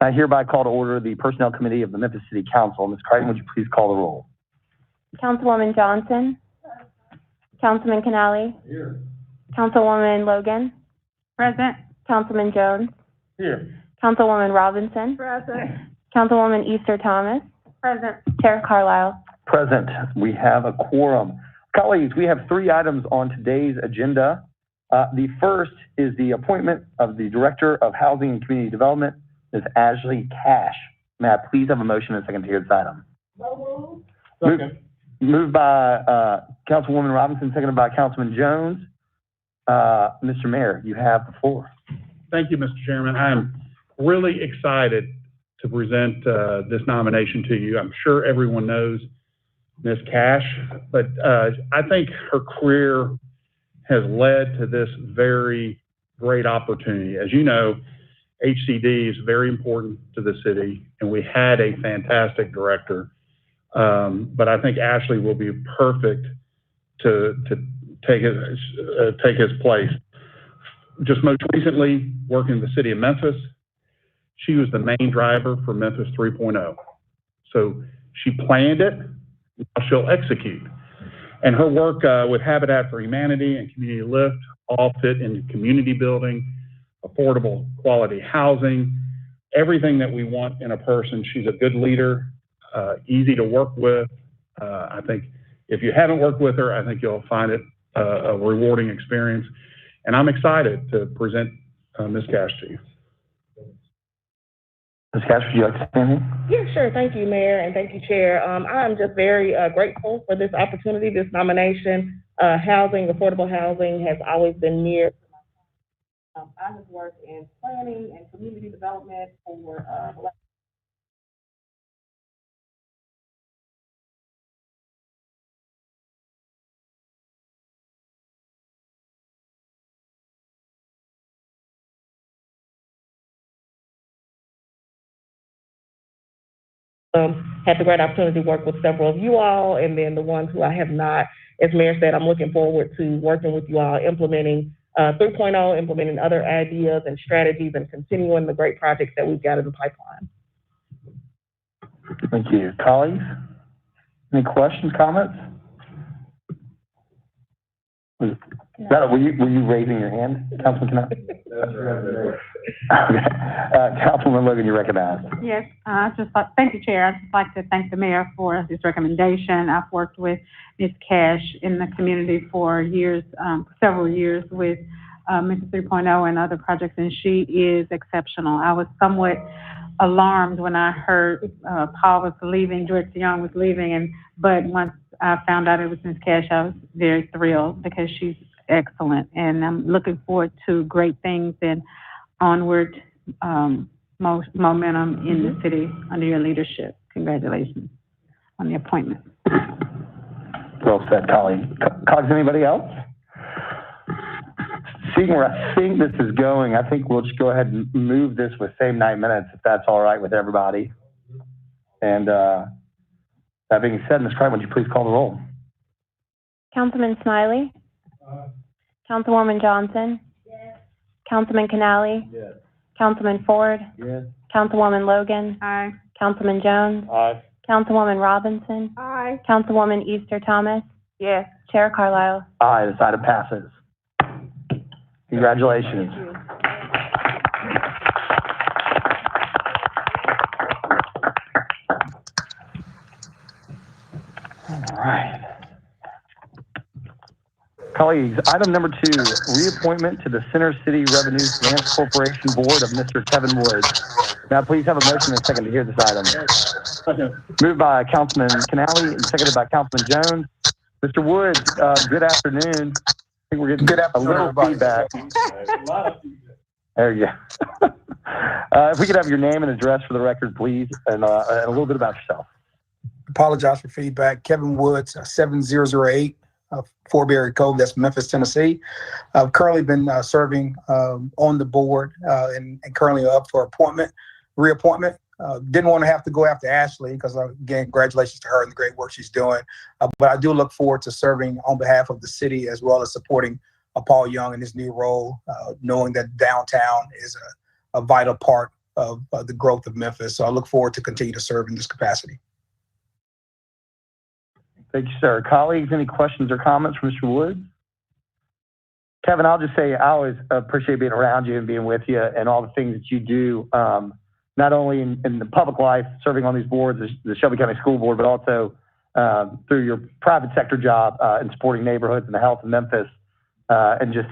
I hereby call to order the Personnel Committee of the Memphis City Council. Ms. Crichton, would you please call the roll? Councilwoman Johnson. Councilman Canali. Here. Councilwoman Logan. Present. Councilman Jones. Here. Councilwoman Robinson. Present. Councilwoman Easter Thomas. Present. Chair Carlisle. Present. We have a quorum. Colleagues, we have 3 items on today's agenda. The first is the appointment of the Director of Housing and Community Development, Ms. Ashley Cash. May I please have a motion and a second to hear this item? Moved by Councilwoman Robinson, seconded by Councilman Jones. Mr. Mayor, you have the floor. Thank you, Mr. Chairman. I am really excited to present this nomination to you. I'm sure everyone knows Ms. Cash, but I think her career has led to this very great opportunity. As you know, HCD is very important to the city, and we had a fantastic director. But I think Ashley will be perfect to take his place. Just most recently, working in the city of Memphis, she was the main driver for Memphis 3.0. So she planned it, now she'll execute. And her work with Habitat for Humanity and Community Lift all fit into community building, affordable quality housing, everything that we want in a person. She's a good leader, easy to work with. I think if you haven't worked with her, I think you'll find it a rewarding experience. And I'm excited to present Ms. Cash to you. Ms. Cash, would you like to say anything? Yeah, sure. Thank you, Mayor, and thank you, Chair. I'm just very grateful for this opportunity, this nomination. Housing, affordable housing has always been near. I have worked in planning and community development for had the great opportunity to work with several of you all, and then the ones who I have not. As Mayor said, I'm looking forward to working with you all, implementing 3.0, implementing other ideas and strategies, and continuing the great projects that we've got in the pipeline. Thank you. Colleagues, any questions, comments? Were you raising your hand, Councilman Canali? Councilman Logan, you're recognized. Yes, thank you, Chair. I'd just like to thank the mayor for his recommendation. I've worked with Ms. Cash in the community for years, several years with Memphis 3.0 and other projects, and she is exceptional. I was somewhat alarmed when I heard Paul was leaving, George Young was leaving, but once I found out it was Ms. Cash, I was very thrilled because she's excellent, and I'm looking forward to great things and onward momentum in the city under your leadership. Congratulations on the appointment. Well said, colleague. Colleagues, anybody else? Seeing where I think this is going, I think we'll just go ahead and move this with same 9 minutes, if that's all right with everybody. And that being said, Ms. Crichton, would you please call the roll? Councilman Smiley. Councilwoman Johnson. Yes. Councilman Canali. Yes. Councilman Ford. Yes. Councilwoman Logan. Aye. Councilman Jones. Aye. Councilwoman Robinson. Aye. Councilwoman Easter Thomas. Yes. Chair Carlisle. Aye, this item passes. Congratulations. Thank you. All right. Colleagues, item number 2, reappointment to the Center City Revenue Finance Corporation Board of Mr. Kevin Woods. May I please have a motion and a second to hear this item? Moved by Councilman Canali and seconded by Councilman Jones. Mr. Woods, good afternoon. I think we're getting a little feedback. There you go. If we could have your name and address for the record, please, and a little bit about yourself. Apologize for feedback. Kevin Woods, 7008 Forberry Cove, that's Memphis, Tennessee. I've currently been serving on the board and currently up for reappointment. Didn't want to have to go after Ashley because, again, congratulations to her and the great work she's doing. But I do look forward to serving on behalf of the city as well as supporting Paul Young in his new role, knowing that downtown is a vital part of the growth of Memphis. So I look forward to continue to serve in this capacity. Thank you, sir. Colleagues, any questions or comments from Mr. Woods? Kevin, I'll just say I always appreciate being around you and being with you and all the things that you do, not only in the public life, serving on these boards, the Shelby County School Board, but also through your private sector job in supporting neighborhoods and the health of Memphis, and just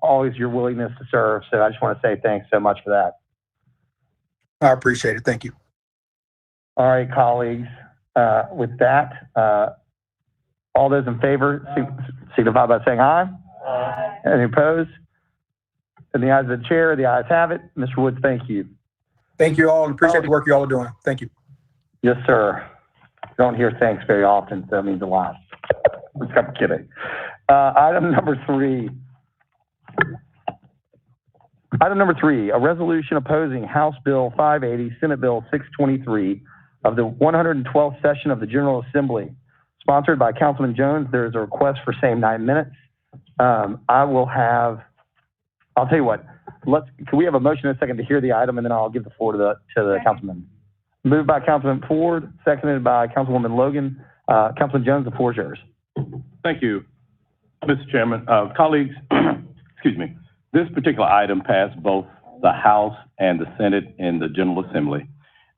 always your willingness to serve. So I just want to say thanks so much for that. I appreciate it. Thank you. All right, colleagues. With that, all those in favor signify by saying aye. Aye. Any opposed? In the eyes of the chair, the ayes have it. Mr. Woods, thank you. Thank you all and appreciate the work you all are doing. Thank you. Yes, sir. Don't hear thanks very often, so that means a lot. I'm kidding. Item number three, a resolution opposing House Bill 580, Senate Bill 623 of the 112th session of the General Assembly, sponsored by Councilman Jones. There is a request for same 9 minutes. I'll tell you what, can we have a motion in a second to hear the item, and then I'll give the floor to the councilman. Moved by Councilman Ford, seconded by Councilwoman Logan. Councilman Jones, the floor is yours. Thank you, Mr. Chairman. Colleagues, excuse me. This particular item passed both the House and the Senate in the General Assembly,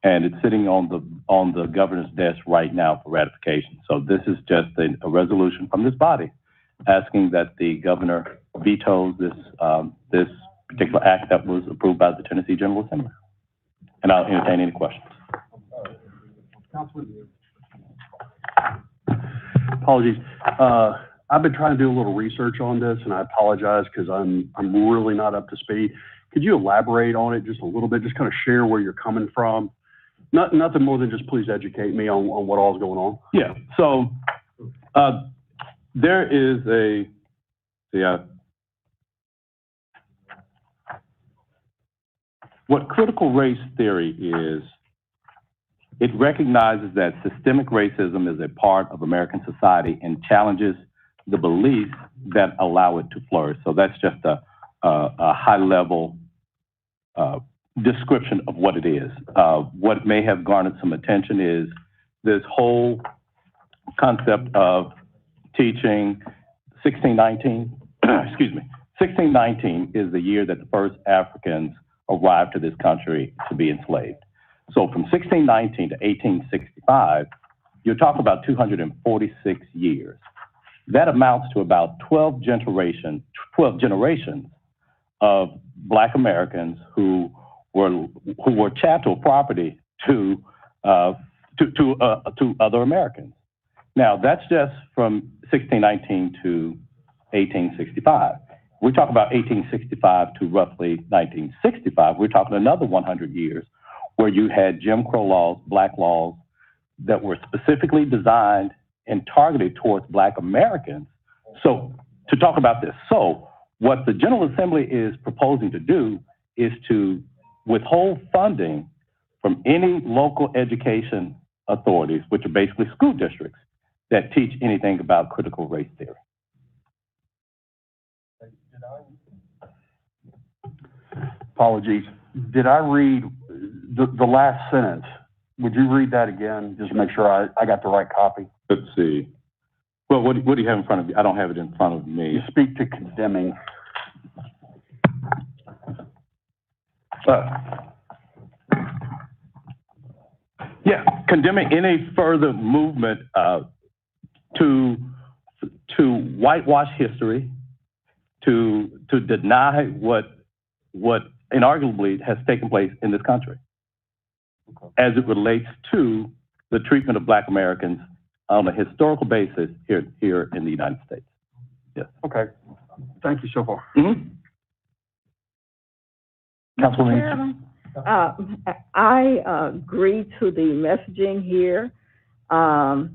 and it's sitting on the governor's desk right now for ratification. So this is just a resolution from this body asking that the governor vetoes this particular act that was approved by the Tennessee General Assembly. And I'll entertain any questions. Apologies. I've been trying to do a little research on this, and I apologize because I'm really not up to speed. Could you elaborate on it just a little bit? Just kind of share where you're coming from. Nothing more than just please educate me on what all is going on. Yeah. So there is what critical race theory is. It recognizes that systemic racism is a part of American society and challenges the beliefs that allow it to flourish. So that's just a high-level description of what it is. What may have garnered some attention is this whole concept of teaching 1619. Excuse me. 1619 is the year that the first Africans arrived to this country to be enslaved. So from 1619 to 1865, you're talking about 246 years. That amounts to about 12 generations of Black Americans who were chattel property to other Americans. Now that's just from 1619 to 1865. We talk about 1865 to roughly 1965. We're talking another 100 years where you had Jim Crow laws, Black laws that were specifically designed and targeted towards Black Americans. So to talk about this, so what the General Assembly is proposing to do is to withhold funding from any local education authorities, which are basically school districts, that teach anything about critical race theory. Apologies. Did I read the last sentence? Would you read that again, just to make sure I got the right copy? Let's see. Well, what do you have in front of you? I don't have it in front of me. You speak to condemning. Yeah, condemning any further movement to whitewash history, to deny what inarguably has taken place in this country as it relates to the treatment of Black Americans on a historical basis here in the United States. Yes. Okay. Thank you so far. Mm-hmm. Chairman, I agree to the messaging here, and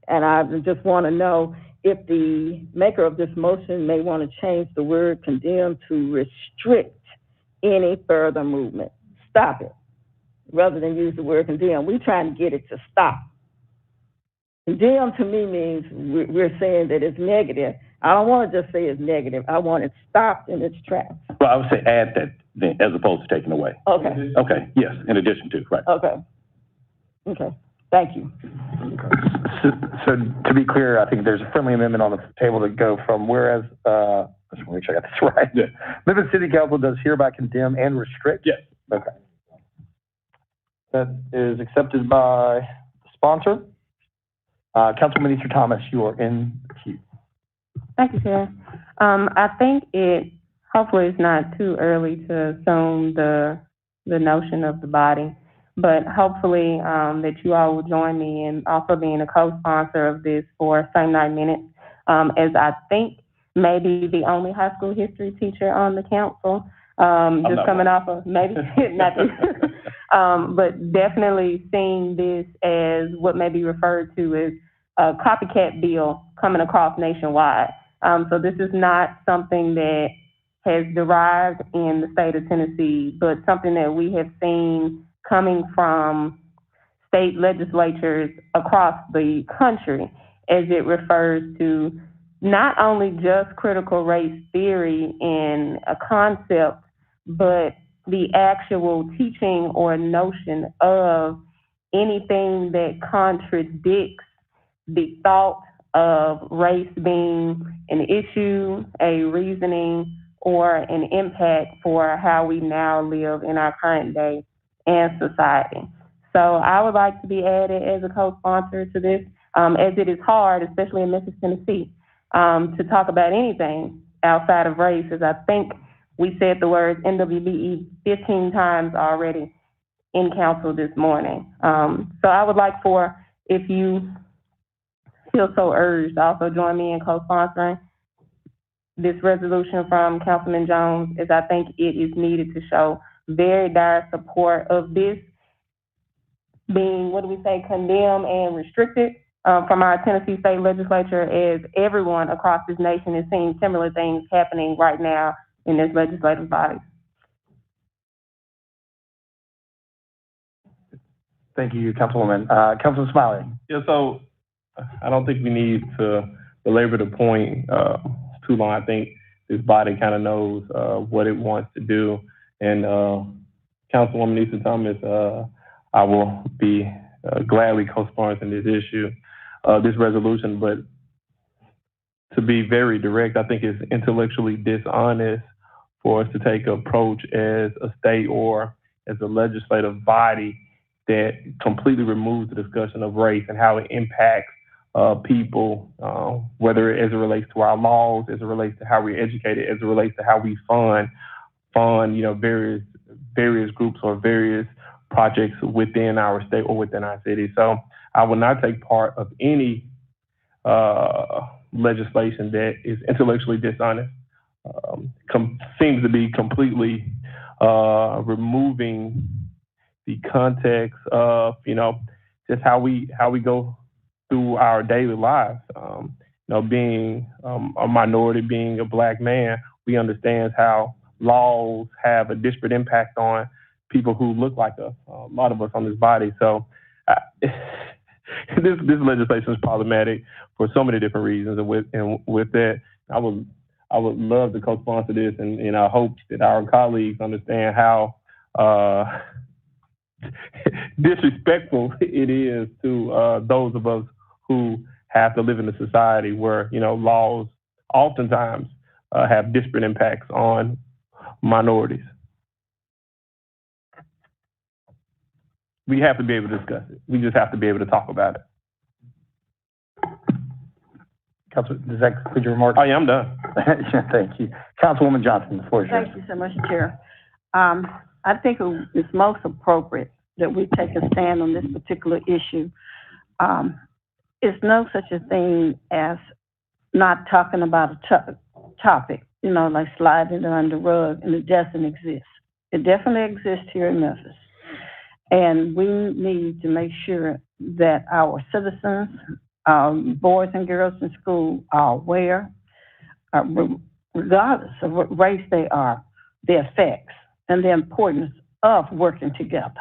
I just want to know if the maker of this motion may want to change the word condemn to restrict any further movement. Stop it, rather than use the word condemn. We're trying to get it to stop. Condemn to me means we're saying that it's negative. I don't want to just say it's negative. I want it stopped in its tracks. Well, I would say add that then, as opposed to taking away. Okay, Okay, yes, in addition to, right. okay. Okay, thank you. So to be clear, I think there's a friendly amendment on the table to go from whereas, I just want to make sure I got this right. Yeah. Memphis City Council does hereby condemn and restrict? Yes. Okay. That is accepted by the sponsor. Councilwoman Easter Thomas, you are in the queue. Thank you, Chair. I think hopefully it's not too early to assume the notion of the body, but hopefully that you all will join me in also being a co-sponsor of this for Same 9 Minutes, as I think maybe the only high school history teacher on the council, just coming off of maybe not but definitely seeing this as what may be referred to as a copycat bill coming across nationwide. So this is not something that has derived in the state of Tennessee, but something that we have seen coming from state legislatures across the country as it refers to not only just critical race theory in a concept, but the actual teaching or notion of anything that contradicts the thought of race being an issue, a reasoning, or an impact for how we now live in our current day and society. So I would like to be added as a co-sponsor to this, as it is hard, especially in Memphis, Tennessee, to talk about anything outside of race, as I think we said the words NWBE 15 times already in council this morning. So I would like for, if you feel so urged, also join me in co-sponsoring this resolution from Councilman Jones, as I think it is needed to show very dire support of this being, condemned and restricted from our Tennessee State Legislature, as everyone across this nation is seeing similar things happening right now in this legislative body. Thank you, Councilwoman. Councilman Smiley. Yeah, so I don't think we need to belabor the point too long. I think this body kind of knows what it wants to do. And Councilwoman Easter Thomas, I will be gladly co-sponsoring this issue, this resolution. But to be very direct, I think it's intellectually dishonest for us to take an approach as a state or as a legislative body that completely removes the discussion of race and how it impacts people, whether as it relates to our laws, as it relates to how we're educated, as it relates to how we fund, various groups or various projects within our state or within our city. So I will not take part of any legislation that is intellectually dishonest, seems to be completely removing the context of, just how we go through our daily lives. Being a minority, being a Black man, we understand how laws have a disparate impact on people who look like us, a lot of us on this body. So this legislation is problematic for so many different reasons. And with that, I would love to co-sponsor this, and I hope that our colleagues understand how disrespectful it is to those of us who have to live in a society where, laws oftentimes have disparate impacts on minorities. We have to be able to discuss it. We just have to be able to talk about it. Council, does that conclude your remarks? Oh, yeah, I'm done. Thank you. Councilwoman Johnson, the floor is yours. Thank you so much, Chair. I think it's most appropriate that we take a stand on this particular issue. It's no such a thing as not talking about a topic, like sliding it under the rug, and it doesn't exist. It definitely exists here in Memphis. And we need to make sure that our citizens, boys and girls in school, are aware, regardless of what race they are, the effects and the importance of working together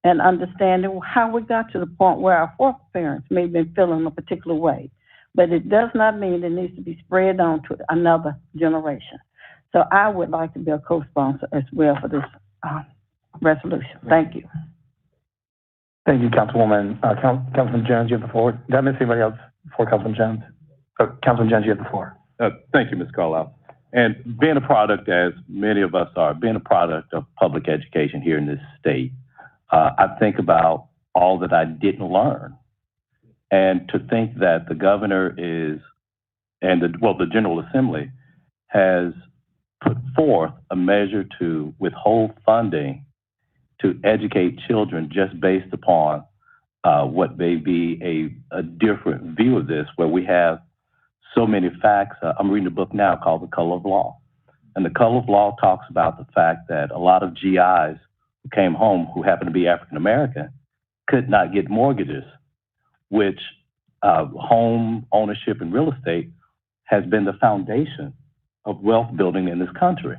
and understanding how we got to the point where our foreparents may have been feeling a particular way. but it does not mean it needs to be spread on to another generation. So I would like to be a co-sponsor as well for this resolution. Thank you. Thank you, Councilwoman. Councilman Jones, you have the floor. Did I miss anybody else before Councilman Jones? Oh, Councilman Jones, you have the floor. Thank you, Ms. Carlisle. And being a product, as many of us are, being a product of public education here in this state, I think about all that I didn't learn. And to think that the governor is, and the General Assembly has put forth a measure to withhold funding to educate children just based upon what may be a different view of this, where we have so many facts. I'm reading a book now called The Color of Law. And The Color of Law talks about the fact that a lot of GIs who came home who happened to be African American could not get mortgages, which home ownership and real estate has been the foundation of wealth building in this country.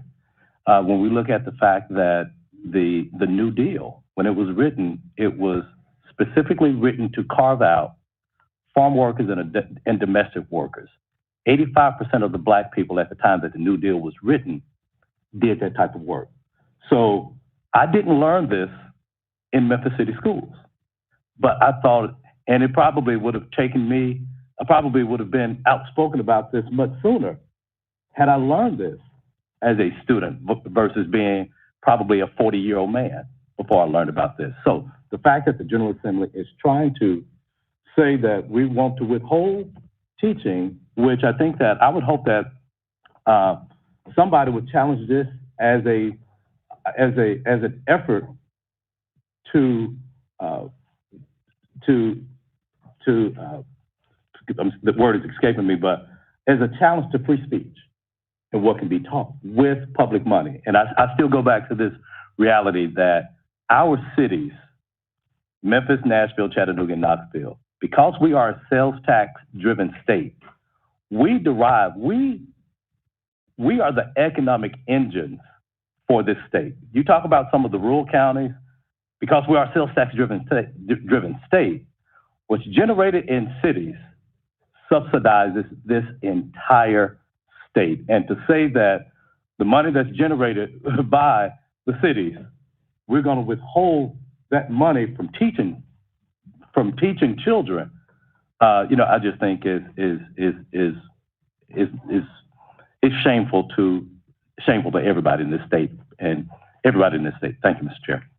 When we look at the fact that the New Deal, when it was written, it was specifically written to carve out farm workers and domestic workers. 85% of the Black people at the time that the New Deal was written did that type of work. So I didn't learn this in Memphis City schools, but I thought, and it probably would have taken me, I probably would have been outspoken about this much sooner had I learned this as a student versus being probably a 40-year-old man before I learned about this. So the fact that the General Assembly is trying to say that we want to withhold teaching, which I think that I would hope that somebody would challenge this as an effort to the word is escaping me, but as a challenge to free speech and what can be taught with public money. And I still go back to this reality that our cities, Memphis, Nashville, Chattanooga, and Knoxville, because we are a sales tax driven state, we are the economic engines for this state. You talk about some of the rural counties, because we are a sales tax driven state, what's generated in cities subsidizes this entire state. And to say that the money that's generated by the cities, we're going to withhold that money from teaching children, I just think is shameful to everybody in this state and everybody in this state. Thank you, Mr. Chair.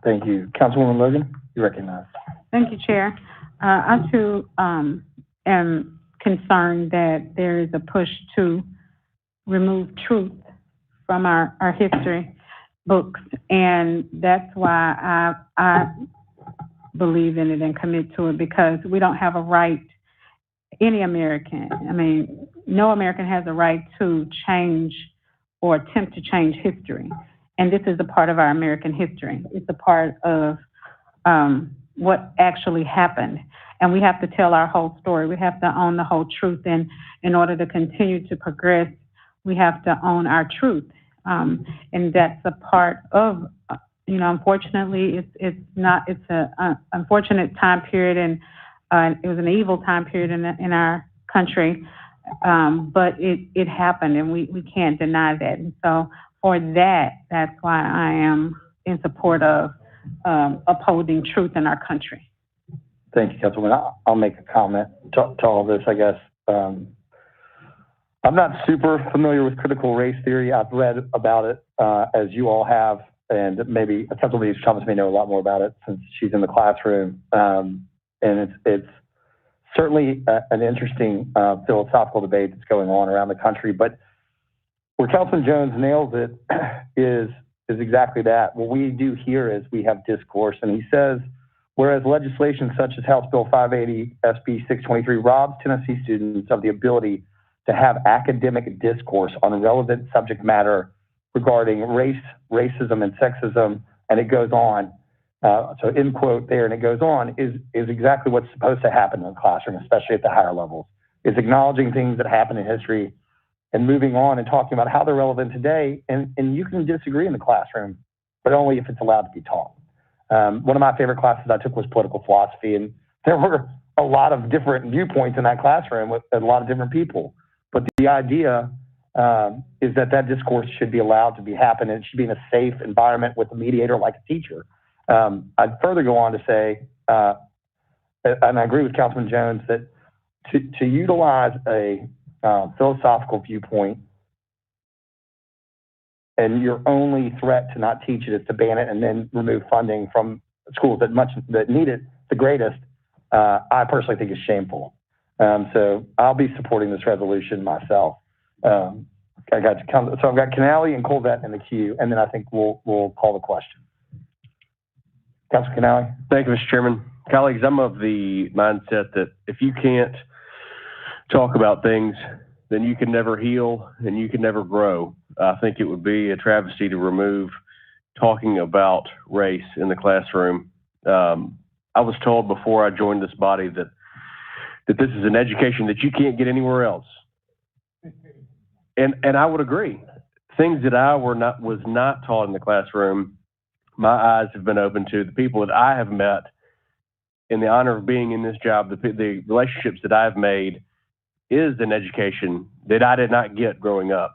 Thank you. Councilwoman Logan, you recognize. Thank you, Chair. I too am concerned that there is a push to remove truth from our history books, and that's why I believe in it and commit to it, because we don't have a right, any American, no American has a right to change or attempt to change history. And this is a part of our American history. It's a part of what actually happened. And we have to tell our whole story. We have to own the whole truth. And in order to continue to progress, we have to own our truth. And that's a part of, unfortunately, it's an unfortunate time period, and it was an evil time period in our country. But it happened, and we can't deny that. And so for that's why I am in support of upholding truth in our country. Thank you, Councilwoman. I'll make a comment to all of this, I guess. I'm not super familiar with critical race theory. I've read about it, as you all have, and maybe Councilwoman Thomas may know a lot more about it since she's in the classroom. And it's certainly an interesting philosophical debate that's going on around the country. But where Councilman Jones nails it is exactly that. What we do here is we have discourse, and he says, whereas legislation such as House Bill 580, SB 623 robs Tennessee students of the ability to have academic discourse on relevant subject matter regarding race, racism, and sexism, and it goes on. So end quote there, and it goes on, is exactly what's supposed to happen in the classroom, especially at the higher levels, is acknowledging things that happen in history and moving on and talking about how they're relevant today. And you can disagree in the classroom, but only if it's allowed to be taught. One of my favorite classes I took was political philosophy, and there were a lot of different viewpoints in that classroom with a lot of different people. But the idea is that that discourse should be allowed to be happen, and it should be in a safe environment with a mediator like a teacher. I'd further go on to say, and I agree with Councilman Jones, that to utilize a philosophical viewpoint and your only threat to not teach it is to ban it and then remove funding from schools that need it the greatest, I personally think is shameful. So I'll be supporting this resolution myself. I've got Canale and Colvett in the queue, and then I think we'll call the question. Councilor Canale. Thank you, Mr. Chairman. Colleagues, I'm of the mindset that if you can't talk about things, then you can never heal and you can never grow. I think it would be a travesty to remove talking about race in the classroom. I was told before I joined this body that this is an education that you can't get anywhere else. And I would agree. Things that I was not taught in the classroom, my eyes have been open to. The people that I have met in the honor of being in this job, the relationships that I've made is an education that I did not get growing up.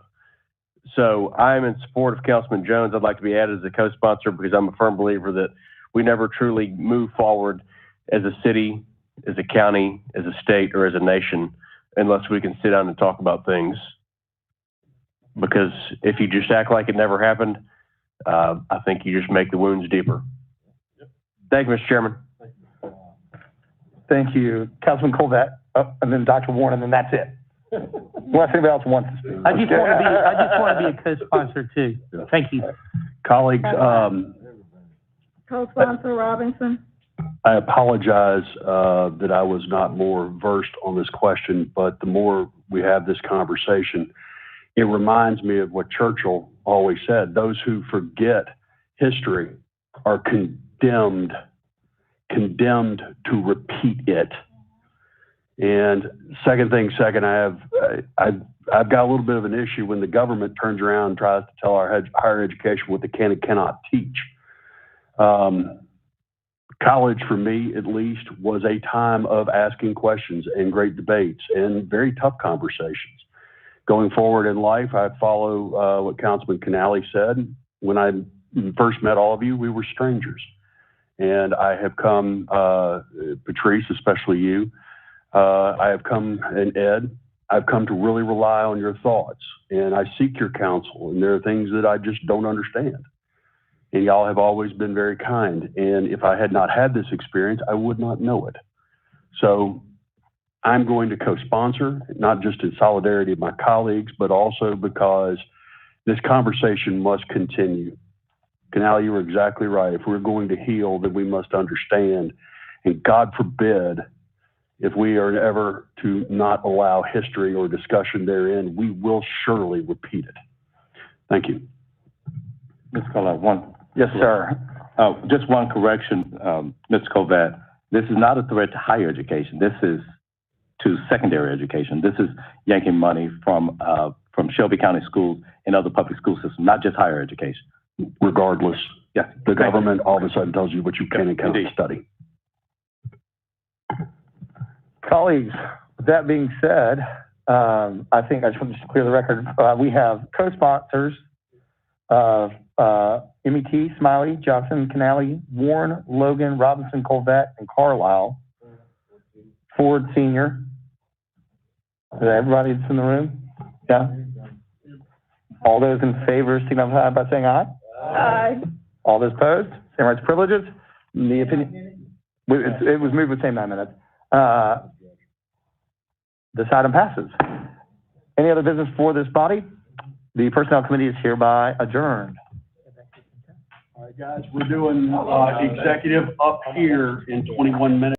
So I'm in support of Councilman Jones. I'd like to be added as a co-sponsor because I'm a firm believer that we never truly move forward as a city, as a county, as a state, or as a nation unless we can sit down and talk about things. Because if you just act like it never happened, I think you just make the wounds deeper. Thank you, Mr. Chairman. Thank you. Councilman Colvett, and then Dr. Warren, and then that's it. Unless anybody else wants to speak. I just want to be a co-sponsor too. Thank you. Colleagues, Co-sponsor Robinson. I apologize that I was not more versed on this question, but the more we have this conversation, it reminds me of what Churchill always said: those who forget history are condemned to repeat it. And second, I've got a little bit of an issue when the government turns around and tries to tell our higher education what they can and cannot teach. College, for me at least, was a time of asking questions and great debates and very tough conversations. Going forward in life, I follow what Councilman Canale said. When I first met all of you, we were strangers. And I have come, Patrice, especially you, I have come, and Ed, I've come to really rely on your thoughts. And I seek your counsel. And there are things that I just don't understand. And y'all have always been very kind. And if I had not had this experience, I would not know it. So I'm going to co-sponsor, not just in solidarity of my colleagues, but also because this conversation must continue. Canale, you were exactly right. If we're going to heal, then we must understand. And God forbid, if we are ever to not allow history or discussion therein, we will surely repeat it. Thank you. Mr. Colvett, yes, sir. Just one correction, Mr. Colvett. This is not a threat to higher education. This is to secondary education. This is yanking money from Shelby County schools and other public school systems, not just higher education. Regardless, yeah, the government all of a sudden tells you what you can and cannot study. Colleagues, with that being said, I think I just want to clear the record. We have co-sponsors of MET, Smiley, Johnson, Canale, Warren, Logan, Robinson, Colvett, and Carlisle. Ford Sr. Is that everybody that's in the room? Yeah? All those in favor signify by saying aye. Aye. All those opposed? Same rights, privileges? The opinion? It was moved with same 9 minutes. This item passes. Any other business for this body? The Personnel Committee is hereby adjourned. All right, guys, we're doing executive up here in 21 minutes.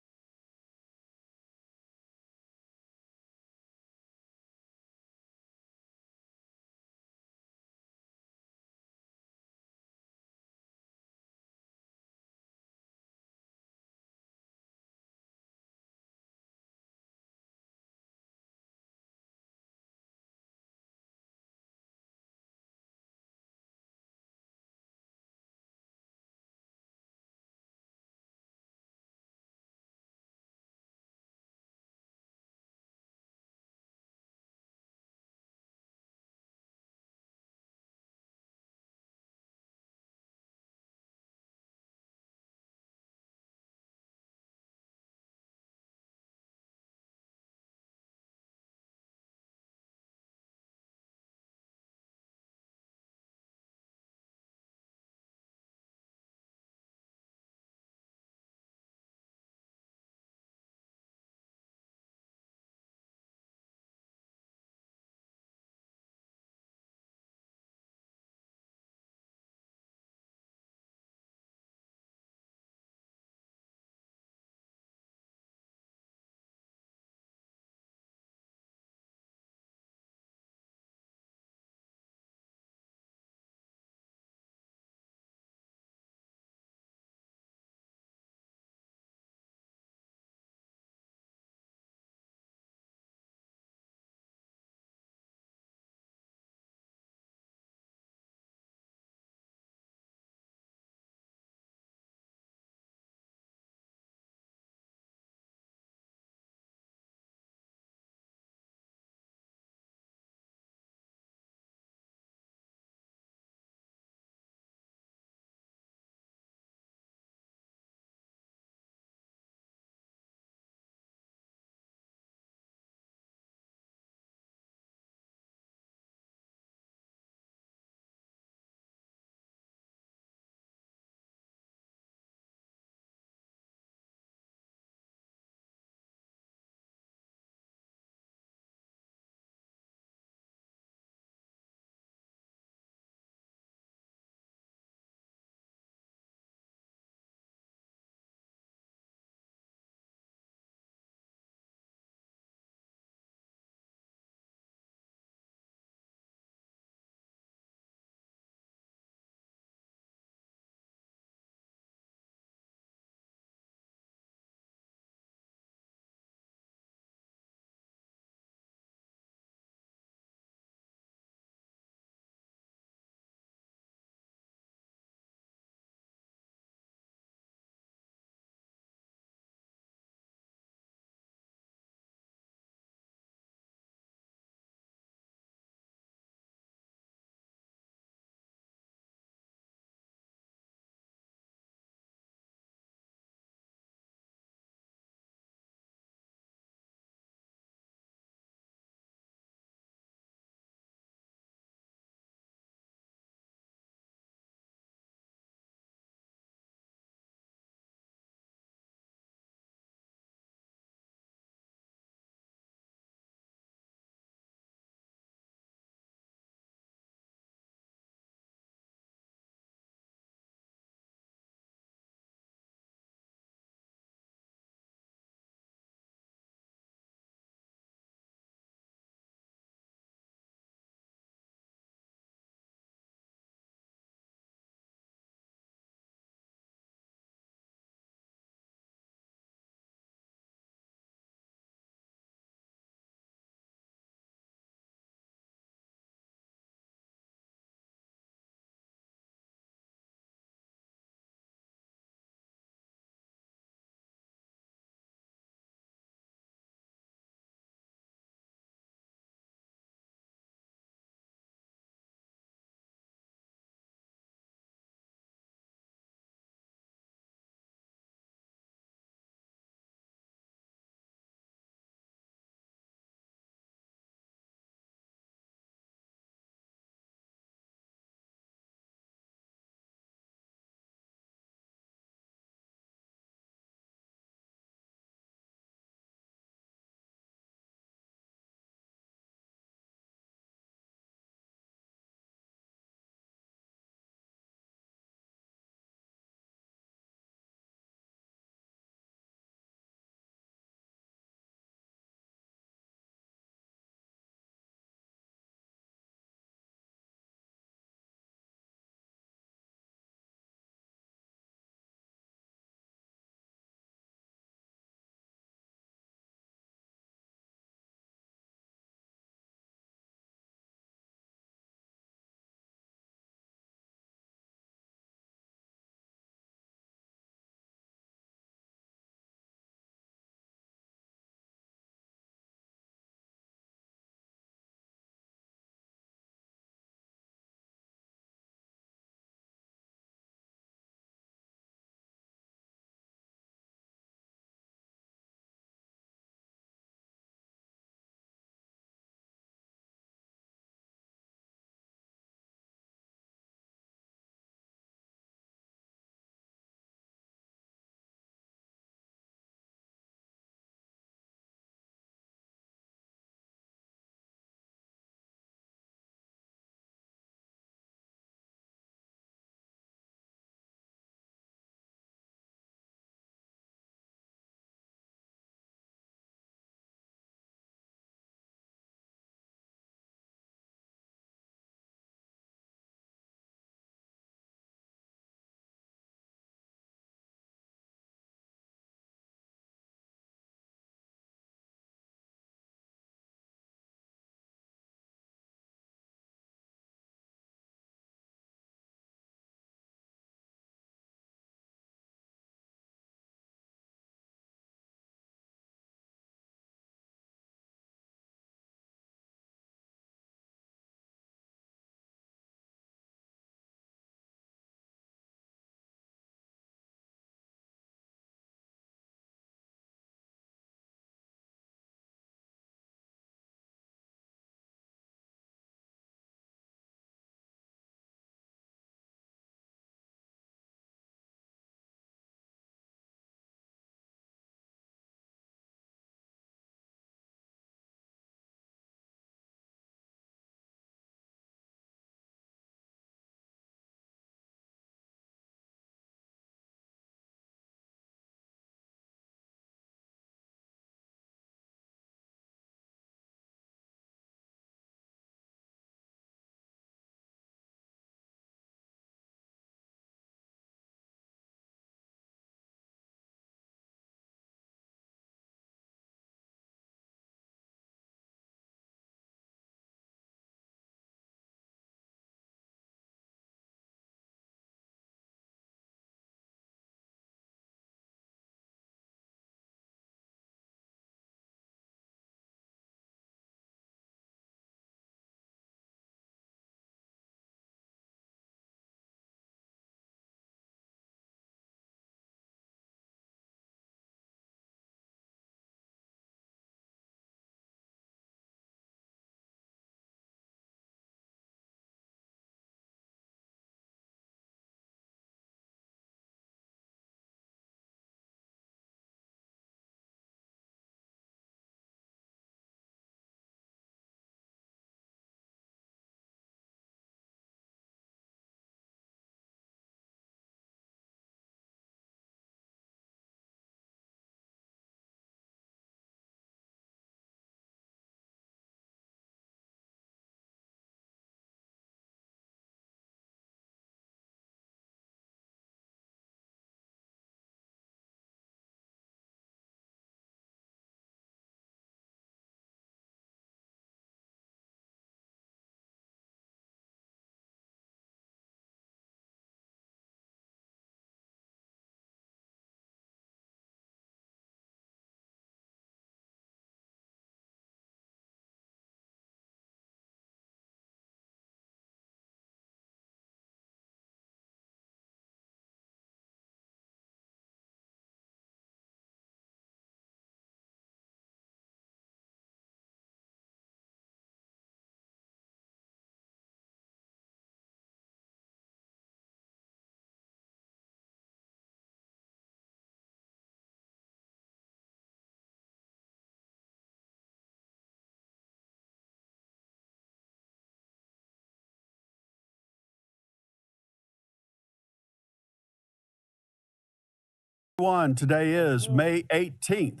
Today is May 18th,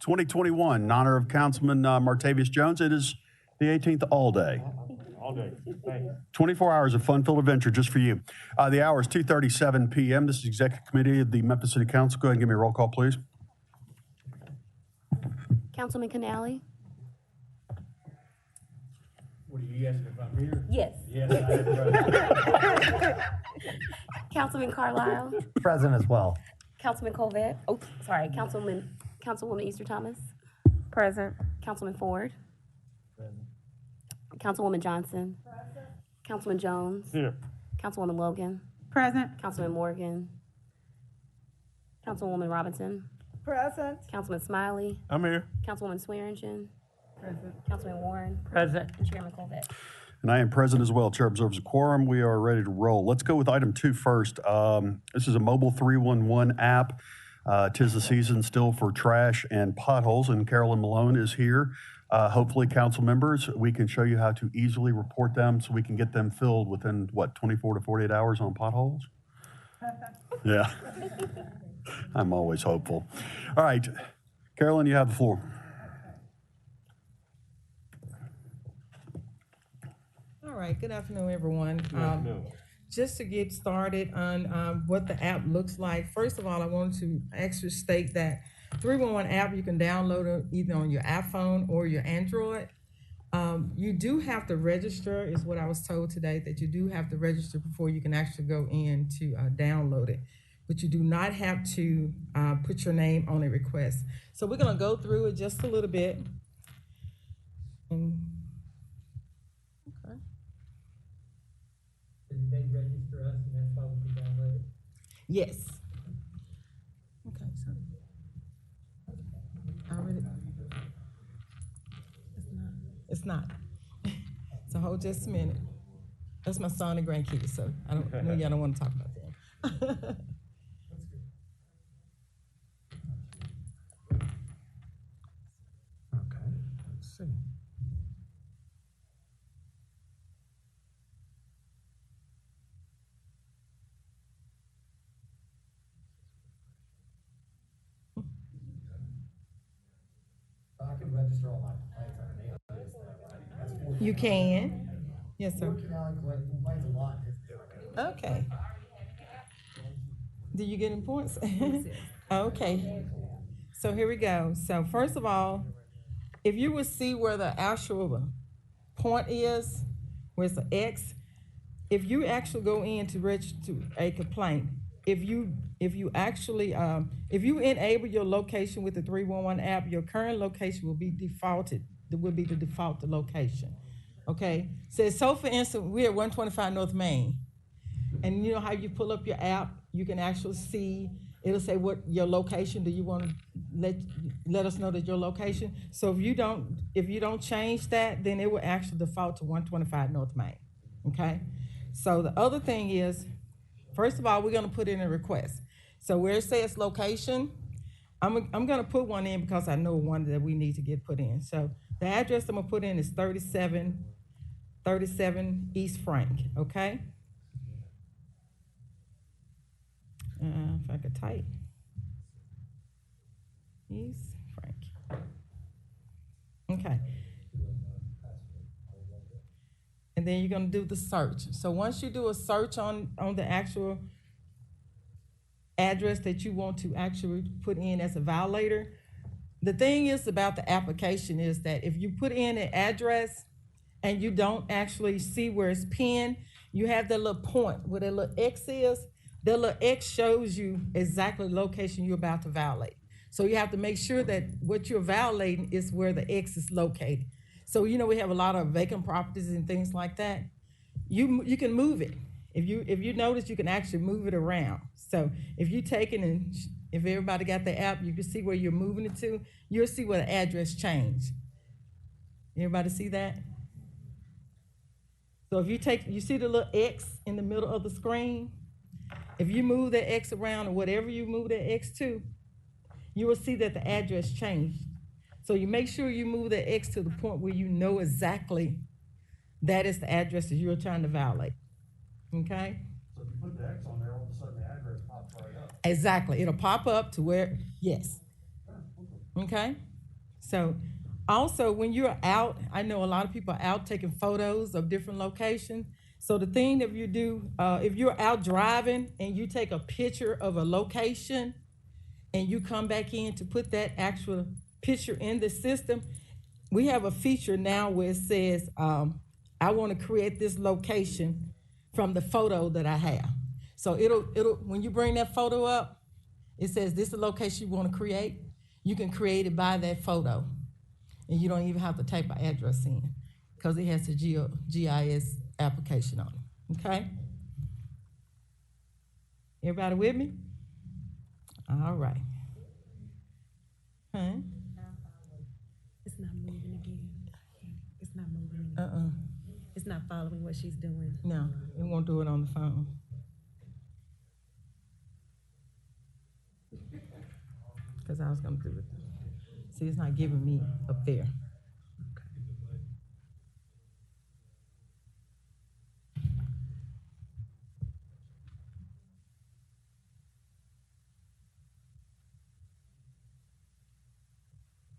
2021. In honor of Councilman Martavius Jones, it is the 18th all day. All day. Thanks. 24 hours of fun-filled adventure just for you. The hour is 2:37 p.m. This is Executive Committee of the Memphis City Council. Go ahead and give me a roll call, please. Councilman Canale? What are you asking if I'm here? Yes. Yes, I am present. Councilman Carlisle? Present as well. Councilman Colvett? Oh, sorry, Councilwoman Easter Thomas? Present. Councilman Ford? Councilwoman Johnson? Councilman Jones? Here. Councilwoman Logan? Present. Councilman Morgan? Councilwoman Robinson? Present. Councilman Smiley? I'm here. Councilwoman Swearingen? Present. Councilman Warren? Present. And Chairman Colvett. And I am present as well. Chair observes a quorum. We are ready to roll. Let's go with item 2 first. This is a mobile 311 app. 'Tis the season still for trash and potholes, and Carolyn Malone is here. Hopefully, council members, we can show you how to easily report them so we can get them filled within, 24 to 48 hours on potholes? Yeah. I'm always hopeful. All right. Carolyn, you have the floor. All right, good afternoon, everyone. Just to get started on what the app looks like, first of all, I wanted to actually state that 311 app, you can download it either on your iPhone or your Android. You do have to register, is what I was told today, that you do have to register before you can actually go in to download it. But you do not have to put your name on a request. So we're gonna go through it just a little bit. Did they register us and that's why we can download it? Yes. Okay, so. Already. It's not. So hold just a minute. That's my son and grandkids, so I know y'all don't want to talk about that. Okay, let's see. I can register all my complaints underneath. You can. Yes, sir. Complains a lot. Okay. Do you get any points? Okay. So here we go. So first of all, if you would see where the actual point is, where it's an X, if you actually go in to register a complaint, if you enable your location with the 311 app, your current location will be defaulted. It will be the default location. Okay. So for instance, we're at 125 North Main. And you know how you pull up your app, you can actually see, it'll say what your location, do you want to let us know that your location? So if you don't change that, then it will actually default to 125 North Main, okay? So the other thing is, first of all, we're gonna put in a request. So where it says location, I'm gonna put one in because I know one that we need to get put in. So the address I'm gonna put in is 3737 East Frank, okay? If I could type. East Frank. Okay. And then you're gonna do the search. So once you do a search on the actual address that you want to actually put in as a violator, the thing is about the application is that if you put in an address and you don't actually see where it's pinned, you have that little point where that little X is. The little X shows you exactly the location you're about to violate. So you have to make sure that what you're violating is where the X is located. So, you know, we have a lot of vacant properties and things like that. You can move it. If you notice, you can actually move it around. So if you take it and if everybody got the app, you can see where you're moving it to. You'll see where the address changed. Everybody see that? So if you see the little X in the middle of the screen? If you move that X around or whatever you move that X to, you will see that the address changed. So you make sure you move that X to the point where you know exactly that is the address that you're trying to violate. Okay? So if you put the X on there, all of a sudden the address pops Exactly, it'll pop up to where, yes. Okay, so also when you're out, I know a lot of people are out taking photos of different locations. So the thing that you do, if you're out driving and you take a picture of a location and you come back in to put that actual picture in the system, we have a feature now where it says, I want to create this location from the photo that I have. So it'll when you bring that photo up, it says this is the location you want to create. You can create it by that photo, and you don't even have to type an address in because it has a GIS application on it. Okay. Everybody with me? All right. Huh? It's not moving again. It's not moving. It's not following what she's doing. No, it won't do it on the phone. Because I was going to do it. See, it's not giving me up there.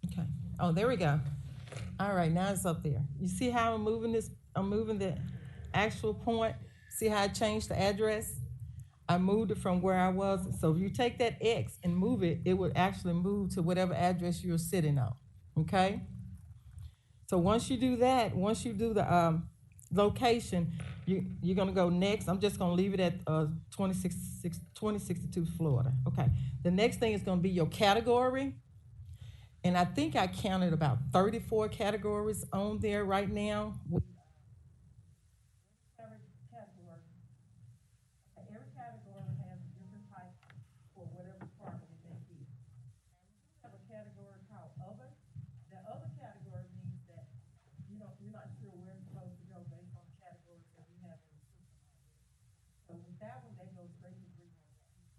Okay. Oh, there we go. All right, now it's up there. You see how I'm moving this? I'm moving the actual point. See how I changed the address? I moved it from where I was. So if you take that X and move it, it would actually move to whatever address you're sitting on. Okay? So once you do that, once you do the location, you're gonna go next. I'm just gonna leave it at 2062 Florida. Okay. The next thing is gonna be your category. And I think I counted about 34 categories on there right now. Every category has a different type for whatever property they be. We have a category called other. The other category means that you're not sure where it's supposed to go based on categories that we have in the system already. So with that one, they go straight to 311.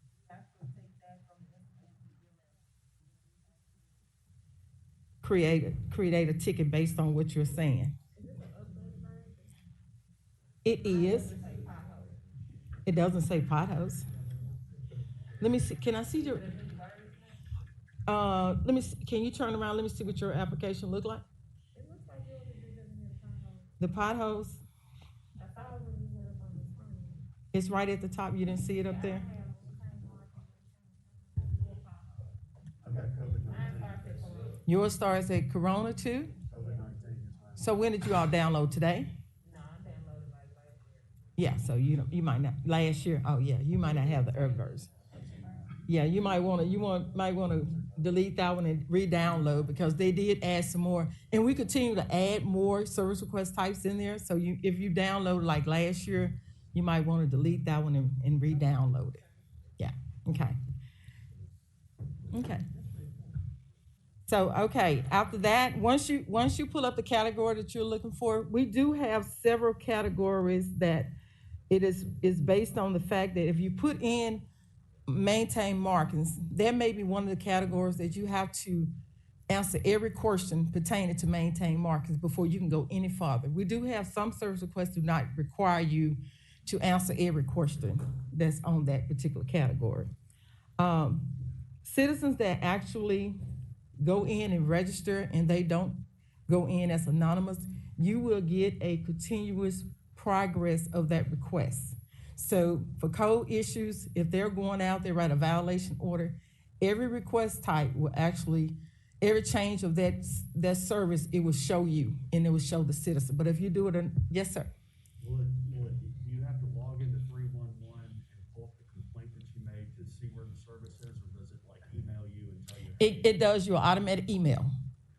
You actually take that from the create a ticket based on what you're saying. It is. It doesn't say potholes. Let me see. Can I see your? Let me see. Can you turn around? Let me see what your application look like. It looks like you only the potholes. The potholes. It's right at the top. You didn't see it up there. Yours starts at Corona too. So when did you all download today? No, I downloaded like last year. Yeah, so you might not last year. Oh yeah, you might not have the version. Yeah, you might want to delete that one and re-download because they did add some more, and we continue to add more service request types in there. So if you download like last year, you might want to delete that one and re-download it. Yeah. Okay. Okay. So, okay, after that, once you pull up the category that you're looking for, we do have several categories that it is based on the fact that if you put in maintain markings, there may be one of the categories that you have to answer every question pertaining to maintain markings before you can go any farther. We do have some service requests do not require you to answer every question that's on that particular category. Citizens that actually go in and register and they don't go in as anonymous, you will get a continuous progress of that request. So for code issues, if they're going out, they write a violation order, every request type will actually, every change of that service, it will show you and it will show the citizen. But if you do it, yes, sir. Do you have to log into 311 and pull up the complaint that you made to see where the service is, or does it like email you and tell you? It does your automatic email.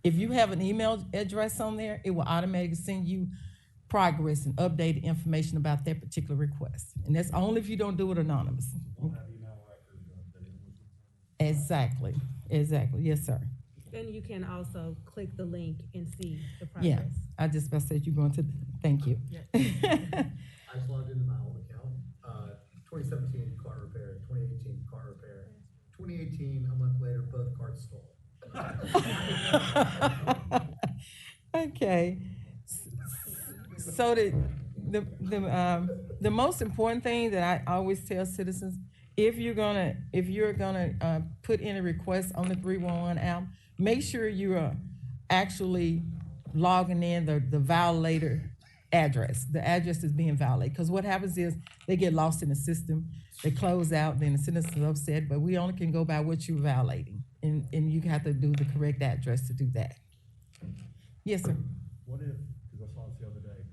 If you have an email address on there, it will automatically send you progress and updated information about that particular request. And that's only if you don't do it anonymous. Exactly. Yes, sir. Then you can also click the link and see the progress. Yeah, I just about said you're going to, thank you. I just logged into my old account. 2017 car repair, 2018 car repair. 2018, a month later, both cars stole. Okay. So the most important thing that I always tell citizens if you're gonna put in a request on the 311 app, make sure you are actually logging in the violator address. The address is being violated, because what happens is they get lost in the system, they close out, then the citizen's upset, but we only can go by what you're violating, and you have to do the correct address to do that. Yes, sir. What if, because I saw this the other day,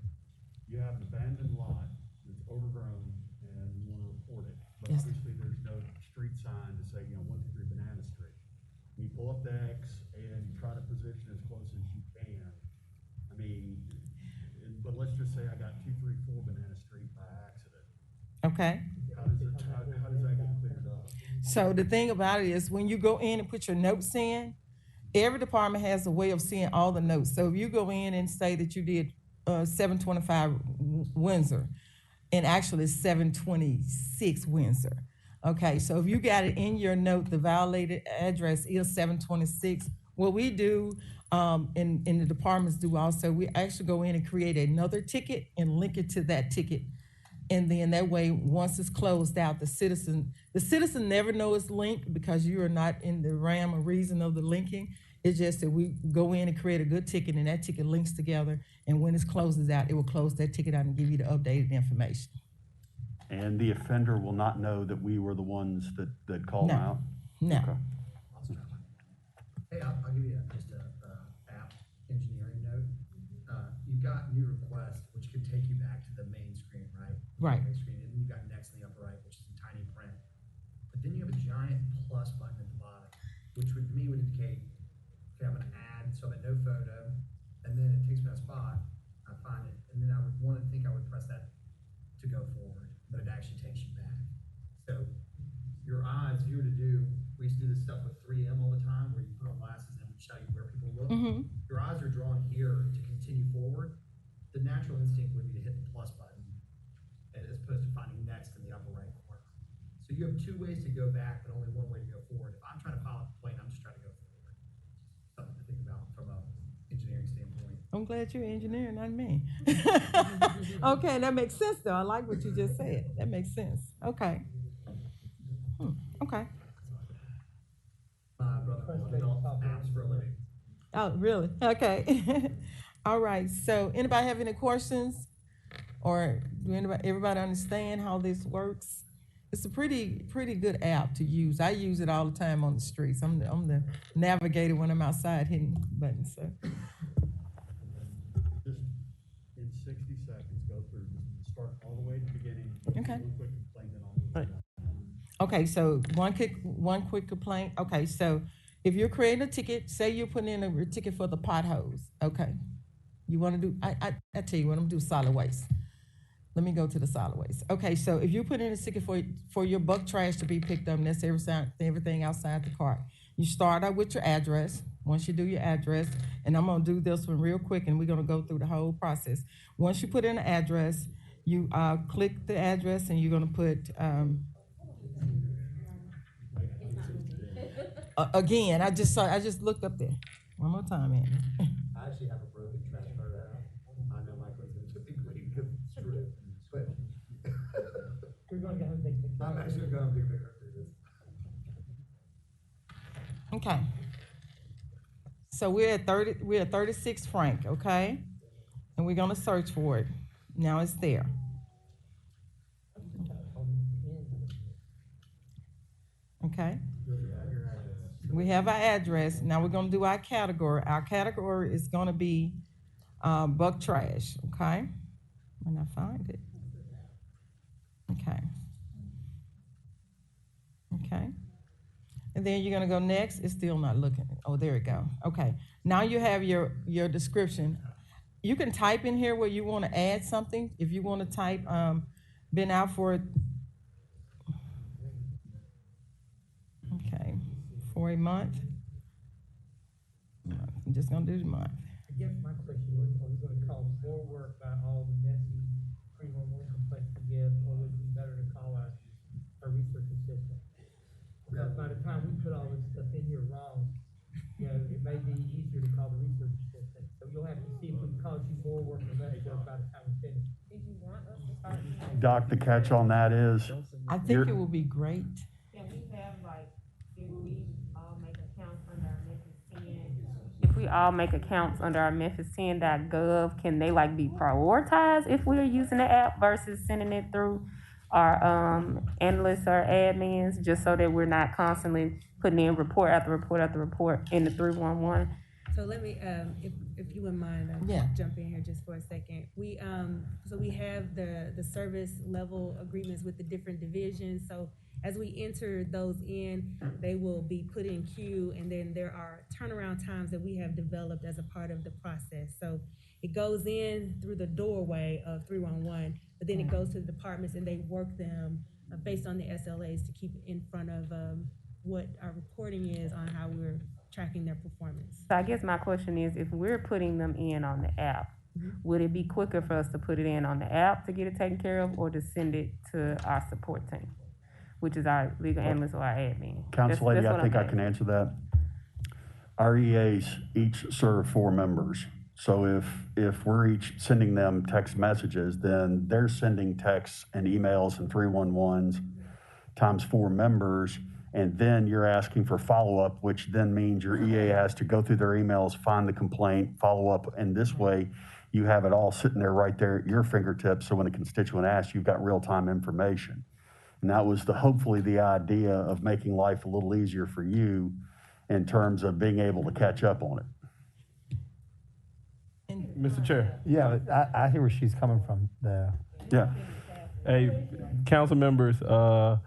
you have an abandoned lot that's overgrown and you want to report it, but Yes. obviously there's no street sign to say, 123 Banana Street. You pull up the X and you try to position as close as you can. I mean, but let's just say I got 234 Banana Street by accident. Okay. How does that get cleared up? So the thing about it is, when you go in and put your notes in, every department has a way of seeing all the notes. So if you go in and say that you did 725 Windsor, and actually it's 726 Windsor. Okay, so if you got it in your note, the violated address is 726. What we do, and the departments do also, we actually go in and create another ticket and link it to that ticket. And then that way, once it's closed out, the citizen never knows it's linked, because you are not in the rhyme or reason of the linking. It's just that we go in and create a good ticket, and that ticket links together. And when it closes out, it will close that ticket out and give you the updated information. And the offender will not know that we were the ones that called No. them out? No. Okay. Hey, I'll give you just a app engineering note. You've got new requests, which can take you back to the main screen, right? Right. Main screen, and then you've got next in the upper right, which is in tiny print. But then you have a giant plus button at the bottom, which would indicate, okay, I'm gonna add, so I'm at no photo, and then it takes me to a spot, I find it, and then I would want to think I would press that to go forward, but it actually takes you back. So your eyes, if you were to do, we used to do this stuff with 3M all the time, where you put on glasses and it would show you where people look. Mhm. Your eyes are drawn here to continue forward. The natural instinct would be to hit the plus button, as opposed to finding next in the upper right corner. So you have two ways to go back, but only one way to go forward. If I'm trying to file a complaint, I'm just trying to go forward. Something to think about from a engineering standpoint. I'm glad you're an engineer, not me. Okay, that makes sense though. I like what you just said. That makes sense. Okay. Okay. My brother develops apps for a living. Oh, really? Okay. All right. So anybody have any questions? Or do everybody understand how this works? It's a pretty good app to use. I use it all the time on the streets. I'm the navigator when I'm outside hitting buttons, so. Just in 60 seconds, go through, just start all the way to the beginning. Okay. One quick complaint, then I'll move on. Okay, so one quick complaint. Okay, so if you're creating a ticket, say you're putting in a ticket for the potholes, okay? You wanna do, I tell you what, I'm gonna do solid waste. Let me go to the solid waste. Okay, so if you put in a ticket for your buck trash to be picked up, and that's everything outside the cart. You start out with your address. Once you do your address, and I'm gonna do this one real quick, and we're gonna go through the whole process. Once you put in the address, you click the address, and you're gonna put, again, I just looked up there. One more time, Andy. I actually have a broken trash photo out. I know Michael's gonna typically because it's true, but we're gonna go and take pictures. I'm actually gonna take pictures after this. Okay. So we're at 36 Frank, okay? And we're gonna search for it. Now it's there. Okay? We have our address. Now we're gonna do our category. Our category is gonna be buck trash, okay? When I find it. Okay. Okay. And then you're gonna go next. It's still not looking. Oh, there we go. Okay. Now you have your description. You can type in here where you wanna add something. If you wanna type, been out for, okay, for a month. I'm just gonna do the month. I guess my question was, are we gonna call more work by all the messy 311 complaints to give, or would it be better to call a research assistant? Because by the time we put all this stuff in here wrong, it may be easier to call the research assistant. So you'll have to see if we cause you more work or less work by the time we finish. Did you want us to Doc, the catch on that is, I think You're- it would be great. Can we have like, if we all make accounts under our Memphis 10? If we all make accounts under our Memphis10.gov, can they like be prioritized if we're using the app versus sending it through our analysts or admins, just so that we're not constantly putting in report after report after report in the 311? So let me, if you wouldn't mind, Yeah. jump in here just for a second. We, so we have the service level agreements with the different divisions. So as we enter those in, they will be put in queue, and then there are turnaround times that we have developed as a part of the process. So it goes in through the doorway of 311, but then it goes to the departments and they work them based on the SLAs to keep in front of what our reporting is on how we're tracking their performance. So I guess my question is, if we're putting them in on the app, would it be quicker for us to put it in on the app to get it taken care of, or to send it to our support team, which is our legal analyst or our admin? Council Lady, That's I what think I'm I can answer that. Our EAs each serve 4 members. So if we're each sending them text messages, then they're sending texts and emails and 311s times 4 members. And then you're asking for follow-up, which then means your EA has to go through their emails, find the complaint, follow up. And this way, you have it all sitting there right there at your fingertips. So when a constituent asks, you've got real-time information. And that was hopefully the idea of making life a little easier for you in terms of being able to catch up on it. Mr. Chair. Yeah, I hear where she's coming from there. Yeah. Hey, council members, Mr.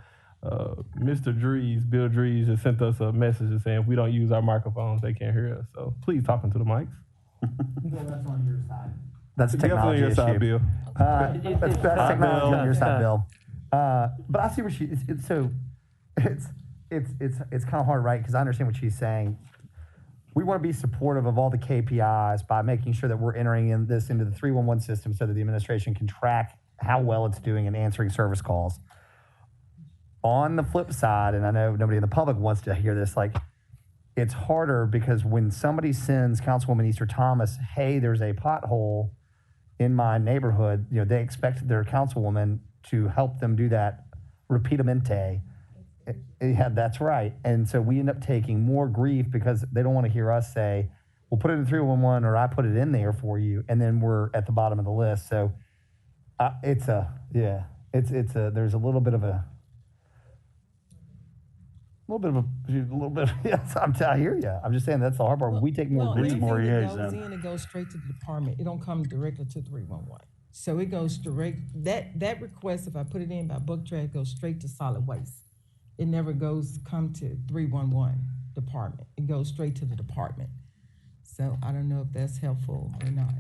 Dries, Bill Dries, has sent us a message saying if we don't use our microphones, they can't hear us. So please talk into the mics. That's on your side. That's a Definitely technology your issue. side, Bill. That's technology on your side, Bill. But I see where it's kind of hard, right? Because I understand what she's saying. We want to be supportive of all the KPIs by making sure that we're entering into the 311 system so that the administration can track how well it's doing in answering service calls. On the flip side, and I know nobody in the public wants to hear this, like, it's harder because when somebody sends Councilwoman Easter Thomas, hey, there's a pothole in my neighborhood, they expect their councilwoman to help them do that repeatamente. Yeah, that's right. And so we end up taking more grief because they don't want to hear us say, well, put it in 311 or I put it in there for you. And then we're at the bottom of the list. So there's a little bit of yes, I hear you. I'm just saying that's the hard part. We take more grief. More EAs goes in, it goes straight to the department. It don't come directly to 311. So it goes direct, that request, if I put it in by book track, goes straight to solid waste. It never come to 311 department. It goes straight to the department. So I don't know if that's helpful or not.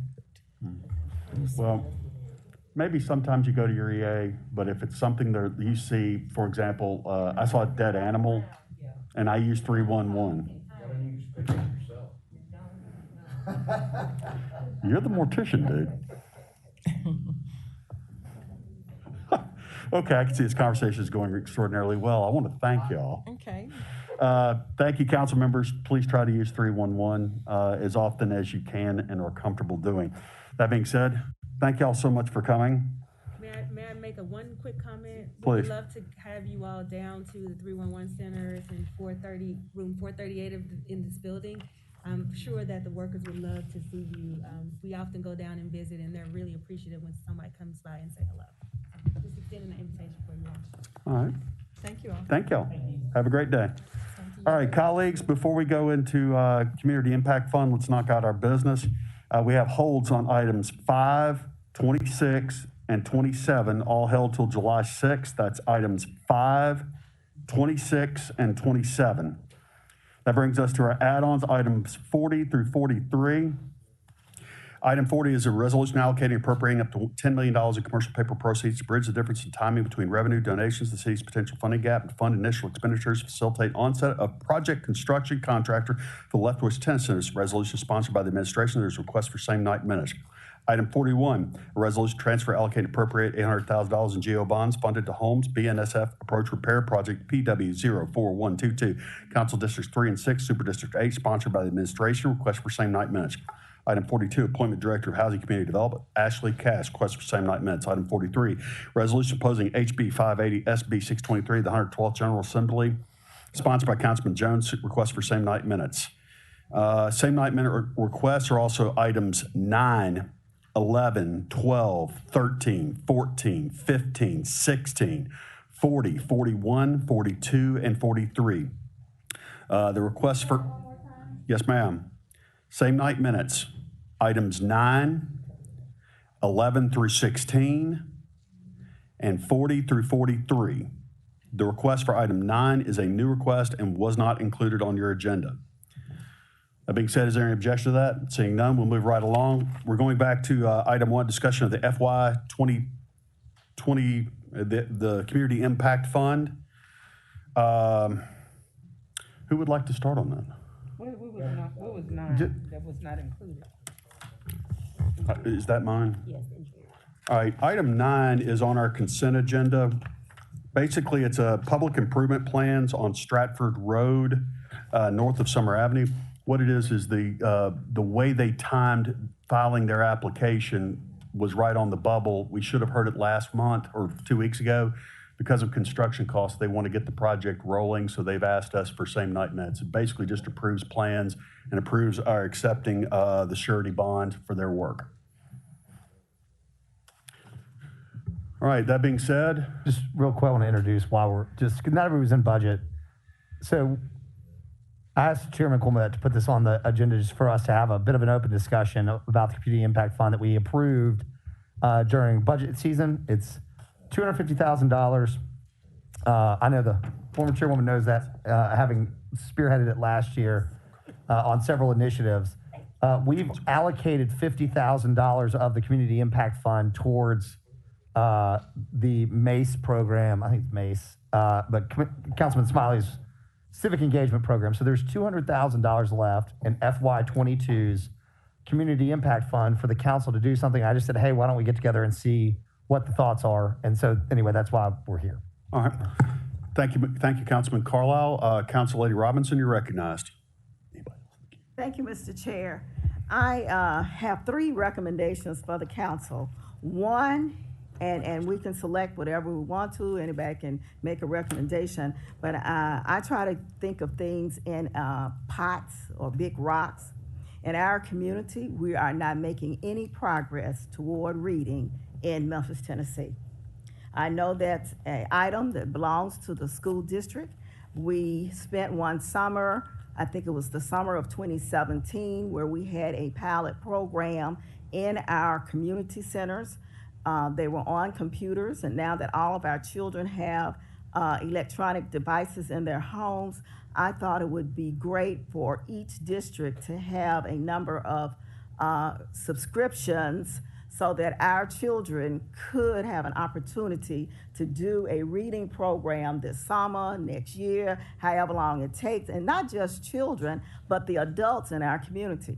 Well, maybe sometimes you go to your EA, but if it's something that you see, for example, I saw a dead animal and I used 311. You're the mortician, dude. Okay, I can see this conversation is going extraordinarily well. I want to thank y'all. Okay. Thank you, council members. Please try to use 311 as often as you can and are comfortable doing. That being said, thank y'all so much for coming. May I make one quick comment? Please. We'd love to have you all down to the 311 centers in room 438 in this building. I'm sure that the workers would love to see you. We often go down and visit, and they're really appreciative when somebody comes by and say hello. Just extending an invitation for you all. All right. Thank you all. Thank y'all. Have a great day. All right, colleagues, before we go into Community Impact Fund, let's knock out our business. We have holds on items 5, 26, and 27, all held till July 6th. That's items 5, 26, and 27. That brings us to our add-ons, items 40 through 43. Item 40 is a resolution allocating appropriating up to $10 million in commercial paper proceeds to bridge the difference in timing between revenue donations, the city's potential funding gap, and fund initial expenditures to facilitate onset of project construction contractor for the Lethbridge Tennis Center. This resolution is sponsored by the administration. There's a request for same night minutes. Item 41, a resolution transfer allocate appropriate $800,000 in GO bonds funded to Holmes BNSF Approach Repair Project PW04122, Council Districts 3 and 6, Super District 8, sponsored by the administration. Request for same night minutes. Item 42, appointment director of housing community development, Ashley Cass, request for same night minutes. Item 43, resolution opposing HB 580, SB 623, the 112th General Assembly, sponsored by Councilman Jones, request for same night minutes. Same night minute requests are also items 9, 11, 12, 13, 14, 15, 16, 40, 41, 42, and 43. The request for, yes, ma'am. Same night minutes, items 9, 11 through 16, and 40 through 43. The request for item 9 is a new request and was not included on your agenda. That being said, is there any objection to that? Seeing none, we'll move right along. We're going back to item 1, discussion of the FY 2020, the Community Impact Fund. Who would like to start on that? What was nine that was not included? Is that mine? Yes. All right, item 9 is on our consent agenda. Basically, it's a public improvement plans on Stratford Road, north of Summer Avenue. What it is the way they timed filing their application was right on the bubble. We should have heard it last month or 2 weeks ago. Because of construction costs, they want to get the project rolling, so they've asked us for same night minutes. It basically just approves plans and approves our accepting the surety bond for their work. All right, that being said. Just real quick, I want to introduce why we're just, because not everybody's in budget. So I asked Chairman Coleman to put this on the agenda just for us to have a bit of an open discussion about the Community Impact Fund that we approved during budget season. It's $250,000. I know the former chairwoman knows that, having spearheaded it last year on several initiatives. We've allocated $50,000 of the Community Impact Fund towards the MACE program. I think it's MACE, but Councilman Smiley's civic engagement program. So there's $200,000 left in FY22's Community Impact Fund for the council to do something. I just said, hey, why don't we get together and see what the thoughts are? And so anyway, that's why we're here. All right. Thank you, Councilman Carlisle. Council Lady Robinson, you're recognized. Thank you, Mr. Chair. I have 3 recommendations for the council. One, and we can select whatever we want to, anybody can make a recommendation, but I try to think of things in pots or big rocks. In our community, we are not making any progress toward reading in Memphis, Tennessee. I know that's an item that belongs to the school district. We spent one summer, I think it was the summer of 2017, where we had a pilot program in our community centers. They were on computers, and now that all of our children have electronic devices in their homes, I thought it would be great for each district to have a number of subscriptions so that our children could have an opportunity to do a reading program this summer, next year, however long it takes, and not just children, but the adults in our community.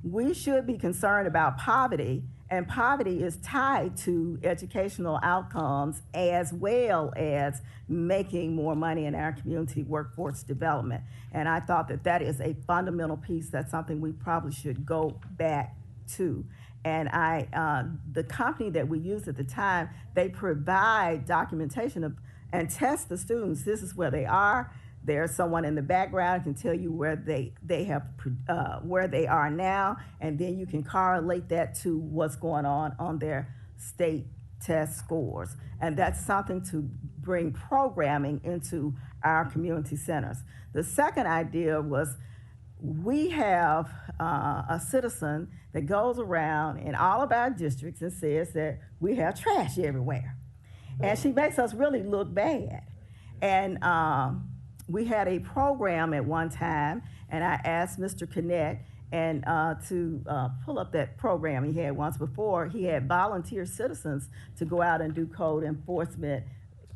We should be concerned about poverty, and poverty is tied to educational outcomes as well as making more money in our community workforce development. And I thought that that is a fundamental piece. That's something we probably should go back to. And the company that we used at the time, they provide documentation of, and test the students. This is where they are. There's someone in the background who can tell you where where they are now, and then you can correlate that to what's going on their state test scores. And that's something to bring programming into our community centers. The second idea was, we have a citizen that goes around in all of our districts and says that we have trash everywhere. And she makes us really look bad. And we had a program at one time, and I asked Mr. Connect to pull up that program he had once before. He had volunteer citizens to go out and do code enforcement.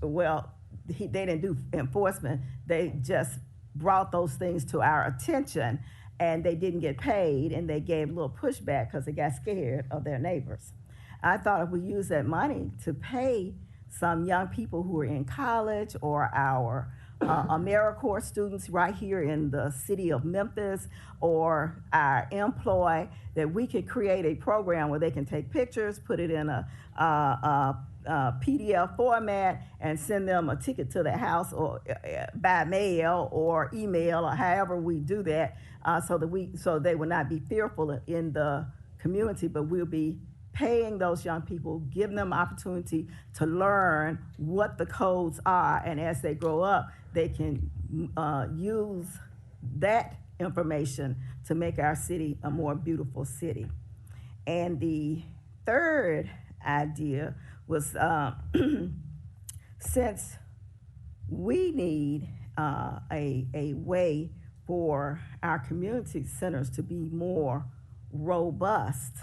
Well, they didn't do enforcement. They just brought those things to our attention, and they didn't get paid, and they gave a little pushback because they got scared of their neighbors. I thought if we use that money to pay some young people who are in college or our AmeriCorps students right here in the city of Memphis, or our employ, that we could create a program where they can take pictures, put it in a PDF format, and send them a ticket to their house, or by mail or email, or however we do that, so they will not be fearful in the community, but we'll be paying those young people, giving them opportunity to learn what the codes are, and as they grow up, they can use that information to make our city a more beautiful city. And the third idea was, since we need a way for our community centers to be more robust,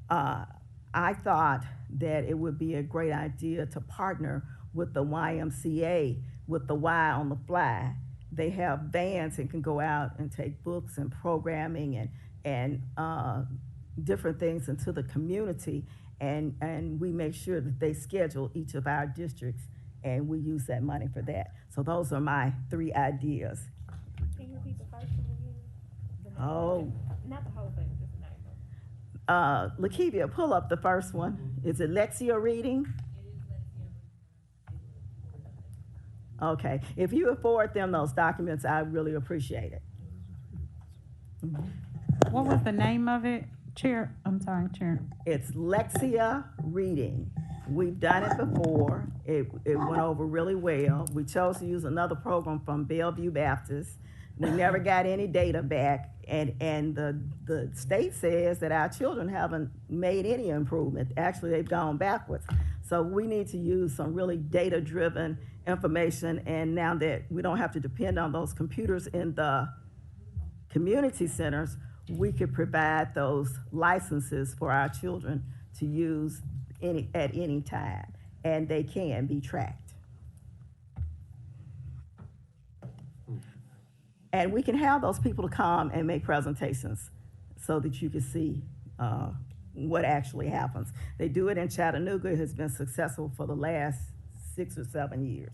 I thought that it would be a great idea to partner with the YMCA, with the Y on the Fly. They have vans and can go out and take books and programming and different things into the community, and we make sure that they schedule each of our districts, and we use that money for that. So those are my three ideas. Can you repeat the first one again? Oh. Not the whole thing, just the name. Lakivia, pull up the first one. Is it Lexia reading? Okay, if you would forward them those documents, I really appreciate it. What was the name of it? Chair, I'm sorry, Chair. It's Lexia Reading. We've done it before. It went over really well. We chose to use another program from Bellevue Baptist. We never got any data back, and the state says that our children haven't made any improvement. Actually, they've gone backwards. So we need to use some really data-driven information, and now that we don't have to depend on those computers in the community centers, we could provide those licenses for our children to use at any time, and they can be tracked. And we can have those people to come and make presentations so that you can see what actually happens. They do it in Chattanooga. It has been successful for the last 6 or 7 years.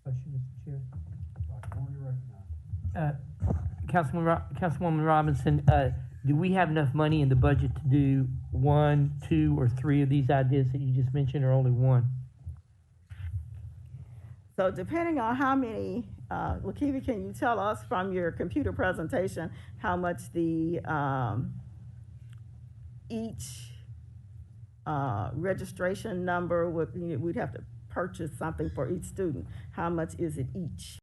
Question, Mr. Chair. Councilwoman Robinson, do we have enough money in the budget to do 1, 2, or 3 of these ideas that you just mentioned, or only one? So depending on how many, Lakivia, can you tell us from your computer presentation how much the each registration number would, we'd have to purchase something for each student. How much is it each?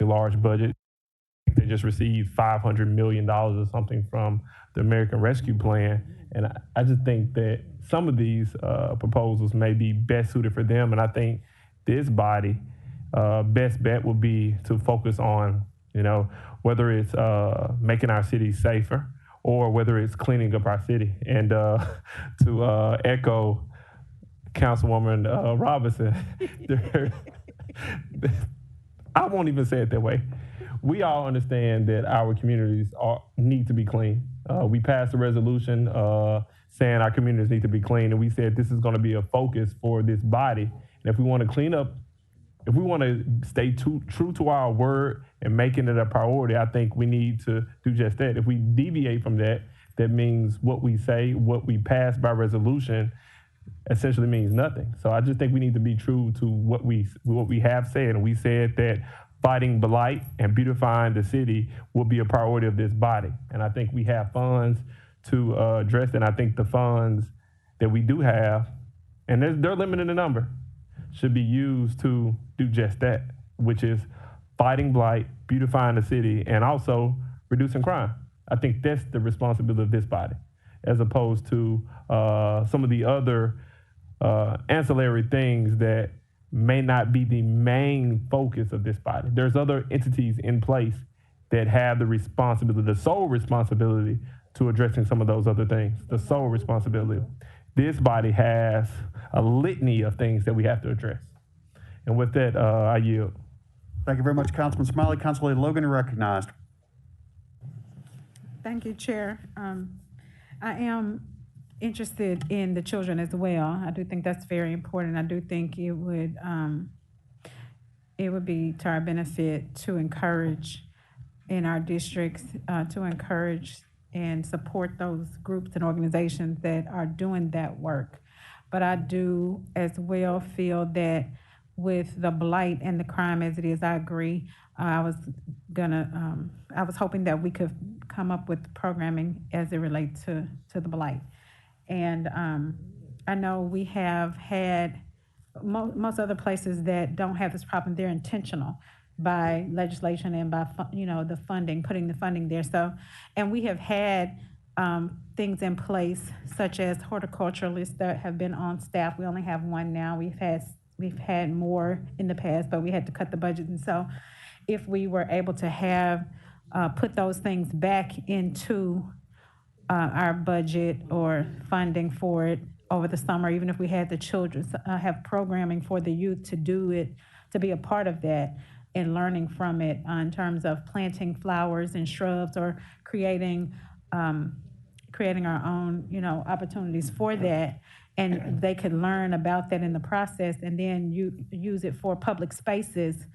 large budget. They just received $500 million or something from the American Rescue Plan. And I just think that some of these proposals may be best suited for them. And I think this body, best bet would be to focus on, whether it's making our cities safer or whether it's cleaning up our city. And to echo Councilwoman Robinson, I won't even say it that way. We all understand that our communities need to be clean. We passed a resolution saying our communities need to be clean, and we said this is going to be a focus for this body. And if we want to clean up, if we want to stay true to our word and making it a priority, I think we need to do just that. If we deviate from that, that means what we say, what we pass by resolution, essentially means nothing. So I just think we need to be true to what we have said, and we said that fighting blight and beautifying the city will be a priority of this body. And I think we have funds to address it. And I think the funds that we do have, and they're limited in number, should be used to do just that, which is fighting blight, beautifying the city, and also reducing crime. I think that's the responsibility of this body, as opposed to some of the other ancillary things that may not be the main focus of this body. There's other entities in place that have the responsibility, the sole responsibility to addressing some of those other things, the sole responsibility. This body has a litany of things that we have to address. And with that, I yield. Thank you very much, Councilman Smiley. Councilor Logan, you're recognized. Thank you, Chair. I am interested in the children as well. I do think that's very important. I do think it would be to our benefit to encourage in our districts, to encourage and support those groups and organizations that are doing that work. But I do as well feel that with the blight and the crime as it is, I agree. I was hoping that we could come up with programming as it relates to the blight. And I know we have had most other places that don't have this problem, they're intentional by legislation and by the funding, putting the funding there. So, and we have had things in place such as horticulturalists that have been on staff. We only have one now. We've had more in the past, but we had to cut the budget. And so, if we were able to have put those things back into our budget or funding for it over the summer, even if we had the children have programming for the youth to do it, to be a part of that and learning from it in terms of planting flowers and shrubs or creating our own, opportunities for that. And they could learn about that in the process and then use it for public spaces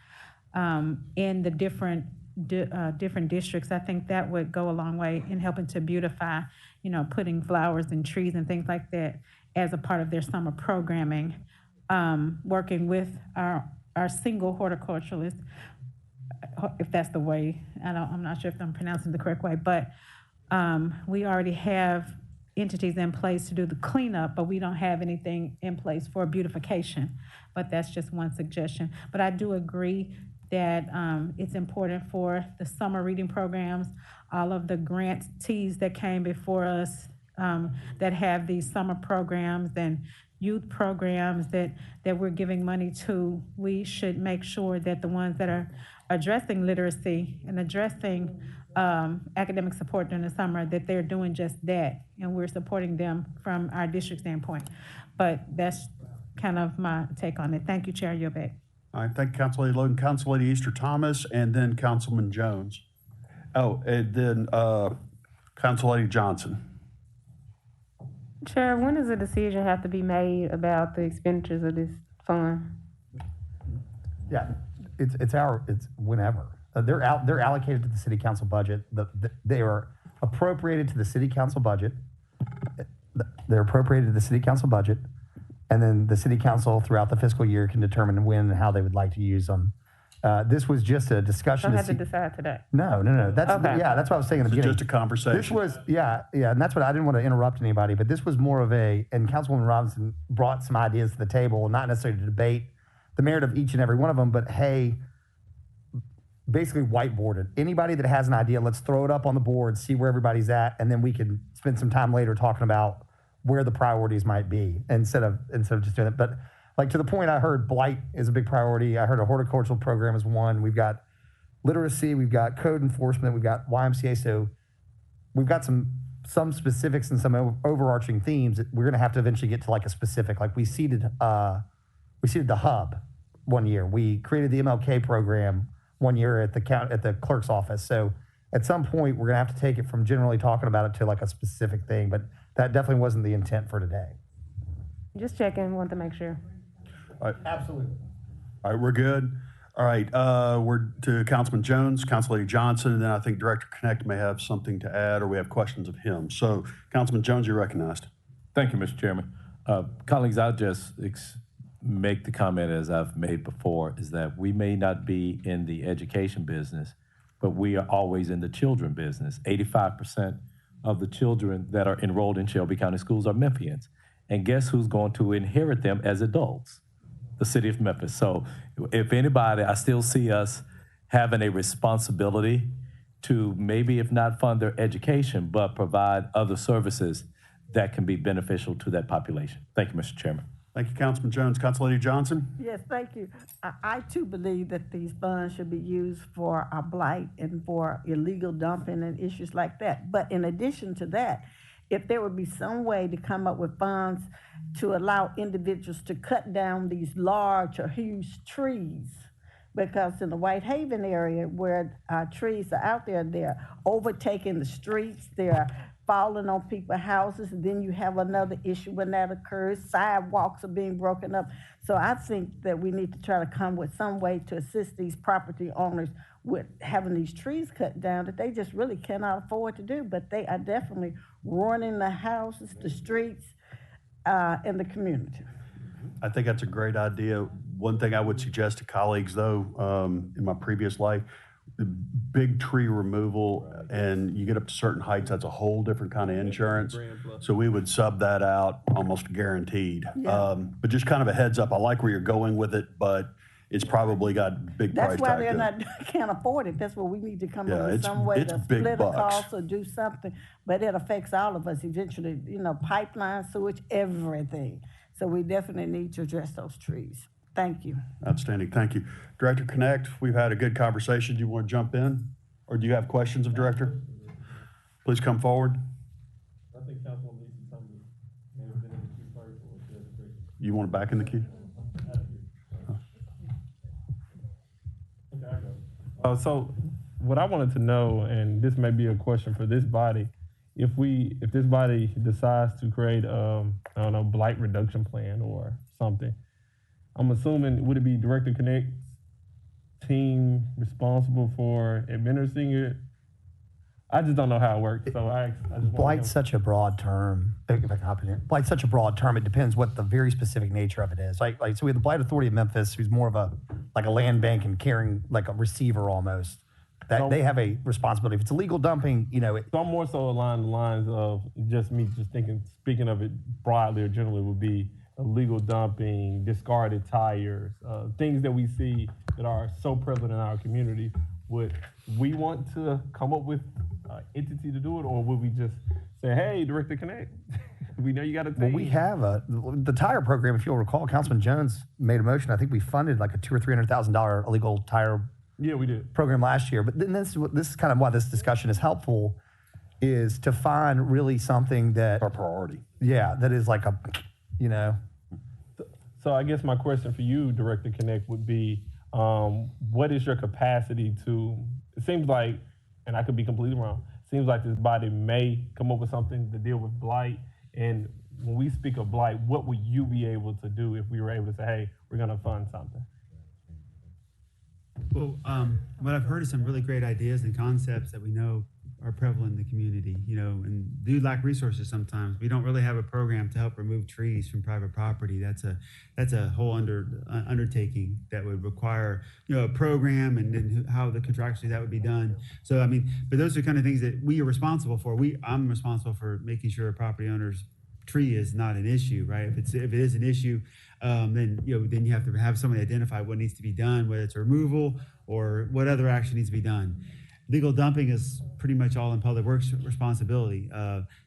in the different districts. I think that would go a long way in helping to beautify, putting flowers and trees and things like that as a part of their summer programming, working with our single horticulturalists, if that's the way. I'm not sure if I'm pronouncing the correct way, but we already have entities in place to do the cleanup, but we don't have anything in place for beautification. But that's just one suggestion. But I do agree that it's important for the summer reading programs, all of the grantees that came before us that have these summer programs and youth programs that we're giving money to. We should make sure that the ones that are addressing literacy and addressing academic support during the summer, that they're doing just that, and we're supporting them from our district standpoint. But that's kind of my take on it. Thank you, Chair. You're back. All right, thank you, Council Lady Logan. Council Lady Easter Thomas, and then Councilman Jones. Oh, and then Council Lady Johnson. Chair, when does a decision have to be made about the expenditures of this fund? Yeah, it's whenever. They're allocated to the city council budget. They are appropriated to the city council budget. They're appropriated to the city council budget, and then the city council throughout the fiscal year can determine when and how they would like to use them. This was just a discussion. Don't have to decide today. No. That's okay. That's what I was saying in the beginning. Just a conversation. This was and that's what I didn't want to interrupt anybody, but this was more of and Councilwoman Robinson brought some ideas to the table, not necessarily to debate the merit of each and every one of them, but hey, basically whiteboard it. Anybody that has an idea, let's throw it up on the board, see where everybody's at, and then we can spend some time later talking about where the priorities might be instead of just doing it. But like to the point, I heard blight is a big priority. I heard a horticultural program is one. We've got literacy, we've got code enforcement, we've got YMCA. So we've got some specifics and some overarching themes that we're going to have to eventually get to like a specific. Like we seeded the hub one year. We created the MLK program one year at the clerk's office. So at some point, we're going to have to take it from generally talking about it to like a specific thing. But that definitely wasn't the intent for today. Just checking, want to make sure. All right. Absolutely. All right, we're good. All right, we're to Councilman Jones, Council Lady Johnson, and then I think Director Connect may have something to add, or we have questions of him. So, Councilman Jones, you're recognized. Thank you, Mr. Chairman. Colleagues, I'll just make the comment as I've made before, is that we may not be in the education business, but we are always in the children business. 85% of the children that are enrolled in Shelby County schools are Memphians. And guess who's going to inherit them as adults? The city of Memphis. So if anybody, I still see us having a responsibility to maybe, if not fund their education, but provide other services that can be beneficial to that population. Thank you, Mr. Chairman. Thank you, Councilman Jones. Council Lady Johnson? Yes, thank you. I too believe that these funds should be used for our blight and for illegal dumping and issues like that. But in addition to that, if there would be some way to come up with funds to allow individuals to cut down these large or huge trees, because in the Whitehaven area where trees are out there, they're overtaking the streets, they're falling on people's houses, and then you have another issue when that occurs. Sidewalks are being broken up. So I think that we need to try to come with some way to assist these property owners with having these trees cut down that they just really cannot afford to do, but they are definitely ruining the houses, the streets, and the community. I think that's a great idea. One thing I would suggest to colleagues, though, in my previous life, the big tree removal, and you get up to certain heights, that's a whole different kind of insurance. So we would sub that out almost guaranteed. Yeah. But just kind of a heads up, I like where you're going with it, but it's probably got big price That's why tag they're to not, it. can't afford it. That's what we need to come up with it's- some way it's to big split a bucks. cost or do something. But it affects all of us eventually, you know, pipeline, sewage, everything. So we definitely need to address those trees. Thank you. Outstanding, thank you. Director Connect, we've had a good conversation. Do you want to jump in? Or do you have questions of Director? Please come forward. I think Councilwoman Lisa Thomas may have been in the queue first, or she has a question. You want back in the queue? Okay, I go. So what I wanted to know, and this may be a question for this body, if this body decides to create I don't know, blight reduction plan or something, I'm assuming, would it be Director Connect's team responsible for administering it? I just don't know how it works, so I just Blight's such a broad term. If I can hop in here. Blight's such a broad term. It depends what the very specific nature of it is. Like so we have the Blight Authority of Memphis, who's more of a land bank and caring, like a receiver almost. That they have a responsibility. If it's illegal dumping, you know. So I'm more so along the lines of just thinking, speaking of it broadly or generally, would be illegal dumping, discarded tires, things that we see that are so prevalent in our community. Would we want to come up with an entity to do it, or would we just say, hey, Director Connect, we know you got a team? Well, we have the tire program. If you'll recall, Councilman Jones made a motion. I think we funded like a $200,000 or $300,000 illegal tire we did program last year. But then this is kind of why this discussion is helpful, is to find really something that our priority. Yeah, that is like a, you know. So I guess my question for you, Director Connect, would be, what is your capacity to? It seems like, and I could be completely wrong, it seems like this body may come up with something to deal with blight. And when we speak of blight, what would you be able to do if we were able to say, hey, we're going to fund something? Well, what I've heard is some really great ideas and concepts that we know are prevalent in the community, you know, and do lack resources sometimes. We don't really have a program to help remove trees from private property. That's a whole undertaking that would require, you know, a program and then how the contractually that would be done. So, I mean, but those are kind of things that we are responsible for. I'm responsible for making sure property owners tree is not an issue, right? If it is an issue, then you have to have somebody identify what needs to be done, whether it's removal or what other action needs to be done. Legal dumping is pretty much all in Public Works responsibility.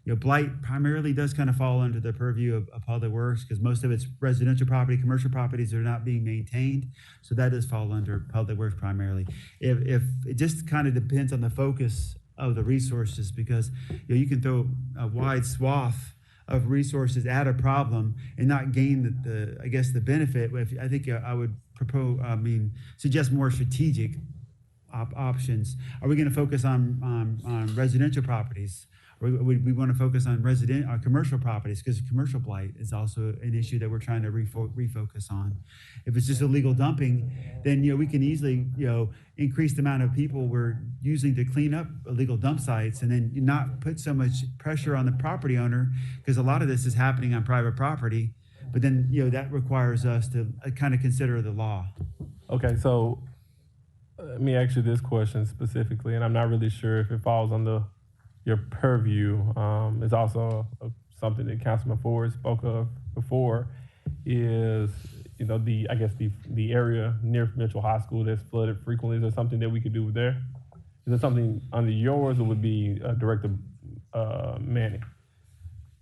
Blight primarily does kind of fall under the purview of Public Works because most of it's residential property, commercial properties are not being maintained. So that does fall under Public Works primarily. If it just kind of depends on the focus of the resources because you can throw a wide swath of resources at a problem and not gain the benefit. I think I would suggest more strategic options. Are we going to focus on residential properties? Or we want to focus on commercial properties because commercial blight is also an issue that we're trying to refocus on. If it's just illegal dumping, then we can easily increase the amount of people we're using to clean up illegal dump sites, and then not put so much pressure on the property owner because a lot of this is happening on private property. But then that requires us to kind of consider the law. Okay, so let me ask you this question specifically, and I'm not really sure if it falls under your purview. It's also something that Councilman Ford spoke of before. Is the area near Mitchell High School that's flooded frequently? Is there something that we could do there? Is there something under yours, or would be Director Manning?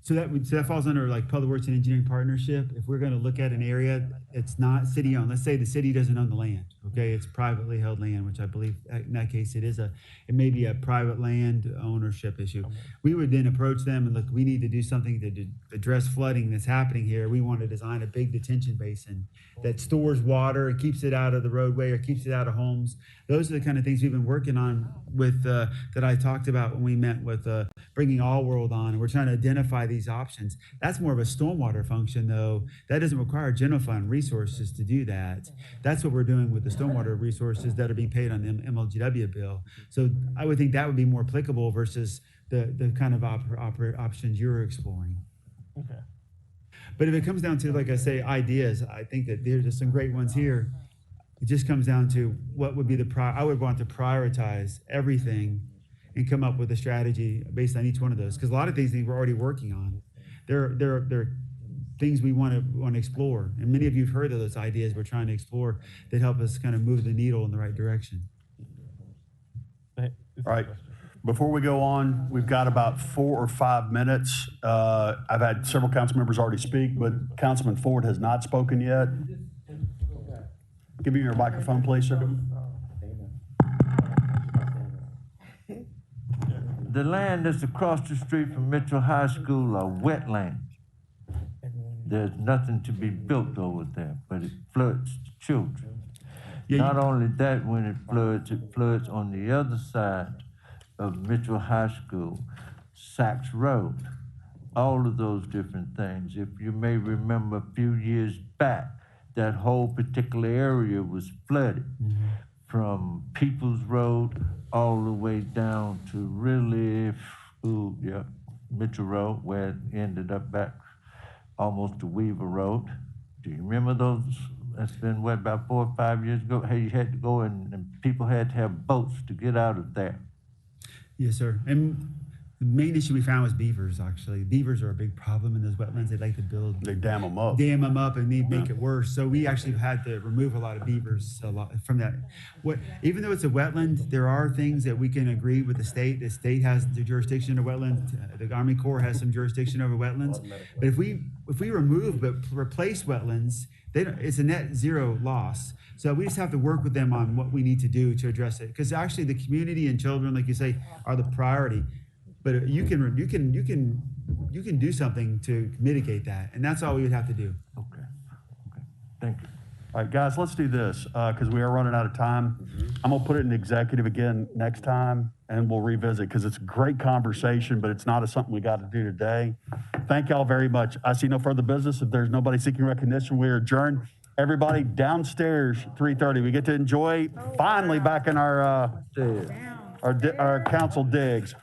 So that falls under like Public Works and Engineering Partnership. If we're going to look at an area that's not city owned, let's say the city doesn't own the land, okay, it's privately held land, which I believe in that case it may be a private land ownership issue. We would then approach them and look, we need to do something to address flooding that's happening here. We want to design a big detention basin that stores water and keeps it out of the roadway or keeps it out of homes. Those are the kind of things we've been working on with that I talked about when we met with bringing All World on, and we're trying to identify these options. That's more of a stormwater function, though. That doesn't require general fund resources to do that. That's what we're doing with the stormwater resources that are being paid on the MLGW bill. So I would think that would be more applicable versus the kind of options you're exploring. Okay. But if it comes down to, like I say, ideas, I think that there's some great ones here. It just comes down to what would be I would want to prioritize everything and come up with a strategy based on each one of those. Because a lot of things we're already working on. There are things we want to explore. And many of you have heard of those ideas we're trying to explore that help us kind of move the needle in the right direction. All right. Before we go on, we've got about 4 or 5 minutes. I've had several council members already speak, but Councilman Ford has not spoken yet. Give me your microphone, please, sir. The land that's across the street from Mitchell High School are wetlands. There's nothing to be built over there, but it floods the children. Not only that, when it floods on the other side of Mitchell High School, Sachs Road, all of those different things. If you may remember a few years back, that whole particular area was flooded from Peoples Road all the way down to really, Mitchell Road, where it ended up back almost to Weaver Road. Do you remember those? That's been, about 4 or 5 years ago? Hey, you had to go and people had to have boats to get out of there. Yes, sir. And the main issue we found was beavers, actually. Beavers are a big problem in those wetlands. They like to build. They dam them up. Dam them up and make it worse. So we actually had to remove a lot of beavers from that. Even though it's a wetland, there are things that we can agree with the state. The state has the jurisdiction of wetlands. The Army Corps has some jurisdiction over wetlands. But if we remove but replace wetlands, it's a net zero loss. So we just have to work with them on what we need to do to address it. Because actually the community and children, like you say, are the priority. But you can do something to mitigate that, and that's all we would have to do. Okay. Thank you. All right, guys, let's do this because we are running out of time. I'm gonna put it in executive again next time, and we'll revisit because it's a great conversation, but it's not something we got to do today. Thank y'all very much. I see no further business. If there's nobody seeking recognition, we are adjourned. Everybody downstairs, 3:30. We get to enjoy finally back in our council digs.